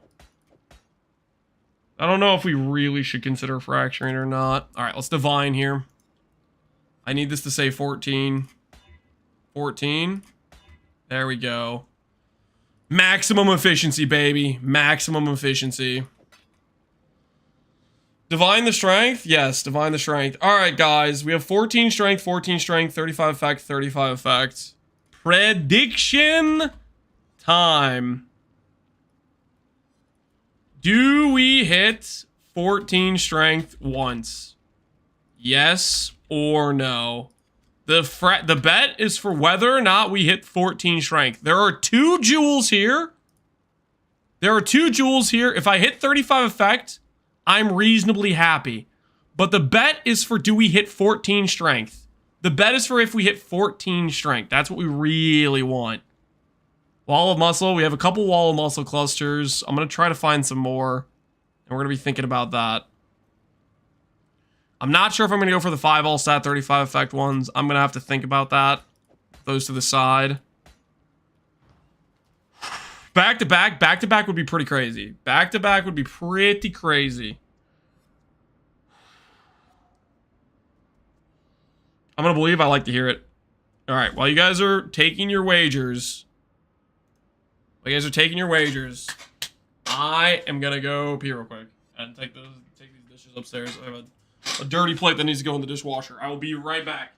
I don't know if we really should consider fracturing or not. All right, let's divine here. I need this to say 14. 14. There we go. Maximum efficiency, baby. Maximum efficiency. Divine the strength? Yes, divine the strength. All right, guys. We have 14 strength, 35 effect, 35 effect. Prediction time. Do we hit 14 strength once? Yes or no? The bet is for whether or not we hit 14 strength. There are 2 jewels here. If I hit 35 effect, I'm reasonably happy. But the bet is for do we hit 14 strength. The bet is for if we hit 14 strength. That's what we really want. Wall of muscle. We have a couple wall of muscle clusters. I'm going to try to find some more. And we're going to be thinking about that. I'm not sure if I'm going to go for the 5 all stat 35 effect ones. I'm going to have to think about that. Those to the side. Back to back would be pretty crazy. Back to back would be pretty crazy. I'm going to believe I like to hear it. All right, while you guys are taking your wagers, I am going to go pee real quick and take these dishes upstairs. I have a dirty plate that needs to go in the dishwasher. I will be right back.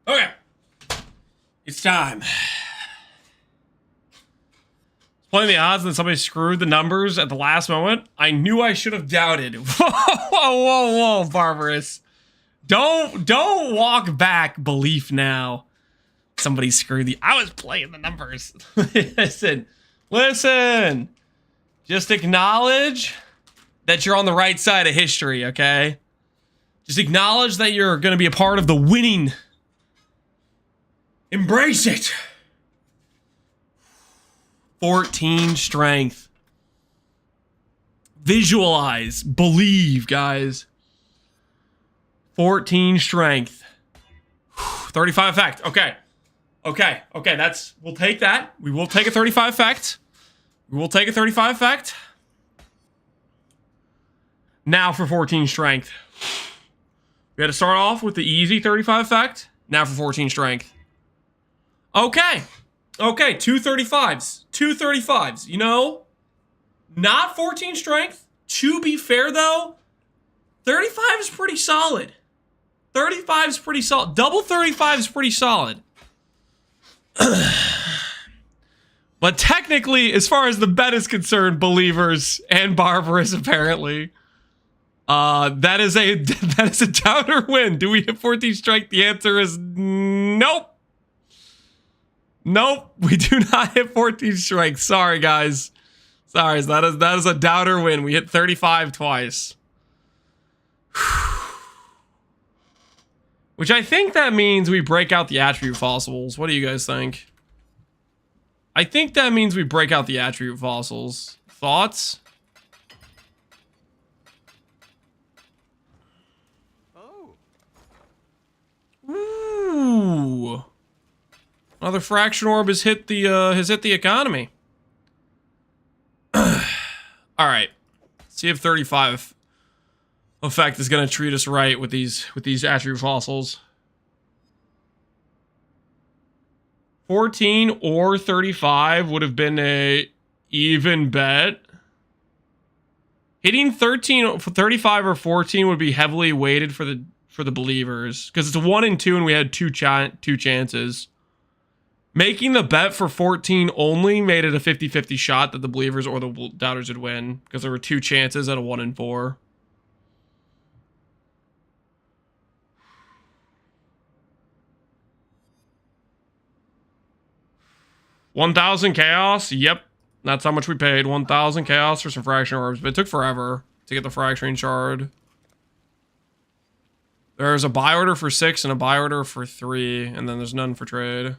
Okay. It's time. Playing the odds that somebody screwed the numbers at the last moment. I knew I should have doubted. Whoa, Barbarous. Don't walk back belief now. Somebody screwed the... I was playing the numbers. Listen. Just acknowledge that you're on the right side of history, okay? Just acknowledge that you're going to be a part of the winning. Embrace it. 14 strength. Visualize. Believe, guys. 14 strength. 35 effect. Okay. That's... We'll take that. We will take a 35 effect. We will take a 35 effect. Now for 14 strength. We had to start off with the easy 35 effect. Now for 14 strength. Okay. Okay, 2 35s. 2 35s. You know? Not 14 strength. To be fair, though, 35 is pretty solid. 35 is pretty solid. Double 35 is pretty solid. But technically, as far as the bet is concerned, believers and Barbarous apparently, that is a downer win. Do we hit 14 strength? The answer is nope. Nope, we do not hit 14 strength. Sorry, guys. Sorry, that is a downer win. We hit 35 twice. Which I think that means we break out the attribute fossils. What do you guys think? I think that means we break out the attribute fossils. Thoughts? Oh. Ooh. Another fraction orb has hit the economy. All right. See if 35 effect is gonna treat us right with these attribute fossils. 14 or 35 would have been a even bet. Hitting 35 or 14 would be heavily weighted for the believers because it's a 1 and 2 and we had two chances. Making the bet for 14 only made it a 50-50 shot that the believers or the doubters would win because there were 2 chances at a 1 and 4. $1,000 chaos. Yep. That's how much we paid. 1,000 chaos for some fraction orbs. But it took forever to get the fracturing shard. There's a buy order for 6 and a buy order for 3. And then there's none for trade.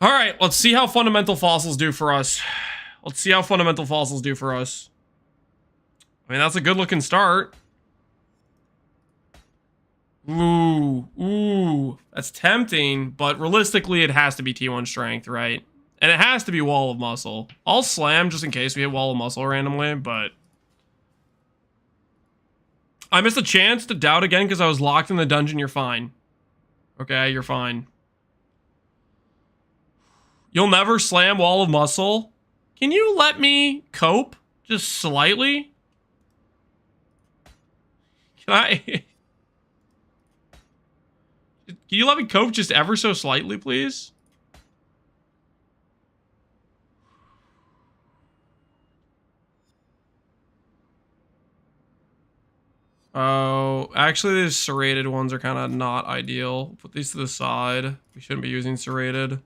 Alright, let's see how fundamental fossils do for us. Let's see how fundamental fossils do for us. I mean, that's a good looking start. Ooh, that's tempting, but realistically, it has to be T1 strength, right? And it has to be Wall of Muscle. I'll slam just in case we hit Wall of Muscle randomly, but... I missed a chance to doubt again because I was locked in the dungeon. You're fine. Okay, you're fine. You'll never slam Wall of Muscle? Can you let me cope? Just slightly? Can I... Can you let me cope just ever so slightly, please? Oh, actually these serrated ones are kind of not ideal. Put these to the side. We shouldn't be using serrated.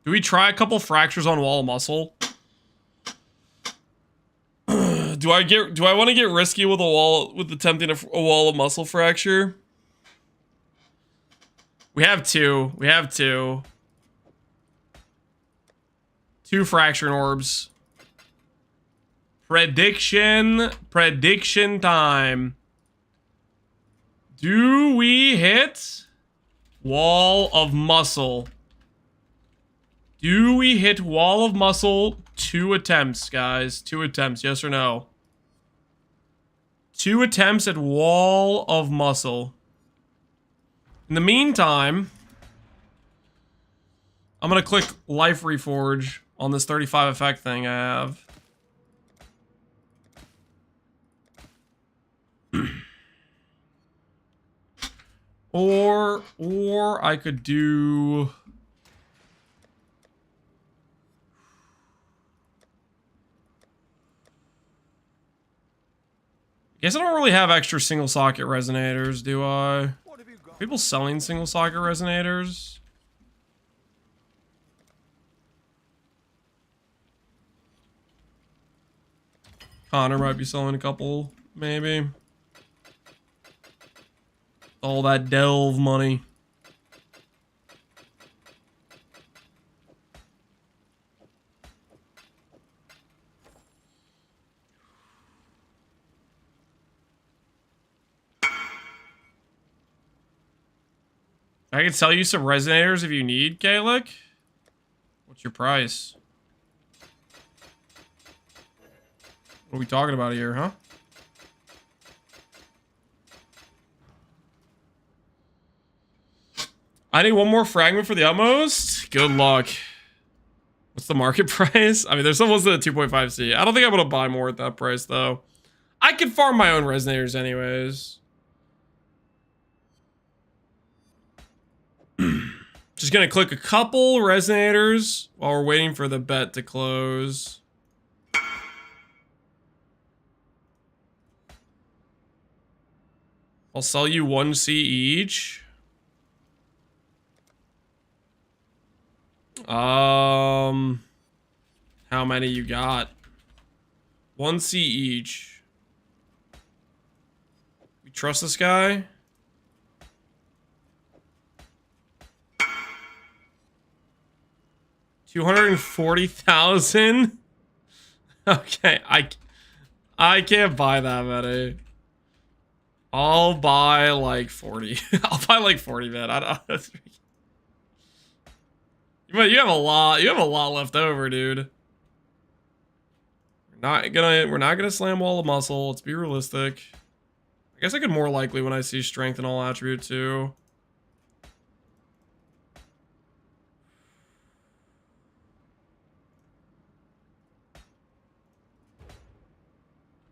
Do we try a couple fractures on Wall of Muscle? Do I want to get risky with attempting a Wall of Muscle fracture? We have two. We have two. 2 fracturing orbs. Prediction time. Do we hit Wall of Muscle? Do we hit Wall of Muscle? 2 attempts, guys. 2 attempts, yes or no? 2 attempts at Wall of Muscle. In the meantime, I'm gonna click Life Reforge on this 35 effect thing I have. Or I could do... Guess I don't really have extra single socket resonators, do I? People selling single socket resonators? Connor might be selling a couple, maybe. All that delve money. I can sell you some resonators if you need, Kalik. What's your price? What are we talking about here, huh? I need one more fragment for the utmost. Good luck. What's the market price? I mean, there's someone's at 2.5C. I don't think I'm gonna buy more at that price though. I can farm my own resonators anyways. Just gonna click a couple resonators while we're waiting for the bet to close. I'll sell you 1C each. How many you got? 1C each. We trust this guy? $240,000? Okay, I can't buy that many. I'll buy like 40. I'll buy like 40, man. I don't know. But you have a lot left over, dude. We're not gonna slam Wall of Muscle. Let's be realistic. I guess I could more likely when I see strength and all attribute too.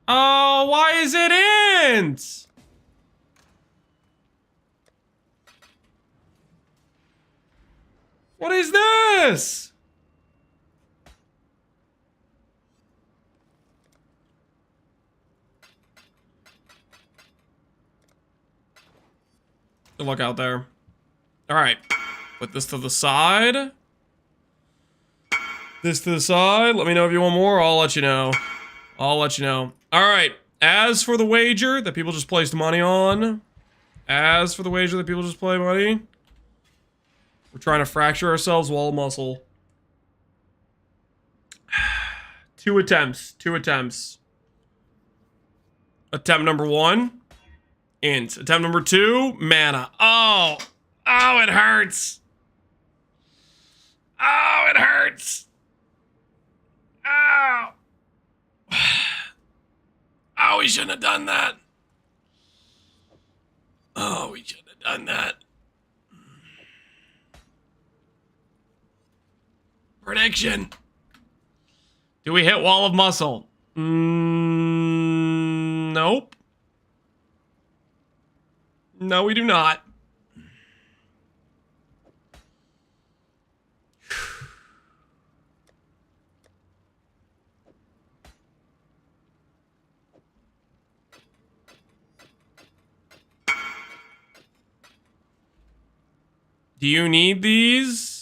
Oh, why is it int? What is this? Good luck out there. All right, put this to the side. This to the side. Let me know if you want more. I'll let you know. I'll let you know. All right. As for the wager that people just placed money on. As for the wager that people just play money. We're trying to fracture ourselves Wall of Muscle. 2 attempts. 2 attempts. Attempt number 1. Int. Attempt number 2. Mana. Oh. Oh, it hurts. Oh, it hurts. Oh. Oh, we shouldn't have done that. Oh, we shouldn't have done that. Prediction. Do we hit Wall of Muscle? Nope. No, we do not. Do you need these?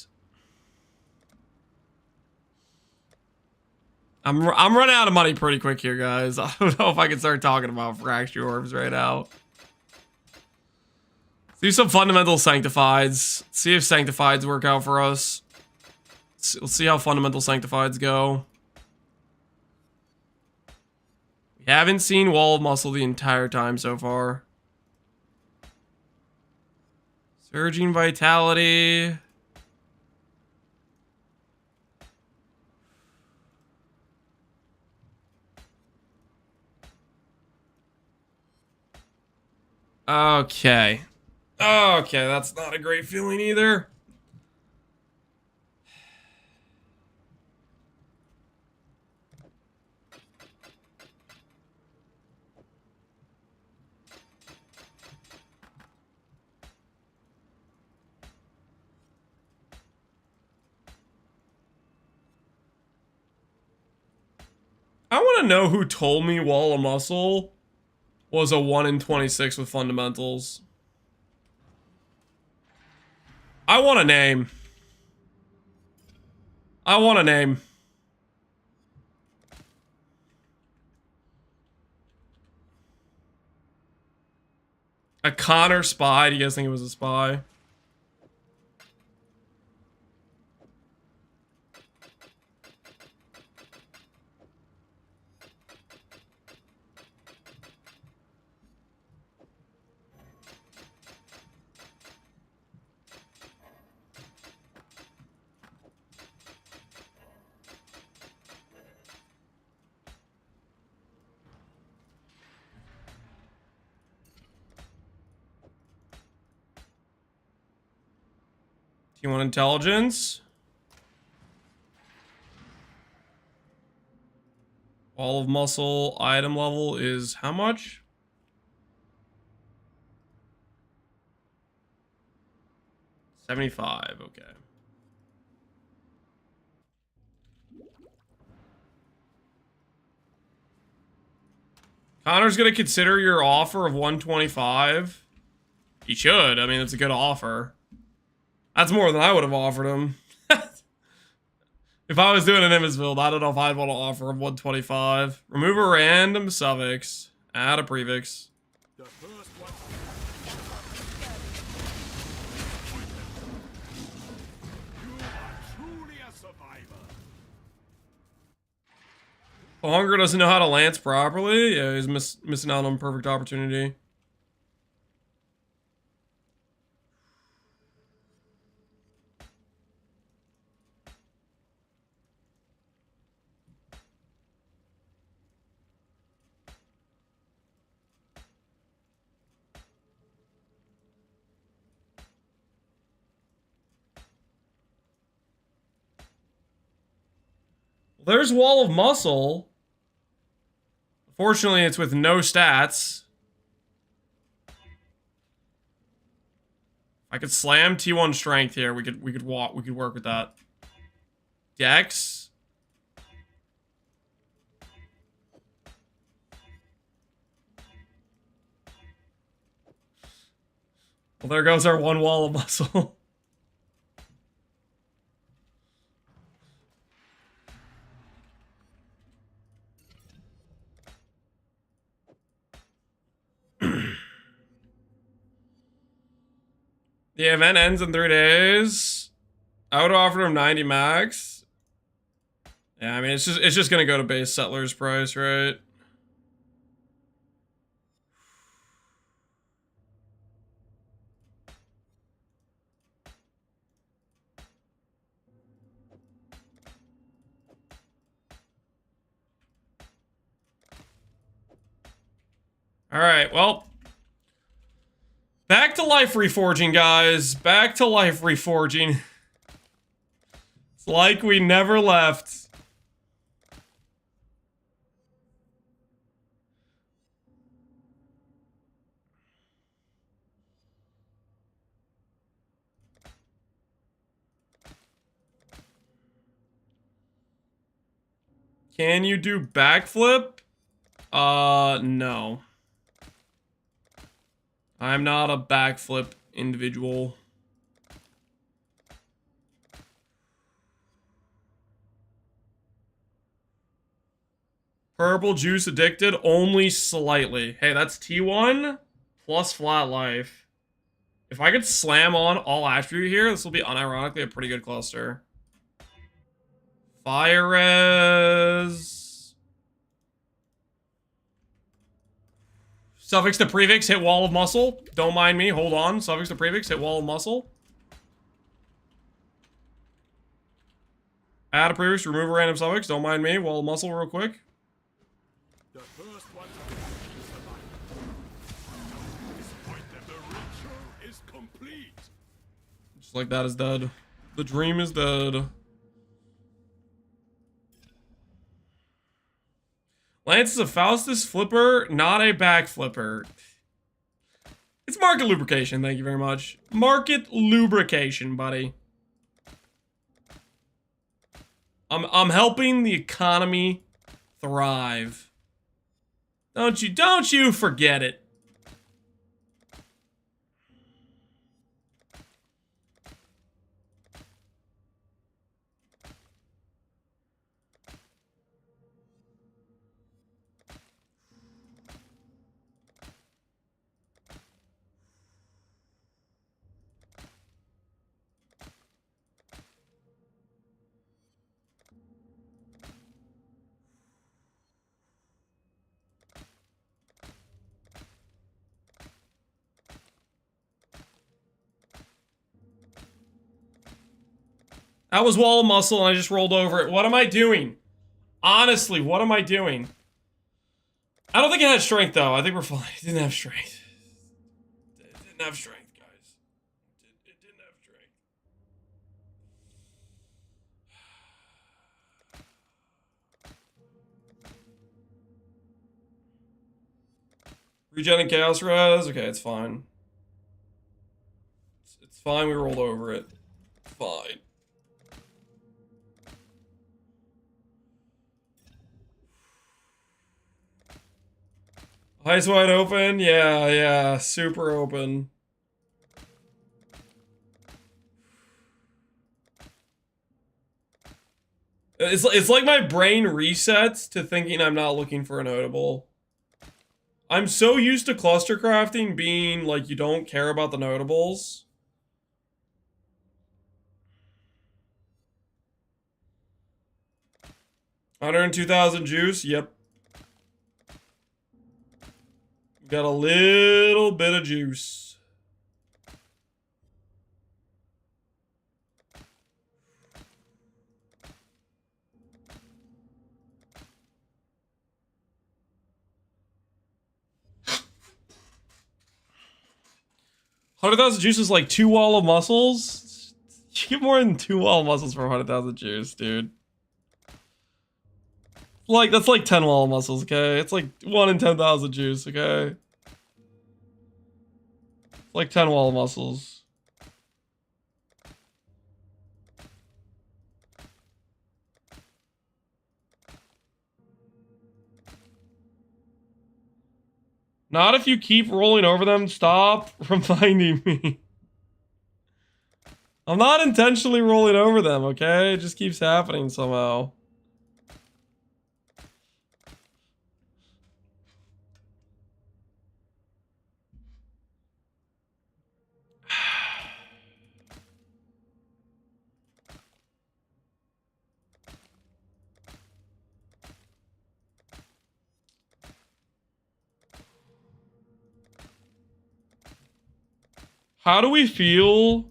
I'm running out of money pretty quick here, guys. I don't know if I can start talking about fracture orbs right now. Let's do some fundamental sanctifieds. See if sanctifieds work out for us. Let's see how fundamental sanctifieds go. Haven't seen Wall of Muscle the entire time so far. Surging Vitality. Okay. Okay, that's not a great feeling either. I want to know who told me Wall of Muscle was a 1 in 26 with fundamentals. I want a name. I want a name. A Connor spy? Do you guys think it was a spy? Do you want intelligence? Wall of Muscle item level is how much? 75, okay. Connor's gonna consider your offer of 125. He should. I mean, it's a good offer. That's more than I would have offered him. If I was doing an image build, I don't know if I'd want to offer him 125. Remove a random suffix. Add a prefix. The first one. You are truly a survivor. Hunger doesn't know how to lance properly. Yeah, he's missing out on a perfect opportunity. There's Wall of Muscle. Fortunately, it's with no stats. I could slam T1 strength here. We could work with that. Dex. Well, there goes our one Wall of Muscle. The event ends in 3 days. I would offer him 90 max. Yeah, I mean it's just gonna go to base settler's price, right? All right, well. Back to life reforging, guys. Back to life reforging. It's like we never left. Can you do backflip? No. I'm not a backflip individual. Purple juice addicted? Only slightly. Hey, that's T1 plus flat life. If I could slam on all attribute here, this will be unironically a pretty good cluster. Fire res. Suffix to prefix, hit wall of muscle. Don't mind me, hold on. Suffix to prefix, hit wall of muscle. Add a prefix, remove a random suffix. Don't mind me, wall of muscle real quick. The first one to survive. Disappoint them. The ritual is complete. Just like that is dead. The dream is dead. Lance is a Faustus flipper, not a back flipper. It's market lubrication, thank you very much. Market lubrication, buddy. I'm helping the economy thrive. Don't you forget it. That was wall of muscle and I just rolled over it. What am I doing? Honestly, what am I doing? I don't think it had strength though. I think we're fine. It didn't have strength. It didn't have strength, guys. It didn't have strength. Regen and chaos res. Okay, it's fine. It's fine. We rolled over it. Fine. Eyes wide open? Yeah, super open. It's like my brain resets to thinking I'm not looking for a notable. I'm so used to cluster crafting being like you don't care about the notables. $102,000 juice, yep. Got a little bit of juice. $100,000 juice is like 2 wall of muscles. You get more than 2 wall of muscles for 100,000 juice, dude. Like, that's like 10 wall of muscles, okay? It's like 1 in 10,000 juice, okay? It's like 10 wall of muscles. Not if you keep rolling over them. Stop reminding me. I'm not intentionally rolling over them, okay? It just keeps happening somehow. How do we feel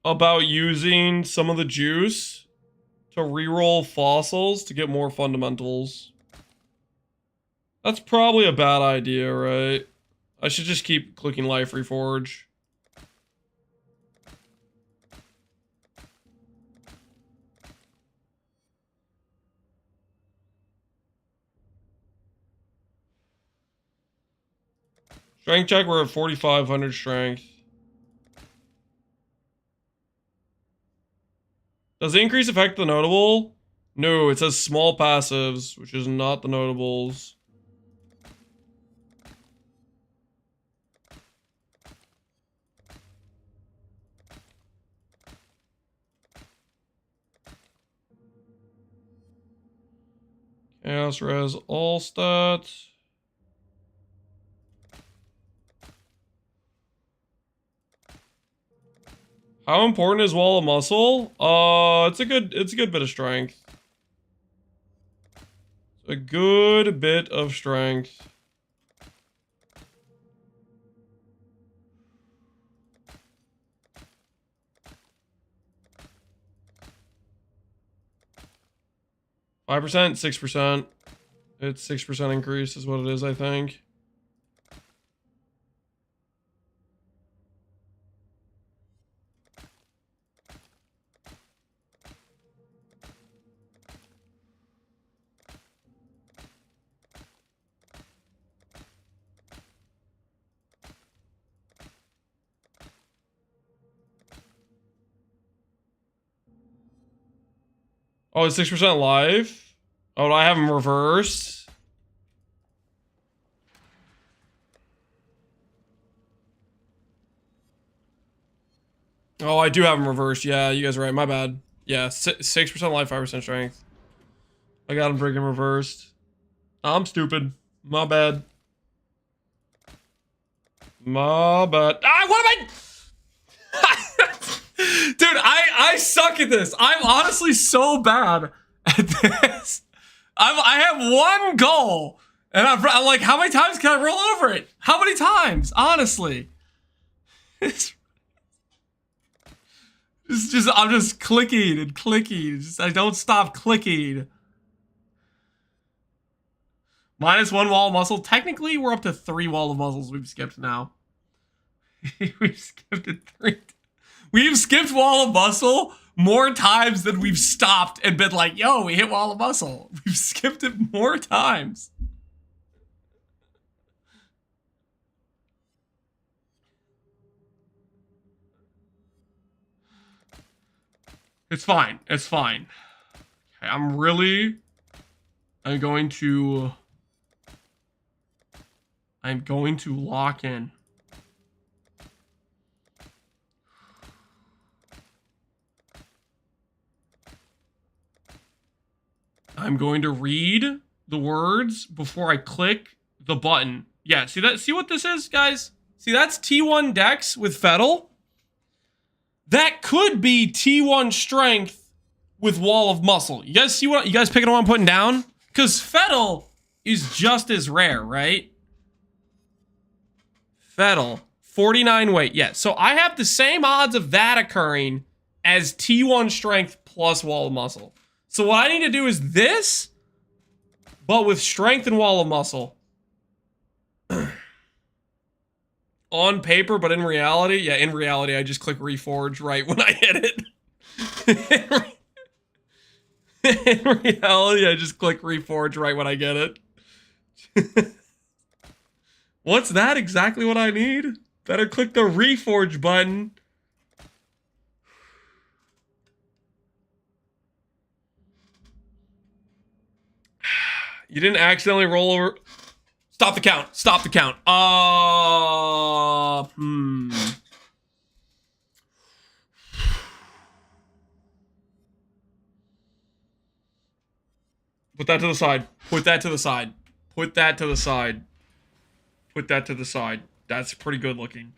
about using some of the juice to reroll fossils to get more fundamentals? That's probably a bad idea, right? I should just keep clicking Life Reforge. Strength check, we're at 4,500 strength. Does the increase affect the notable? No, it says small passives, which is not the notables. Chaos res all stats. How important is wall of muscle? It's a good bit of strength. A good bit of strength. Five %, 6%. It's 6% increase is what it is, I think. Oh, it's 6% life? Oh, do I have them reversed? Oh, I do have them reversed. Yeah, you guys are right. My bad. Yeah, 6% life, 5% strength. I got them freaking reversed. I'm stupid. My bad. My bad. Ah, what am I? Dude, I suck at this. I'm honestly so bad at this. I have one goal, and I'm like, how many times can I roll over it? How many times? Honestly, it's just I'm just clicking and clicking. I don't stop clicking. -1 wall of muscle. Technically, we're up to 3 wall of muscles we've skipped now. We've skipped it 3. We've skipped wall of muscle more times than we've stopped and been like, yo, we hit wall of muscle. We've skipped it more times. It's fine. It's fine. Okay, I'm going to lock in. I'm going to read the words before I click the button. Yeah, see that? See what this is, guys? See, that's T1 Dex with Fettle. That could be T1 Strength with Wall of Muscle. You guys see what? You guys picking what I'm putting down? Because Fettle is just as rare, right? Fettle, 49 weight. Yeah, so I have the same odds of that occurring as T1 Strength plus Wall of Muscle. So what I need to do is this, but with strength and wall of muscle. On paper, but in reality, yeah, in reality, I just click Reforge right when I hit it. In reality, I just click Reforge right when I get it. What's that? Exactly what I need? Better click the Reforge button. You didn't accidentally roll over. Stop the count. Stop the count. Put that to the side. Put that to the side. Put that to the side. Put that to the side. That's pretty good looking.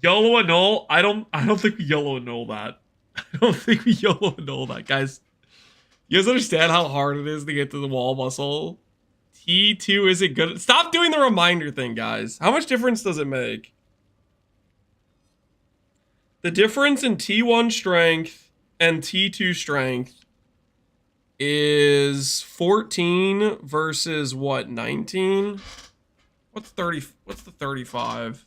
YOLO annul? I don't think we YOLO annul that. I don't think we YOLO annul that, guys. You guys understand how hard it is to get to the wall muscle? T2 isn't good. Stop doing the reminder thing, guys. How much difference does it make? The difference in T1 strength and T2 strength is 14 versus what, 19? What's 30? What's the 35?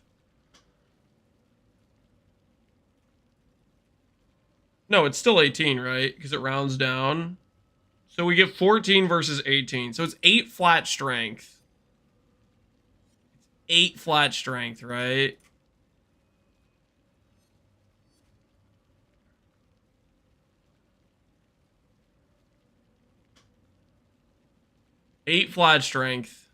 No, it's still 18, right? Because it rounds down. So we get 14 versus 18. So it's 8 flat strength. 8 flat strength, right? Eight flat strength.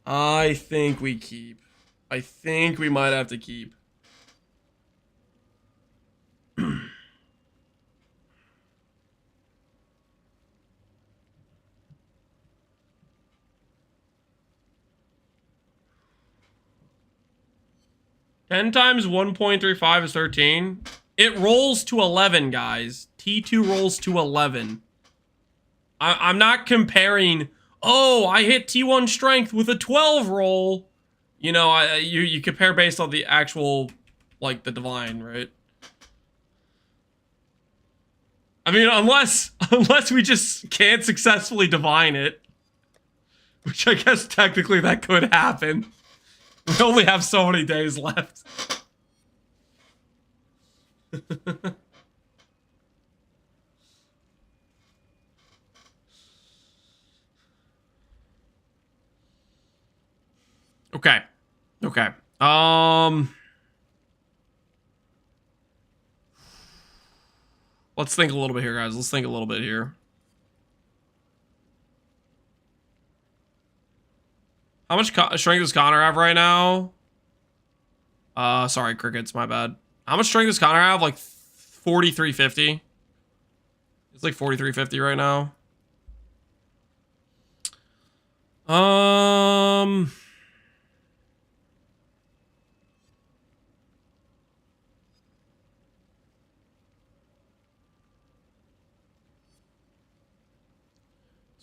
I think we keep. I think we might have to keep. 10 times 1.35 is 13. It rolls to 11, guys. T2 rolls to 11. I'm not comparing, oh, I hit T1 strength with a 12 roll. You know, you compare based on the actual, like, the divine, right? I mean, unless we just can't successfully divine it. Which I guess technically that could happen. We only have so many days left. Okay. Okay. Let's think a little bit here, guys. Let's think a little bit here. How much strength does Connor have right now? Sorry, crickets, my bad. How much strength does Connor have? Like 4,350. It's like 4,350 right now.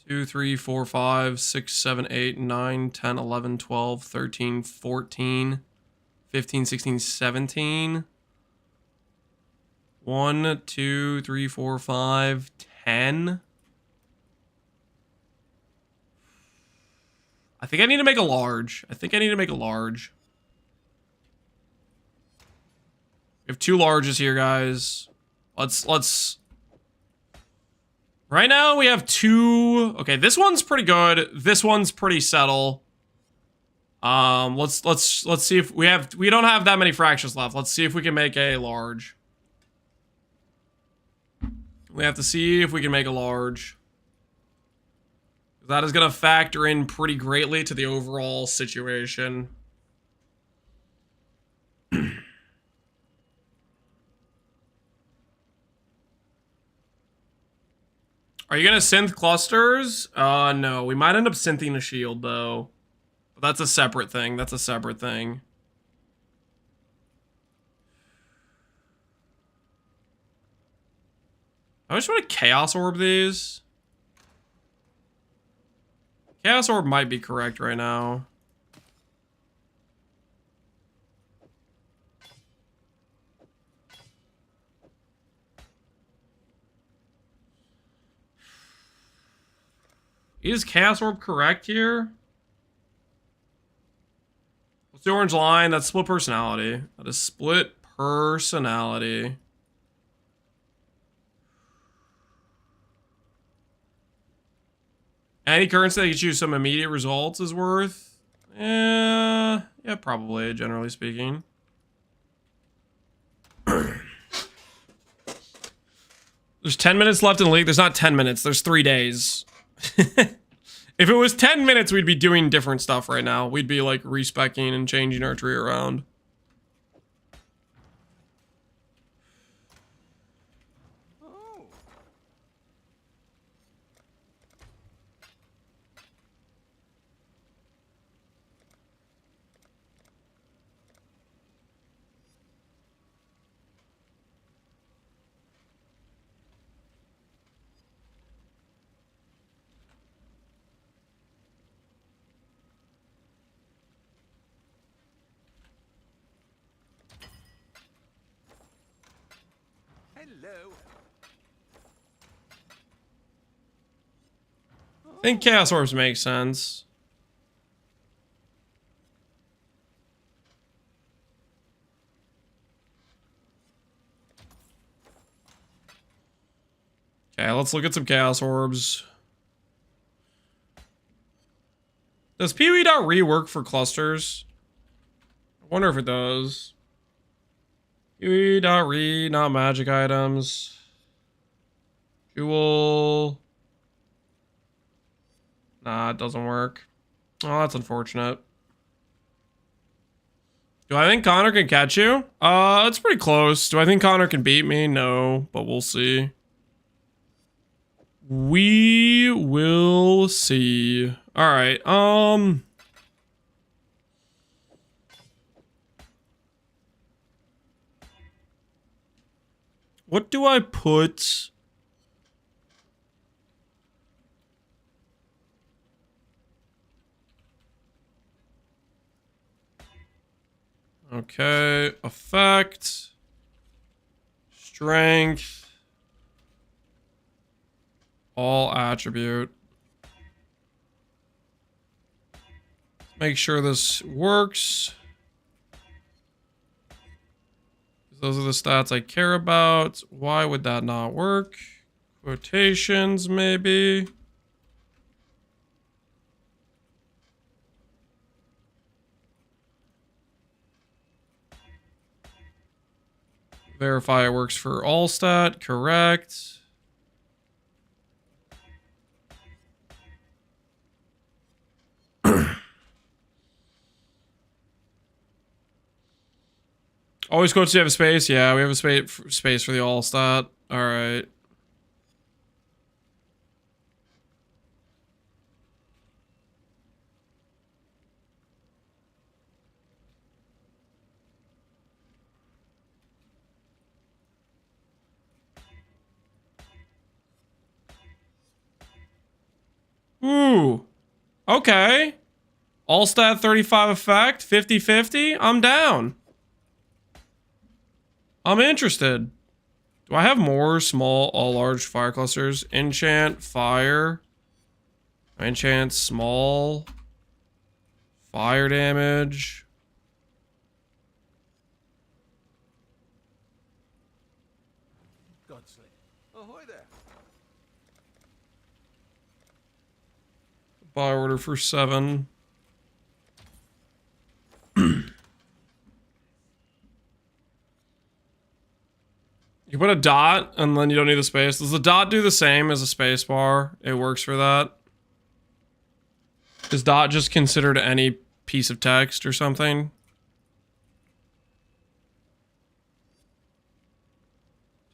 2, 3, 4, 5, 6, 7, 8, 9, 10, 11, 12, 13, 14, 15, 16, 17. 1, 2, 3, 4, 5, 10. I think I need to make a large. We have 2 larges here, guys. Let's... Right now, we have 2... Okay, this one's pretty good. This one's pretty settle. Let's see if we have... We don't have that many fractions left. Let's see if we can make a large. We have to see if we can make a large. That is going to factor in pretty greatly to the overall situation. Are you going to synth clusters? No. We might end up synthing a shield, though. But that's a separate thing. That's a separate thing. I just want to Chaos Orb these. Chaos Orb might be correct right now. Is Chaos Orb correct here? What's the orange line? That's split personality. That is split personality. Any currency that gets you some immediate results is worth? Yeah, probably, generally speaking. There's 10 minutes left in the league. There's not 10 minutes. There's 3 days. If it was 10 minutes, we'd be doing different stuff right now. We'd be, like, respecking and changing our tree around. I think Chaos Orbs make sense. Okay, let's look at some Chaos Orbs. Does PoE.re work for clusters? I wonder if it does. PoE.re, not magic items. Jewel. Nah, it doesn't work. Oh, that's unfortunate. Do I think Connor can catch you? It's pretty close. Do I think Connor can beat me? No, but we'll see. We will see. All right. What do I put? Okay, effect. Strength. All attribute. Make sure this works. Those are the stats I care about. Why would that not work? Quotations, maybe. Verify it works for all stat. Correct. Always quotes you have a space. Yeah, we have a space for the all stat. All right. Ooh. Okay. All stat 35 effect, 50-50. I'm down. I'm interested. Do I have more small, all large fire clusters? Enchant, fire. Enchant, small. Fire damage. Godsley. Ahoy there. Buy order for 7. You put a dot and then you don't need the space. Does the dot do the same as a space bar? It works for that. Is dot just considered any piece of text or something?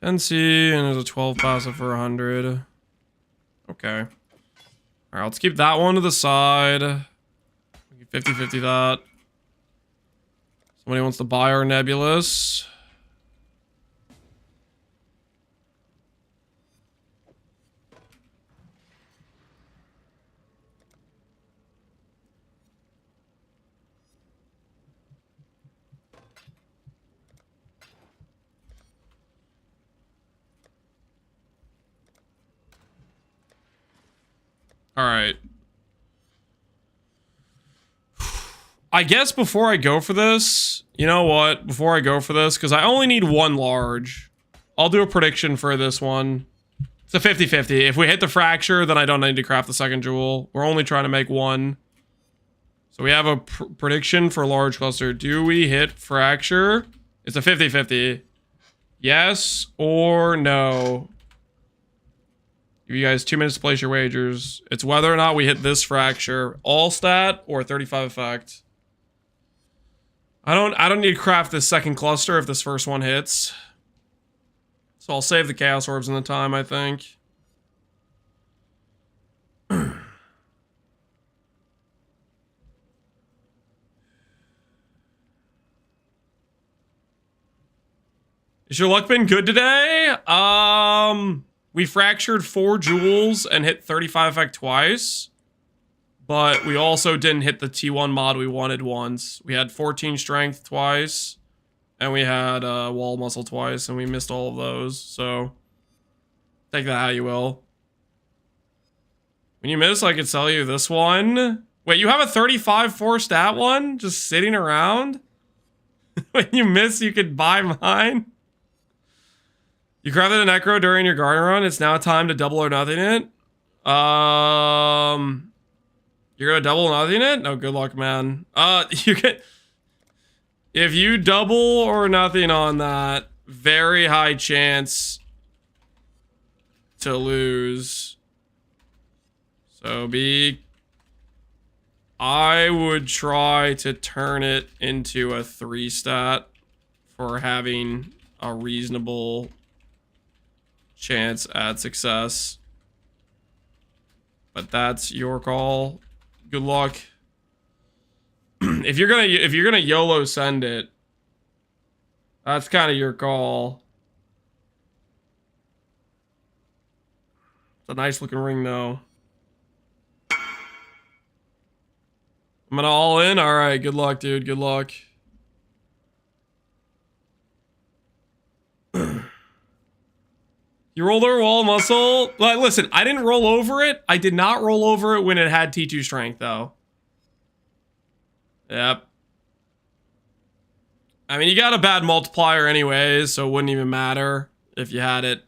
NC and there's a 12 passive for 100. Okay. Alright, let's keep that one to the side. 50-50 that. Somebody wants to buy our nebulous. All right. I guess before I go for this, you know what? Before I go for this, because I only need one large, I'll do a prediction for this one. It's a 50-50. If we hit the fracture, then I don't need to craft the second jewel. We're only trying to make one. So we have a prediction for large cluster. Do we hit fracture? It's a 50-50. Yes or no? Give you guys 2 minutes to place your wagers. It's whether or not we hit this fracture. All stat or 35 effect. I don't need to craft this second cluster if this first one hits. So I'll save the chaos orbs in the time, I think. Has your luck been good today? We fractured 4 jewels and hit 35 effect twice. But we also didn't hit the T1 mod we wanted once. We had 14 strength twice. And we had wall muscle twice. And we missed all of those. So take that how you will. When you miss, I could sell you this one. Wait, you have a 35 4 stat one? Just sitting around? When you miss, you could buy mine? You crafted a necro during your garden run. It's now time to double or nothing it. You're gonna double or nothing it? No, good luck, man. You can. If you double or nothing on that, very high chance to lose. So I would try to turn it into a 3 stat for having a reasonable chance at success. But that's your call. Good luck. If you're gonna YOLO send it, that's kind of your call. It's a nice looking ring though. I'm gonna all in. All right, good luck, dude. Good luck. You rolled over wall muscle. Like, listen, I didn't roll over it. I did not roll over it when it had T2 strength, though. Yep. I mean, you got a bad multiplier anyways, so it wouldn't even matter if you had it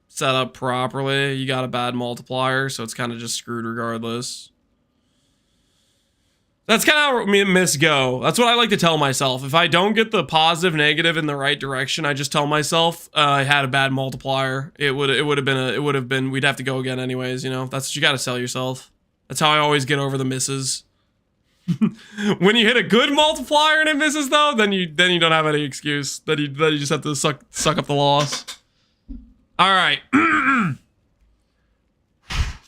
set up properly. You got a bad multiplier, so it's kind of just screwed regardless. That's kind of how miss go. That's what I like to tell myself. If I don't get the positive, negative in the right direction, I just tell myself I had a bad multiplier. It would have been. We'd have to go again anyways. You know, that's what you got to tell yourself. That's how I always get over the misses. When you hit a good multiplier and it misses, though, then you don't have any excuse. Then you just have to suck up the loss. All right.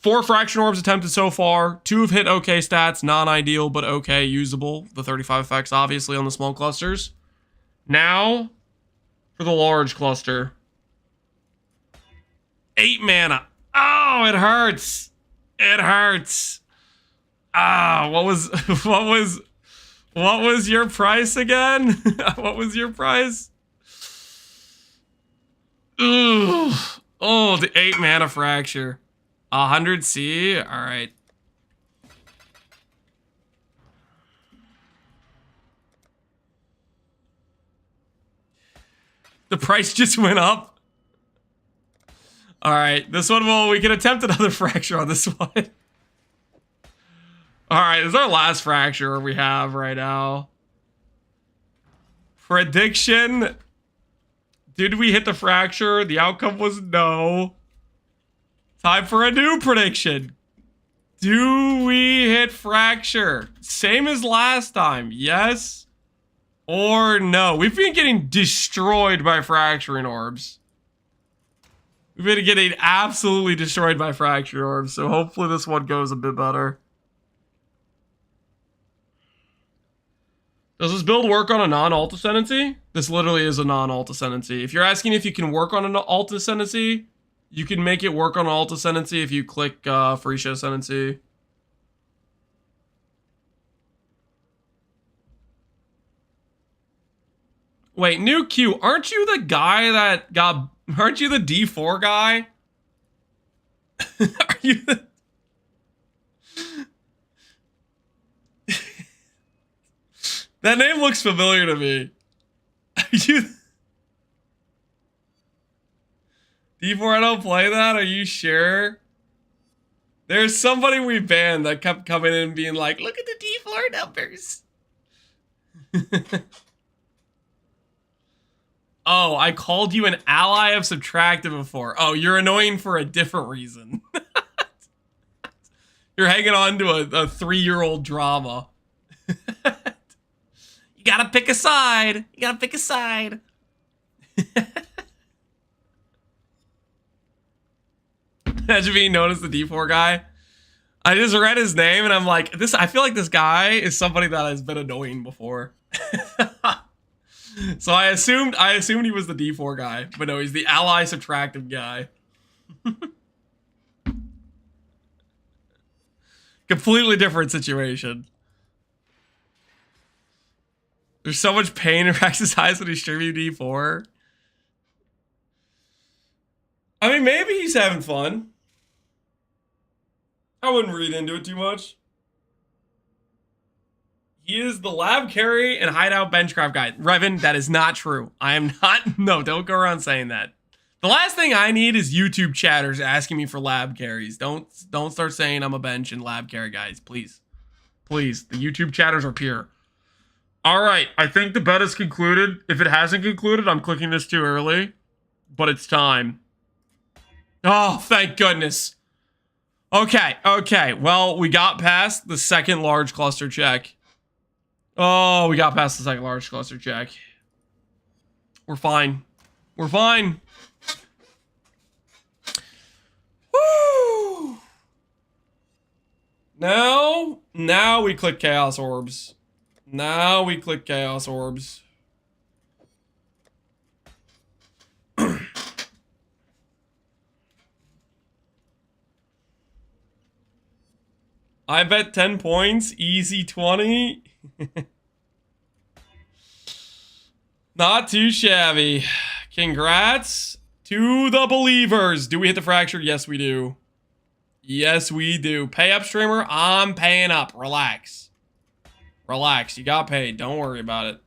4 fraction orbs attempted so far. 2 have hit okay stats, non-ideal, but okay, usable. The 35 effects, obviously, on the small clusters. Now, for the large cluster. 8 mana. Oh, it hurts. It hurts. Ah, what was your price again? What was your price? Ooh. Oh, the 8 mana fracture. 100 C? Alright. The price just went up. Alright, this one, well, we can attempt another fracture on this one. Alright, this is our last fracture we have right now. Prediction. Did we hit the fracture? The outcome was no. Time for a new prediction. Do we hit fracture? Same as last time. Yes or no? We've been getting destroyed by fracturing orbs. We've been getting absolutely destroyed by fracturing orbs. So hopefully this one goes a bit better. Does this build work on a non-alt ascendancy? This literally is a non-alt ascendancy. If you're asking if you can work on an alt ascendancy, you can make it work on alt ascendancy if you click free show ascendancy. Wait, new Q, aren't you the guy that got... Aren't you the D4 guy? Are you the... That name looks familiar to me. Are you... D4, I don't play that? Are you sure? There's somebody we banned that kept coming in and being like, look at the D4 numbers. Oh, I called you an ally of subtractive before. Oh, you're annoying for a different reason. You're hanging on to a 3-year-old drama. You gotta pick a side. You gotta pick a side. Imagine being known as the D4 guy. I just read his name and I'm like, this. I feel like this guy is somebody that has been annoying before. So I assumed he was the D4 guy, but no, he's the ally subtractive guy. Completely different situation. There's so much pain in Rex's eyes when he's streaming D4. I mean, maybe he's having fun. I wouldn't read into it too much. He is the lab carry and hideout benchcraft guy. Revan, that is not true. I am not. No, don't go around saying that. The last thing I need is YouTube chatters asking me for lab carries. Don't start saying I'm a bench and lab carry guys, please. Please, the YouTube chatters are pure. All right, I think the bet is concluded. If it hasn't concluded, I'm clicking this too early, but it's time. Oh, thank goodness. Okay. Well, we got past the second large cluster check. Oh, we got past the second large cluster check. We're fine. We're fine. Woo! Now we click Chaos Orbs. Now we click Chaos Orbs. I bet 10 points, easy 20. Not too shabby. Congrats To the believers. Do we hit the fracture? Yes, we do. Yes, we do. Pay up, streamer. I'm paying up. Relax. Relax. You got paid. Don't worry about it.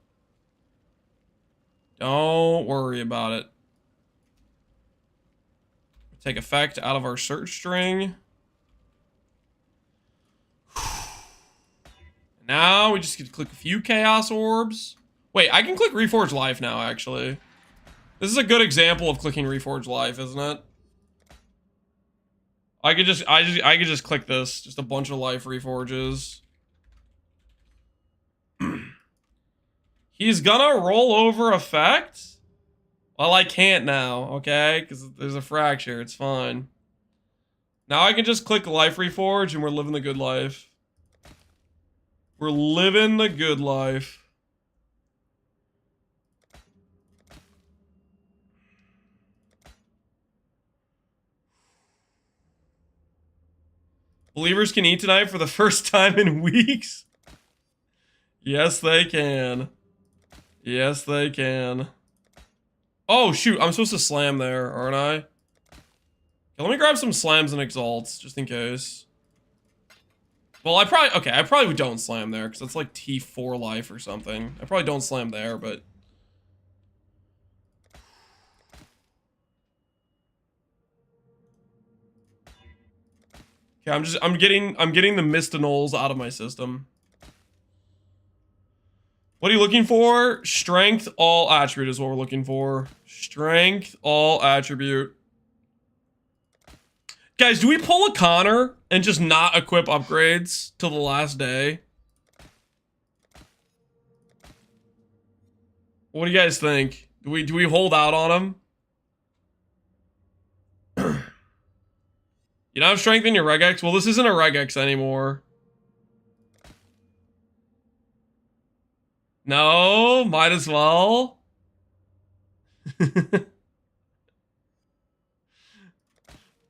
Don't worry about it. Take effect out of our search string. Now we just get to click a few chaos orbs. Wait, I can click Reforge Life now, actually. This is a good example of clicking Reforge Life, isn't it? I could just click this. Just a bunch of life reforges. He's gonna roll over effect? Well, I can't now, okay? Because there's a fracture. It's fine. Now I can just click life reforge and we're living the good life. We're living the good life. Believers can eat tonight for the first time in weeks. Yes, they can. Yes, they can. Oh, shoot. I'm supposed to slam there, aren't I? Okay, let me grab some slams and exalts, just in case. Well, I probably don't slam there, because that's like T4 life or something. I probably don't slam there, but... Okay, I'm getting the Mystanols out of my system. What are you looking for? Strength, all attribute is what we're looking for. Strength, all attribute. Guys, do we pull a Connor and just not equip upgrades till the last day? What do you guys think? Do we hold out on him? You don't have strength in your regex? Well, this isn't a regex anymore. No, might as well.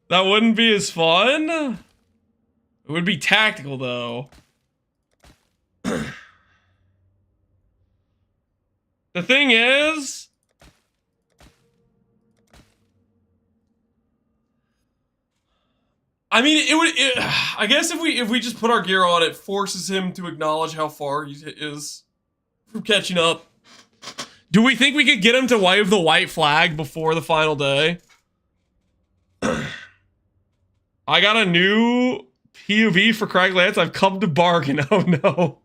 That wouldn't be as fun. It would be tactical, though. The thing is... I mean, I guess if we just put our gear on, it forces him to acknowledge how far he is from catching up. Do we think we could get him to wave the white flag before the final day? I got a new POV for Craig Lance. I've come to bargain. Oh no.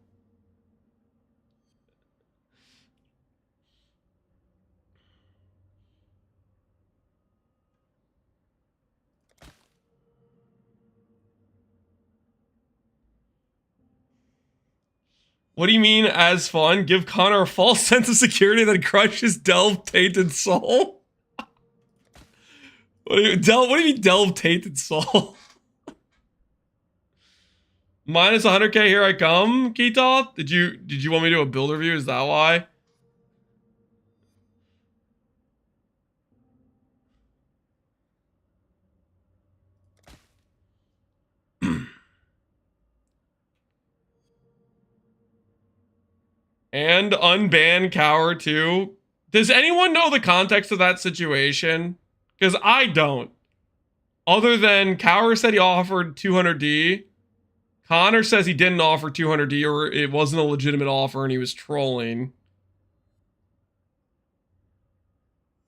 What do you mean as fun? Give Connor a false sense of security that crushes Delve Tainted Soul? What do you mean Delve Tainted Soul? Minus 100k, here I come, Ketoth? Did you want me to do a build review? Is that why? And unban Cower too. Does anyone know the context of that situation? Because I don't. Other than Cower said he offered 200D. Connor says he didn't offer 200D or it wasn't a legitimate offer and he was trolling.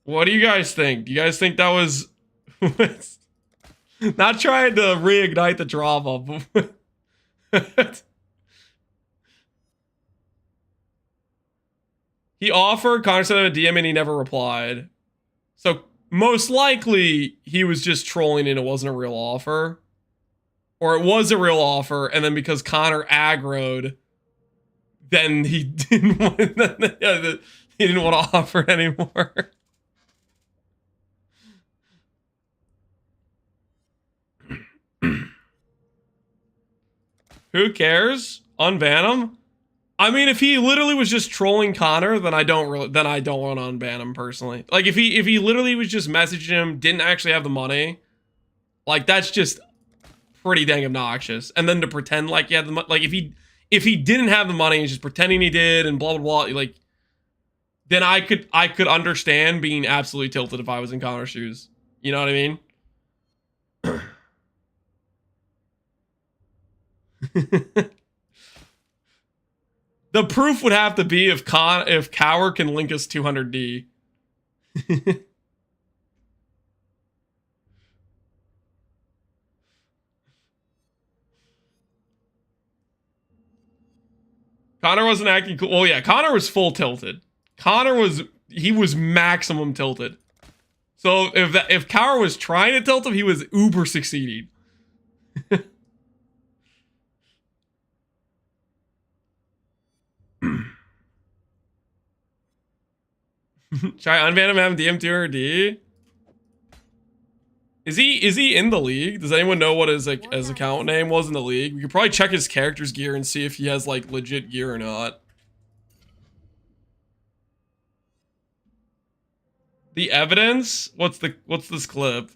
What do you guys think? Do you guys think that was... Not trying to reignite the drama, but... He offered, Connor sent him a DM and he never replied. So most likely he was just trolling and it wasn't a real offer. Or it was a real offer and then because Connor aggroed, then he didn't want to offer it anymore. Who cares? Unban him? I mean, if he literally was just trolling Connor, then I don't want to unban him personally. Like if he literally was just messaging him, didn't actually have the money, like that's just pretty dang obnoxious. And then to pretend like he had the money, like if he didn't have the money, he's just pretending he did and blah blah blah. Like then I could understand being absolutely tilted if I was in Connor's shoes. You know what I mean? The proof would have to be if Cower can link us 200D. Connor wasn't acting cool. Well, yeah, Connor was full tilted. He was maximum tilted. So if Cower was trying to tilt him, he was uber succeeding. Try unban him, have him DM 200D. Is he in the league? Does anyone know what his account name was in the league? We could probably check his character's gear and see if he has like legit gear or not. The evidence? What's this clip?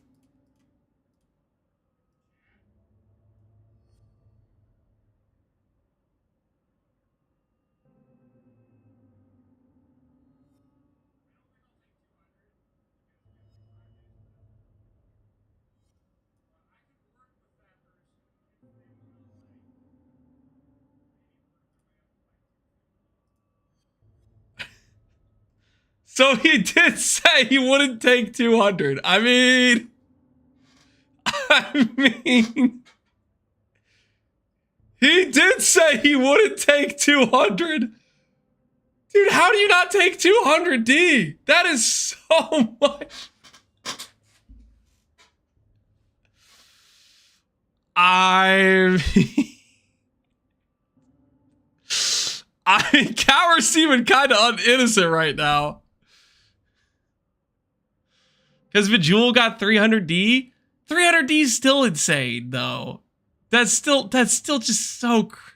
So he did say he wouldn't take 200. I mean, he did say he wouldn't take 200. Dude, how do you not take 200D? That is so much. I mean, Cower's seeming kind of uninnocent right now. Because Vijul got 300D. 300D is still insane, though. That's still just so crazy.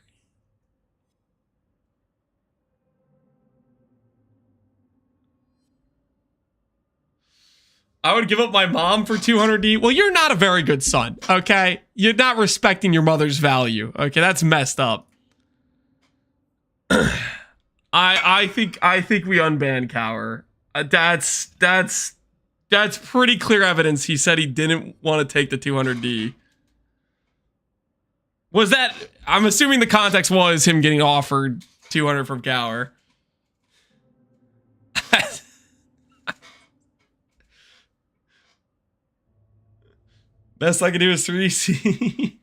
I would give up my mom for 200D. Well, you're not a very good son, okay? You're not respecting your mother's value, okay? That's messed up. I think we unban Cower. That's pretty clear evidence. He said he didn't want to take the 200D. Was that? I'm assuming the context was him getting offered 200 from Cower. Best I can do is 3C.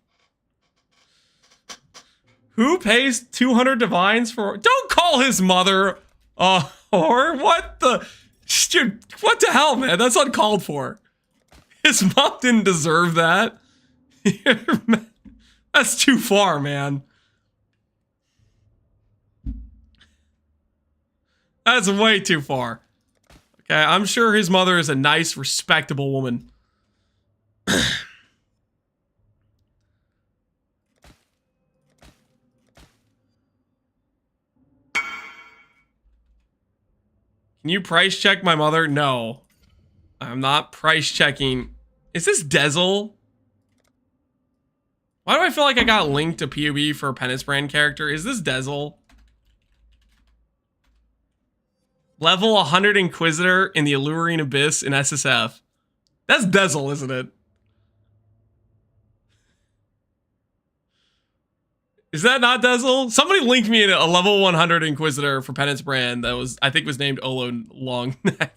Who pays 200 divines for? Don't call his mother a whore. What the? Dude, what the hell, man? That's uncalled for. His mom didn't deserve that. That's too far, man. That's way too far. Okay, I'm sure his mother is a nice, respectable woman. Can you price check my mother? No. I'm not price checking. Is this Dezel? Why do I feel like I got linked to POB for a Penance Brand character? Is this Dezel? Level 100 Inquisitor in the Alluring Abyss in SSF. That's Dezel, isn't it? Is that not Dezel? Somebody linked me in a level 100 Inquisitor for Penance Brand that was, I think was named Olo Longneck.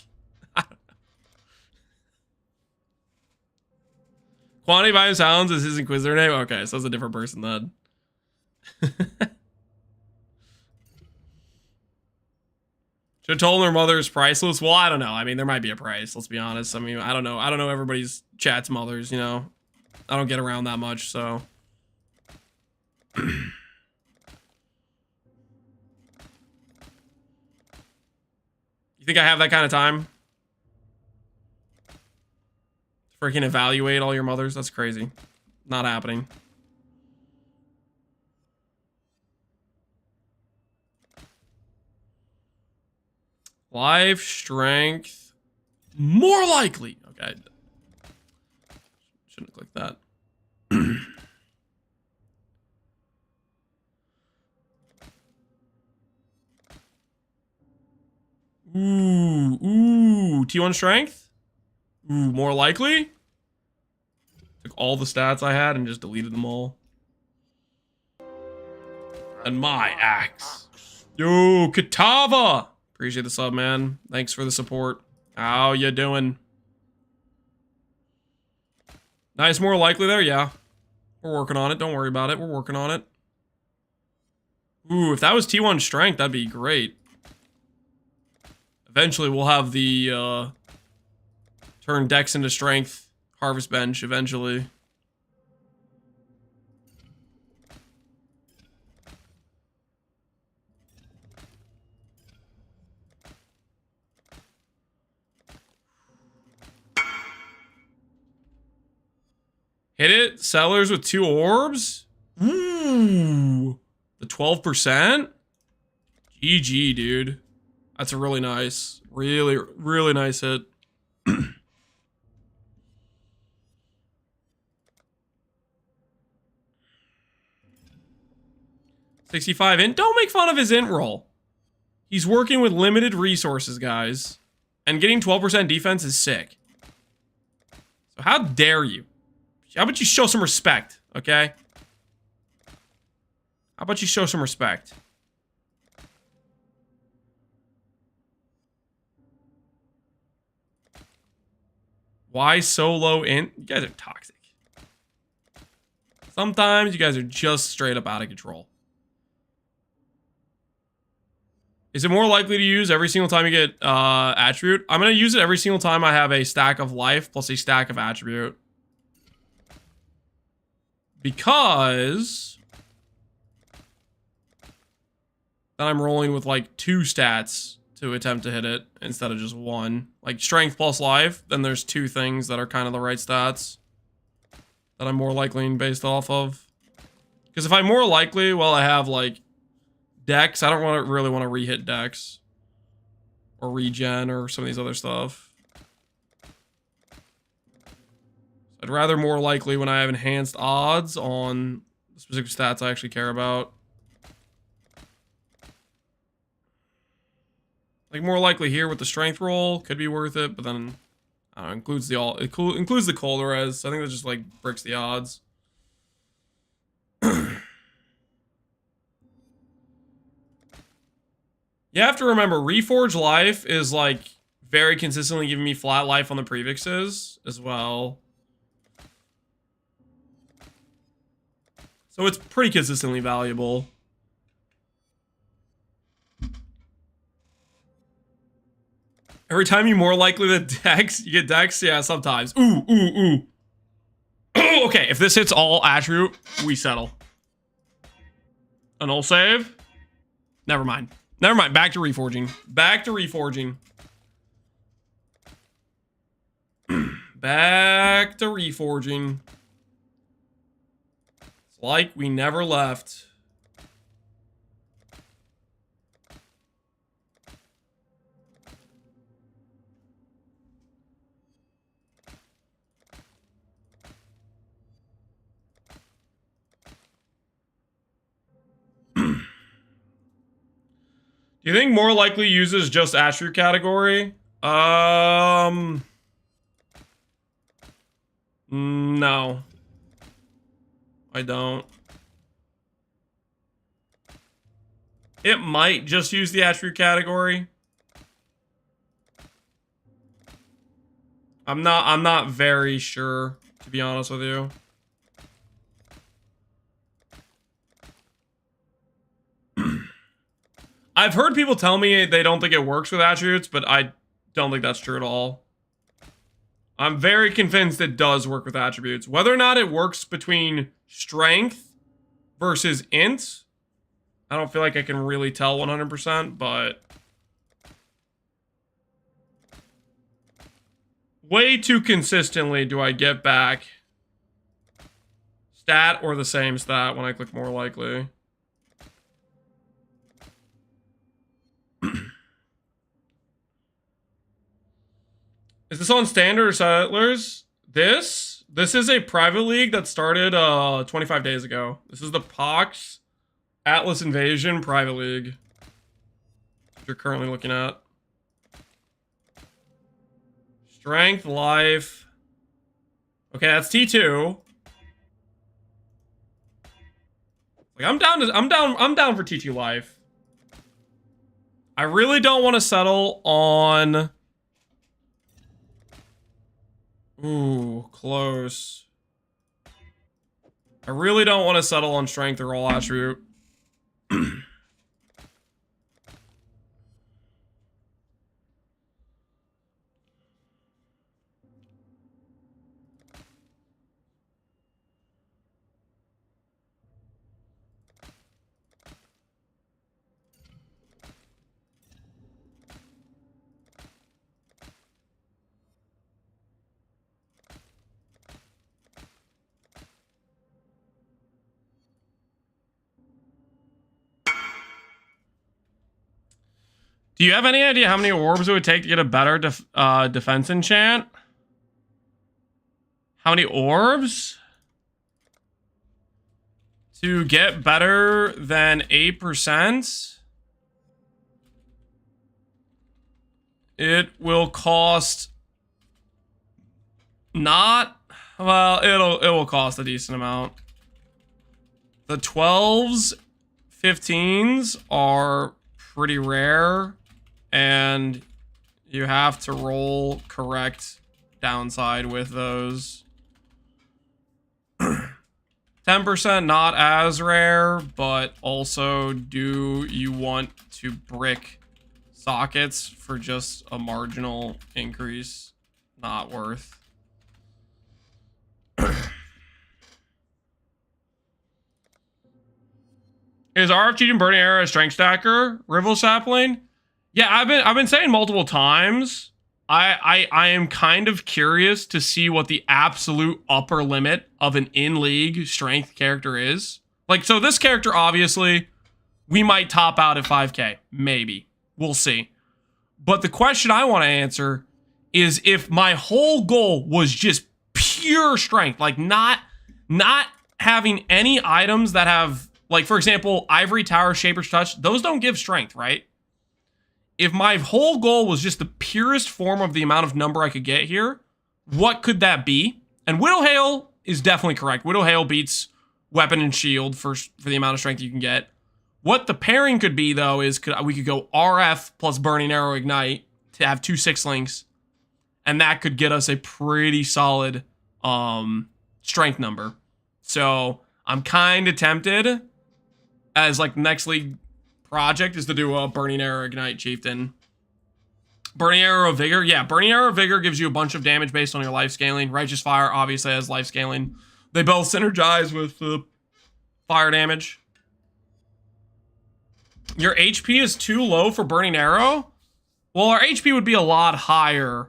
Quantity Volume Sounds is his Inquisitor name? Okay, so it's a different person then. Should have told their mother is priceless. Well, I don't know. I mean, there might be a price, let's be honest. I mean, I don't know. I don't know everybody's chat's mothers, you know. I don't get around that much, so. You think I have that kind of time? Freaking evaluate all your mothers? That's crazy. Not happening. Life, strength, more likely. Okay. Shouldn't click that. Ooh, T1 strength? Ooh, more likely? Took all the stats I had and just deleted them all. And my axe. Yo, Katava! Appreciate the sub, man. Thanks for the support. How you doing? Nice, more likely there, yeah. We're working on it, don't worry about it. We're working on it. Ooh, if that was T1 strength, that'd be great. Eventually, we'll have the, turn Dex into strength harvest bench, eventually. Hit it, sellers with 2 orbs? Ooh, the 12%? GG, dude. That's a really nice, really nice hit. 65 int. Don't make fun of his int roll. He's working with limited resources, guys. And getting 12% defense is sick. So how dare you? How about you show some respect, okay? How about you show some respect? Why so low int? You guys are toxic. Sometimes you guys are just straight up out of control. Is it more likely to use every single time you get attribute? I'm going to use it every single time I have a stack of life plus a stack of attribute. Because then I'm rolling with like 2 stats to attempt to hit it instead of just 1. Like strength plus life, then there's 2 things that are kind of the right stats that I'm more likely based off of. Because if I'm more likely, well, I have like Dex. I don't really want to re-hit Dex or regen or some of these other stuff. I'd rather more likely when I have enhanced odds on the specific stats I actually care about. Like more likely here with the strength roll could be worth it, but then I don't know, includes the cold res. I think that just like bricks the odds. You have to remember, Reforge life is like very consistently giving me flat life on the prefixes as well. So it's pretty consistently valuable. Every time you're more likely to Dex, you get Dex? Yeah, sometimes. Ooh. Okay, if this hits all attribute, we settle. A null save? Never mind. Back to reforging. Back to reforging. Back to reforging. It's like we never left. Do you think more likely uses just attribute category? No. I don't. It might just use the attribute category. I'm not very sure, to be honest with you. I've heard people tell me they don't think it works with attributes, but I don't think that's true at all. I'm very convinced it does work with attributes. Whether or not it works between strength versus int, I don't feel like I can really tell 100%, but way too consistently do I get back stat or the same stat when I click more likely. Is this on standard or settlers? This is a private league that started 25 days ago. This is the Pohx Atlas Invasion private league, which you're currently looking at. Strength, life. Okay, that's T2. Like I'm down for T2 life. I really don't want to settle on. Ooh, close. I really don't want to settle on strength or all attribute. Do you have any idea how many orbs it would take to get a better defense enchant? How many orbs? To get better than 8%? It will cost... Not... Well, it will cost a decent amount. The 12s, 15s are pretty rare. And you have to roll correct downside with those. 10% not as rare, but also do you want to brick sockets for just a marginal increase? Not worth. Is RF cheating Burning Arrow a strength stacker? Rival Sapling? Yeah, I've been saying multiple times. I am kind of curious to see what the absolute upper limit of an in-league strength character is. Like, so this character, obviously, we might top out at 5k. Maybe. We'll see. But the question I want to answer is if my whole goal was just pure strength, like not having any items that have, like, for example, Ivory Tower, Shaper's Touch, those don't give strength, right? If my whole goal was just the purest form of the amount of number I could get here, what could that be? And Widow Hail is definitely correct. Widow Hail beats Weapon and Shield for the amount of strength you can get. What the pairing could be, though, is we could go RF plus Burning Arrow Ignite to have 2 6 links. And that could get us a pretty solid strength number. So I'm kind of tempted as like next league project is to do a Burning Arrow Ignite Chieftain. Burning Arrow Vigor. Yeah, Burning Arrow Vigor gives you a bunch of damage based on your life scaling. Righteous Fire obviously has life scaling. They both synergize with the fire damage. Your HP is too low for Burning Arrow? Well, our HP would be a lot higher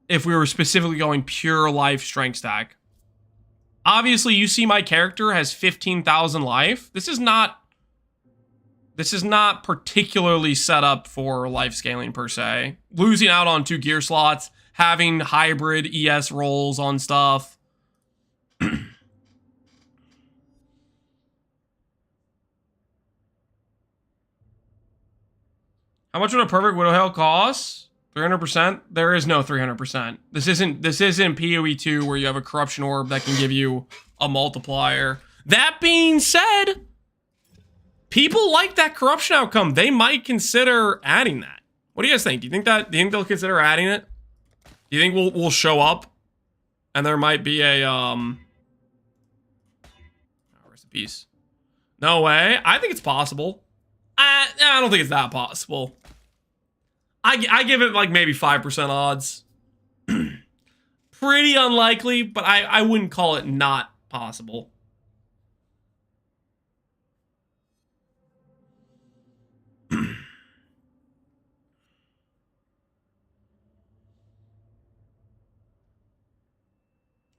if we were specifically going pure life strength stack. Obviously, you see my character has 15,000 life. This is not particularly set up for life scaling per se. Losing out on 2 gear slots, having hybrid ES rolls on stuff. How much would a perfect Widow Hail cost? 300%? There is no 300%. This isn't PoE 2 where you have a corruption orb that can give you a multiplier. That being said, people like that corruption outcome. They might consider adding that. What do you guys think? Do you think they'll consider adding it? Do you think we'll show up and there might be a rest in peace. No way. I think it's possible. I don't think it's that possible. I give it like maybe 5% odds. Pretty unlikely, but I wouldn't call it not possible.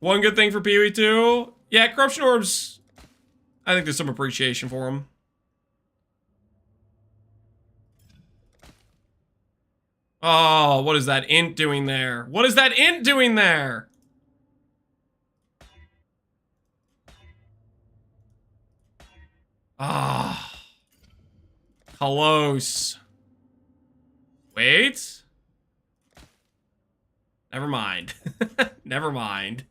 One good thing for PoE 2, yeah, Corruption Orbs, I think there's some appreciation for them. Oh, what is that int doing there? What is that int doing there? Ah. Close. Wait. Never mind. Never mind.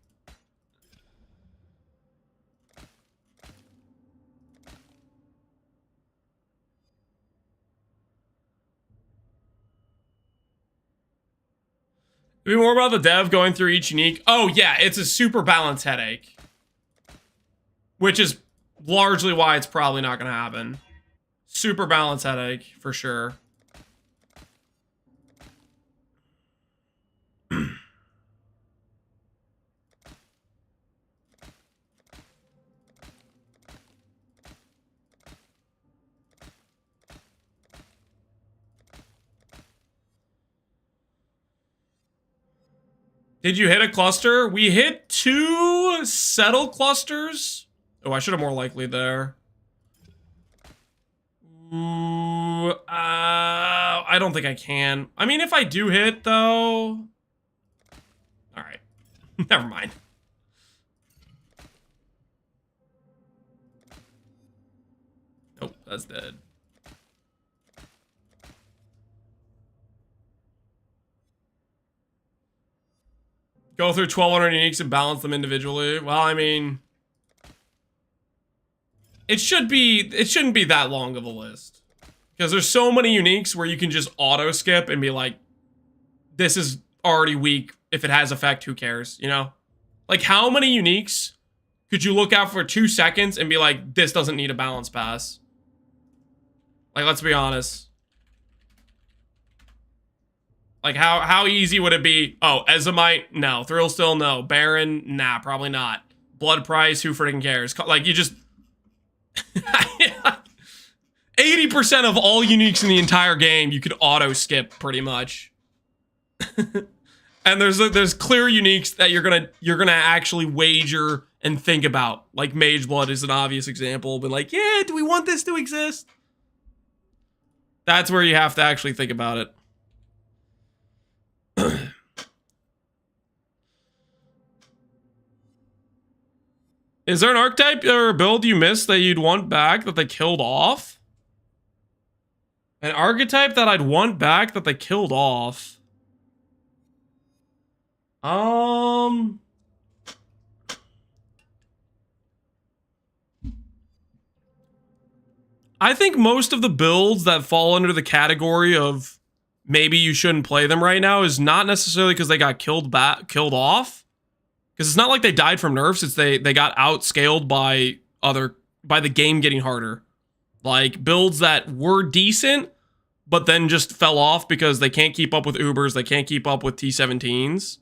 Maybe more about the dev going through each unique. Oh yeah, it's a super balanced headache. Which is largely why it's probably not going to happen. Super balanced headache, for sure. Did you hit a cluster? We hit 2 settle clusters. Oh, I should have more likely there. Ooh, I don't think I can. I mean, if I do hit, though... Alright. Never mind. Nope, that's dead. Go through 1,200 uniques and balance them individually. Well, I mean... It shouldn't be that long of a list. Because there's so many uniques where you can just auto-skip and be like, this is already weak. If it has effect, who cares, you know? Like, how many uniques could you look out for 2 seconds and be like, this doesn't need a balance pass? Like, let's be honest. Like, how easy would it be? Oh, Ezomite? No. Thrill Still? No. Baron? Nah, probably not. Blood Price? Who freaking cares? Like, you just... 80% of all uniques in the entire game, you could auto-skip, pretty much. And there's clear uniques that you're gonna actually wager and think about. Like, Mage Blood is an obvious example. But like, yeah, do we want this to exist? That's where you have to actually think about it. Is there an archetype or a build you missed that you'd want back that they killed off? An archetype that I'd want back that they killed off? I think most of the builds that fall under the category of maybe you shouldn't play them right now is not necessarily because they got killed off. Because it's not like they died from nerfs, it's they got outscaled by the game getting harder. Like, builds that were decent, but then just fell off because they can't keep up with Ubers, they can't keep up with T17s.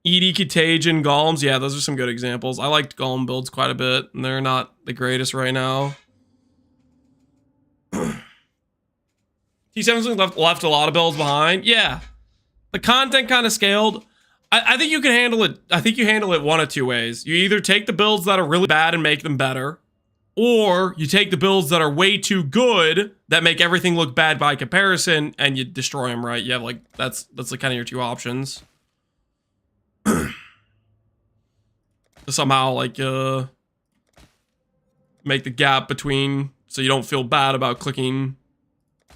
ED Contagion, Golems, yeah, those are some good examples. I liked Golem builds quite a bit, and they're not the greatest right now. T17s left a lot of builds behind, yeah. The content kind of scaled. I think you can handle it. I think you handle it one of two ways. You either take the builds that are really bad and make them better, or you take the builds that are way too good that make everything look bad by comparison and you destroy them, right? You have like, that's like kind of your two options. To somehow like make the gap between so you don't feel bad about clicking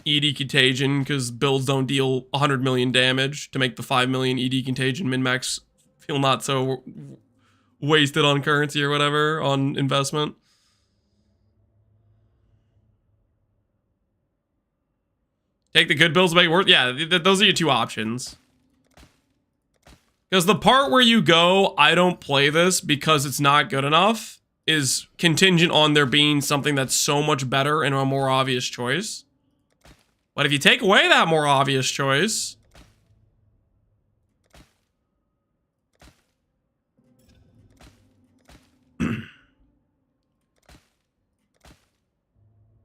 ED Contagion because builds don't deal 100 million damage to make the 5 million ED Contagion min-max feel not so wasted on currency or whatever, on investment. Take the good builds to make it worth. Yeah, those are your two options. Because the part where you go, I don't play this because it's not good enough, is contingent on there being something that's so much better and a more obvious choice. But if you take away that more obvious choice...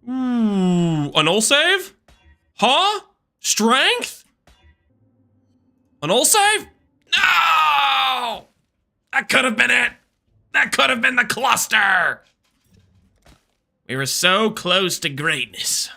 Ooh, a null save? Huh? Strength? A null save? No! That could have been it! That could have been the cluster! We were so close to greatness.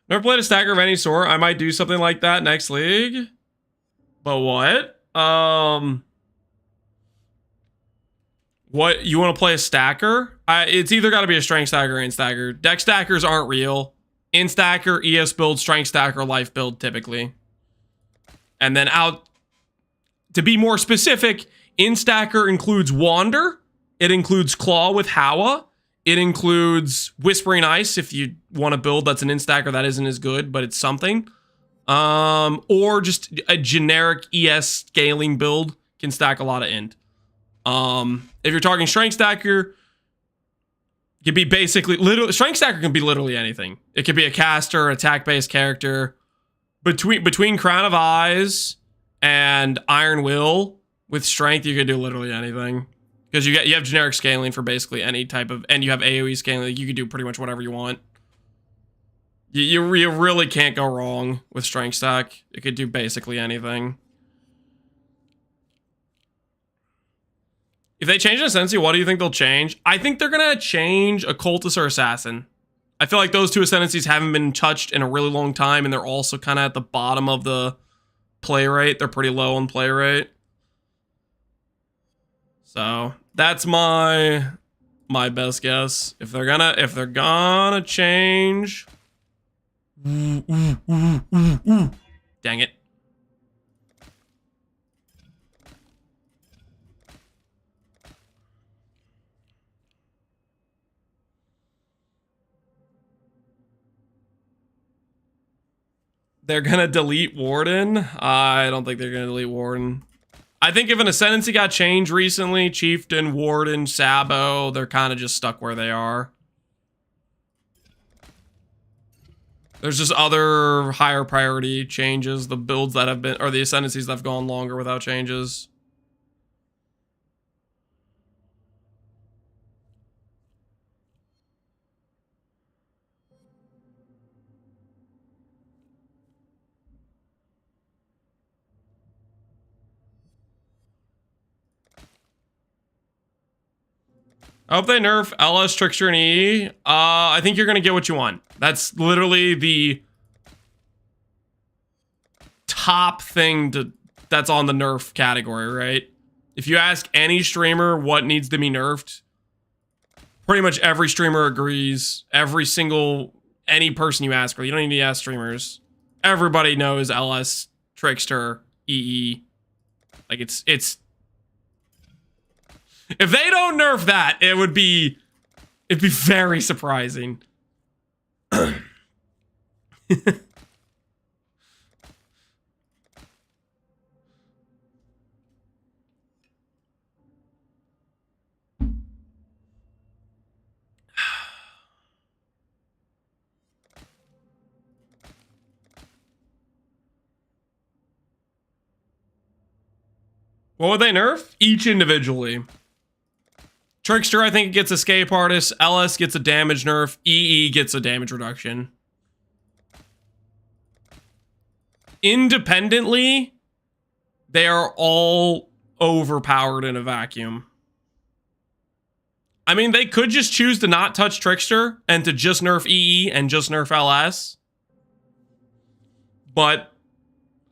Never played a stacker of any sort. I might do something like that next league. But what? What, you want to play a stacker? It's either got to be a strength stacker or in stacker. Deck stackers aren't real. In stacker, ES build, strength stacker, life build typically. And then out, to be more specific, in stacker includes Wander. It includes Claw with Howa. It includes Whispering Ice if you want to build that's an in stacker that isn't as good, but it's something. Or just a generic ES scaling build can stack a lot of int. If you're talking strength stacker, it could be basically strength stacker can be literally anything. It could be a caster, attack-based character. Between Crown of Eyes and Iron Will with strength, you could do literally anything. Because you have generic scaling for basically any type of, and you have AoE scaling. Like you can do pretty much whatever you want. You really can't go wrong with strength stack. It could do basically anything. If they change an Ascendancy, what do you think they'll change? I think they're gonna change Occultist or Assassin. I feel like those two Ascendancies haven't been touched in a really long time, and they're also kind of at the bottom of the play rate. They're pretty low on play rate. So that's my best guess. If they're gonna change. Dang it. They're gonna delete Warden? I don't think they're gonna delete Warden. I think if an Ascendancy got changed recently, Chieftain, Warden, Sabo, they're kind of just stuck where they are. There's just other higher priority changes, the builds that have been, or the Ascendancies that have gone longer without changes. I hope they nerf LS, Trickster, and E. I think you're going to get what you want. That's literally the top thing that's on the nerf category, right? If you ask any streamer what needs to be nerfed, pretty much every streamer agrees. Any person you ask, or you don't need to ask streamers. Everybody knows LS, Trickster, EE. Like it's if they don't nerf that, it'd be very surprising. What would they nerf? Each individually. Trickster, I think it gets Escape Artist. LS gets a damage nerf. EE gets a damage reduction. Independently, they are all overpowered in a vacuum. I mean, they could just choose to not touch Trickster and to just nerf EE and just nerf LS. But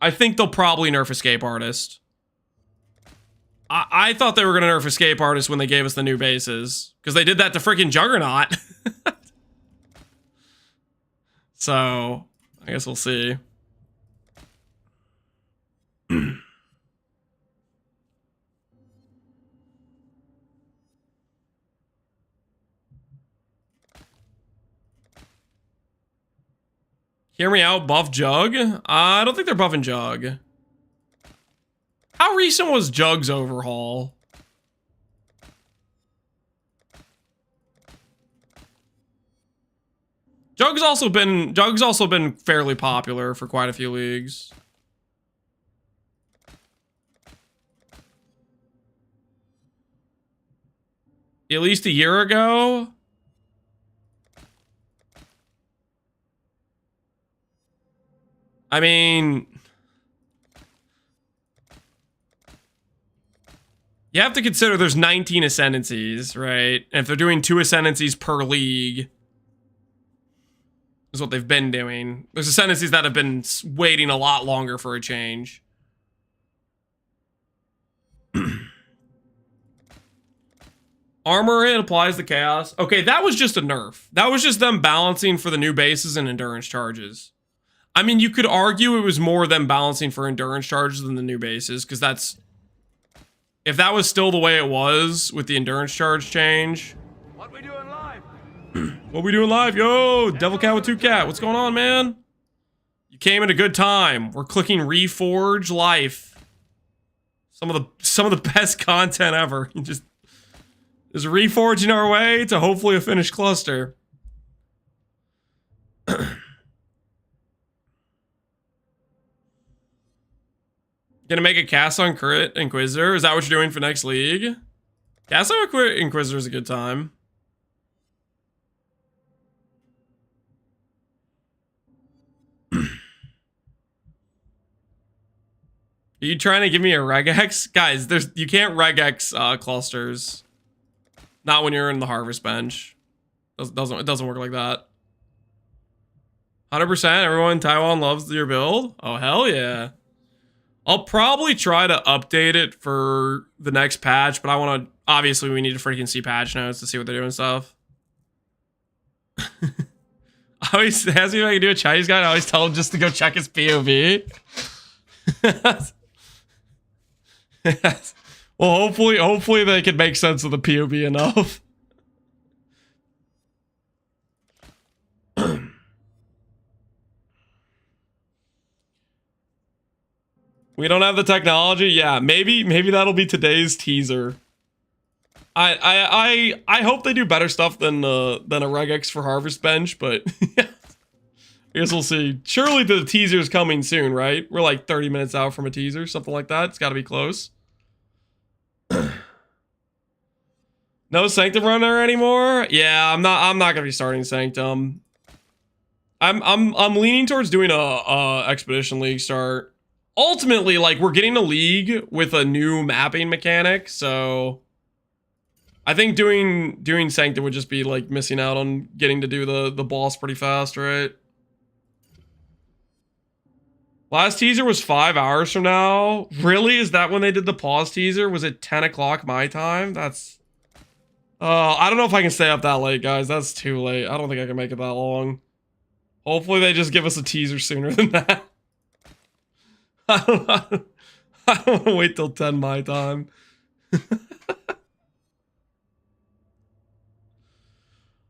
I think they'll probably nerf Escape Artist. I thought they were going to nerf Escape Artist when they gave us the new bases. Because they did that to freaking Juggernaut. So, I guess we'll see. Hear me out, buff Jug? I don't think they're buffing Jug. How recent was Jug's overhaul? Jug's also been fairly popular for quite a few leagues. At least a year ago. I mean, you have to consider there's 19 Ascendancies, right? And if they're doing 2 Ascendancies per league, there's is what they've been doing. There's ascendancies that have been waiting a lot longer for a change. Armor it applies to chaos. Okay, that was just a nerf. That was just them balancing for the new bases and endurance charges. I mean, you could argue it was more them balancing for endurance charges than the new bases, because that's... If that was still the way it was with the endurance charge change... What we doing live? What we doing live? Yo, Devil Cat with 2 Cat. What's going on, man? You came at a good time. We're clicking Reforge Life. Some of the best content ever. You just... There's a reforging our way to hopefully a finished cluster. Gonna make a cast on Crit Inquisitor? Is that what you're doing for next league? Cast on Crit Inquisitor is a good time. Are you trying to give me a regex? Guys, you can't regex clusters. Not when you're in the harvest bench. It doesn't work like that. 100% everyone in Taiwan loves your build? Oh, hell yeah. I'll probably try to update it for the next patch, but I want to... Obviously, we need to freaking see patch notes to see what they're doing and stuff. I always ask me if I can do a Chinese guy, and I always tell him just to go check his POV. Yes. Well, hopefully they can make sense of the POV enough. We don't have the technology. Yeah, maybe that'll be today's teaser. I hope they do better stuff than a regex for Harvest Bench, but yeah. I guess we'll see. Surely the teaser's coming soon, right? We're like 30 minutes out from a teaser, something like that. It's got to be close. No Sanctum runner anymore? Yeah, I'm not gonna be starting Sanctum. I'm leaning towards doing a Expedition League start. Ultimately, like, we're getting a league with a new mapping mechanic, so I think doing Sanctum would just be like missing out on getting to do the boss pretty fast, right? Last teaser was 5 hours from now. Really? Is that when they did the pause teaser? Was it 10 o'clock my time? That's... I don't know if I can stay up that late, guys. That's too late. I don't think I can make it that long. Hopefully they just give us a teaser sooner than that. I don't want to wait till 10 my time.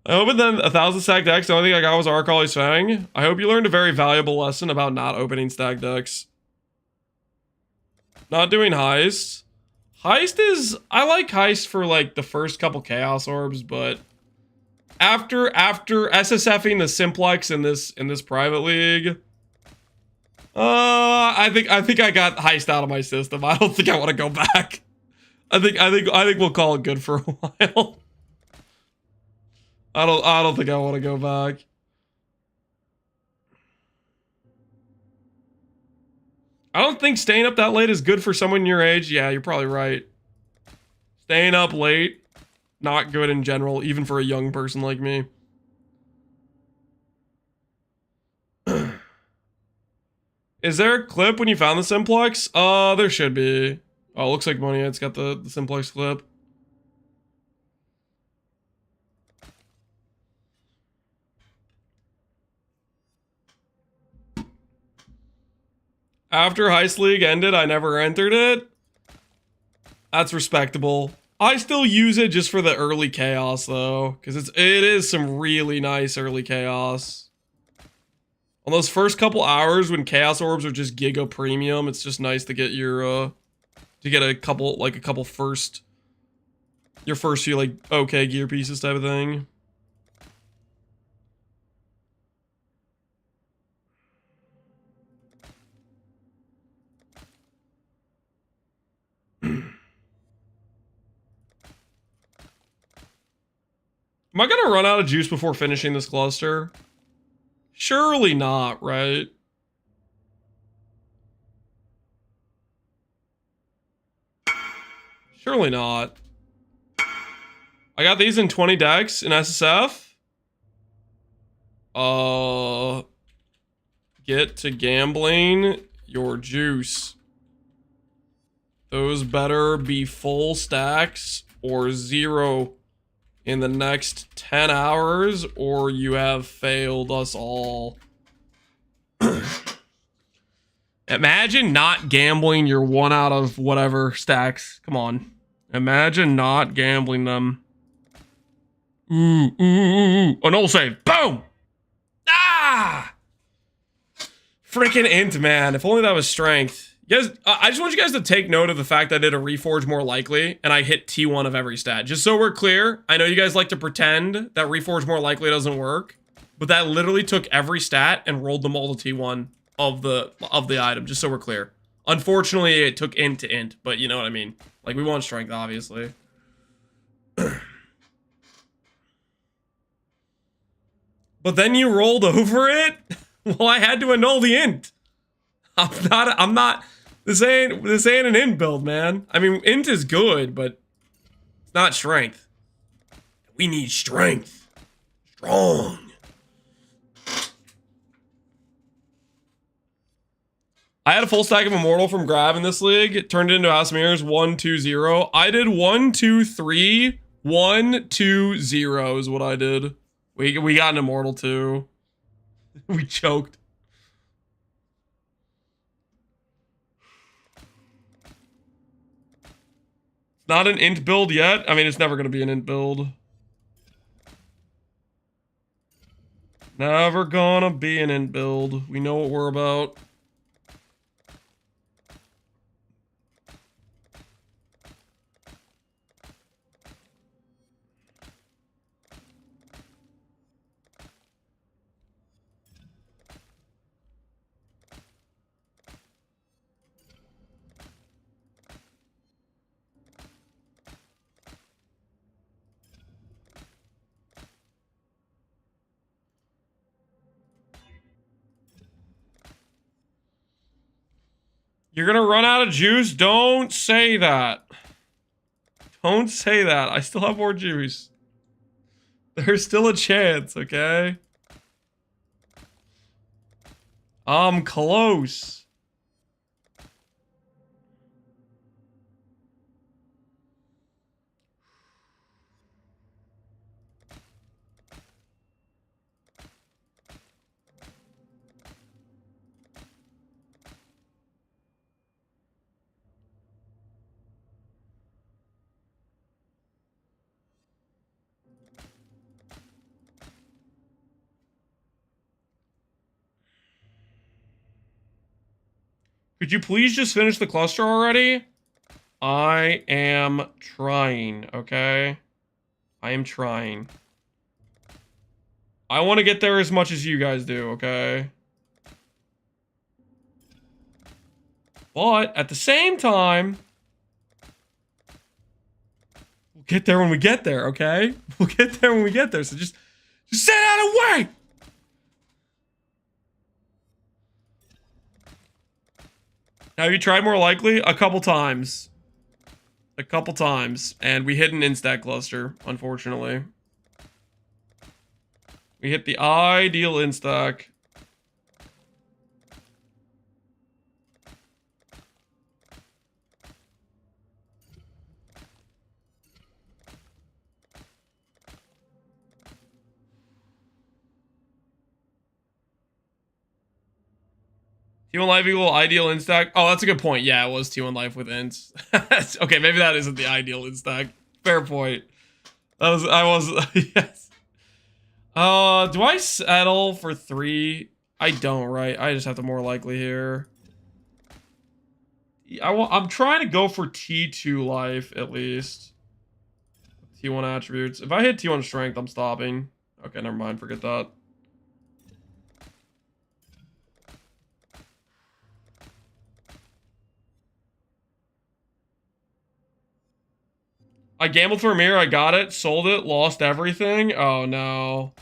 I opened then 1,000 stack decks. The only thing I got was Arcali's Fang. I hope you learned a very valuable lesson about not opening stack decks. Not doing Heist. Heist is... I like Heist for, like, the first couple Chaos Orbs, but... After SSFing the Simplex in this private league... I think I got Heist out of my system. I don't think I want to go back. I think we'll call it good for a while. I don't think I want to go back. I don't think staying up that late is good for someone your age. Yeah, you're probably right. Staying up late, not good in general, even for a young person like me. Is there a clip when you found the Simplex? There should be. Oh, it looks like Moneyhead's got the Simplex clip. After Heist League ended, I never entered it. That's respectable. I still use it just for the early chaos though, because it is some really nice early chaos. On those first couple hours when chaos orbs are just giga premium, it's just nice to get your your first few like okay gear pieces type of thing. Am I gonna run out of juice before finishing this cluster? Surely not, right? Surely not. I got these in 20 decks in SSF. get to gambling your juice. Those better be full stacks or 0 in the next 10 hours, or you have failed us all. Imagine not gambling your 1 out of whatever stacks. Come on. Imagine not gambling them. A null save. Boom! Ah! Freaking int, man. If only that was strength. You guys, I just want you guys to take note of the fact that I did a reforge more likely, and I hit T1 of every stat. Just so we're clear, I know you guys like to pretend that reforge more likely doesn't work, but that literally took every stat and rolled them all to T1 of the item, just so we're clear. Unfortunately, it took int to int, but you know what I mean. Like, we want strength, obviously. But then you rolled over it? Well, I had to annul the int. I'm not, this ain't an int build, man. I mean, int is good, but it's not strength. We need strength. Strong. I had a full stack of Immortal from Grab in this league. It turned into House of Mirrors 1-2-0. I did 1-2-3, 1-2-0 is what I did. We got an Immortal too. We choked. Not an int build yet. I mean, it's never going to be an int build. Never gonna be an int build. We know what we're about. You're gonna run out of juice? Don't say that. Don't say that. I still have more juice. There's still a chance, okay? I'm close. Could you please just finish the cluster already? I am trying, okay? I am trying. I want to get there as much as you guys do, okay? But at the same time, we'll get there when we get there, okay? We'll get there when we get there, so just stay out of the way! Have you tried more likely? A couple times. A couple times. And we hit an instack cluster, unfortunately. We hit the ideal instack. T1 life equal ideal instack. Oh, that's a good point. Yeah, it was T1 life with ints. Okay, maybe that isn't the ideal instack. Fair point. I was yes. Do I settle for 3? I don't, right? I just have to more likely here. I'm trying to go for T2 life at least. T1 attributes. If I hit T1 strength, I'm stopping. Okay, never mind. Forget that. I gambled for a mirror, I got it, sold it, lost everything. Oh no.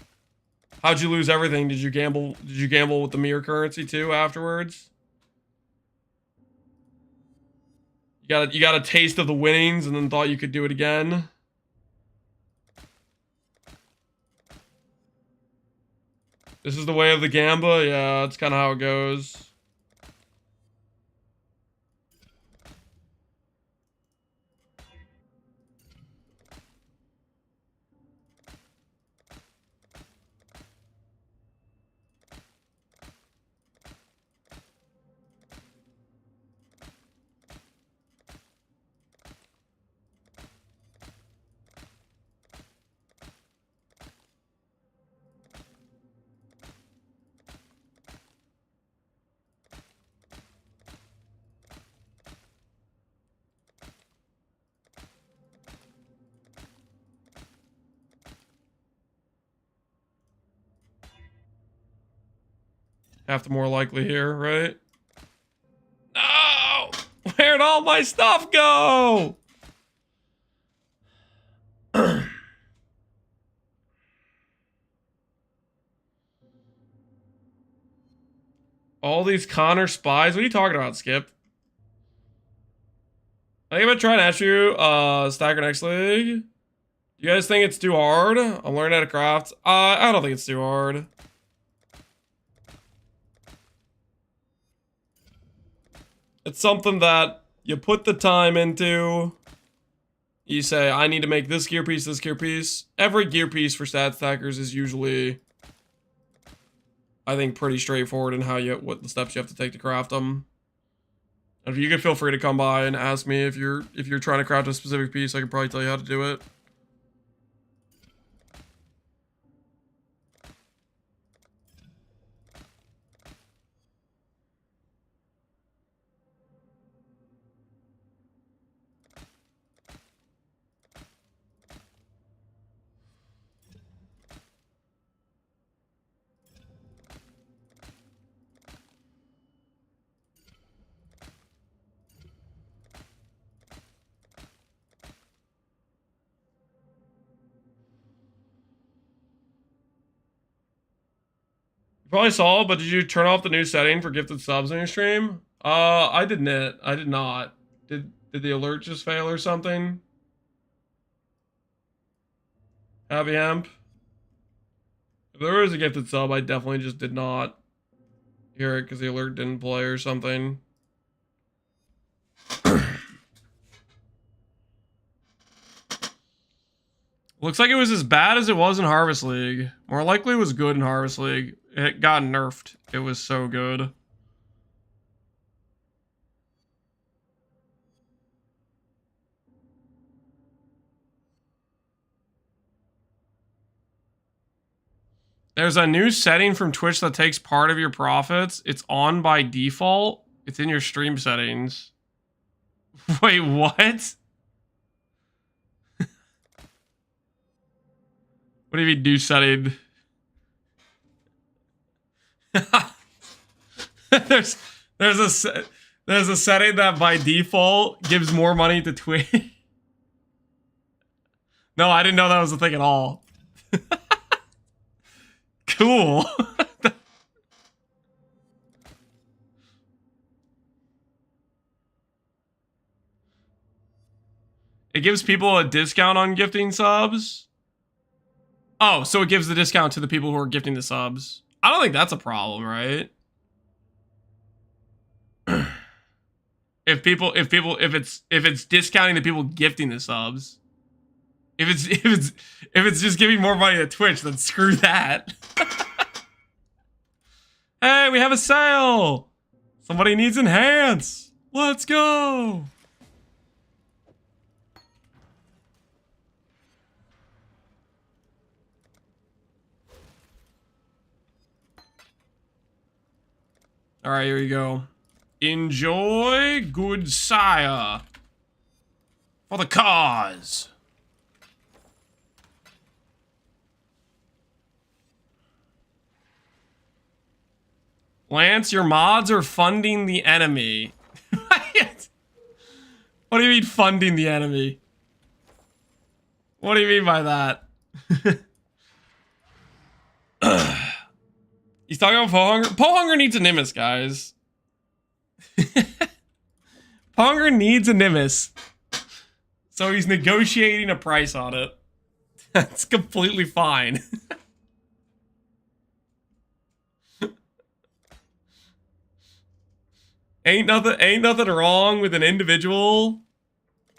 How'd you lose everything? Did you gamble with the mirror currency too afterwards? You got a taste of the winnings and then thought you could do it again? This is the way of the Gamba? Yeah, that's kind of how it goes. Half the more likely here, right? No! Where'd all my stuff go? All these Connor spies? What are you talking about, Skip? I think I'm gonna try and ask you, Stacker next league. You guys think it's too hard? I'm learning how to craft. I don't think it's too hard. It's something that you put the time into. You say, I need to make this gear piece, this gear piece. Every gear piece for stat stackers is usually, I think, pretty straightforward in what the steps you have to take to craft them. And if you could feel free to come by and ask me if you're trying to craft a specific piece, I could probably tell you how to do it. You probably saw, but did you turn off the new setting for gifted subs on your stream? I didn't. I did not. Did the alert just fail or something? Happy Hemp? If there was a gifted sub, I definitely just did not hear it because the alert didn't play or something. Looks like it was as bad as it was in Harvest League. More likely it was good in Harvest League. It got nerfed. It was so good. There's a new setting from Twitch that takes part of your profits. It's on by default. It's in your stream settings. Wait, what? What do you mean new setting? there's a setting that by default gives more money to Twitch. No, I didn't know that was a thing at all. Cool. It gives people a discount on gifting subs. Oh, so it gives the discount to the people who are gifting the subs. I don't think that's a problem, right? If it's discounting the people gifting the subs. If it's just giving more money to Twitch, then screw that. Hey, we have a sale. Somebody needs enhance. Let's go. All right, here you go. Enjoy, good sire. For the cause. Lance, your mods are funding the enemy. What do you mean funding the enemy? What do you mean by that? He's talking about Pohx. Pohx needs a Nimbus, guys. Pohx needs a Nimbus. So he's negotiating a price on it. That's completely fine. Ain't nothing wrong with an individual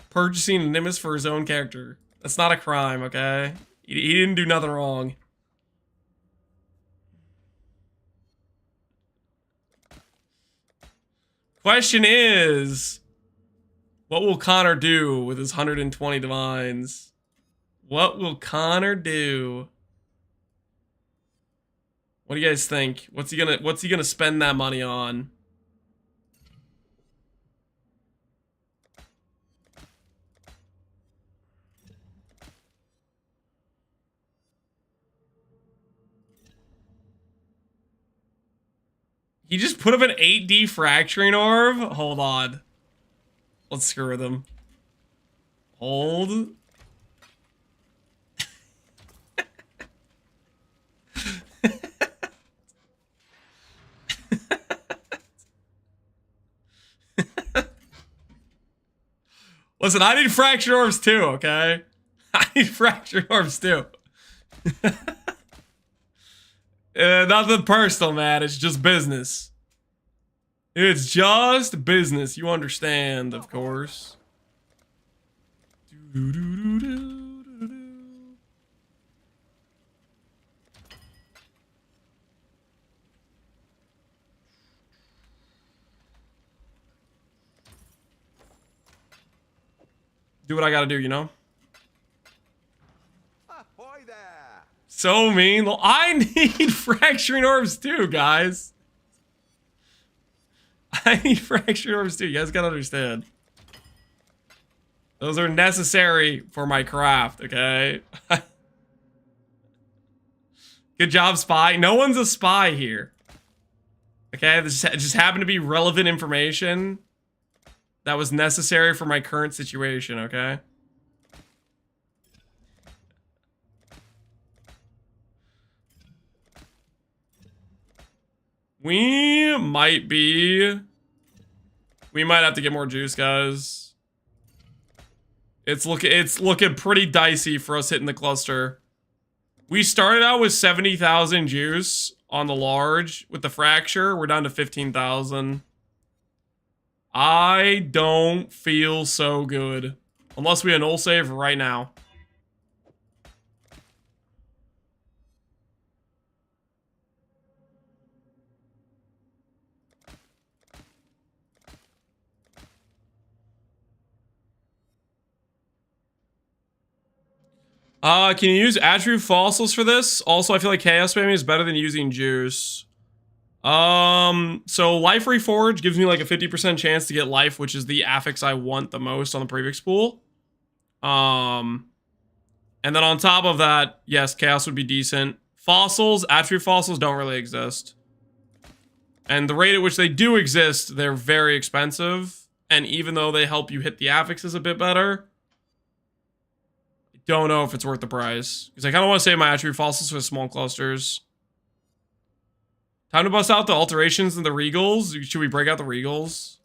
purchasing an Nimbus for his own character. That's not a crime, okay? He didn't do nothing wrong. Question is, what will Connor do with his 120 divines? What will Connor do? What do you guys think? What's he gonna spend that money on? He just put up an 8D fracturing orb? Hold on. Let's screw with him. Hold. Listen, I need fractured orbs too, okay? I need fractured orbs too. Nothing personal, man. It's just business. It's just business. You understand, of course. Do what I gotta do, you know? Ahoy there! So mean. Well, I need fracturing orbs too, guys. I need fracturing orbs too. You guys gotta understand. Those are necessary for my craft, okay? Good job, spy. No one's a spy here. Okay, this just happened to be relevant information that was necessary for my current situation, okay? We might have to get more juice, guys. It's looking pretty dicey for us hitting the cluster. We started out with 70,000 juice on the large. With the fracture, we're down to 15,000. I don't feel so good. Unless we null save right now. Can you use attribute fossils for this? Also, I feel like chaos spamming is better than using juice. So life reforge gives me like a 50% chance to get life, which is the affix I want the most on the prefix pool. And then on top of that, yes, chaos would be decent. Fossils, attribute fossils don't really exist. And the rate at which they do exist, they're very expensive. And even though they help you hit the affixes a bit better, I don't know if it's worth the price. Because I kind of want to save my attribute fossils for small clusters. Time to bust out the alterations and the regals. Should we break out the regals?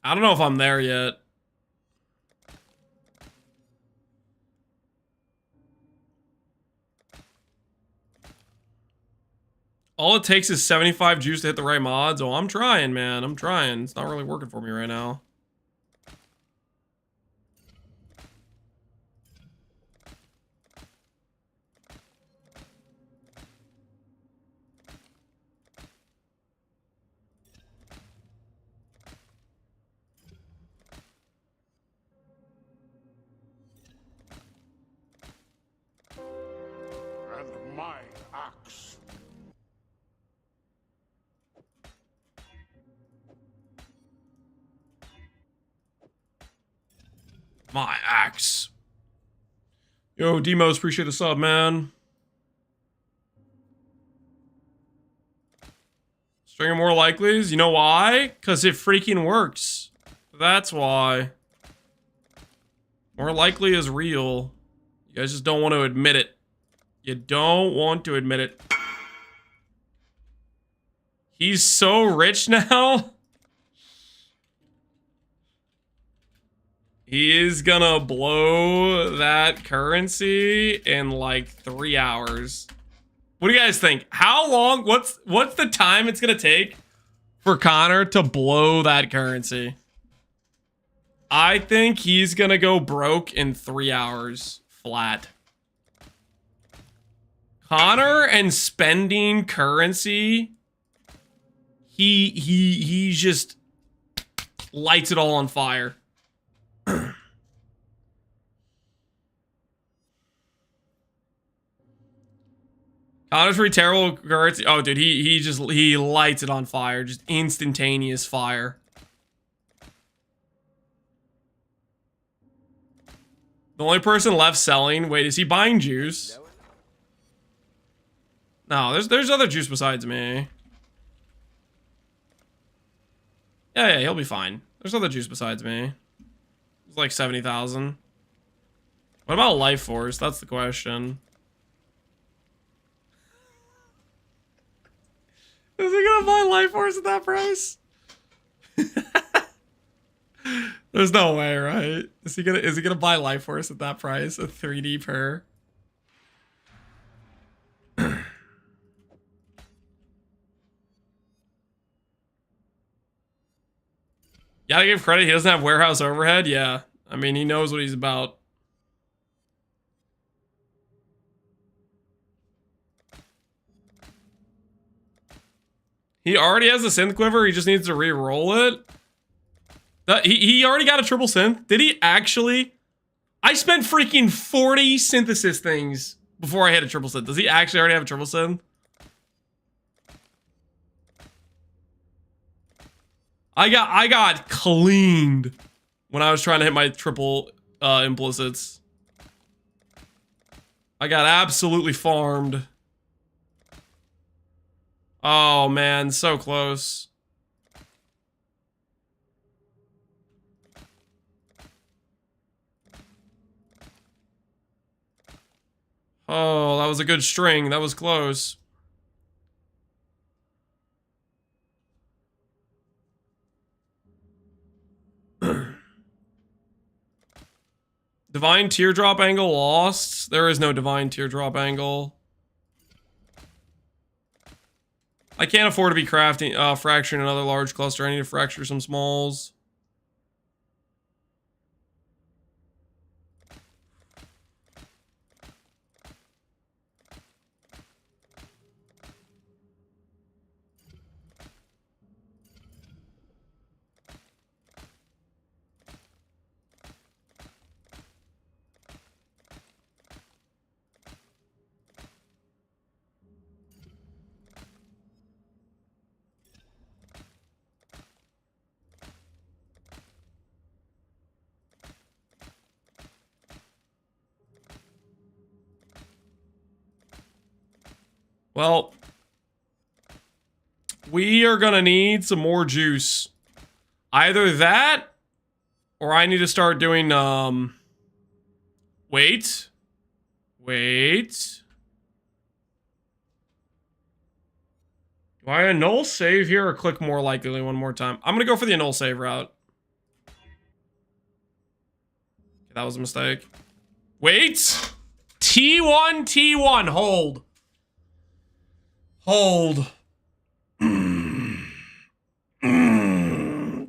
I don't know if I'm there yet. All it takes is 75 juice to hit the right mods. Oh, I'm trying, man. I'm trying. It's not really working for me right now. And my axe. My axe. Yo, Demos, appreciate the sub, man. String of more likelies. You know why? Because it freaking works. That's why. More likely is real. You guys just don't want to admit it. You don't want to admit it. He's so rich now. He is gonna blow that currency in like 3 hours. What do you guys think? How long? What's the time it's gonna take for Connor to blow that currency? I think he's gonna go broke in 3 hours flat. Connor and spending currency, he just lights it all on fire. Connor's pretty terrible currency. Oh, dude, he lights it on fire, just instantaneous fire. The only person left selling. Wait, is he buying juice? No, there's other juice besides me. Yeah, he'll be fine. There's other juice besides me. It's like 70,000. What about Life Force? That's the question. Is he gonna buy Life Force at that price? There's no way, right? Is he gonna buy Life Force at that price? A 3D per? Gotta give credit, he doesn't have warehouse overhead. Yeah, I mean, he knows what he's about. He already has a synth quiver, he just needs to re-roll it. He already got a triple synth. Did he actually? I spent freaking 40 synthesis things before I hit a triple synth. Does he actually already have a triple synth? I got cleaned when I was trying to hit my triple implicits. I got absolutely farmed. Oh man, so close. Oh, that was a good string. That was close. Divine Teardrop angle lost. There is no Divine Teardrop angle. I can't afford to be crafting, fracturing another large cluster. I need to fracture some smalls. Well, we are gonna need some more juice. Either that, or I need to start doing, wait. Do I annul save here or click more likely one more time? I'm gonna go for the annul save route. Okay, that was a mistake. Wait! T1, hold. Hold.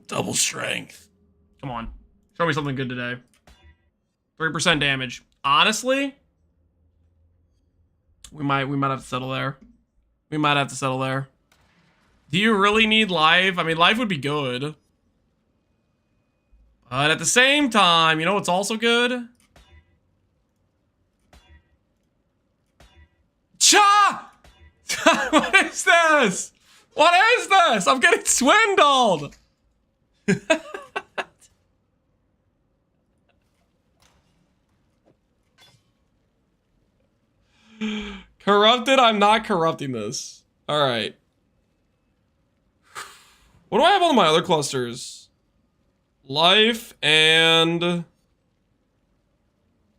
Double strength. Come on. Show me something good today. 3% damage. Honestly, we might have to settle there. We might have to settle there. Do you really need life? I mean, life would be good. But at the same time, you know what's also good? Cha! What is this? What is this? I'm getting swindled. Corrupted? I'm not corrupting this. All right. What do I have on my other clusters? Life and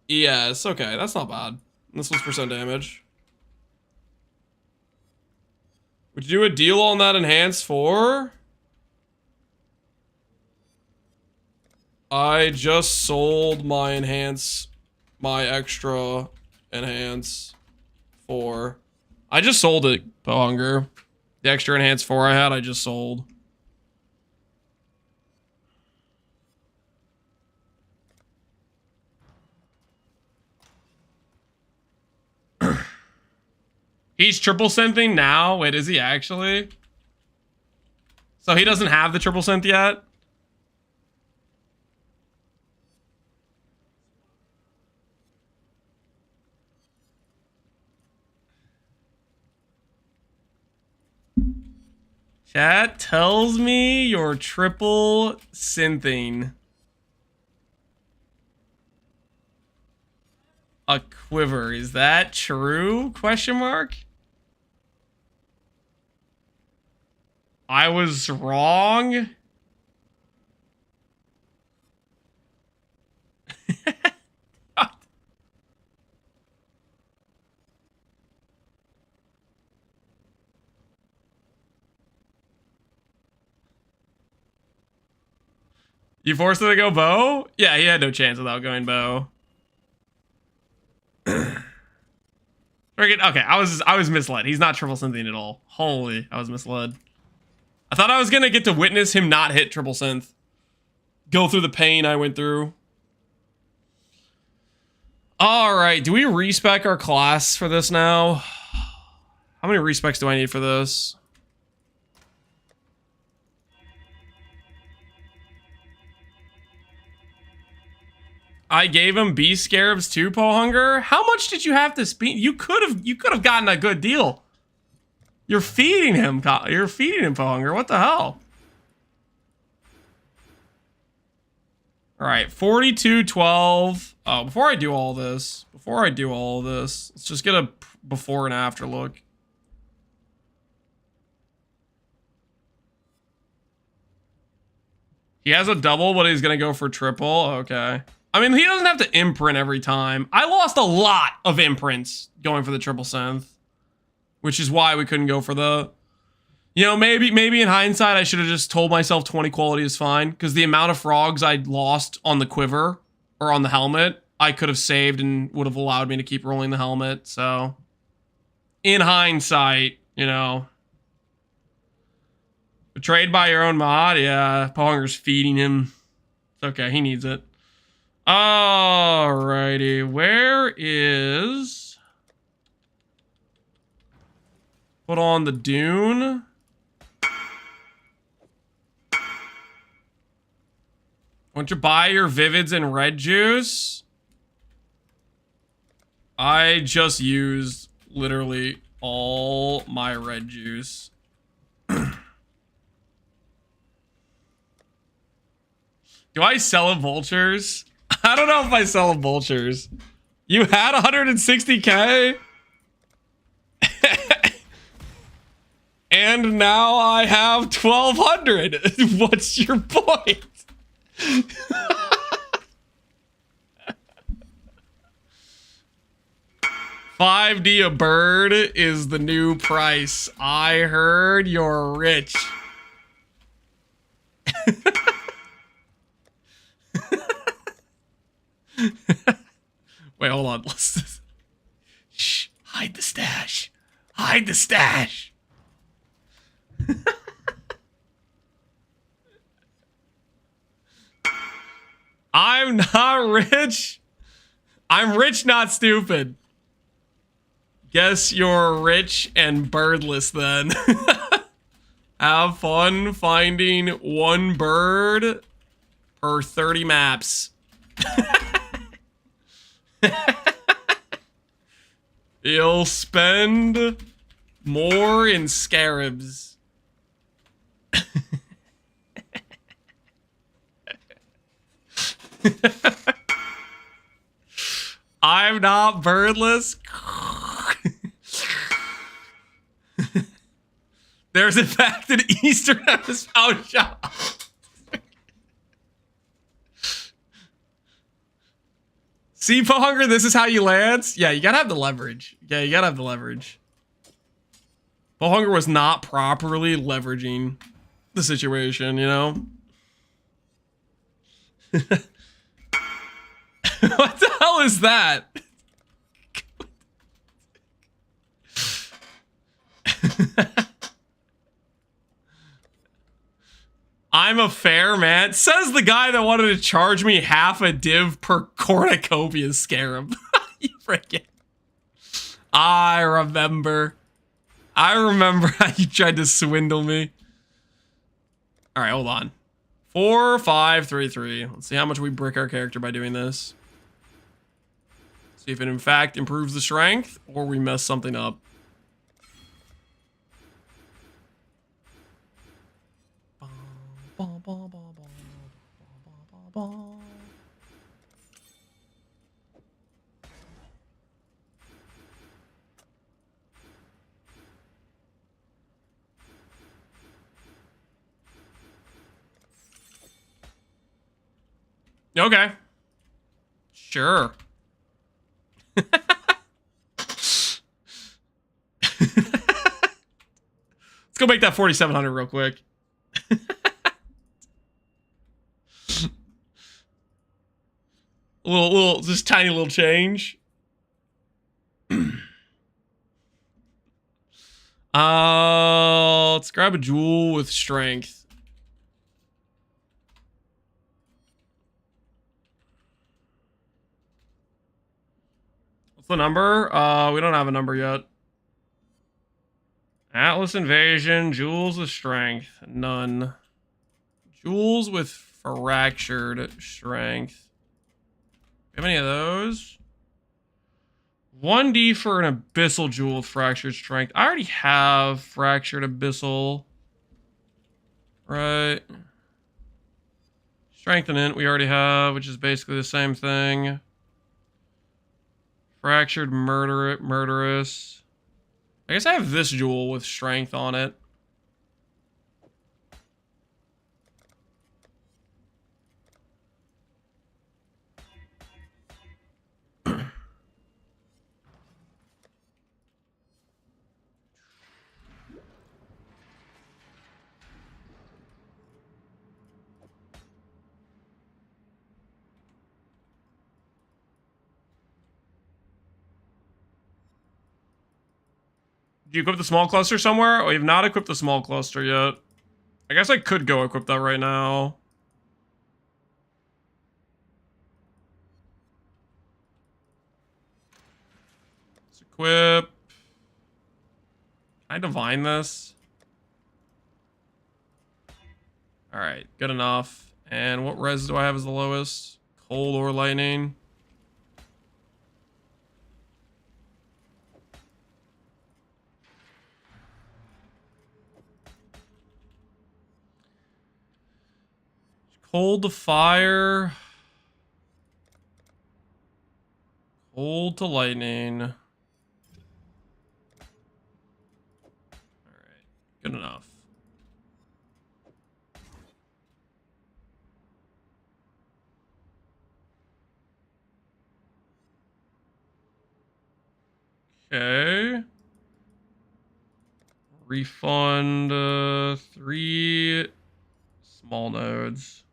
ES. Okay, that's not bad. This was percent damage. Would you do a deal on that enhanced for? I just sold my extra enhance 4. I just sold it, Pohx. The extra enhance 4 I had, I just sold. He's triple synthing now? Wait, is he actually? So he doesn't have the triple synth yet? Chat tells me you're triple synthing. A quiver, is that true? Question mark? I was wrong. You forced him to go bow? Yeah, he had no chance without going bow. Okay, I was misled. He's not triple synthing at all. Holy, I was misled. I thought I was gonna get to witness him not hit triple synth. Go through the pain I went through. Alright, do we respec our class for this now? How many respecs do I need for this? I gave him beast scarabs too, Pohx. How much did you have to speed? You could have gotten a good deal. You're feeding him. You're feeding him, Pohx. What the hell? All right, 42.12. Oh, before I do all this, let's just get a before and after look. He has a double, but he's gonna go for triple. Okay. I mean, he doesn't have to imprint every time. I lost a lot of imprints going for the triple synth, which is why we couldn't go for the, you know, maybe in hindsight, I should have just told myself 20 quality is fine, because the amount of frogs I lost on the quiver or on the helmet, I could have saved and would have allowed me to keep rolling the helmet. So in hindsight, you know, betrayed by your own mod. Yeah, Pohx's feeding him. It's okay. He needs it. Alrighty, where is... Put on the Dune. Want you to buy your Vivids and red juice? I just used literally all my red juice. Do I sell at Vultures? I don't know if I sell at Vultures. You had 160k? And now I have 1200. What's your point? $5 a bird is the new price. I heard you're rich. Wait, hold on. Shh, hide the stash. Hide the stash. I'm not rich. I'm rich, not stupid. Guess you're rich and birdless then. Have fun finding one bird per 30 maps. You'll spend more in scarabs. I'm not birdless. There's in fact an Eastern Hemisphere shop. See, Pohx, this is how you land. Yeah, you gotta have the leverage. Yeah, you gotta have the leverage. Pohx was not properly leveraging the situation, you know? What the hell is that? I'm a fair man. Says the guy that wanted to charge me half a div per cornucopia scarab. You freaking. I remember how you tried to swindle me. All right, hold on. 4, 5, 3, 3. Let's see how much we brick our character by doing this. See if it in fact improves the strength or we mess something up. Okay. Sure. Let's go make that 4,700 real quick. little, just tiny little change. Let's grab a jewel with strength. What's the number? We don't have a number yet. Atlas Invasion, jewels with strength, none. Jewels with fractured strength. Do we have any of those? 1D for an abyssal jewel with fractured strength. I already have fractured abyssal. Right. Strengthenant we already have, which is basically the same thing. Fractured murderous. I guess I have this jewel with strength on it. Do you equip the small cluster somewhere? Oh, you have not equipped the small cluster yet. I guess I could go equip that right now. Let's equip. Can I divine this? Alright, good enough. And what res do I have as the lowest? Cold or lightning? Cold to fire. Cold to lightning. Alright, good enough. Okay. Refund 3 small nodes.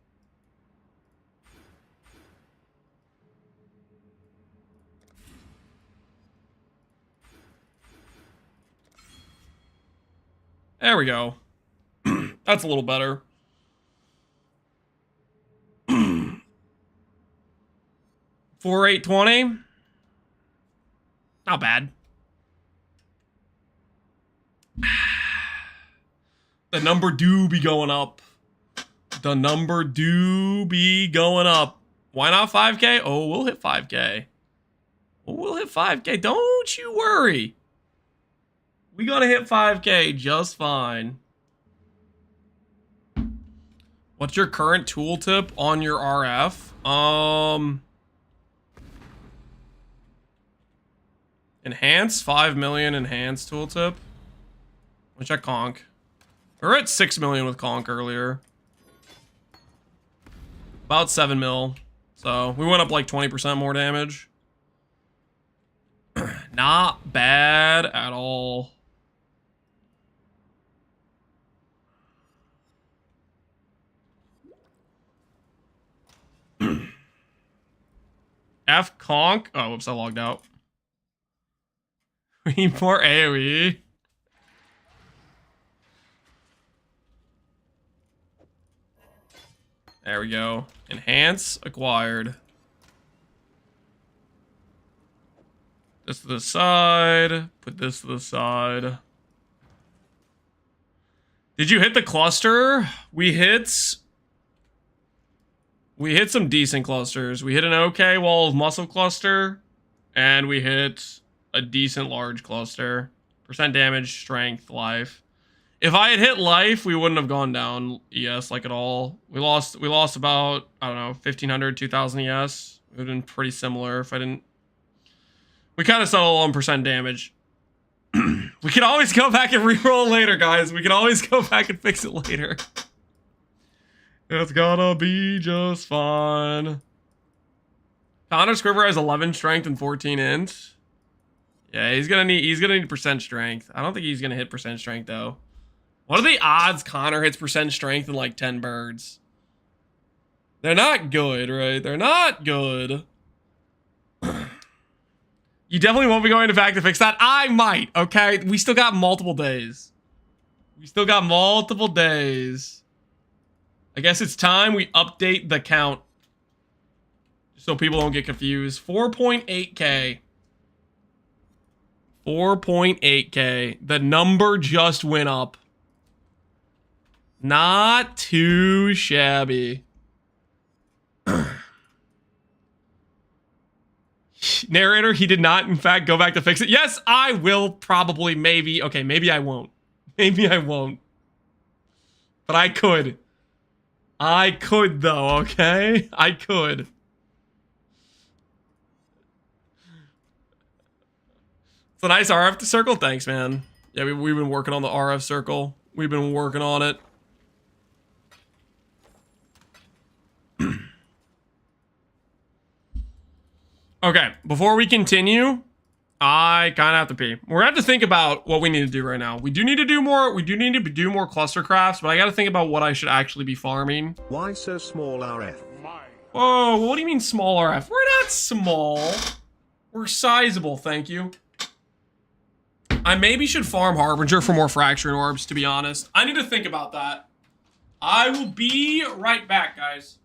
There we go. That's a little better. 4,820. Not bad. The number do be going up. The number do be going up. Why not 5K? Oh, we'll hit 5K. We'll hit 5K. Don't you worry. We gotta hit 5K just fine. What's your current tooltip on your RF? Enhance 5 million enhance tooltip. Let's check conk. We were at 6 million with conk earlier. About 7 mil. So we went up like 20% more damage. Not bad at all. F conk. Oh, whoops, I logged out. We need more AoE. There we go. Enhance acquired. This to the side. Put this to the side. Did you hit the cluster? We hit some decent clusters. We hit an okay wall of muscle cluster, and we hit a decent large cluster. Percent damage, strength, life. If I had hit life, we wouldn't have gone down ES like at all. We lost about, I don't know, 1500, 2000 ES. It would have been pretty similar if I didn't. We kind of settled on percent damage. We can always go back and reroll later, guys. We can always go back and fix it later. It's gonna be just fine. Connor Scriver has 11 strength and 14 int. Yeah, he's gonna need percent strength. I don't think he's gonna hit percent strength though. What are the odds Connor hits percent strength in like 10 birds? They're not good, right? They're not good. You definitely won't be going back to fix that. I might, okay? We still got multiple days. We still got multiple days. I guess it's time we update the count. So people don't get confused. 4.8k. 4.8k. The number just went up. Not too shabby. Narrator, he did not, in fact, go back to fix it. Yes, I will probably, maybe. Okay, maybe I won't. Maybe I won't. But I could. I could, though, okay? I could. It's a nice RF circle. Thanks, man. Yeah, we've been working on the RF circle. We've been working on it. Okay, before we continue, I kind of have to pee. We're gonna have to think about what we need to do right now. We do need to do more. We do need to do more cluster crafts, but I got to think about what I should actually be farming. Why so small, RF? Whoa, what do you mean small RF? We're not small. We're sizable, thank you. I maybe should farm Harbinger for more fracturing orbs, to be honest. I need to think about that. I will be right back, guys.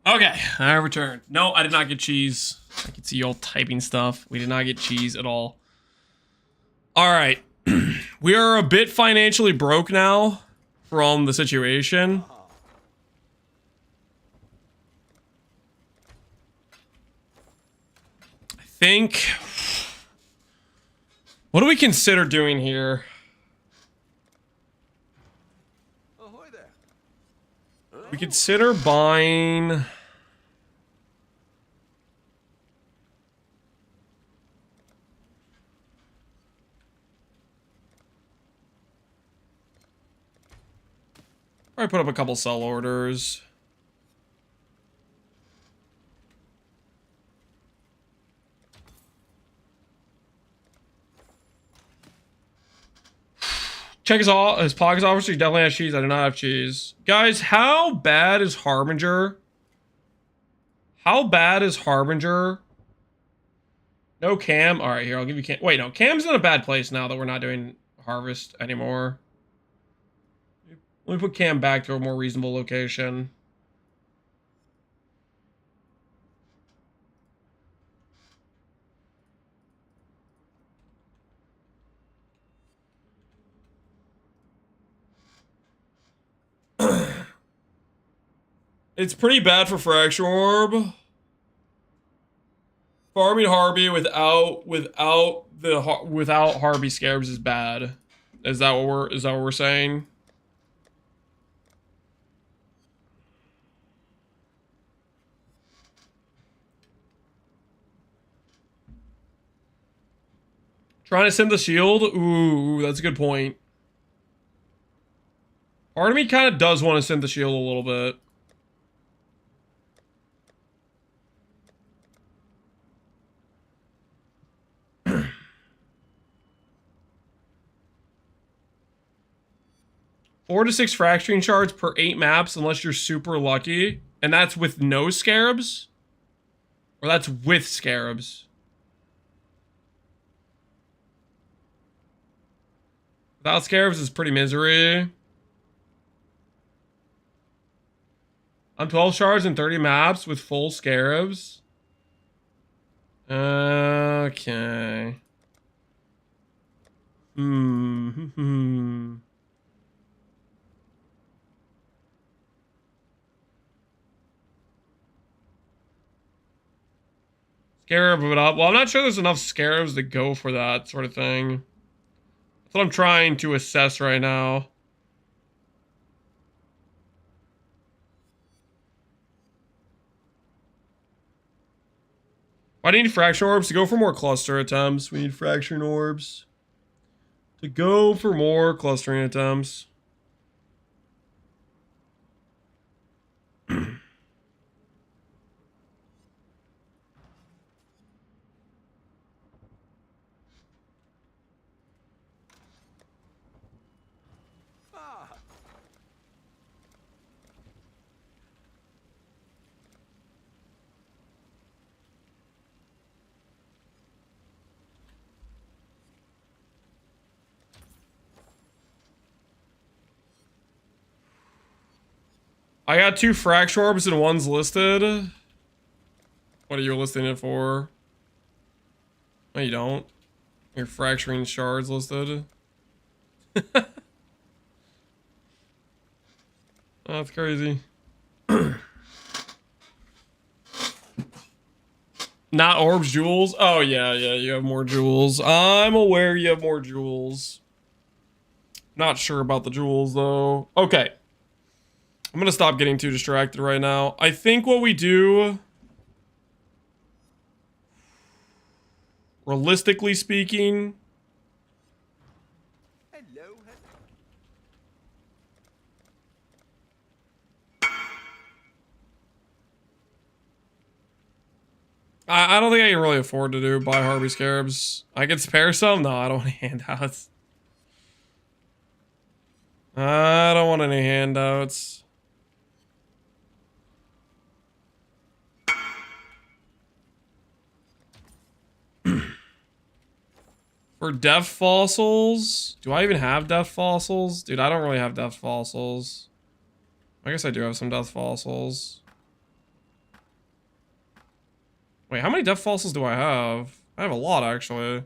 Okay, I returned. No, I did not get cheese. I can see you all typing stuff. We did not get cheese at all. All right. We are a bit financially broke now from the situation. I think... What do we consider doing here? We consider buying... I put up a couple sell orders. Check his Pohx officer. He definitely has cheese. I do not have cheese. Guys, how bad is Harbinger? How bad is Harbinger? No Cam. All right, here, I'll give you Cam. Wait, no. Cam's in a bad place now that we're not doing Harvest anymore. Let me put Cam back to a more reasonable location. It's pretty bad for Fracture Orb. Farming Harby without Harby Scarabs is bad. Is that what we're saying? Trying to send the shield? Ooh, that's a good point. Part of me kind of does want to send the shield a little bit. Four to 6 fracturing shards per 8 maps unless you're super lucky. And that's with no scarabs? Or that's with scarabs? Without scarabs is pretty misery. I'm 12 shards and 30 maps with full scarabs. Okay. Scarab it up. Well, I'm not sure there's enough scarabs to go for that sort of thing. That's what I'm trying to assess right now. I need fraction orbs to go for more cluster attempts. We need fracturing orbs to go for more clustering attempts. I got 2 fracture orbs and one's listed. What are you listing it for? No, you don't. Your fracturing shards listed. Oh, that's crazy. Not orbs, jewels? Oh, yeah, you have more jewels. I'm aware you have more jewels. Not sure about the jewels, though. Okay. I'm gonna stop getting too distracted right now. I think what we do, realistically speaking, I don't think I can really afford to buy Harvey Scarabs. I could spare some. No, I don't want any handouts. I don't want any handouts. For death fossils, do I even have death fossils? Dude, I don't really have death fossils. I guess I do have some death fossils. Wait, how many death fossils do I have? I have a lot, actually.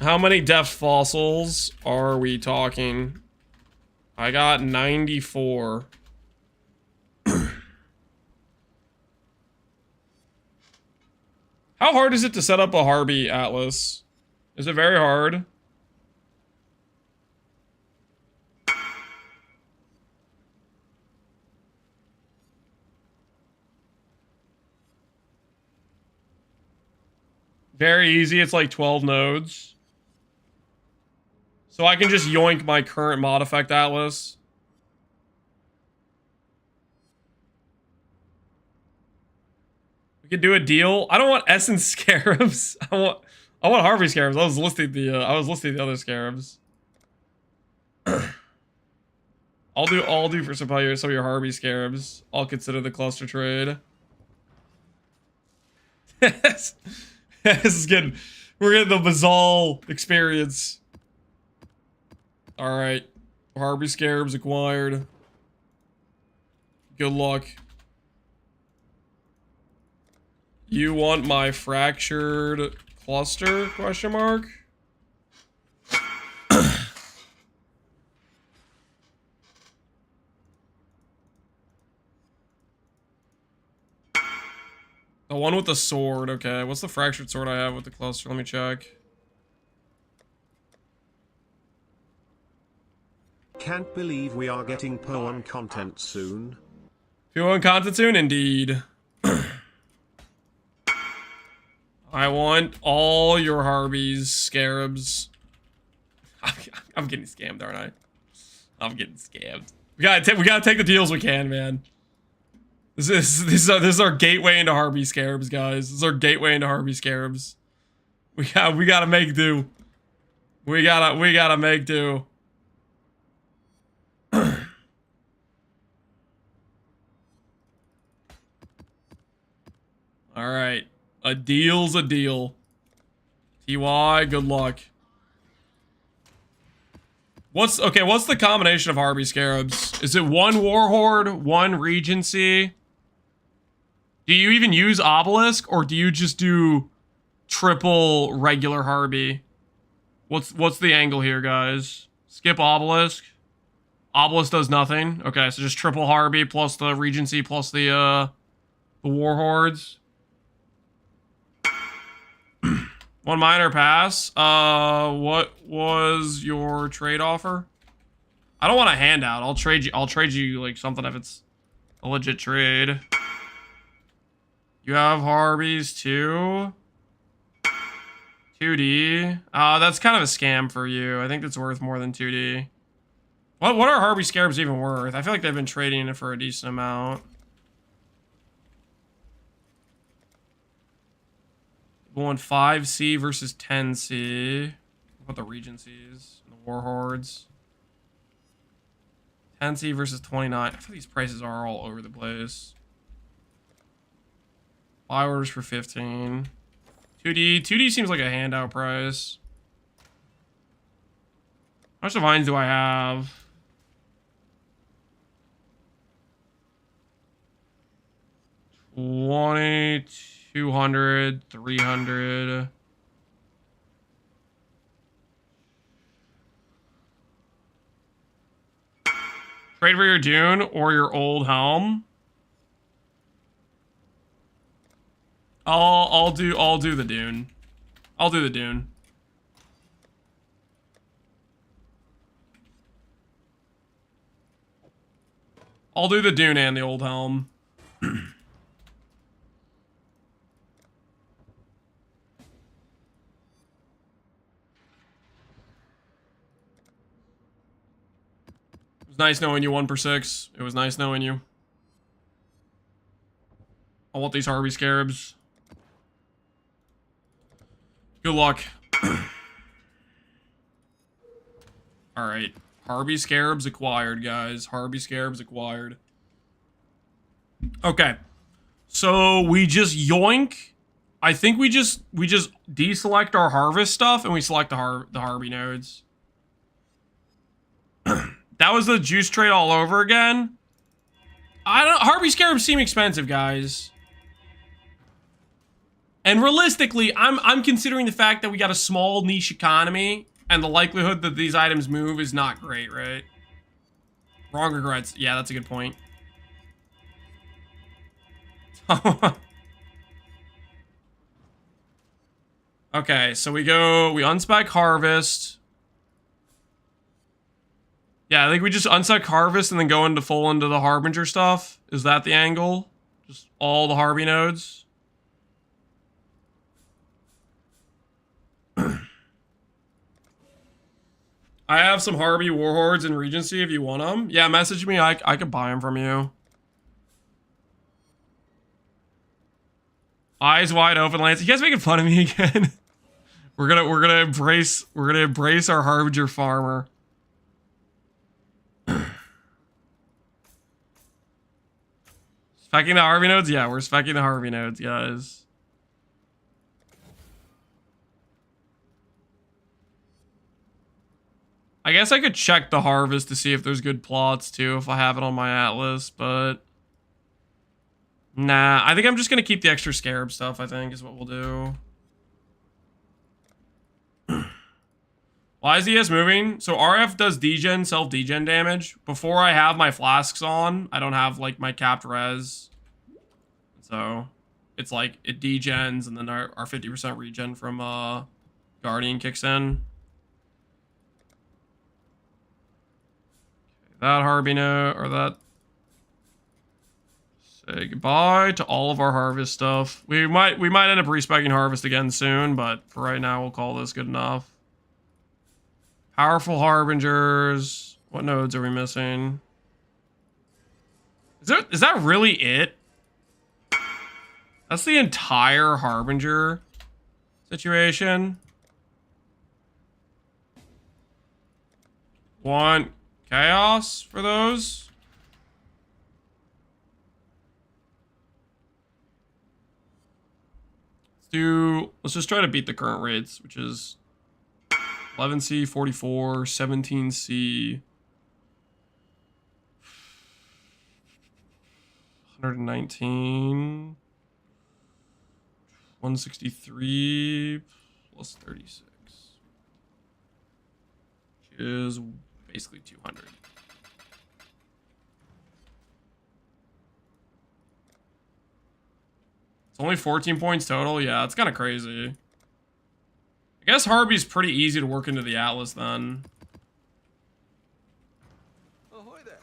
How many death fossils are we talking? I got 94. How hard is it to set up a Harby Atlas? Is it very hard? Very easy. It's like 12 nodes. So I can just yoink my current mod effect Atlas. We could do a deal. I don't want Essence Scarabs. I want Harvey Scarabs. I was listing the other Scarabs. I'll do for some of your Harvey Scarabs. I'll consider the cluster trade. This is good. We're getting the Bazal experience. Alright. Harvey Scarabs acquired. Good luck. You want my fractured cluster? Question mark. The one with the sword. Okay, what's the fractured sword I have with the cluster? Let me check. Can't believe we are getting Pohx content soon. Pohx content soon, indeed. I want all your Harbies, Scarabs. I'm getting scammed, aren't I? I'm getting scammed. We gotta take the deals we can, man. This is our gateway into Harby Scarabs, guys. This is our gateway into Harby Scarabs. We gotta make do. We gotta make do. All right, a deal's a deal. TY, good luck. What's the combination of Harby Scarabs? Is it one Warhorde, one Regency? Do you even use Obelisk, or do you just do triple regular Harby? What's the angle here, guys? Skip Obelisk. Obelisk does nothing. Okay, so just triple Harby plus the Regency plus the Warhordes. One minor pass. What was your trade offer? I don't want a handout. I'll trade you like something if it's a legit trade. You have Harbies too. 2D. That's kind of a scam for you. I think it's worth more than 2D. What are Harby Scarabs even worth? I feel like they've been trading it for a decent amount. Going 5C versus 10C. What about the Regencies and the Warhordes? 10C versus 29. I feel these prices are all over the place. Buy orders for 15. 2D seems like a handout price. How much divines do I have? 20, 200, 300. Trade for your Dune or your old helm. I'll do the Dune. I'll do the Dune. I'll do the Dune and the old helm. It was nice knowing you 1/6. It was nice knowing you. I want these Harby Scarabs. Good luck. Alright. Harby Scarabs acquired, guys. Harby Scarabs acquired. Okay. So we just yoink. I think we just deselect our harvest stuff and we select the Harby nodes. That was the juice trade all over again. I don't. Harpy scarabs seem expensive, guys. And realistically, I'm considering the fact that we got a small niche economy, and the likelihood that these items move is not great, right? Wrong regrets. Yeah, that's a good point. Okay, so we unspec harvest. Yeah, I think we just unspec harvest and then go into the harbinger stuff. Is that the angle? Just all the Harvey nodes? I have some Harvey Warhordes in Regency if you want them. Yeah, message me. I could buy them from you. Eyes wide open, Lance. You guys making fun of me again? we're gonna embrace our Harbinger farmer. Specking the Harvey nodes? Yeah, we're specking the Harvey nodes, guys. I guess I could check the harvest to see if there's good plots too if I have it on my atlas, but nah, I think I'm just gonna keep the extra scarab stuff, I think is what we'll do. Why is ES moving? So RF does degen, self-degen damage. Before I have my flasks on, I don't have like my capped res. So it's like it degens and then our 50% regen from Guardian kicks in. That Harvey note, or that. Say goodbye to all of our harvest stuff. We might end up respecking harvest again soon, but for right now, we'll call this good enough. Powerful harbingers. What nodes are we missing? Is that really it? That's the entire harbinger situation. Want chaos for those? Let's just try to beat the current rates, which is 11C, 44, 17C, 119, 163 plus 36, which is basically 200. It's only 14 points total. Yeah, it's kind of crazy. I guess Harvey's pretty easy to work into the Atlas then.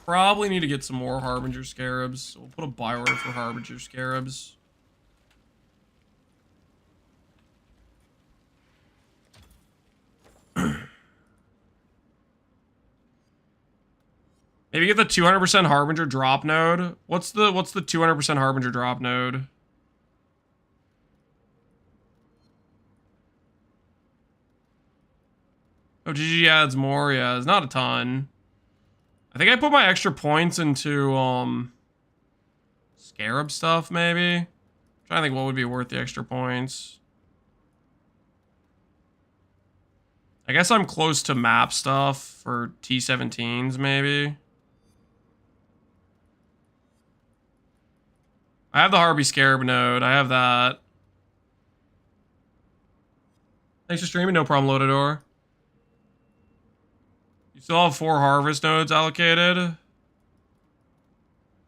Probably need to get some more Harbinger Scarabs. So we'll put a buy order for Harbinger Scarabs. Maybe get the 200% Harbinger drop node. What's the 200% Harbinger drop node? Oh, GG adds more. Yeah, it's not a ton. I think I put my extra points into Scarab stuff, maybe. I'm trying to think what would be worth the extra points. I guess I'm close to map stuff for T17s, maybe. I have the Harvey Scarab node. I have that. Thanks for streaming. No problem, Lotador. You still have 4 harvest nodes allocated?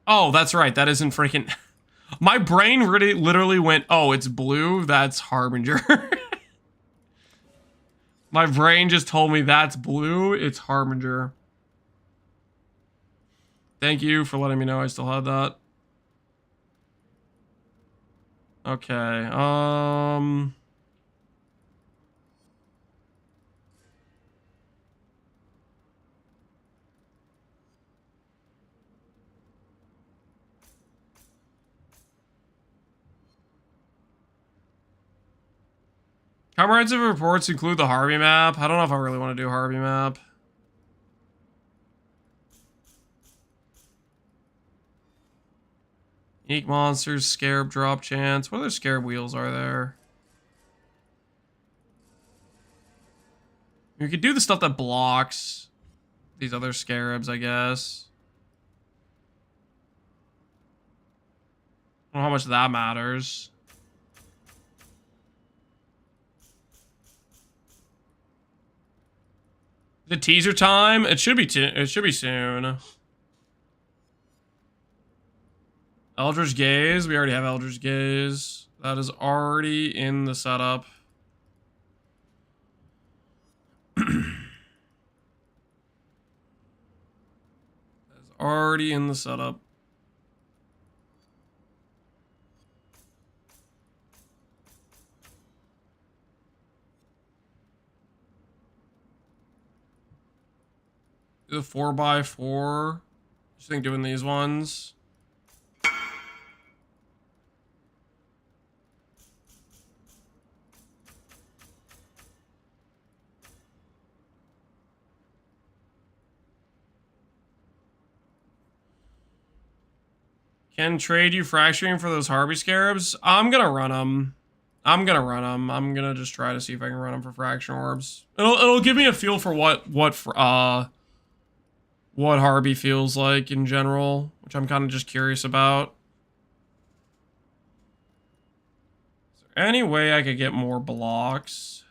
Oh, that's right. That isn't freaking... My brain really literally went, oh, it's blue. That's Harbinger. My brain just told me that's blue. It's Harbinger. Thank you for letting me know I still had that. Okay, comprehensive reports include the Harvey map. I don't know if I really want to do Harvey map. Unique monsters, scarab drop chance. What other scarab wheels are there? We could do the stuff that blocks. these other scarabs, I guess. I don't know how much that matters. The teaser time? It should be soon. Eldritch Gaze. We already have Eldritch Gaze. That is already in the setup. That is already in the setup. The 4x4. Just think doing these ones. Can trade you fracturing for those Harvey scarabs? I'm gonna run them. I'm gonna just try to see if I can run them for fraction orbs. It'll give me a feel for what Harvey feels like in general, which I'm kind of just curious about. Is there any way I could get more blocks?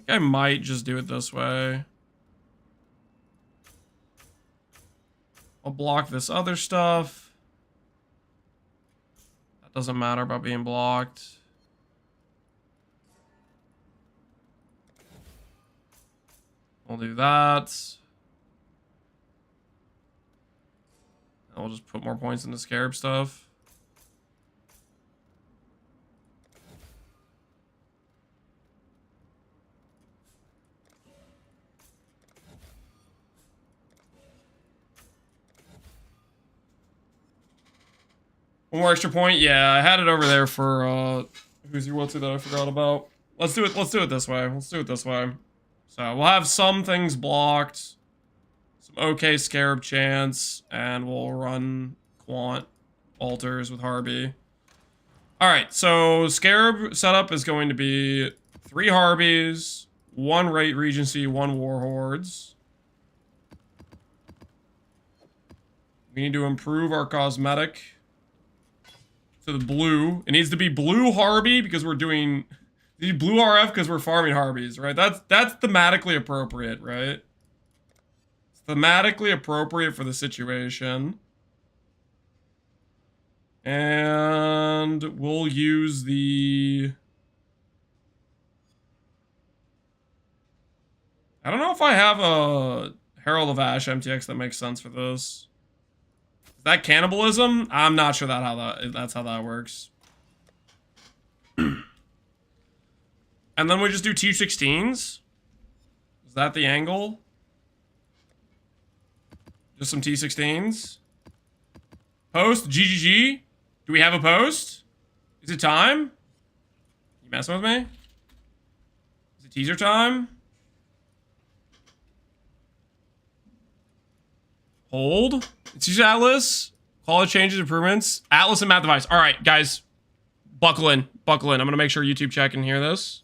I might just do it this way. I'll block this other stuff. That doesn't matter about being blocked. We'll do that. And we'll just put more points into scarab stuff. One more extra point? Yeah, I had it over there for who's your what's it that I forgot about. Let's do it this way. Let's do it this way. So we'll have some things blocked, some okay scarab chance, and we'll run quant altars with Harvey. Alright, so scarab setup is going to be 3 Harveys, 1 Rate Regency, 1 War Hordes. We need to improve our cosmetic to the blue. It needs to be blue Harvey because we're doing blue RF because we're farming Harveys, right? That's thematically appropriate, right? It's thematically appropriate for the situation. And we'll use the... I don't know if I have a Herald of Ash MTX that makes sense for this. Is that cannibalism? I'm not sure that's how that works. And then we just do T16s? Is that the angle? Just some T16s? Post? GGG? Do we have a post? Is it time? You messing with me? Is it teaser time? Hold. It's just Atlas. Quality changes, improvements. Atlas and map device. All right, guys. Buckle in. Buckle in. I'm going to make sure YouTube chat can hear this.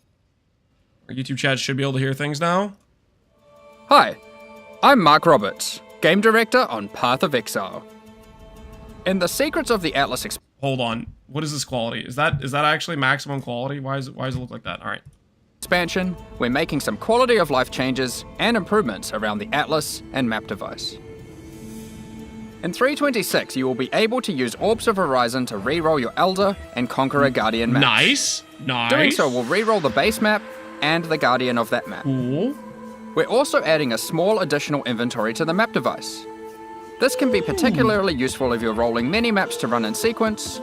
Our YouTube chat should be able to hear things now. Hi, I'm Mark Roberts, Game Director on Path of Exile. In the Secrets of the Atlas Hold on. What is this quality? Is that actually maximum quality? Why does it look like that? All right. expansion, we're making some quality of life changes and improvements around the Atlas and map device. In 3.26, you will be able to use Orbs of Horizon to reroll your Elder and Conqueror Guardian maps. Nice. Doing so will reroll the base map and the Guardian of that map. Cool. We're also adding a small additional inventory to the map device. This can be particularly useful if you're rolling many maps to run in sequence,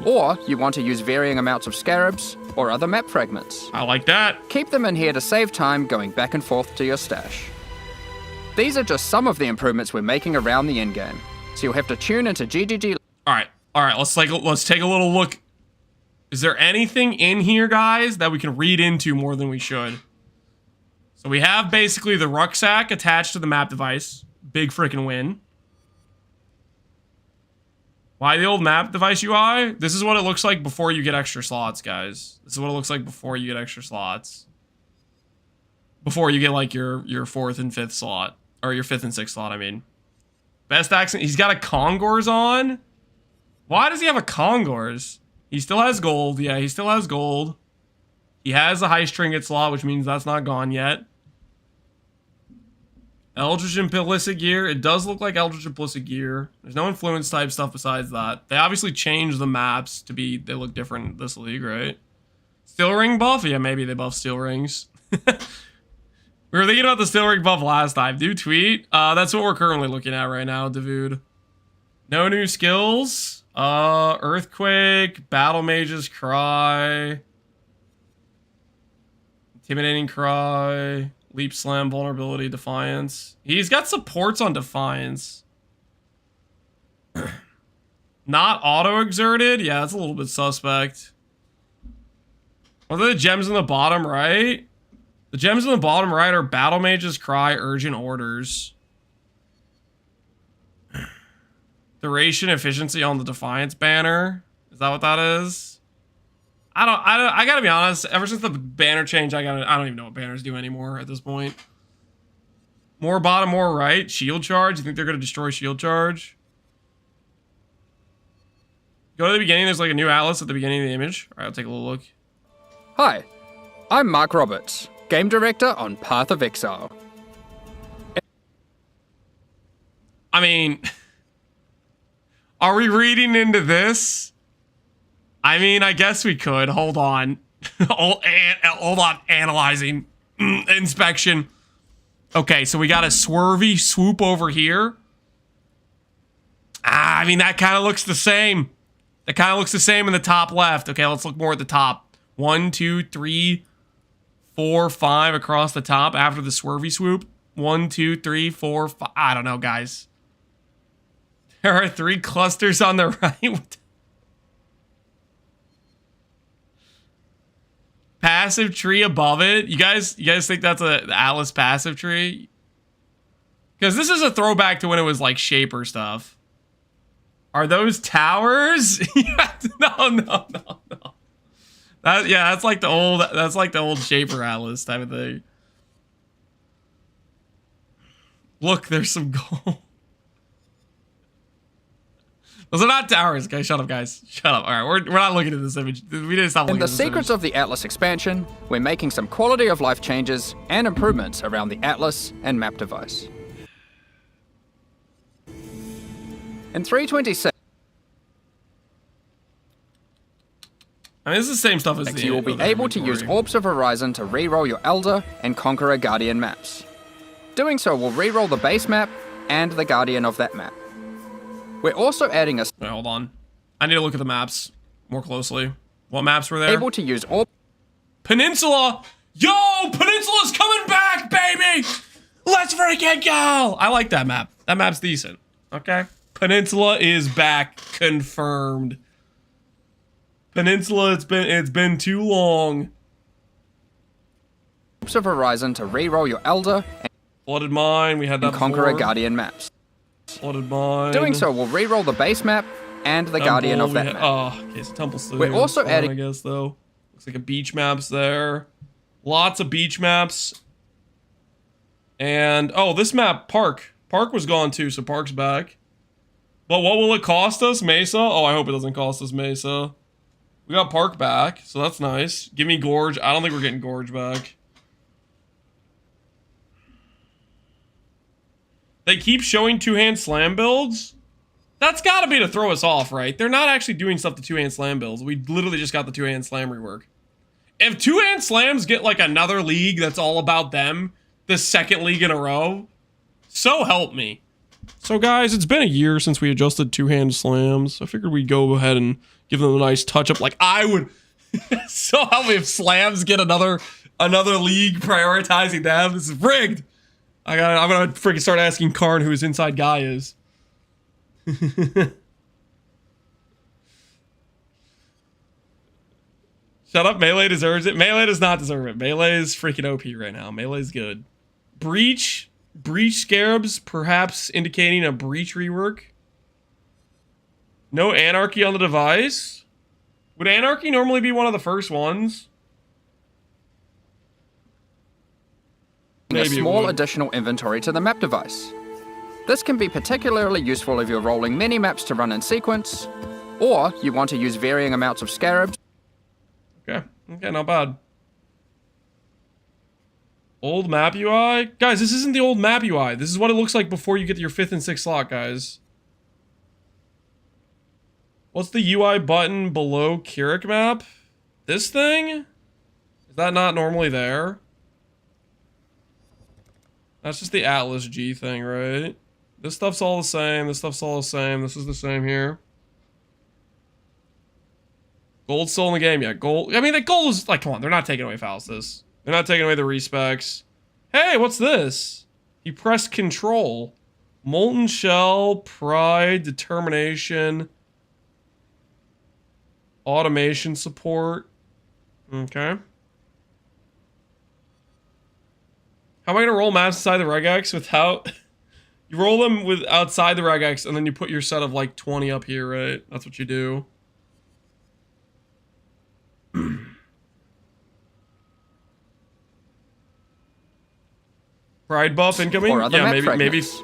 or you want to use varying amounts of scarabs or other map fragments. I like that. Keep them in here to save time going back and forth to your stash. These are just some of the improvements we're making around the endgame, so you'll have to tune into GGG. All right. Let's take a little look. Is there anything in here, guys, that we can read into more than we should? So we have basically the rucksack attached to the map device. Big freaking win. Why the old map device UI? This is what it looks like before you get extra slots, guys. This is what it looks like before you get extra slots. Before you get like your 4th and 5th slot. Or your 5th and 6th slot, I mean. Best accent. He's got a Congors on? Why does he have a Congors? He still has gold. Yeah, he still has gold. He has a Heist Trinket slot, which means that's not gone yet. Eldritch Implicit Gear. It does look like Eldritch Implicit Gear. There's no influence type stuff besides that. They obviously changed the maps to be, they look different this league, right? Steel Ring buff? Yeah, maybe they buff Steel Rings. We were thinking about the Steel Ring buff last time. Do tweet. That's what we're currently looking at right now, Davude. No new skills. Earthquake, Battle Mage's Cry. Intimidating Cry. Leap Slam, Vulnerability, Defiance. He's got supports on Defiance. Not auto-exerted? Yeah, that's a little bit suspect. What are the gems in the bottom right? The gems in the bottom right are Battle Mage's Cry, Urgent Orders. Duration, Efficiency on the Defiance banner. Is that what that is? I gotta be honest, ever since the banner change, I don't even know what banners do anymore at this point. More bottom, more right. Shield Charge. You think they're gonna destroy Shield Charge? Go to the beginning, there's like a new atlas at the beginning of the image. Alright, I'll take a little look. Hi, I'm Mark Roberts, Game Director on Path of Exile. I mean, are we reading into this? I mean, I guess we could. Hold on. Hold on. Analyzing. Inspection. Okay, so we got a swervy swoop over here. I mean, that kind of looks the same. That kind of looks the same in the top left. Okay, let's look more at the top. 1, 2, 3, 4, 5 across the top after the swervy swoop. 1, 2, 3, 4, 5. I don't know, guys. There are 3 clusters on the right. Passive tree above it. You guys think that's a Atlas passive tree? Because this is a throwback to when it was like Shaper stuff. Are those towers? No. That's like the old Shaper Atlas type of thing. Look, there's some gold. Those are not towers, guys. Shut up, guys. Shut up. All right, we're not looking at this image. We didn't stop looking In at the this secrets image. of the Atlas expansion, we're making some quality of life changes and improvements around the Atlas and map device. In 326, I mean, this is the same stuff as the you will be other able to use inventory. Orbs of Horizon to reroll your Elder and Conqueror Guardian maps. Doing so will reroll the base map and the Guardian of that map. We're also adding a Wait, hold on. I need to look at the maps more closely. What maps were there? able to use Orb. Peninsula! Yo! Peninsula's coming back, baby! Let's freaking go! I like that map. That map's decent. Okay? Peninsula is back. Confirmed. Peninsula, it's been too long. Orbs of Horizon to reroll your Elder Flooded Mine, we had that and Conqueror before. Guardian maps. Flooded Mine. Doing so will reroll the base map and the Guardian of that map. Oh, okay, so Temple Studio. We're also fun, adding- I guess, though. Looks like a beach map's there. Lots of beach maps. And, oh, this map, Park. Park was gone too, so Park's back. But what will it cost us? Mesa? Oh, I hope it doesn't cost us Mesa. We got Park back, so that's nice. Give me Gorge. I don't think we're getting Gorge back. They keep showing two-hand slam builds. That's got to be to throw us off, right? They're not actually doing stuff to two-hand slam builds. We literally just got the two-hand slam rework. If two-hand slams get like another league that's all about them, the second league in a row, so help me. So guys, it's been a year since we adjusted two-hand slams. I figured we'd go ahead and give them a nice touch-up like I would. So help me if slams get another league prioritizing them. This is rigged. I'm gonna freaking start asking Karn who his inside guy is. Shut up, Melee deserves it. Melee does not deserve it. Melee is freaking OP right now. Melee's good. Breach Scarabs, perhaps indicating a Breach rework. No anarchy on the device? Would anarchy normally be one of the first ones? A Maybe it small would. additional inventory to the map device. This can be particularly useful if you're rolling many maps to run in sequence, or you want to use varying amounts of scarabs. Okay, not bad. Old map UI? Guys, this isn't the old map UI. This is what it looks like before you get to your 5th and 6th slot, guys. What's the UI button below Kirik map? This thing? Is that not normally there? That's just the Atlas G thing, right? This stuff's all the same. This stuff's all the same. This is the same here. Gold's still in the game. Yeah, gold. I mean, the gold is like, come on. They're not taking away Faustus. They're not taking away the respecs. Hey, what's this? You press control. Molten Shell, Pride, Determination, Automation Support. Okay. How am I going to roll maps inside the regex without... You roll them with outside the regex, and then you put your set of like 20 up here, right? That's what you do. Pride buff incoming? Yeah,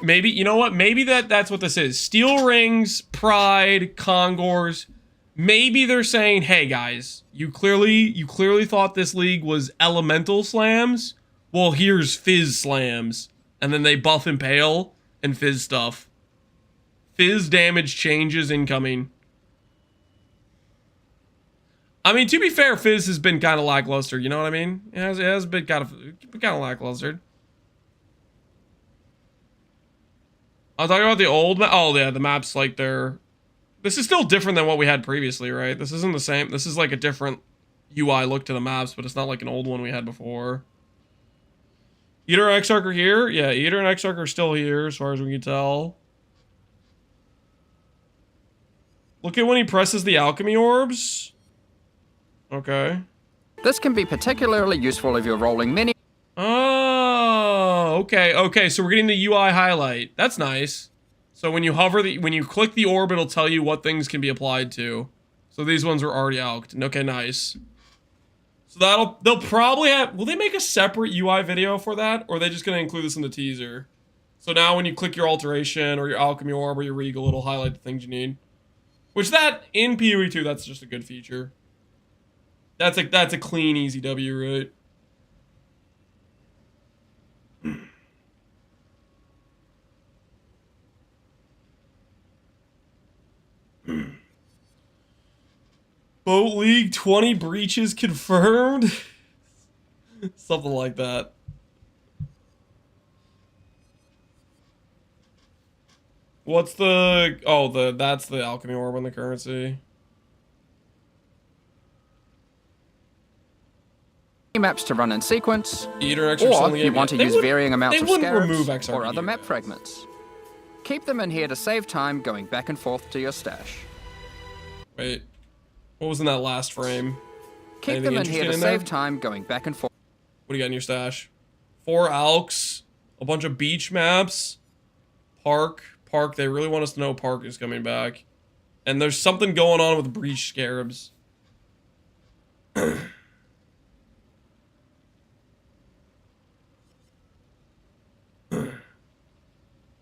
maybe, you know what? Maybe that's what this is. Steel rings, pride, Congors. Maybe they're saying, hey guys, you clearly thought this league was elemental slams. Well, here's fizz slams. And then they buff Impale and fizz stuff. Fizz damage changes incoming. I mean, to be fair, fizz has been kind of lackluster. You know what I mean? It has been kind of lackluster. I'm talking about the old map. Oh, yeah, the maps like they're... This is still different than what we had previously, right? This isn't the same. This is like a different UI look to the maps, but it's not like an old one we had before. Eater and Exarch are here? Yeah, Eater and Exarch are still here, as far as we can tell. Look at when he presses the alchemy orbs. Okay. This can be particularly useful if you're rolling many. Oh, okay, okay. So we're getting the UI highlight. That's nice. So when you hover when you click the orb, it'll tell you what things can be applied to. So these ones are already alked. Okay, nice. So they'll probably have, will they make a separate UI video for that? Or are they just going to include this in the teaser? So now when you click your alteration or your alchemy orb or your regal, it'll highlight the things you need. Which that, in PoE 2, that's just a good feature. That's a clean, easy W, right? Boat League 20 breaches confirmed. Something like that. What's the... Oh, that's the alchemy orb on the currency. Maps to run in sequence, Eater, or you want to use varying amounts of scarabs XRP or other map fragments. Keep them in here to save time going back and forth to your stash. Wait, what was in that last frame? Keep them in here to save time going back and forth. What do you got in your stash? 4 alks, a bunch of beach maps, Park, they really want us to know Park is coming back. And there's something going on with breach scarabs.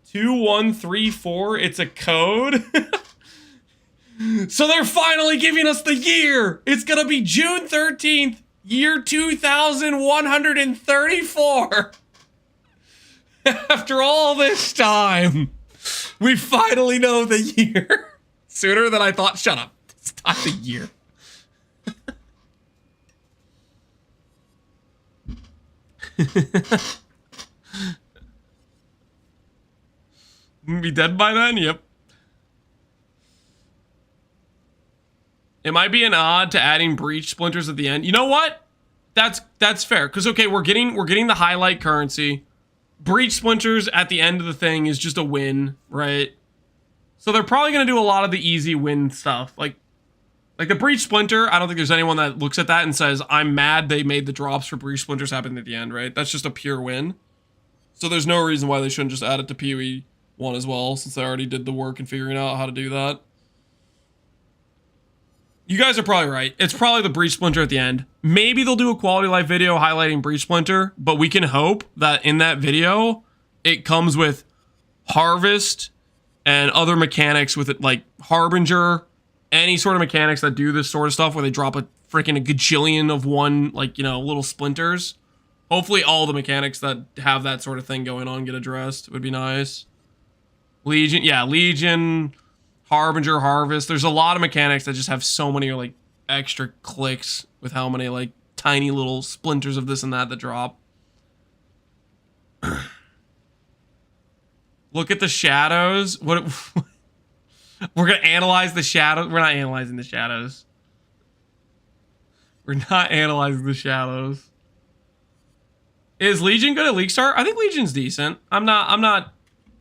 2134, it's a code. So they're finally giving us the year. It's gonna be June 13th, year 2134. After all this time, we finally know the year. Sooner than I thought. Shut up. It's not the year. Be dead by then? Yep. It might be an odd to adding breach splinters at the end. You know what? That's fair. Because okay, we're getting the highlight currency. Breach splinters at the end of the thing is just a win, right? So they're probably gonna do a lot of the easy win stuff. Like the breach splinter, I don't think there's anyone that looks at that and says, I'm mad they made the drops for breach splinters happen at the end, right? That's just a pure win. So there's no reason why they shouldn't just add it to PoE 1 as well, since they already did the work in figuring out how to do that. You guys are probably right. It's probably the Breach Splinter at the end. Maybe they'll do a quality life video highlighting Breach Splinter, but we can hope that in that video, it comes with Harvest and other mechanics with it, like Harbinger, any sort of mechanics that do this sort of stuff where they drop a freaking gajillion of one, like, you know, little splinters. Hopefully all the mechanics that have that sort of thing going on get addressed. It would be nice. Legion, yeah, Legion, Harbinger, Harvest. There's a lot of mechanics that just have so many, like, extra clicks with how many, like, tiny little splinters of this and that drop. Look at the shadows. What? We're gonna analyze the shadows. We're not analyzing the shadows. We're not analyzing the shadows. Is Legion good at League Start? I think Legion's decent. I'm not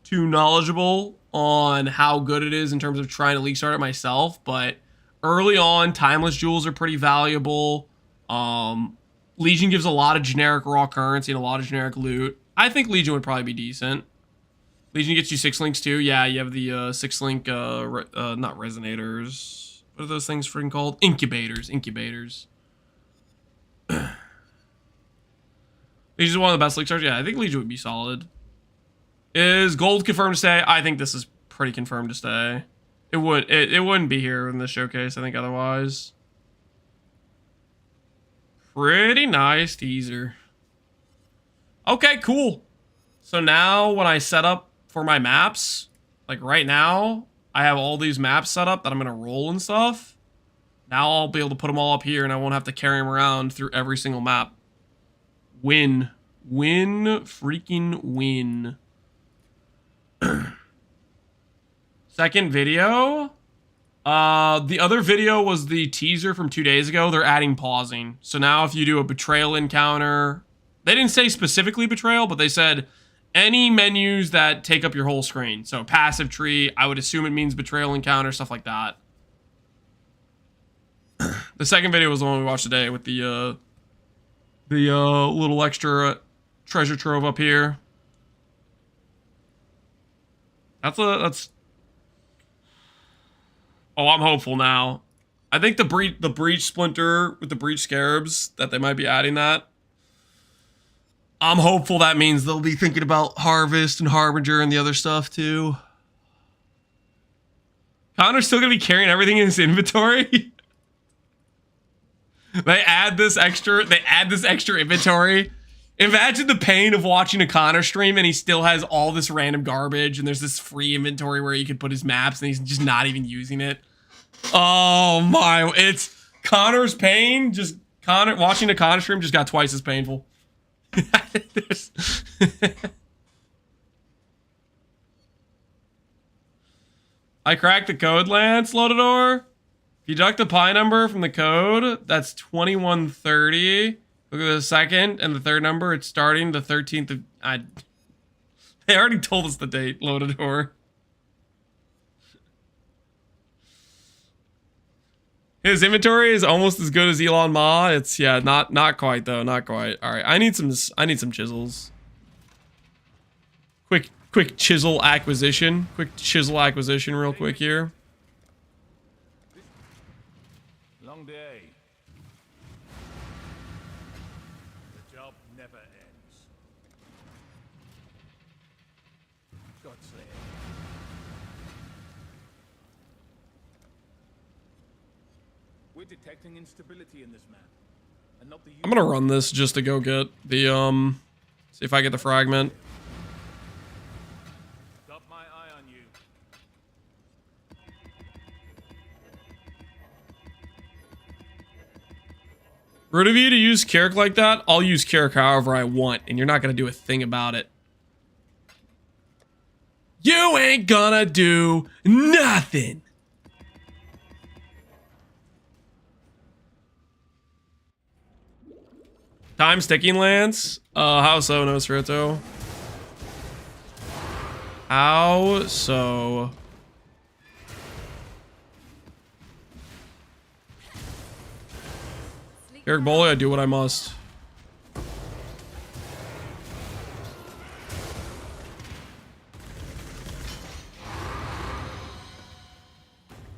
too knowledgeable on how good it is in terms of trying to League Start it myself, but early on, timeless jewels are pretty valuable. Legion gives a lot of generic raw currency and a lot of generic loot. I think Legion would probably be decent. Legion gets you 6 links too. Yeah, you have the 6 link, not resonators. What are those things freaking called? Incubators. Legion's one of the best League Stars. Yeah, I think Legion would be solid. Is gold confirmed to stay? I think this is pretty confirmed to stay. It wouldn't be here in the showcase, I think, otherwise. Pretty nice teaser. Okay, cool. So now when I set up for my maps, like right now, I have all these maps set up that I'm going to roll and stuff. Now I'll be able to put them all up here and I won't have to carry them around through every single map. Win. Freaking win. Second video. The other video was the teaser from 2 days ago. They're adding pausing. So now if you do a betrayal encounter, they didn't say specifically betrayal, but they said any menus that take up your whole screen. So passive tree, I would assume it means betrayal encounter, stuff like that. The second video was the one we watched today with the little extra treasure trove up here. That's. Oh, I'm hopeful now. I think the breach splinter with the breach scarabs, that they might be adding that. I'm hopeful that means they'll be thinking about Harvest and Harbinger and the other stuff too. Connor's still gonna be carrying everything in his inventory. They add this extra inventory. Imagine the pain of watching a Connor stream and he still has all this random garbage and there's this free inventory where he could put his maps and he's just not even using it. Oh my, it's Connor's pain. Just watching a Connor stream just got twice as painful. I cracked the code, Lance Lotador. If you deduct the pi number from the code, that's 2130. Look at the second and the third number. It's starting the 13th of... They already told us the date, Lotador. His inventory is almost as good as Elon Ma. It's, yeah, not quite though, not quite. All right, I need some chisels. Quick chisel acquisition. Real quick here. Long day. The job never ends. God's sake. We're detecting instability in this map. And not the I'm gonna run this just to go get the see if I get the fragment. Got my eye on you. Rude of you to use Carrick like that. I'll use Carrick however I want, and you're not gonna do a thing about it. You ain't gonna do nothing. Time sticking, Lance. How so, Nosferatu? How so? Eric Boley, I do what I must.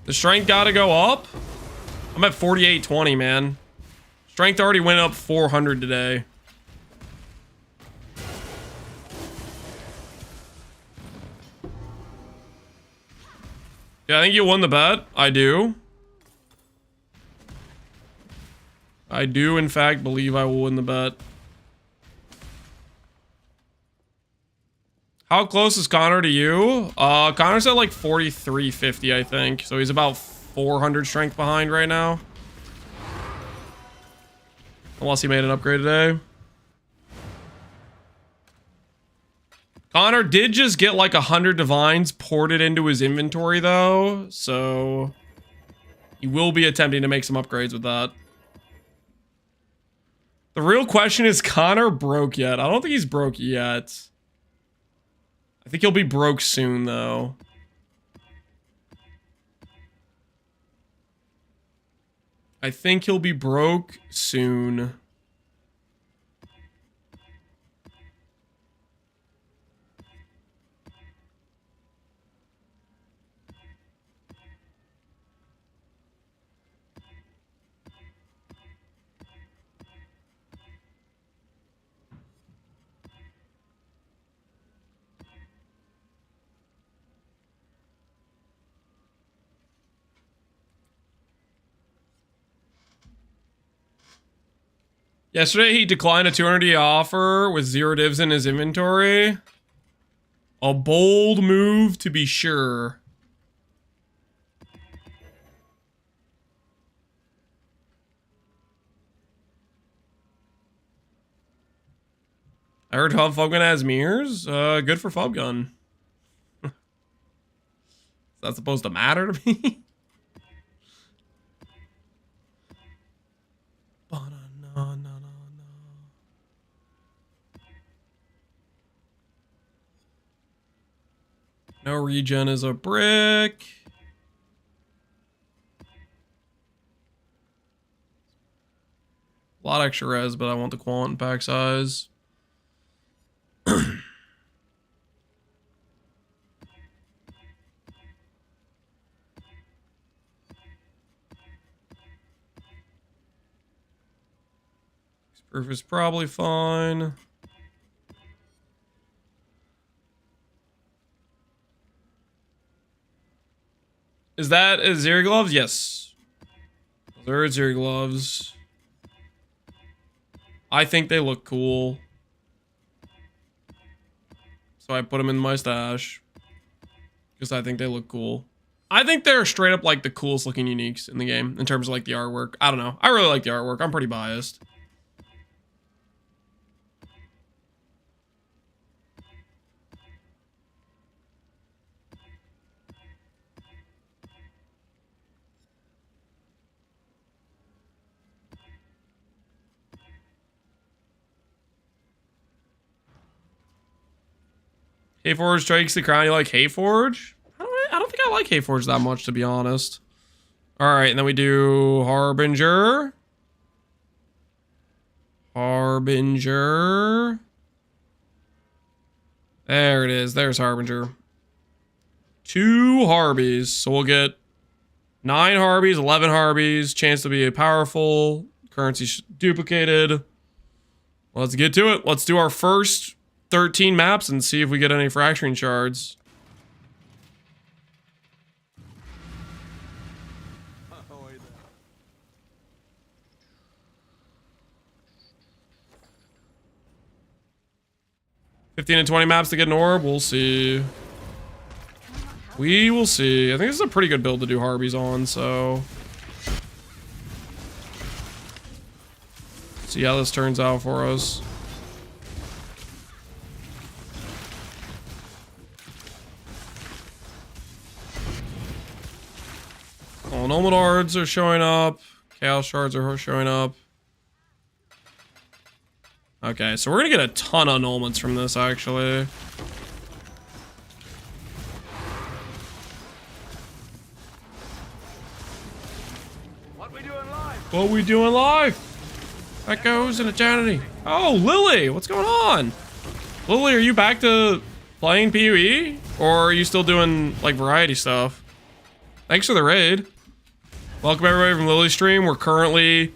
The strength gotta go up? I'm at 4820, man. Strength already went up 400 today. Yeah, I think you won the bet. I do. I do, in fact, believe I will win the bet. How close is Connor to you? Connor's at like 4350, I think. So he's about 400 strength behind right now. Unless he made an upgrade today. Connor did just get like 100 divines ported into his inventory though. So he will be attempting to make some upgrades with that. The real question is, Connor broke yet? I don't think he's broke yet. I think he'll be broke soon, though. I think he'll be broke soon. Yesterday, he declined a 200D offer with 0 divs in his inventory. A bold move, to be sure. I heard Fubgun has mirrors. Good for Fubgun. Is that supposed to matter to me? No regen is a brick. A lot extra res, but I want the quant and pack size. Proof is probably fine. Is that Azeri gloves? Yes. They're Azeri gloves. I think they look cool. So I put them in my stash. Because I think they look cool. I think they're straight up like the coolest looking uniques in the game. In terms of like the artwork. I don't know. I really like the artwork. I'm pretty biased. Hayforge strikes the crown. You like Hayforge? I don't think I like Hayforge that much, to be honest. Alright, and then we do Harbinger. Harbinger. There it is. There's Harbinger. 2 Harbies. So we'll get 9 Harbies, 11 Harbies. Chance to be a powerful. Currency duplicated. Let's get to it. Let's do our first 13 maps and see if we get any fracturing shards. $15 and 20 maps to get an orb. We'll see. We will see. I think this is a pretty good build to do Harbies on, so see how this turns out for us. All Nomadards are showing up. Chaos Shards are showing up. Okay, so we're gonna get a ton of annulments from this, actually. What we doing live? What we doing live? Echoes and Eternity. Oh, Lily, what's going on? Lily, are you back to playing PoE? Or are you still doing, like, variety stuff? Thanks for the raid. Welcome everybody from Lily's stream. We're currently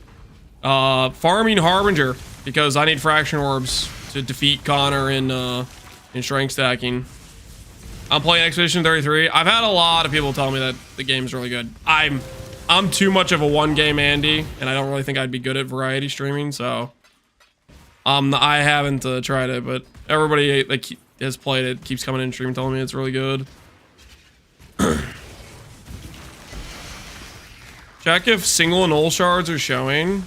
farming Harbinger because I need fraction orbs to defeat Connor in strength stacking. I'm playing Expedition 33. I've had a lot of people tell me that the game's really good. I'm too much of a one game Andy, and I don't really think I'd be good at variety streaming, so I haven't tried it, but everybody that has played it keeps coming in stream telling me it's really good. Check if single and null shards are showing.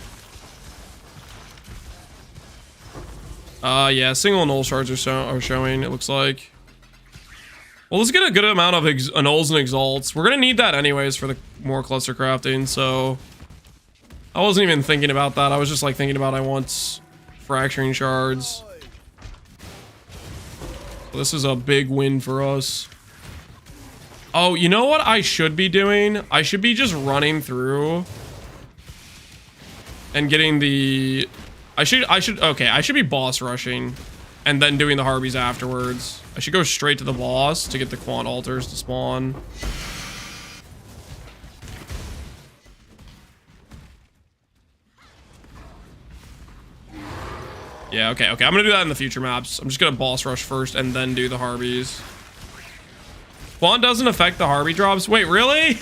Yeah, single and null shards are showing, it looks like. Well, let's get a good amount of nulls and exalts. We're gonna need that anyways for the more cluster crafting, so I wasn't even thinking about that. I was just like thinking about I want fracturing shards. So this is a big win for us. Oh, you know what I should be doing? I should be just running through and getting the... I should be boss rushing and then doing the Harbies afterwards. I should go straight to the boss to get the quant altars to spawn. Yeah, okay. I'm gonna do that in the future maps. I'm just gonna boss rush first and then do the Harbies. Quant doesn't affect the Harvey drops. Wait, really?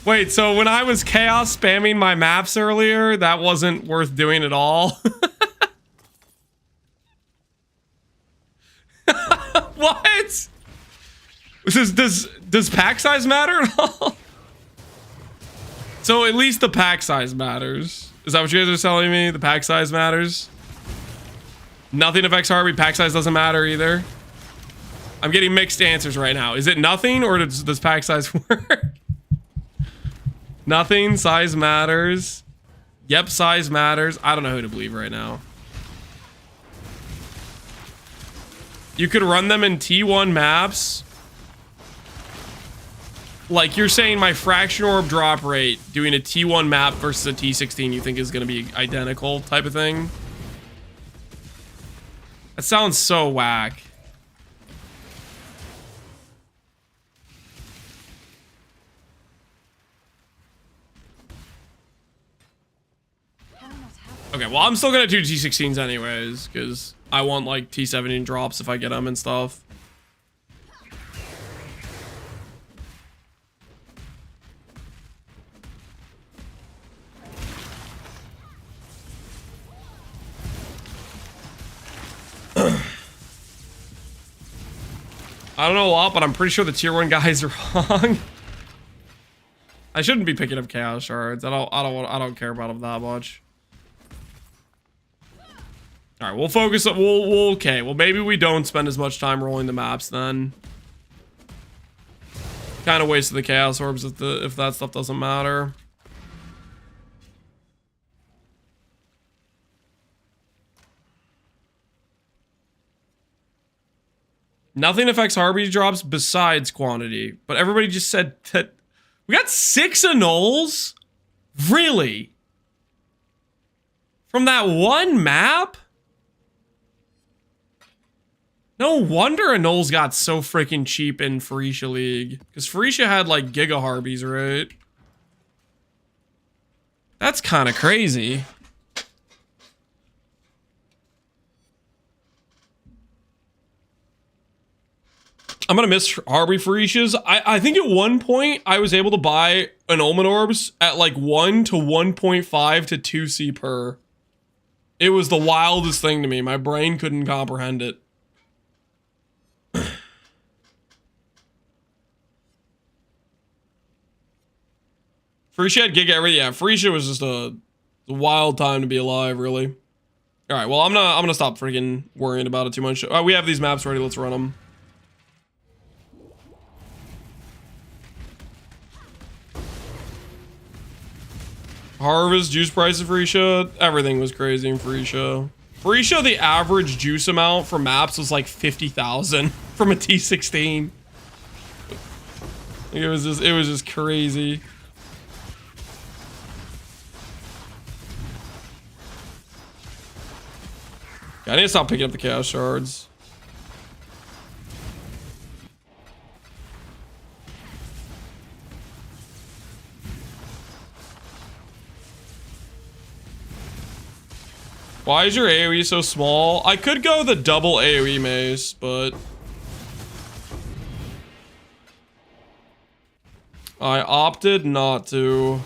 Wait, so when I was chaos spamming my maps earlier, that wasn't worth doing at all? What? Does pack size matter at all? So at least the pack size matters. Is that what you guys are telling me? The pack size matters? Nothing affects Harvey. Pack size doesn't matter either. I'm getting mixed answers right now. Is it nothing or does pack size work? Nothing. Size matters. Yep, size matters. I don't know who to believe right now. You could run them in T1 maps. Like you're saying my fraction orb drop rate doing a T1 map versus a T16 you think is going to be identical type of thing? That sounds so whack. Okay, well, I'm still gonna do T16s anyways, because I want, like, T17 drops if I get them and stuff. I don't know a lot, but I'm pretty sure the tier 1 guys are wrong. I shouldn't be picking up chaos shards. I don't care about them that much. All right, we'll focus on, okay, well, maybe we don't spend as much time rolling the maps then. Kind of wasted the chaos orbs if that stuff doesn't matter. Nothing affects Harvey drops besides quantity, but everybody just said that we got 6 annuls? Really? From that one map? No wonder annuls got so freaking cheap in Phoenicia League. Because Phoenicia had like Giga Harbies, right? That's kind of crazy. I'm gonna miss Harby Phoenicias. I think at one point I was able to buy annulment orbs at like 1 to 1.5 to 2C per. It was the wildest thing to me. My brain couldn't comprehend it. Phoenicia had Giga everything. Yeah, Phoenicia was just a wild time to be alive, really. All right, well, I'm gonna stop freaking worrying about it too much. We have these maps ready. Let's run them. Harvest, juice price of Phoenicia, everything was crazy in Phoenicia. Phoenicia, the average juice amount for maps was like 50,000 from a T16. It was just crazy. Yeah, I need to stop picking up the chaos shards. Why is your AoE so small? I could go the double AoE mace, but I opted not to.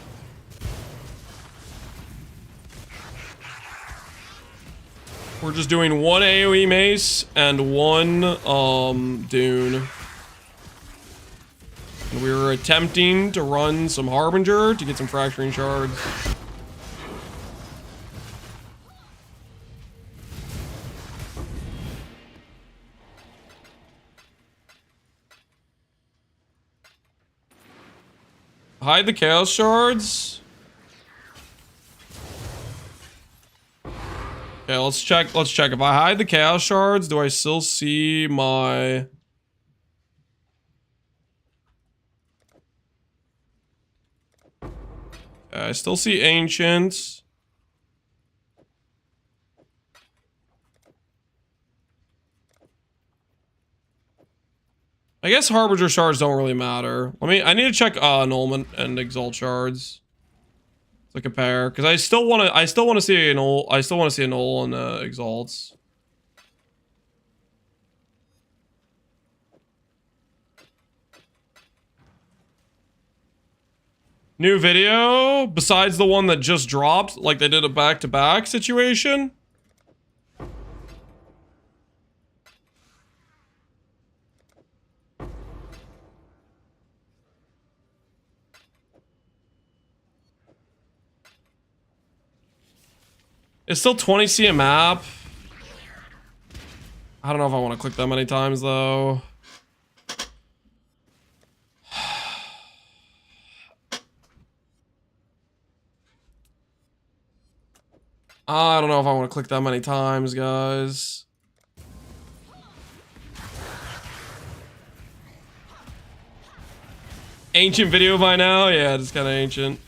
We're just doing one AoE mace and one Dune. And we were attempting to run some Harbinger to get some Fracturing Shards. Hide the Chaos Shards. Okay, let's check. If I hide the Chaos Shards, do I still see my... I still see Ancient. I guess Harbinger Shards don't really matter. I need to check Annulment and Exalt Shards to compare, because I still want to see Annul. I still want to see Annul and Exalts. New video besides the one that just dropped, like they did a back-to-back situation. It's still 20C a map. I don't know if I want to click that many times though. I don't know if I want to click that many times, guys. Ancient video by now? Yeah, it's kind of ancient.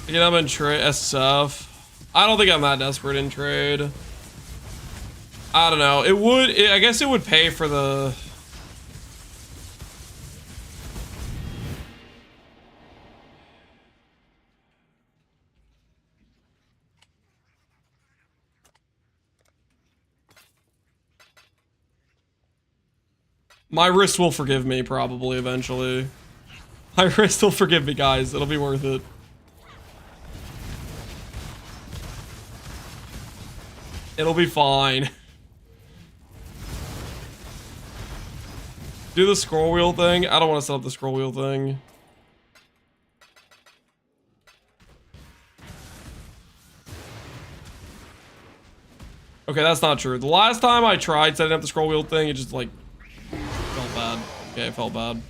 Again, I'm in trade SSF. I don't think I'm that desperate in trade. I don't know. I guess it would pay for the... My wrist will forgive me, probably, eventually. My wrist will forgive me, guys. It'll be worth it. It'll be fine. Do the scroll wheel thing. I don't want to set up the scroll wheel thing. Okay, that's not true. The last time I tried setting up the scroll wheel thing, it just like felt bad. Okay, it felt bad.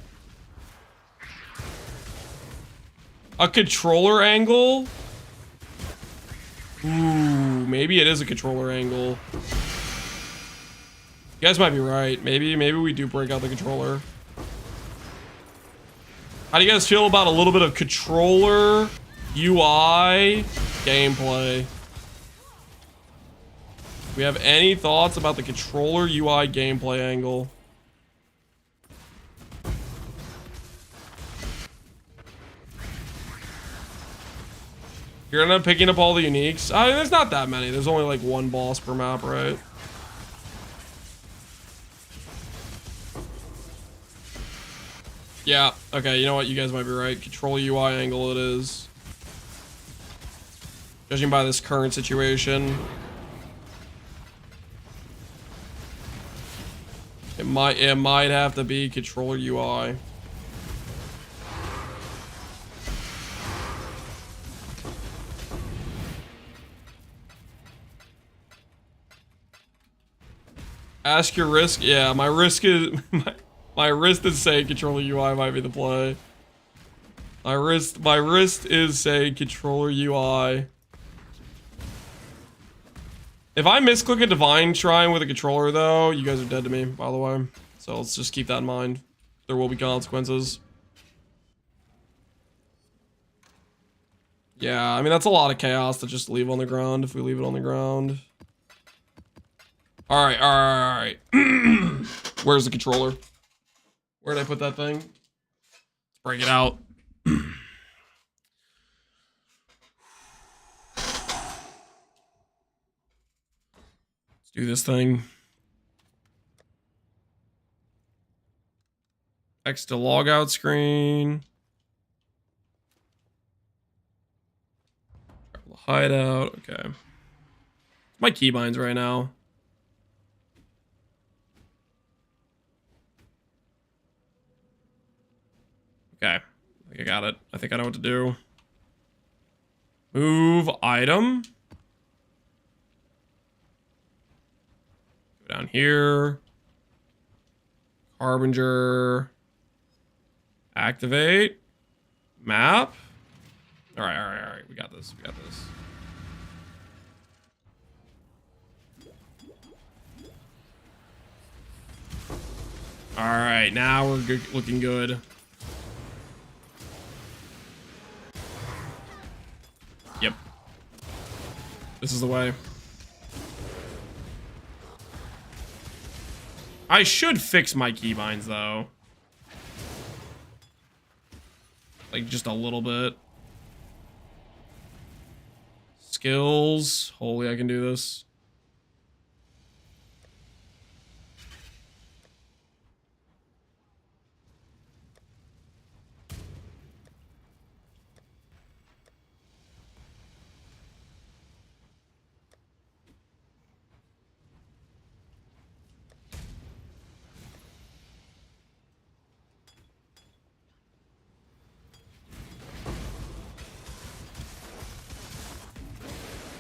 A controller angle? Ooh, maybe it is a controller angle. You guys might be right. Maybe we do break out the controller. How do you guys feel about a little bit of controller UI gameplay? Do we have any thoughts about the controller UI gameplay angle? You're gonna end up picking up all the uniques. I mean, there's not that many. There's only like one boss per map, right? Yeah, okay, you know what? You guys might be right. Control UI angle it is. Judging by this current situation. It might have to be controller UI. Ask your risk. Yeah, my risk is my wrist is saying controller UI might be the play. My wrist is saying controller UI. If I misclick a Divine Shrine with a controller though, you guys are dead to me, by the way. So let's just keep that in mind. There will be consequences. Yeah, I mean that's a lot of chaos to just leave on the ground if we leave it on the ground. All right. Where's the controller? Where did I put that thing? Let's break it out. Do this thing. X to logout screen. Hideout. Okay. My keybinds right now. Okay. I think I got it. I think I know what to do. Move item. Go down here. Harbinger. Activate. Map. All right. We got this. All right, now we're good, looking good. Yep. This is the way. I should fix my keybinds though. Like just a little bit. Skills. Holy, I can do this.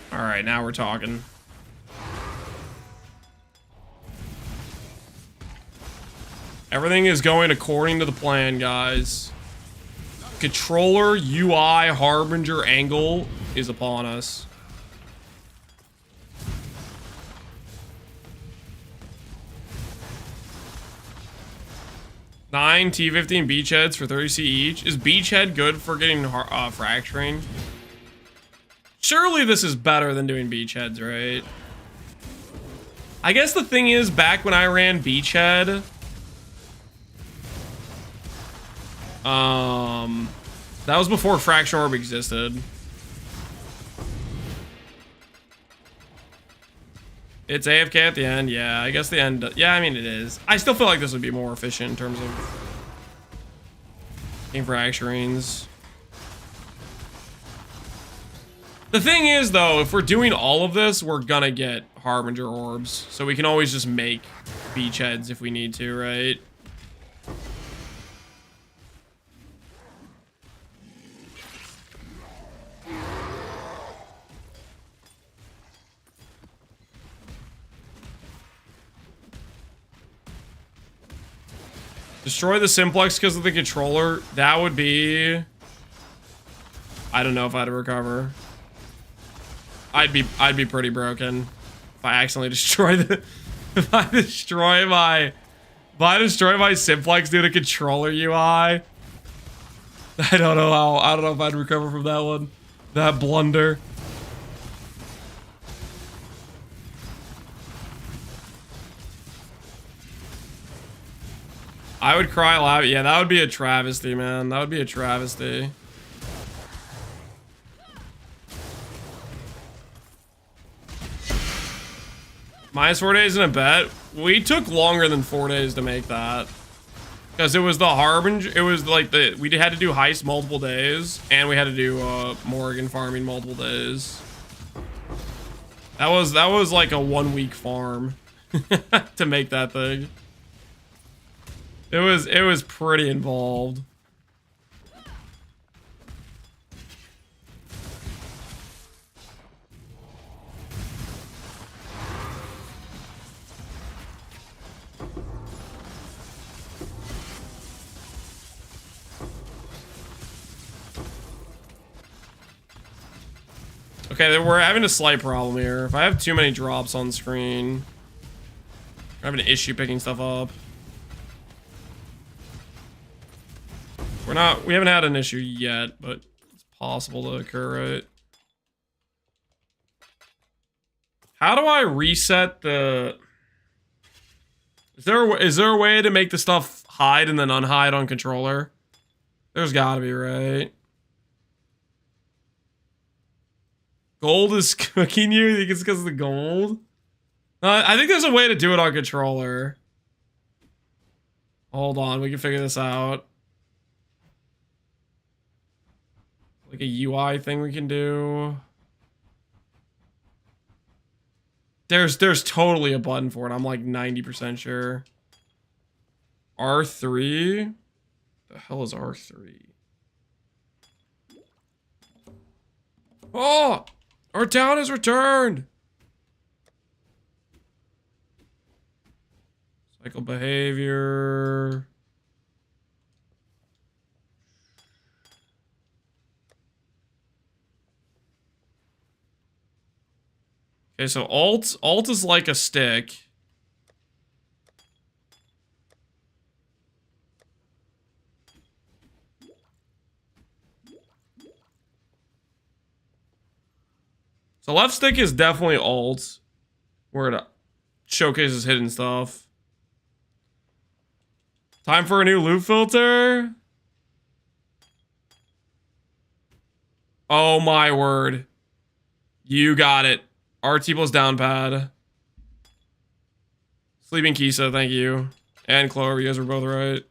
All right, now we're talking. Everything is going according to the plan, guys. Controller UI Harbinger angle is upon us. Nine T15 beachheads for 30C each. Is beachhead good for getting fracturing? Surely this is better than doing beachheads, right? I guess the thing is, back when I ran beachhead, that was before Fraction Orb existed. It's AFK at the end, yeah. I guess the end, yeah, I mean it is. I still feel like this would be more efficient in terms of getting fracturings. The thing is, though, if we're doing all of this, we're gonna get Harbinger orbs. So we can always just make beachheads if we need to, right? Destroy the simplex because of the controller. That would be... I don't know if I'd recover. I'd be pretty broken if I accidentally destroy the if I destroy my simplex due to controller UI. I don't know if I'd recover from that one. That blunder. I would cry loud. Yeah, that would be a travesty, man. That would be a travesty. Minus 4 days in a bet. We took longer than 4 days to make that. Because it was the Harbinger. It was like we had to do heist multiple days. And we had to do Morgan farming multiple days. That was like a 1 week farm. To make that thing. It was pretty involved. Okay, we're having a slight problem here. If I have too many drops on screen, I'm having an issue picking stuff up. We haven't had an issue yet, but it's possible to occur, right? How do I reset the... Is there a way to make the stuff hide and then unhide on controller? There's gotta be, right? Gold is cooking you? You think it's because of the gold? I think there's a way to do it on controller. Hold on, we can figure this out. Like a UI thing we can do. There's totally a button for it. I'm like 90% sure. R3? The hell is R3? Oh! Our town has returned! Cycle behavior. Okay, so alt is like a stick. So left stick is definitely alt, where it showcases hidden stuff. Time for a new loot filter? Oh my word. You got it. RT plus down pad. Sleeping Kisa, thank you. And Clover, you guys were both right.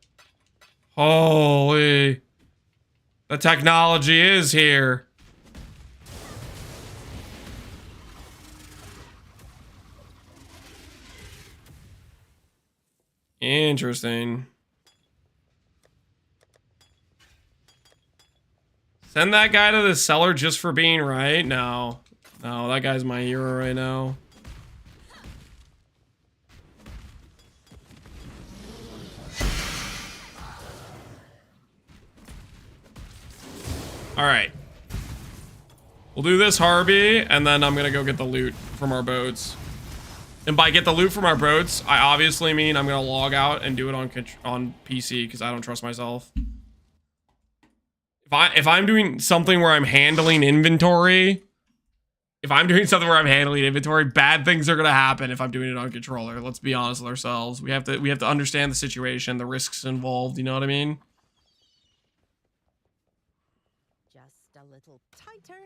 Holy. The technology is here. Interesting. Send that guy to the cellar just for being right? No. No, that guy's my hero right now. Alright. We'll do this, Harvey, and then I'm gonna go get the loot from our boats. And by get the loot from our boats, I obviously mean I'm gonna log out and do it on PC because I don't trust myself. If I'm doing something where I'm handling inventory, bad things are gonna happen if I'm doing it on controller. Let's be honest with ourselves. We have to understand the situation, the risks involved. You know what I mean? Just a little tighter.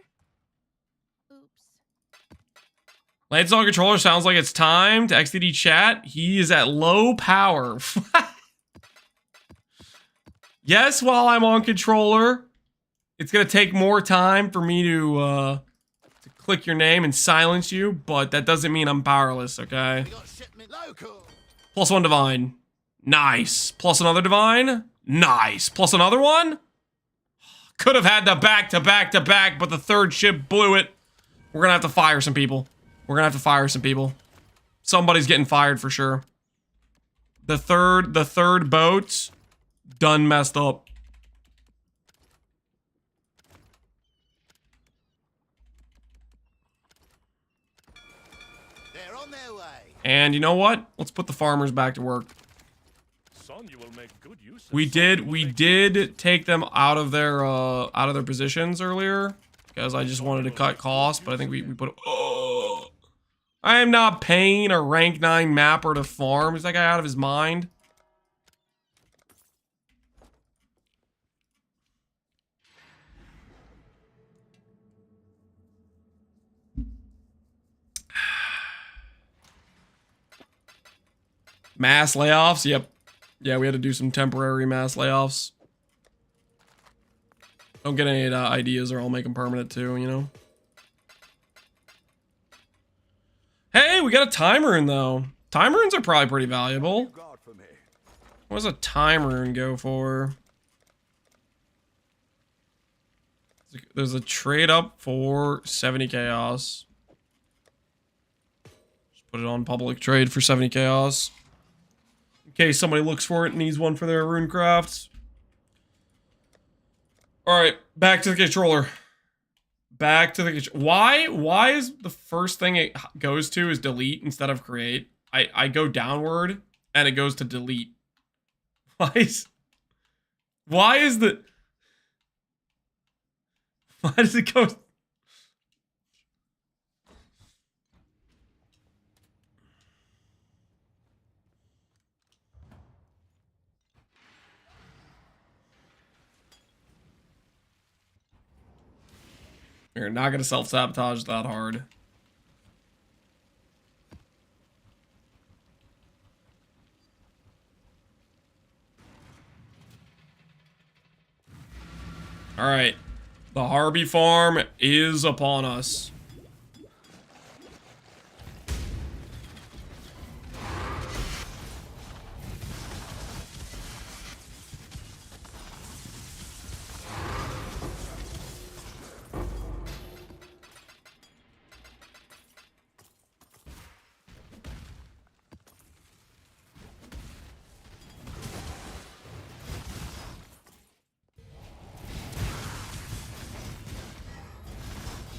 Oops. Lance on controller sounds like it's time to XDD chat. He is at low power. Yes, while I'm on controller, it's gonna take more time for me to click your name and silence you, but that doesn't mean I'm powerless, okay? Plus one divine. Nice. Plus another divine. Nice. Plus another one. Could have had the back to back to back, but the third ship blew it. We're gonna have to fire some people. Somebody's getting fired for sure. The third boat done messed up. They're on their way. And you know what? Let's put the farmers back to work. Son, you will make good use of We did take them out of their positions earlier because I just wanted to cut costs, but I think we put. Oh, I am not paying a rank 9 mapper to farm. Is that guy out of his mind? Mass layoffs? Yep. Yeah, we had to do some temporary mass layoffs. Don't get any ideas or I'll make them permanent too, you know? Hey, we got a time rune though. Time runes are probably pretty valuable. What does a time rune go for? There's a trade up for 70 chaos. Just put it on public trade for 70 chaos. In case somebody looks for it and needs one for their rune crafts. Alright, back to the controller. Why is the first thing it goes to is delete instead of create? I go downward and it goes to delete. Why does it go? You're not gonna self-sabotage that hard. All right. The Harby farm is upon us.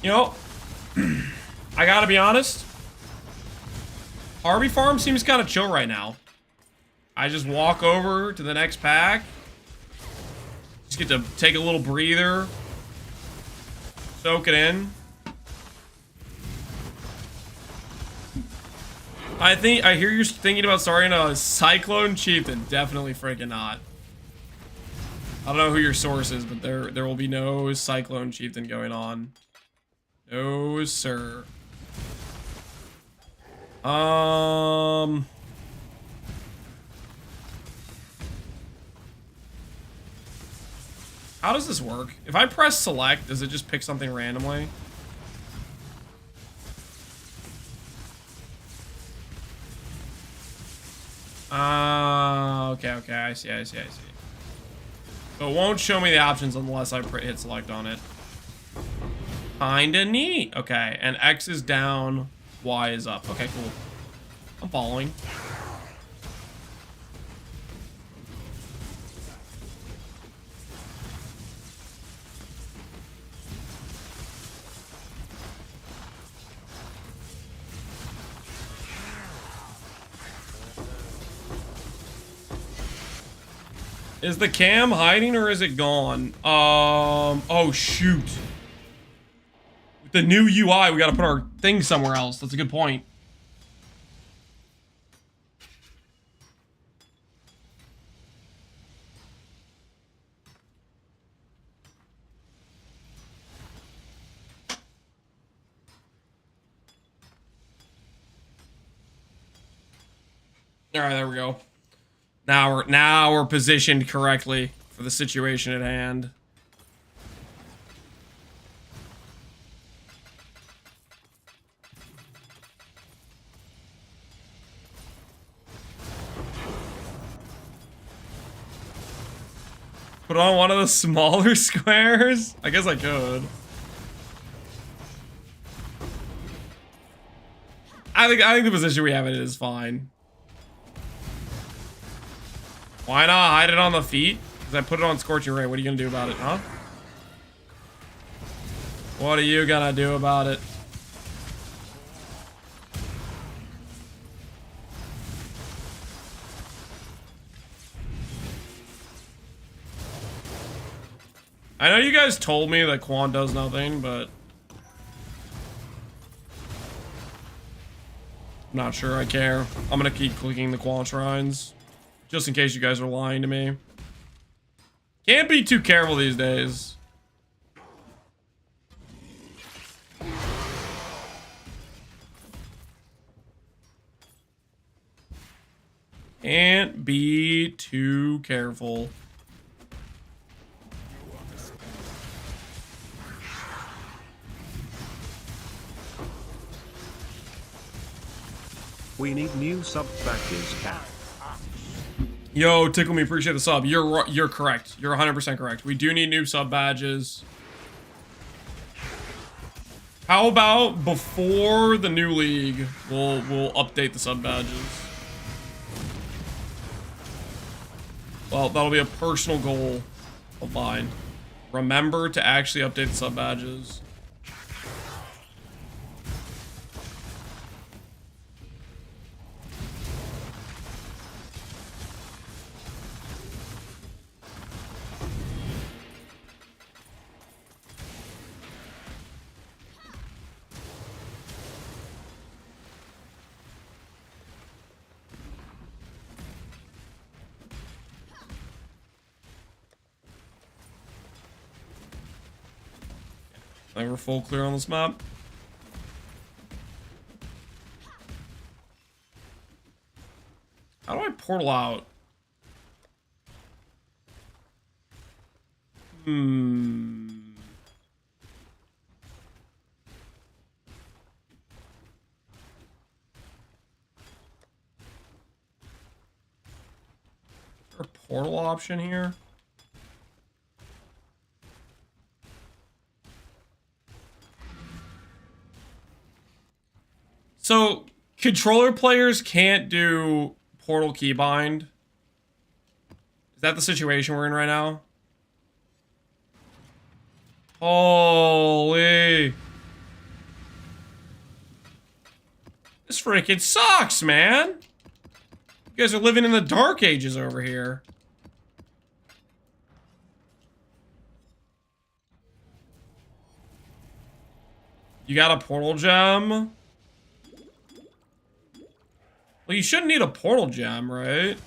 You know, I gotta be honest. Harby farm seems kind of chill right now. I just walk over to the next pack. Just get to take a little breather. Soak it in. I hear you're thinking about starting a Cyclone Chieftain. Definitely freaking not. I don't know who your source is, but there will be no Cyclone Chieftain going on. No, sir. How does this work? If I press select, does it just pick something randomly? Okay, I see. So it won't show me the options unless I hit select on it. Kinda neat. Okay, and X is down, Y is up. Okay, cool. I'm following. Is the cam hiding or is it gone? Oh shoot. With the new UI, we gotta put our thing somewhere else. That's a good point. All right, there we go. Now we're positioned correctly for the situation at hand. Put on one of the smaller squares? I guess I could. I think the position we have it is fine. Why not hide it on the feet? Because I put it on Scorching Ray. What are you gonna do about it, huh? What are you gonna do about it? I know you guys told me that Quan does nothing, but I'm not sure I care. I'm gonna keep clicking the Quan shrines. Just in case you guys are lying to me. Can't be too careful these days. Can't be too careful. We need new sub badges, Cat. Yo, Tickle Me, appreciate the sub. You're correct. You're 100% correct. We do need new sub badges. How about before the new league, we'll update the sub badges. Well, that'll be a personal goal of mine. Remember to actually update the sub badges. I think we're full clear on this map. How do I portal out? Hmm. portal option here. So controller players can't do portal keybind. Is that the situation we're in right now? Holy. This freaking sucks, man. You guys are living in the dark ages over here. You got a portal gem? Well, you shouldn't need a portal gem, right?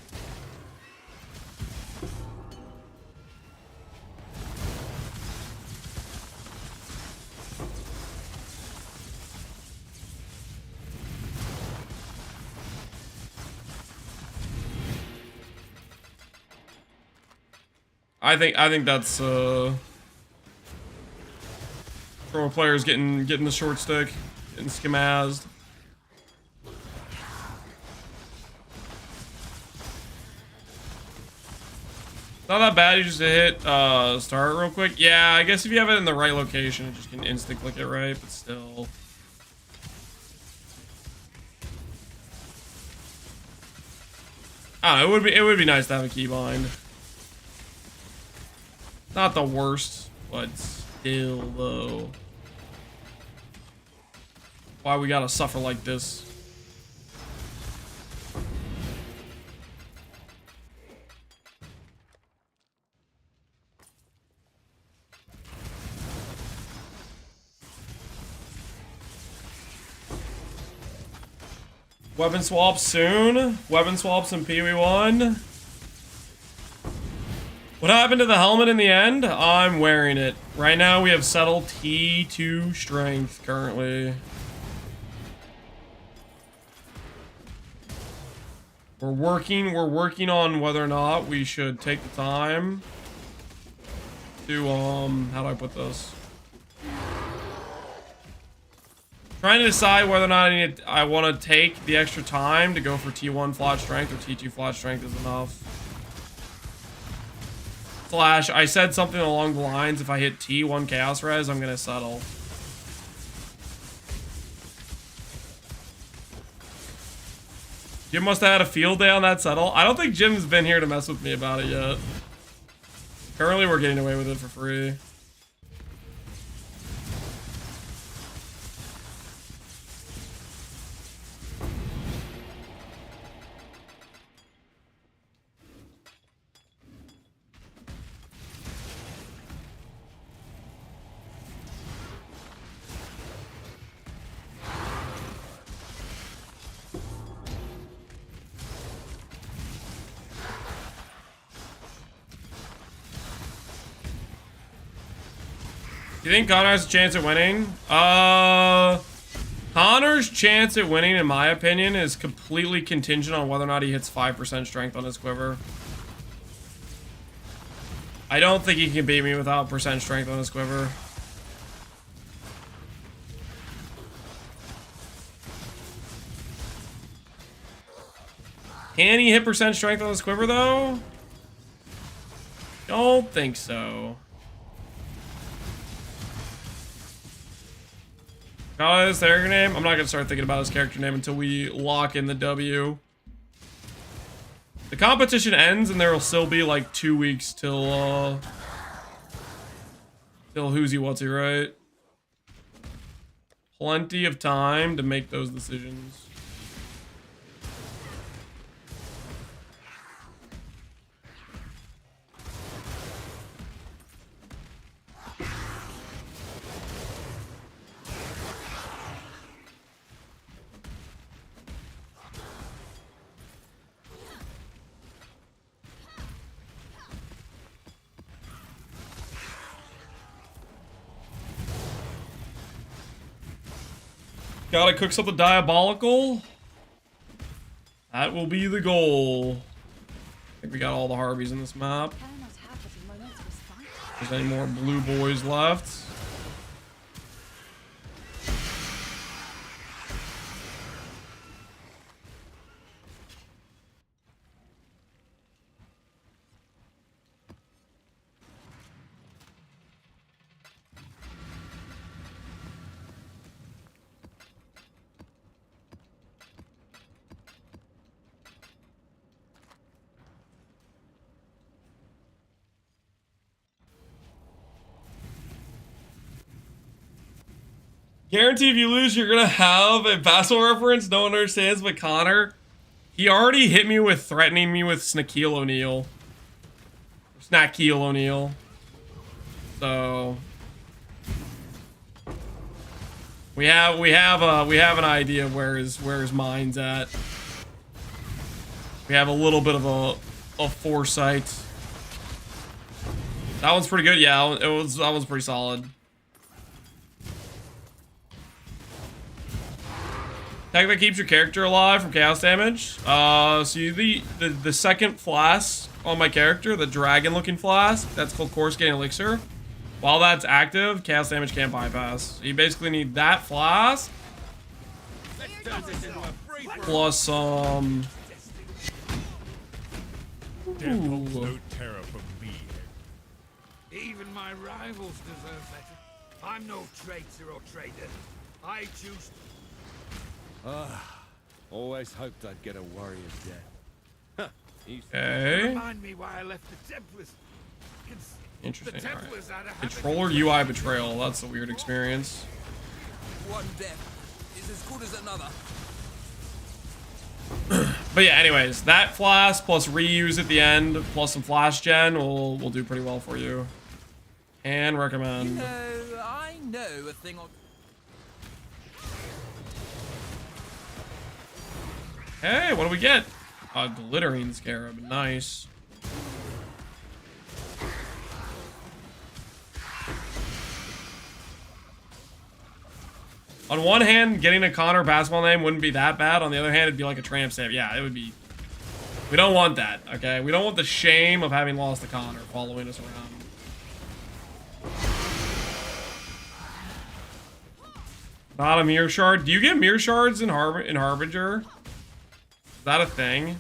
I think that's pro players getting the short stick, getting skimazed. Not that bad. You just hit start real quick. Yeah, I guess if you have it in the right location, it just can instant click it right. But still. I don't know, it would be nice to have a keybind. Not the worst, but still though. Why we gotta suffer like this? Weapon swaps soon. Weapon swaps in Pee Wee 1. What happened to the helmet in the end? I'm wearing it. Right now we have settled T2 strength currently. We're working on whether or not we should take the time to how do I put this? Trying to decide whether or not I want to take the extra time to go for T1 flat strength or T2 flat strength is enough. Slash, I said something along the lines, if I hit T1 Chaos Res, I'm gonna settle. Jim must have had a field day on that settle. I don't think Jim's been here to mess with me about it yet. Currently, we're getting away with it for free. You think Connor has a chance at winning? Connor's chance at winning, in my opinion, is completely contingent on whether or not he hits 5% strength on his quiver. I don't think he can beat me without percent strength on his quiver. Can he hit percent strength on his quiver, though? Don't think so. Oh, his character name? I'm not gonna start thinking about his character name until we lock in the W. The competition ends and there will still be like 2 weeks till who's he, what's he, right? Plenty of time to make those decisions. Gotta cook something diabolical. That will be the goal. I think we got all the Harveys in this map. If there's any more blue boys left. Guarantee if you lose, you're gonna have a basketball reference no one understands but Connor. He already hit me with threatening me with Snaquille O'Neal. Snaquille O'Neal. So we have an idea of where his mind's at. We have a little bit of a foresight. That one's pretty good. Yeah, that one's pretty solid. Tech that keeps your character alive from chaos damage. So the second flask on my character, the dragon-looking flask, that's called Coruscant Elixir. While that's active, chaos damage can't bypass. So you basically need that flask plus some. No terror from me. Even my rivals deserve better. I'm no traitor or traitor. I choose. Always hoped I'd get a warrior's death. Okay. Remind me why I left the Templars. Interesting. The All Templars right. had a habit. Controller UI betrayal. That's a weird experience. One death is as good as another. But yeah, anyways, that flask plus reuse at the end plus some flash gen will do pretty well for you. And recommend. I know a thing or. Hey, what do we get? A glittering scarab. Nice. On one hand, getting a Connor basketball name wouldn't be that bad. On the other hand, it'd be like a tramp stamp. Yeah, it would be. We don't want that, okay? We don't want the shame of having lost to Connor following us around. Not a mirror shard. Do you get mirror shards in Harbinger? Is that a thing?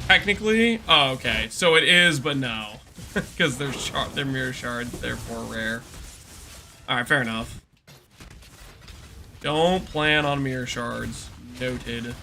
Technically? Oh, okay. So it is, but no. Because they're mirror shards, therefore rare. Alright, fair enough. Don't plan on mirror shards. Noted.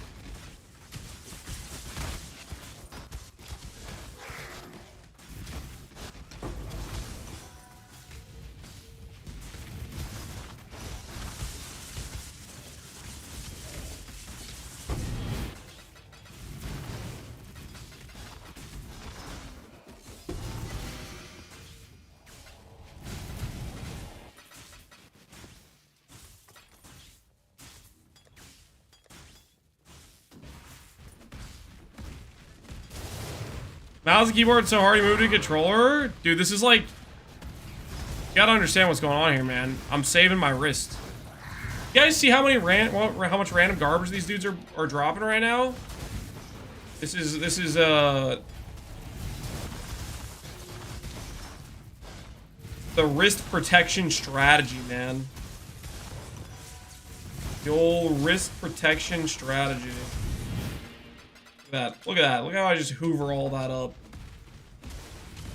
Mouse and keyboard so hard you move to controller? Dude, this is like... You gotta understand what's going on here, man. I'm saving my wrist. You guys see how many how much random garbage these dudes are dropping right now? This is the wrist protection strategy, man. The old wrist protection strategy. Look at that. Look at that. Look how I just hoover all that up.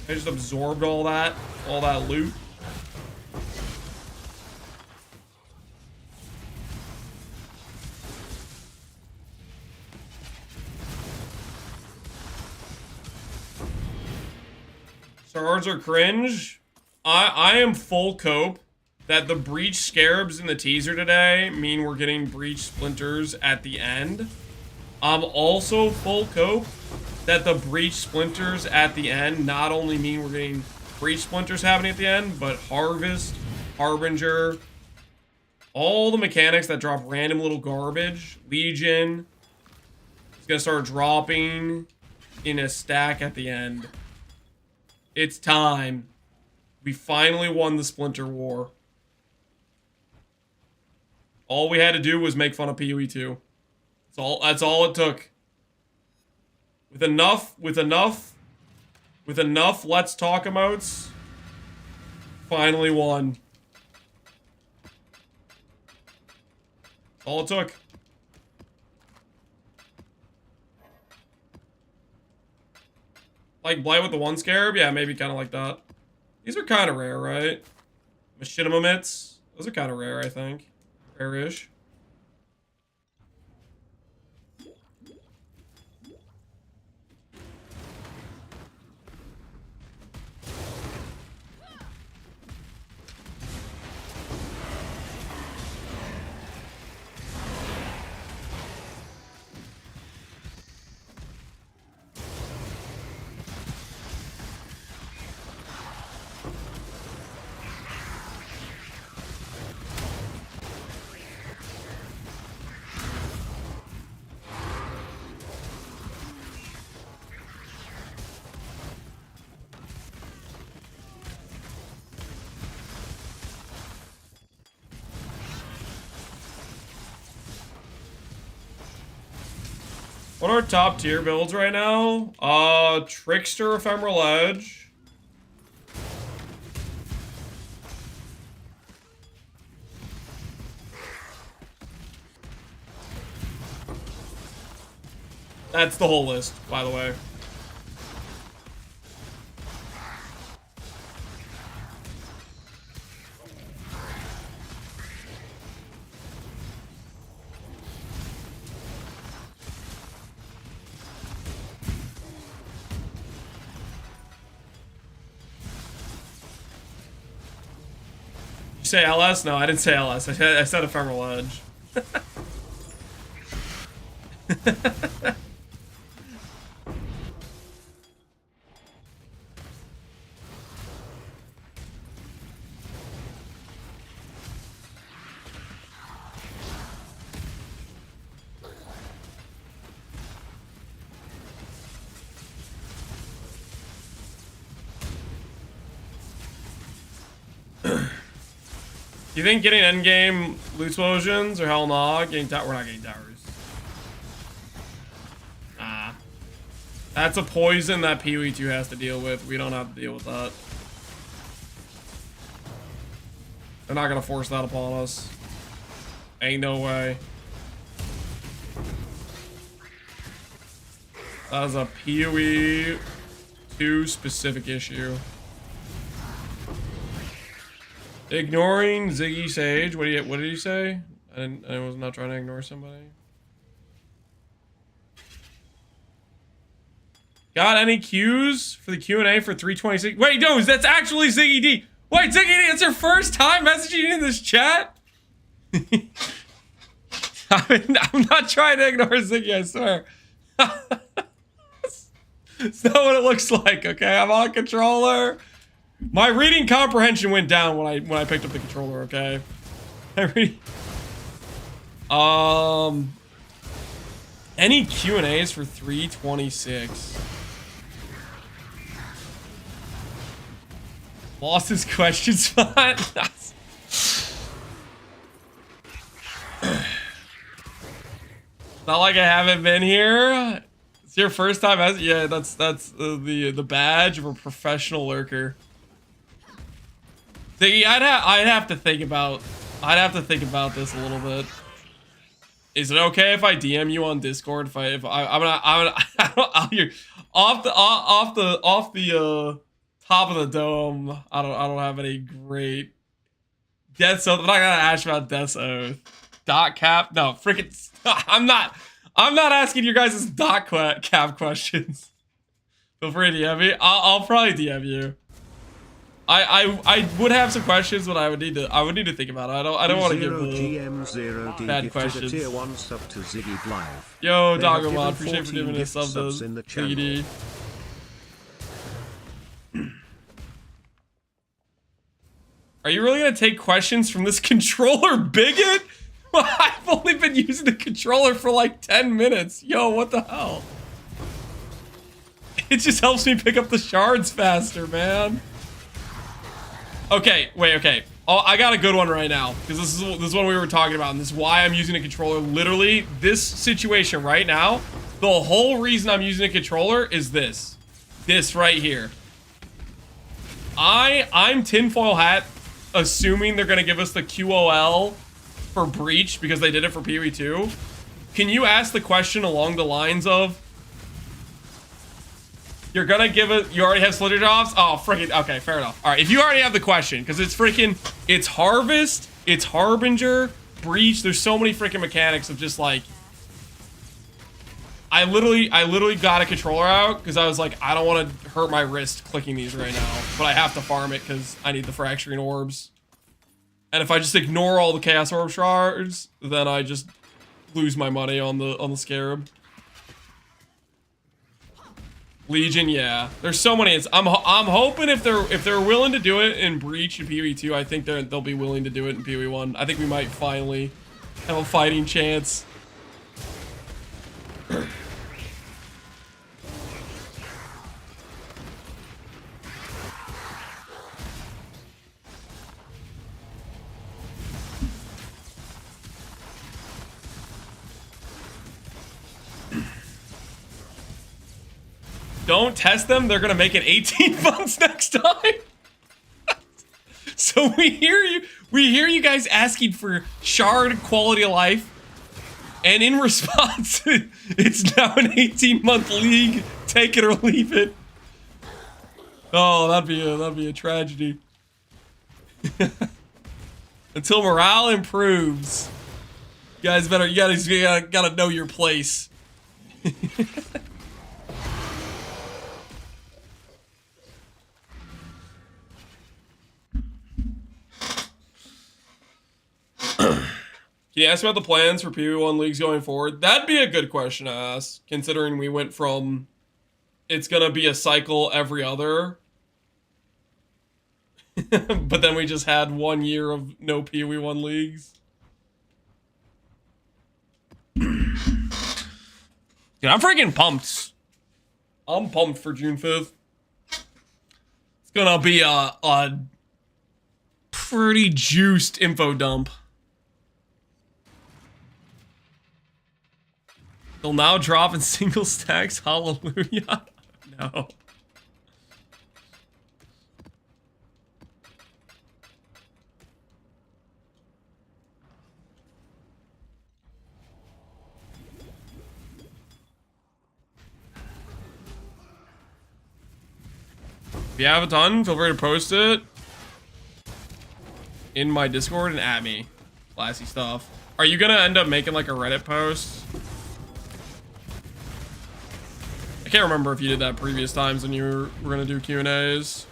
I just absorbed all that loot. Shards are cringe. I am full cope that the breach scarabs in the teaser today mean we're getting breach splinters at the end. I'm also full cope that the breach splinters at the end not only mean we're getting breach splinters happening at the end, but harvest, harbinger, all the mechanics that drop random little garbage, legion, is gonna start dropping in a stack at the end. It's time. We finally won the Splinter War. All we had to do was make fun of PoE 2. That's all it took. With enough let's talk emotes, finally won. That's all it took. Like Blight with the one scarab? Yeah, maybe kind of like that. These are kind of rare, right? Machinima mitts. Those are kind of rare, I think. Rare-ish. What are our top tier builds right now? Trickster, Ephemeral Edge. That's the whole list, by the way. Did you say LS? No, I didn't say LS. I said Ephemeral Edge. You think getting endgame loot explosions or hell nah? We're not getting towers. Nah. That's a poison that Pee-wee 2 has to deal with. We don't have to deal with that. They're not gonna force that upon us. Ain't no way. That is a Pee-wee 2 specific issue. Ignoring Ziggy Sage. What did he say? I was not trying to ignore somebody. Got any cues for the Q&A for 326? Wait, no, that's actually Ziggy D. Wait, Ziggy D, it's your first time messaging in this chat? I'm not trying to ignore Ziggy, I swear. It's not what it looks like, okay? I'm on controller. My reading comprehension went down when I picked up the controller, okay? Any Q&As for 326? Lost his question spot. Not like I haven't been here. It's your first time as yeah. That's the badge of a professional lurker. Ziggy, I'd have to think about this a little bit. Is it okay if I DM you on Discord? I'm off the top of the dome. I don't have any great Death's Oath. I'm not gonna ask about Death's Oath. Dot cap? No, freaking. I'm not asking you guys' dot cap questions. Feel free to DM me. I'll probably DM you. I would have some questions, but I would need to think about it. I don't want to give the bad questions. Tier 1 sub to Ziggy Blythe. Yo, Doggermod, appreciate for giving us sub to Ziggy. Are you really gonna take questions from this controller, bigot? I've only been using the controller for like 10 minutes. Yo, what the hell? It just helps me pick up the shards faster, man. Okay, wait, okay. Oh, I got a good one right now, because this is what we were talking about, and this is why I'm using a controller. Literally, this situation right now, the whole reason I'm using a controller is this. This right here. I'm tinfoil hat, assuming they're gonna give us the QOL for Breach, because they did it for Pee-wee 2. Can you ask the question along the lines of, you're gonna give it, you already have Slither Jobs? Oh, freaking, okay, fair enough. All right, if you already have the question, because it's freaking, it's Harvest, it's Harbinger, Breach, there's so many freaking mechanics of just like, I literally got a controller out, because I was like, I don't want to hurt my wrist clicking these right now, but I have to farm it, because I need the Fracturing Orbs. And if I just ignore all the Chaos Orb shards, then I just lose my money on the Scarab. Legion, yeah. There's so many. I'm hoping if they're willing to do it in Breach and Pee-wee 2, I think they'll be willing to do it in Pee-wee 1. I think we might finally have a fighting chance. don't test them, they're gonna make it 18 months next time. So we hear you guys asking for shard quality of life, and in response, it's now an 18-month league. Take it or leave it. Oh, that'd be a tragedy. Until morale improves, you guys gotta know your place. Can you ask about the plans for PV1 leagues going forward? That'd be a good question to ask, considering we went from it's gonna be a cycle every other, but then we just had 1 year of no PV1 leagues. Dude, I'm freaking pumped. I'm pumped for June 5th. It's gonna be a pretty juiced info dump. They'll now drop in single stacks. Hallelujah. No. If you have a ton, feel free to post it in my Discord and at me. Classy stuff. Are you gonna end up making like a Reddit post? I can't remember if you did that previous times when you were gonna do Q&As.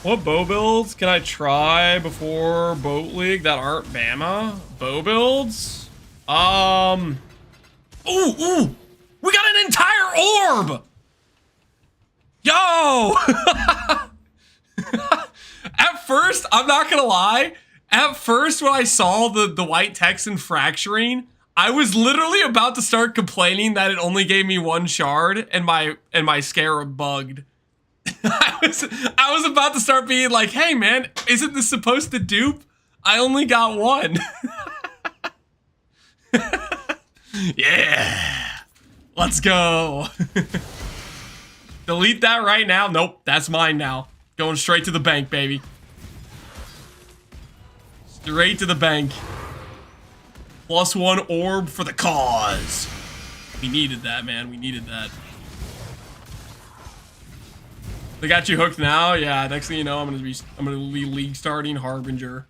What bow builds can I try before Boat League that aren't Bama? Bow builds? Ooh! We got an entire orb! Yo! At first, I'm not gonna lie, at first when I saw the white text and fracturing, I was literally about to start complaining that it only gave me 1 shard and my scarab bugged. I was about to start being like, hey man, isn't this supposed to dupe? I only got 1. Yeah. Let's go. Delete that right now. Nope, that's mine now. Going straight to the bank, baby. Straight to the bank. +1 orb for the cause. We needed that, man. We needed that. They got you hooked now? Yeah, next thing you know, I'm gonna be league starting Harbinger.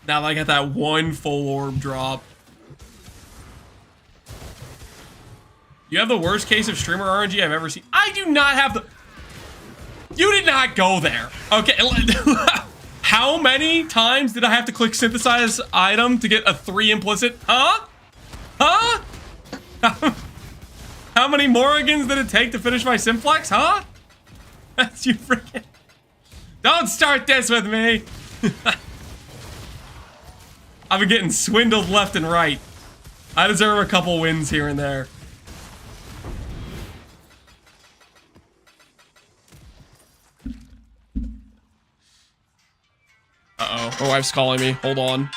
Now that I got that 1 full orb drop. You have the worst case of streamer RNG I've ever seen. I do not have the... You did not go there. Okay. How many times did I have to click synthesize item to get a 3 implicit? Huh? Huh? How many Morrigans did it take to finish my Simplex? Huh? That's you freaking... Don't start this with me! I've been getting swindled left and right. I deserve a couple wins here and there. Uh-oh. My wife's calling me. Hold on.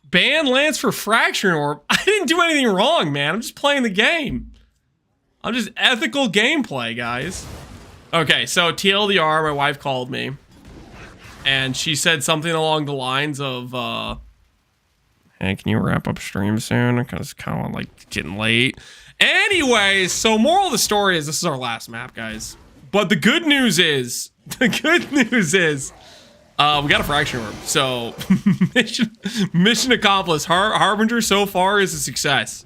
Ban Lance for Fracturing Orb? I didn't do anything wrong, man. I'm just playing the game. I'm just ethical gameplay, guys. Okay, so TLDR, my wife called me. And she said something along the lines of, hey, can you wrap up stream soon? Because it's kind of like getting late. Anyways, so moral of the story is this is our last map, guys. But the good news is, we got a fraction orb. So mission accomplished. Harbinger so far is a success.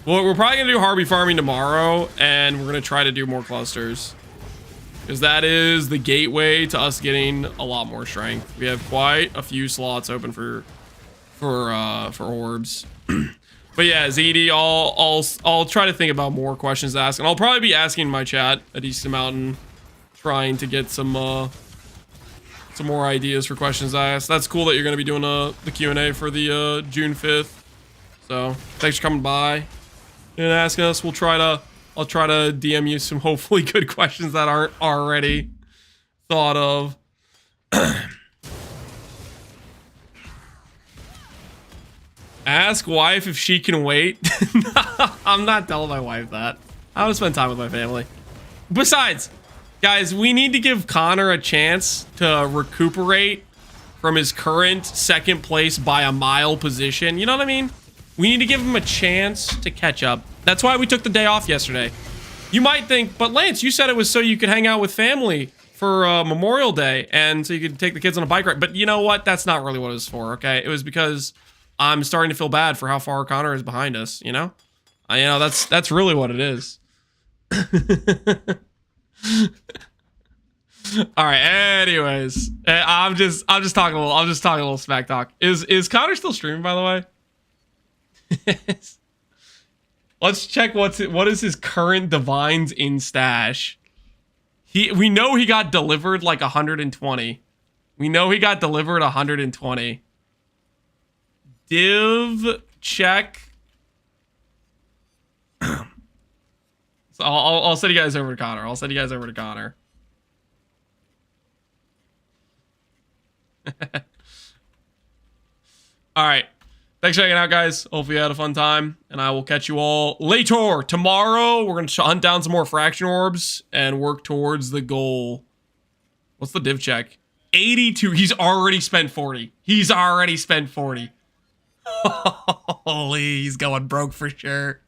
Well, we're probably gonna do Harby farming tomorrow, and we're gonna try to do more clusters, because that is the gateway to us getting a lot more strength. We have quite a few slots open for orbs. But yeah, ZD, I'll try to think about more questions to ask, and I'll probably be asking my chat a decent amount and trying to get some more ideas for questions to ask. That's cool that you're gonna be doing the Q&A for the June 5th. So thanks for coming by and asking us. I'll try to DM you some hopefully good questions that aren't already thought of. Ask wife if she can wait. I'm not telling my wife that. I want to spend time with my family. Besides, guys, we need to give Connor a chance to recuperate from his current second place by a mile position. You know what I mean? We need to give him a chance to catch up. That's why we took the day off yesterday. You might think, but Lance, you said it was so you could hang out with family for Memorial Day and so you could take the kids on a bike ride. But you know what? That's not really what it was for, okay? It was because I'm starting to feel bad for how far Connor is behind us, you know? That's really what it is. All right, anyways. I'm just talking a little smack talk. Is Connor still streaming, by the way? Let's check what is his current divines in stash. We know he got delivered like 120. We know he got delivered 120. Div check. So I'll send you guys over to Connor. All right. Thanks for checking out, guys. Hopefully you had a fun time, and I will catch you all later. Tomorrow, we're going to hunt down some more fraction orbs and work towards the goal. What's the div check? 82. He's already spent 40. Holy, he's going broke for sure.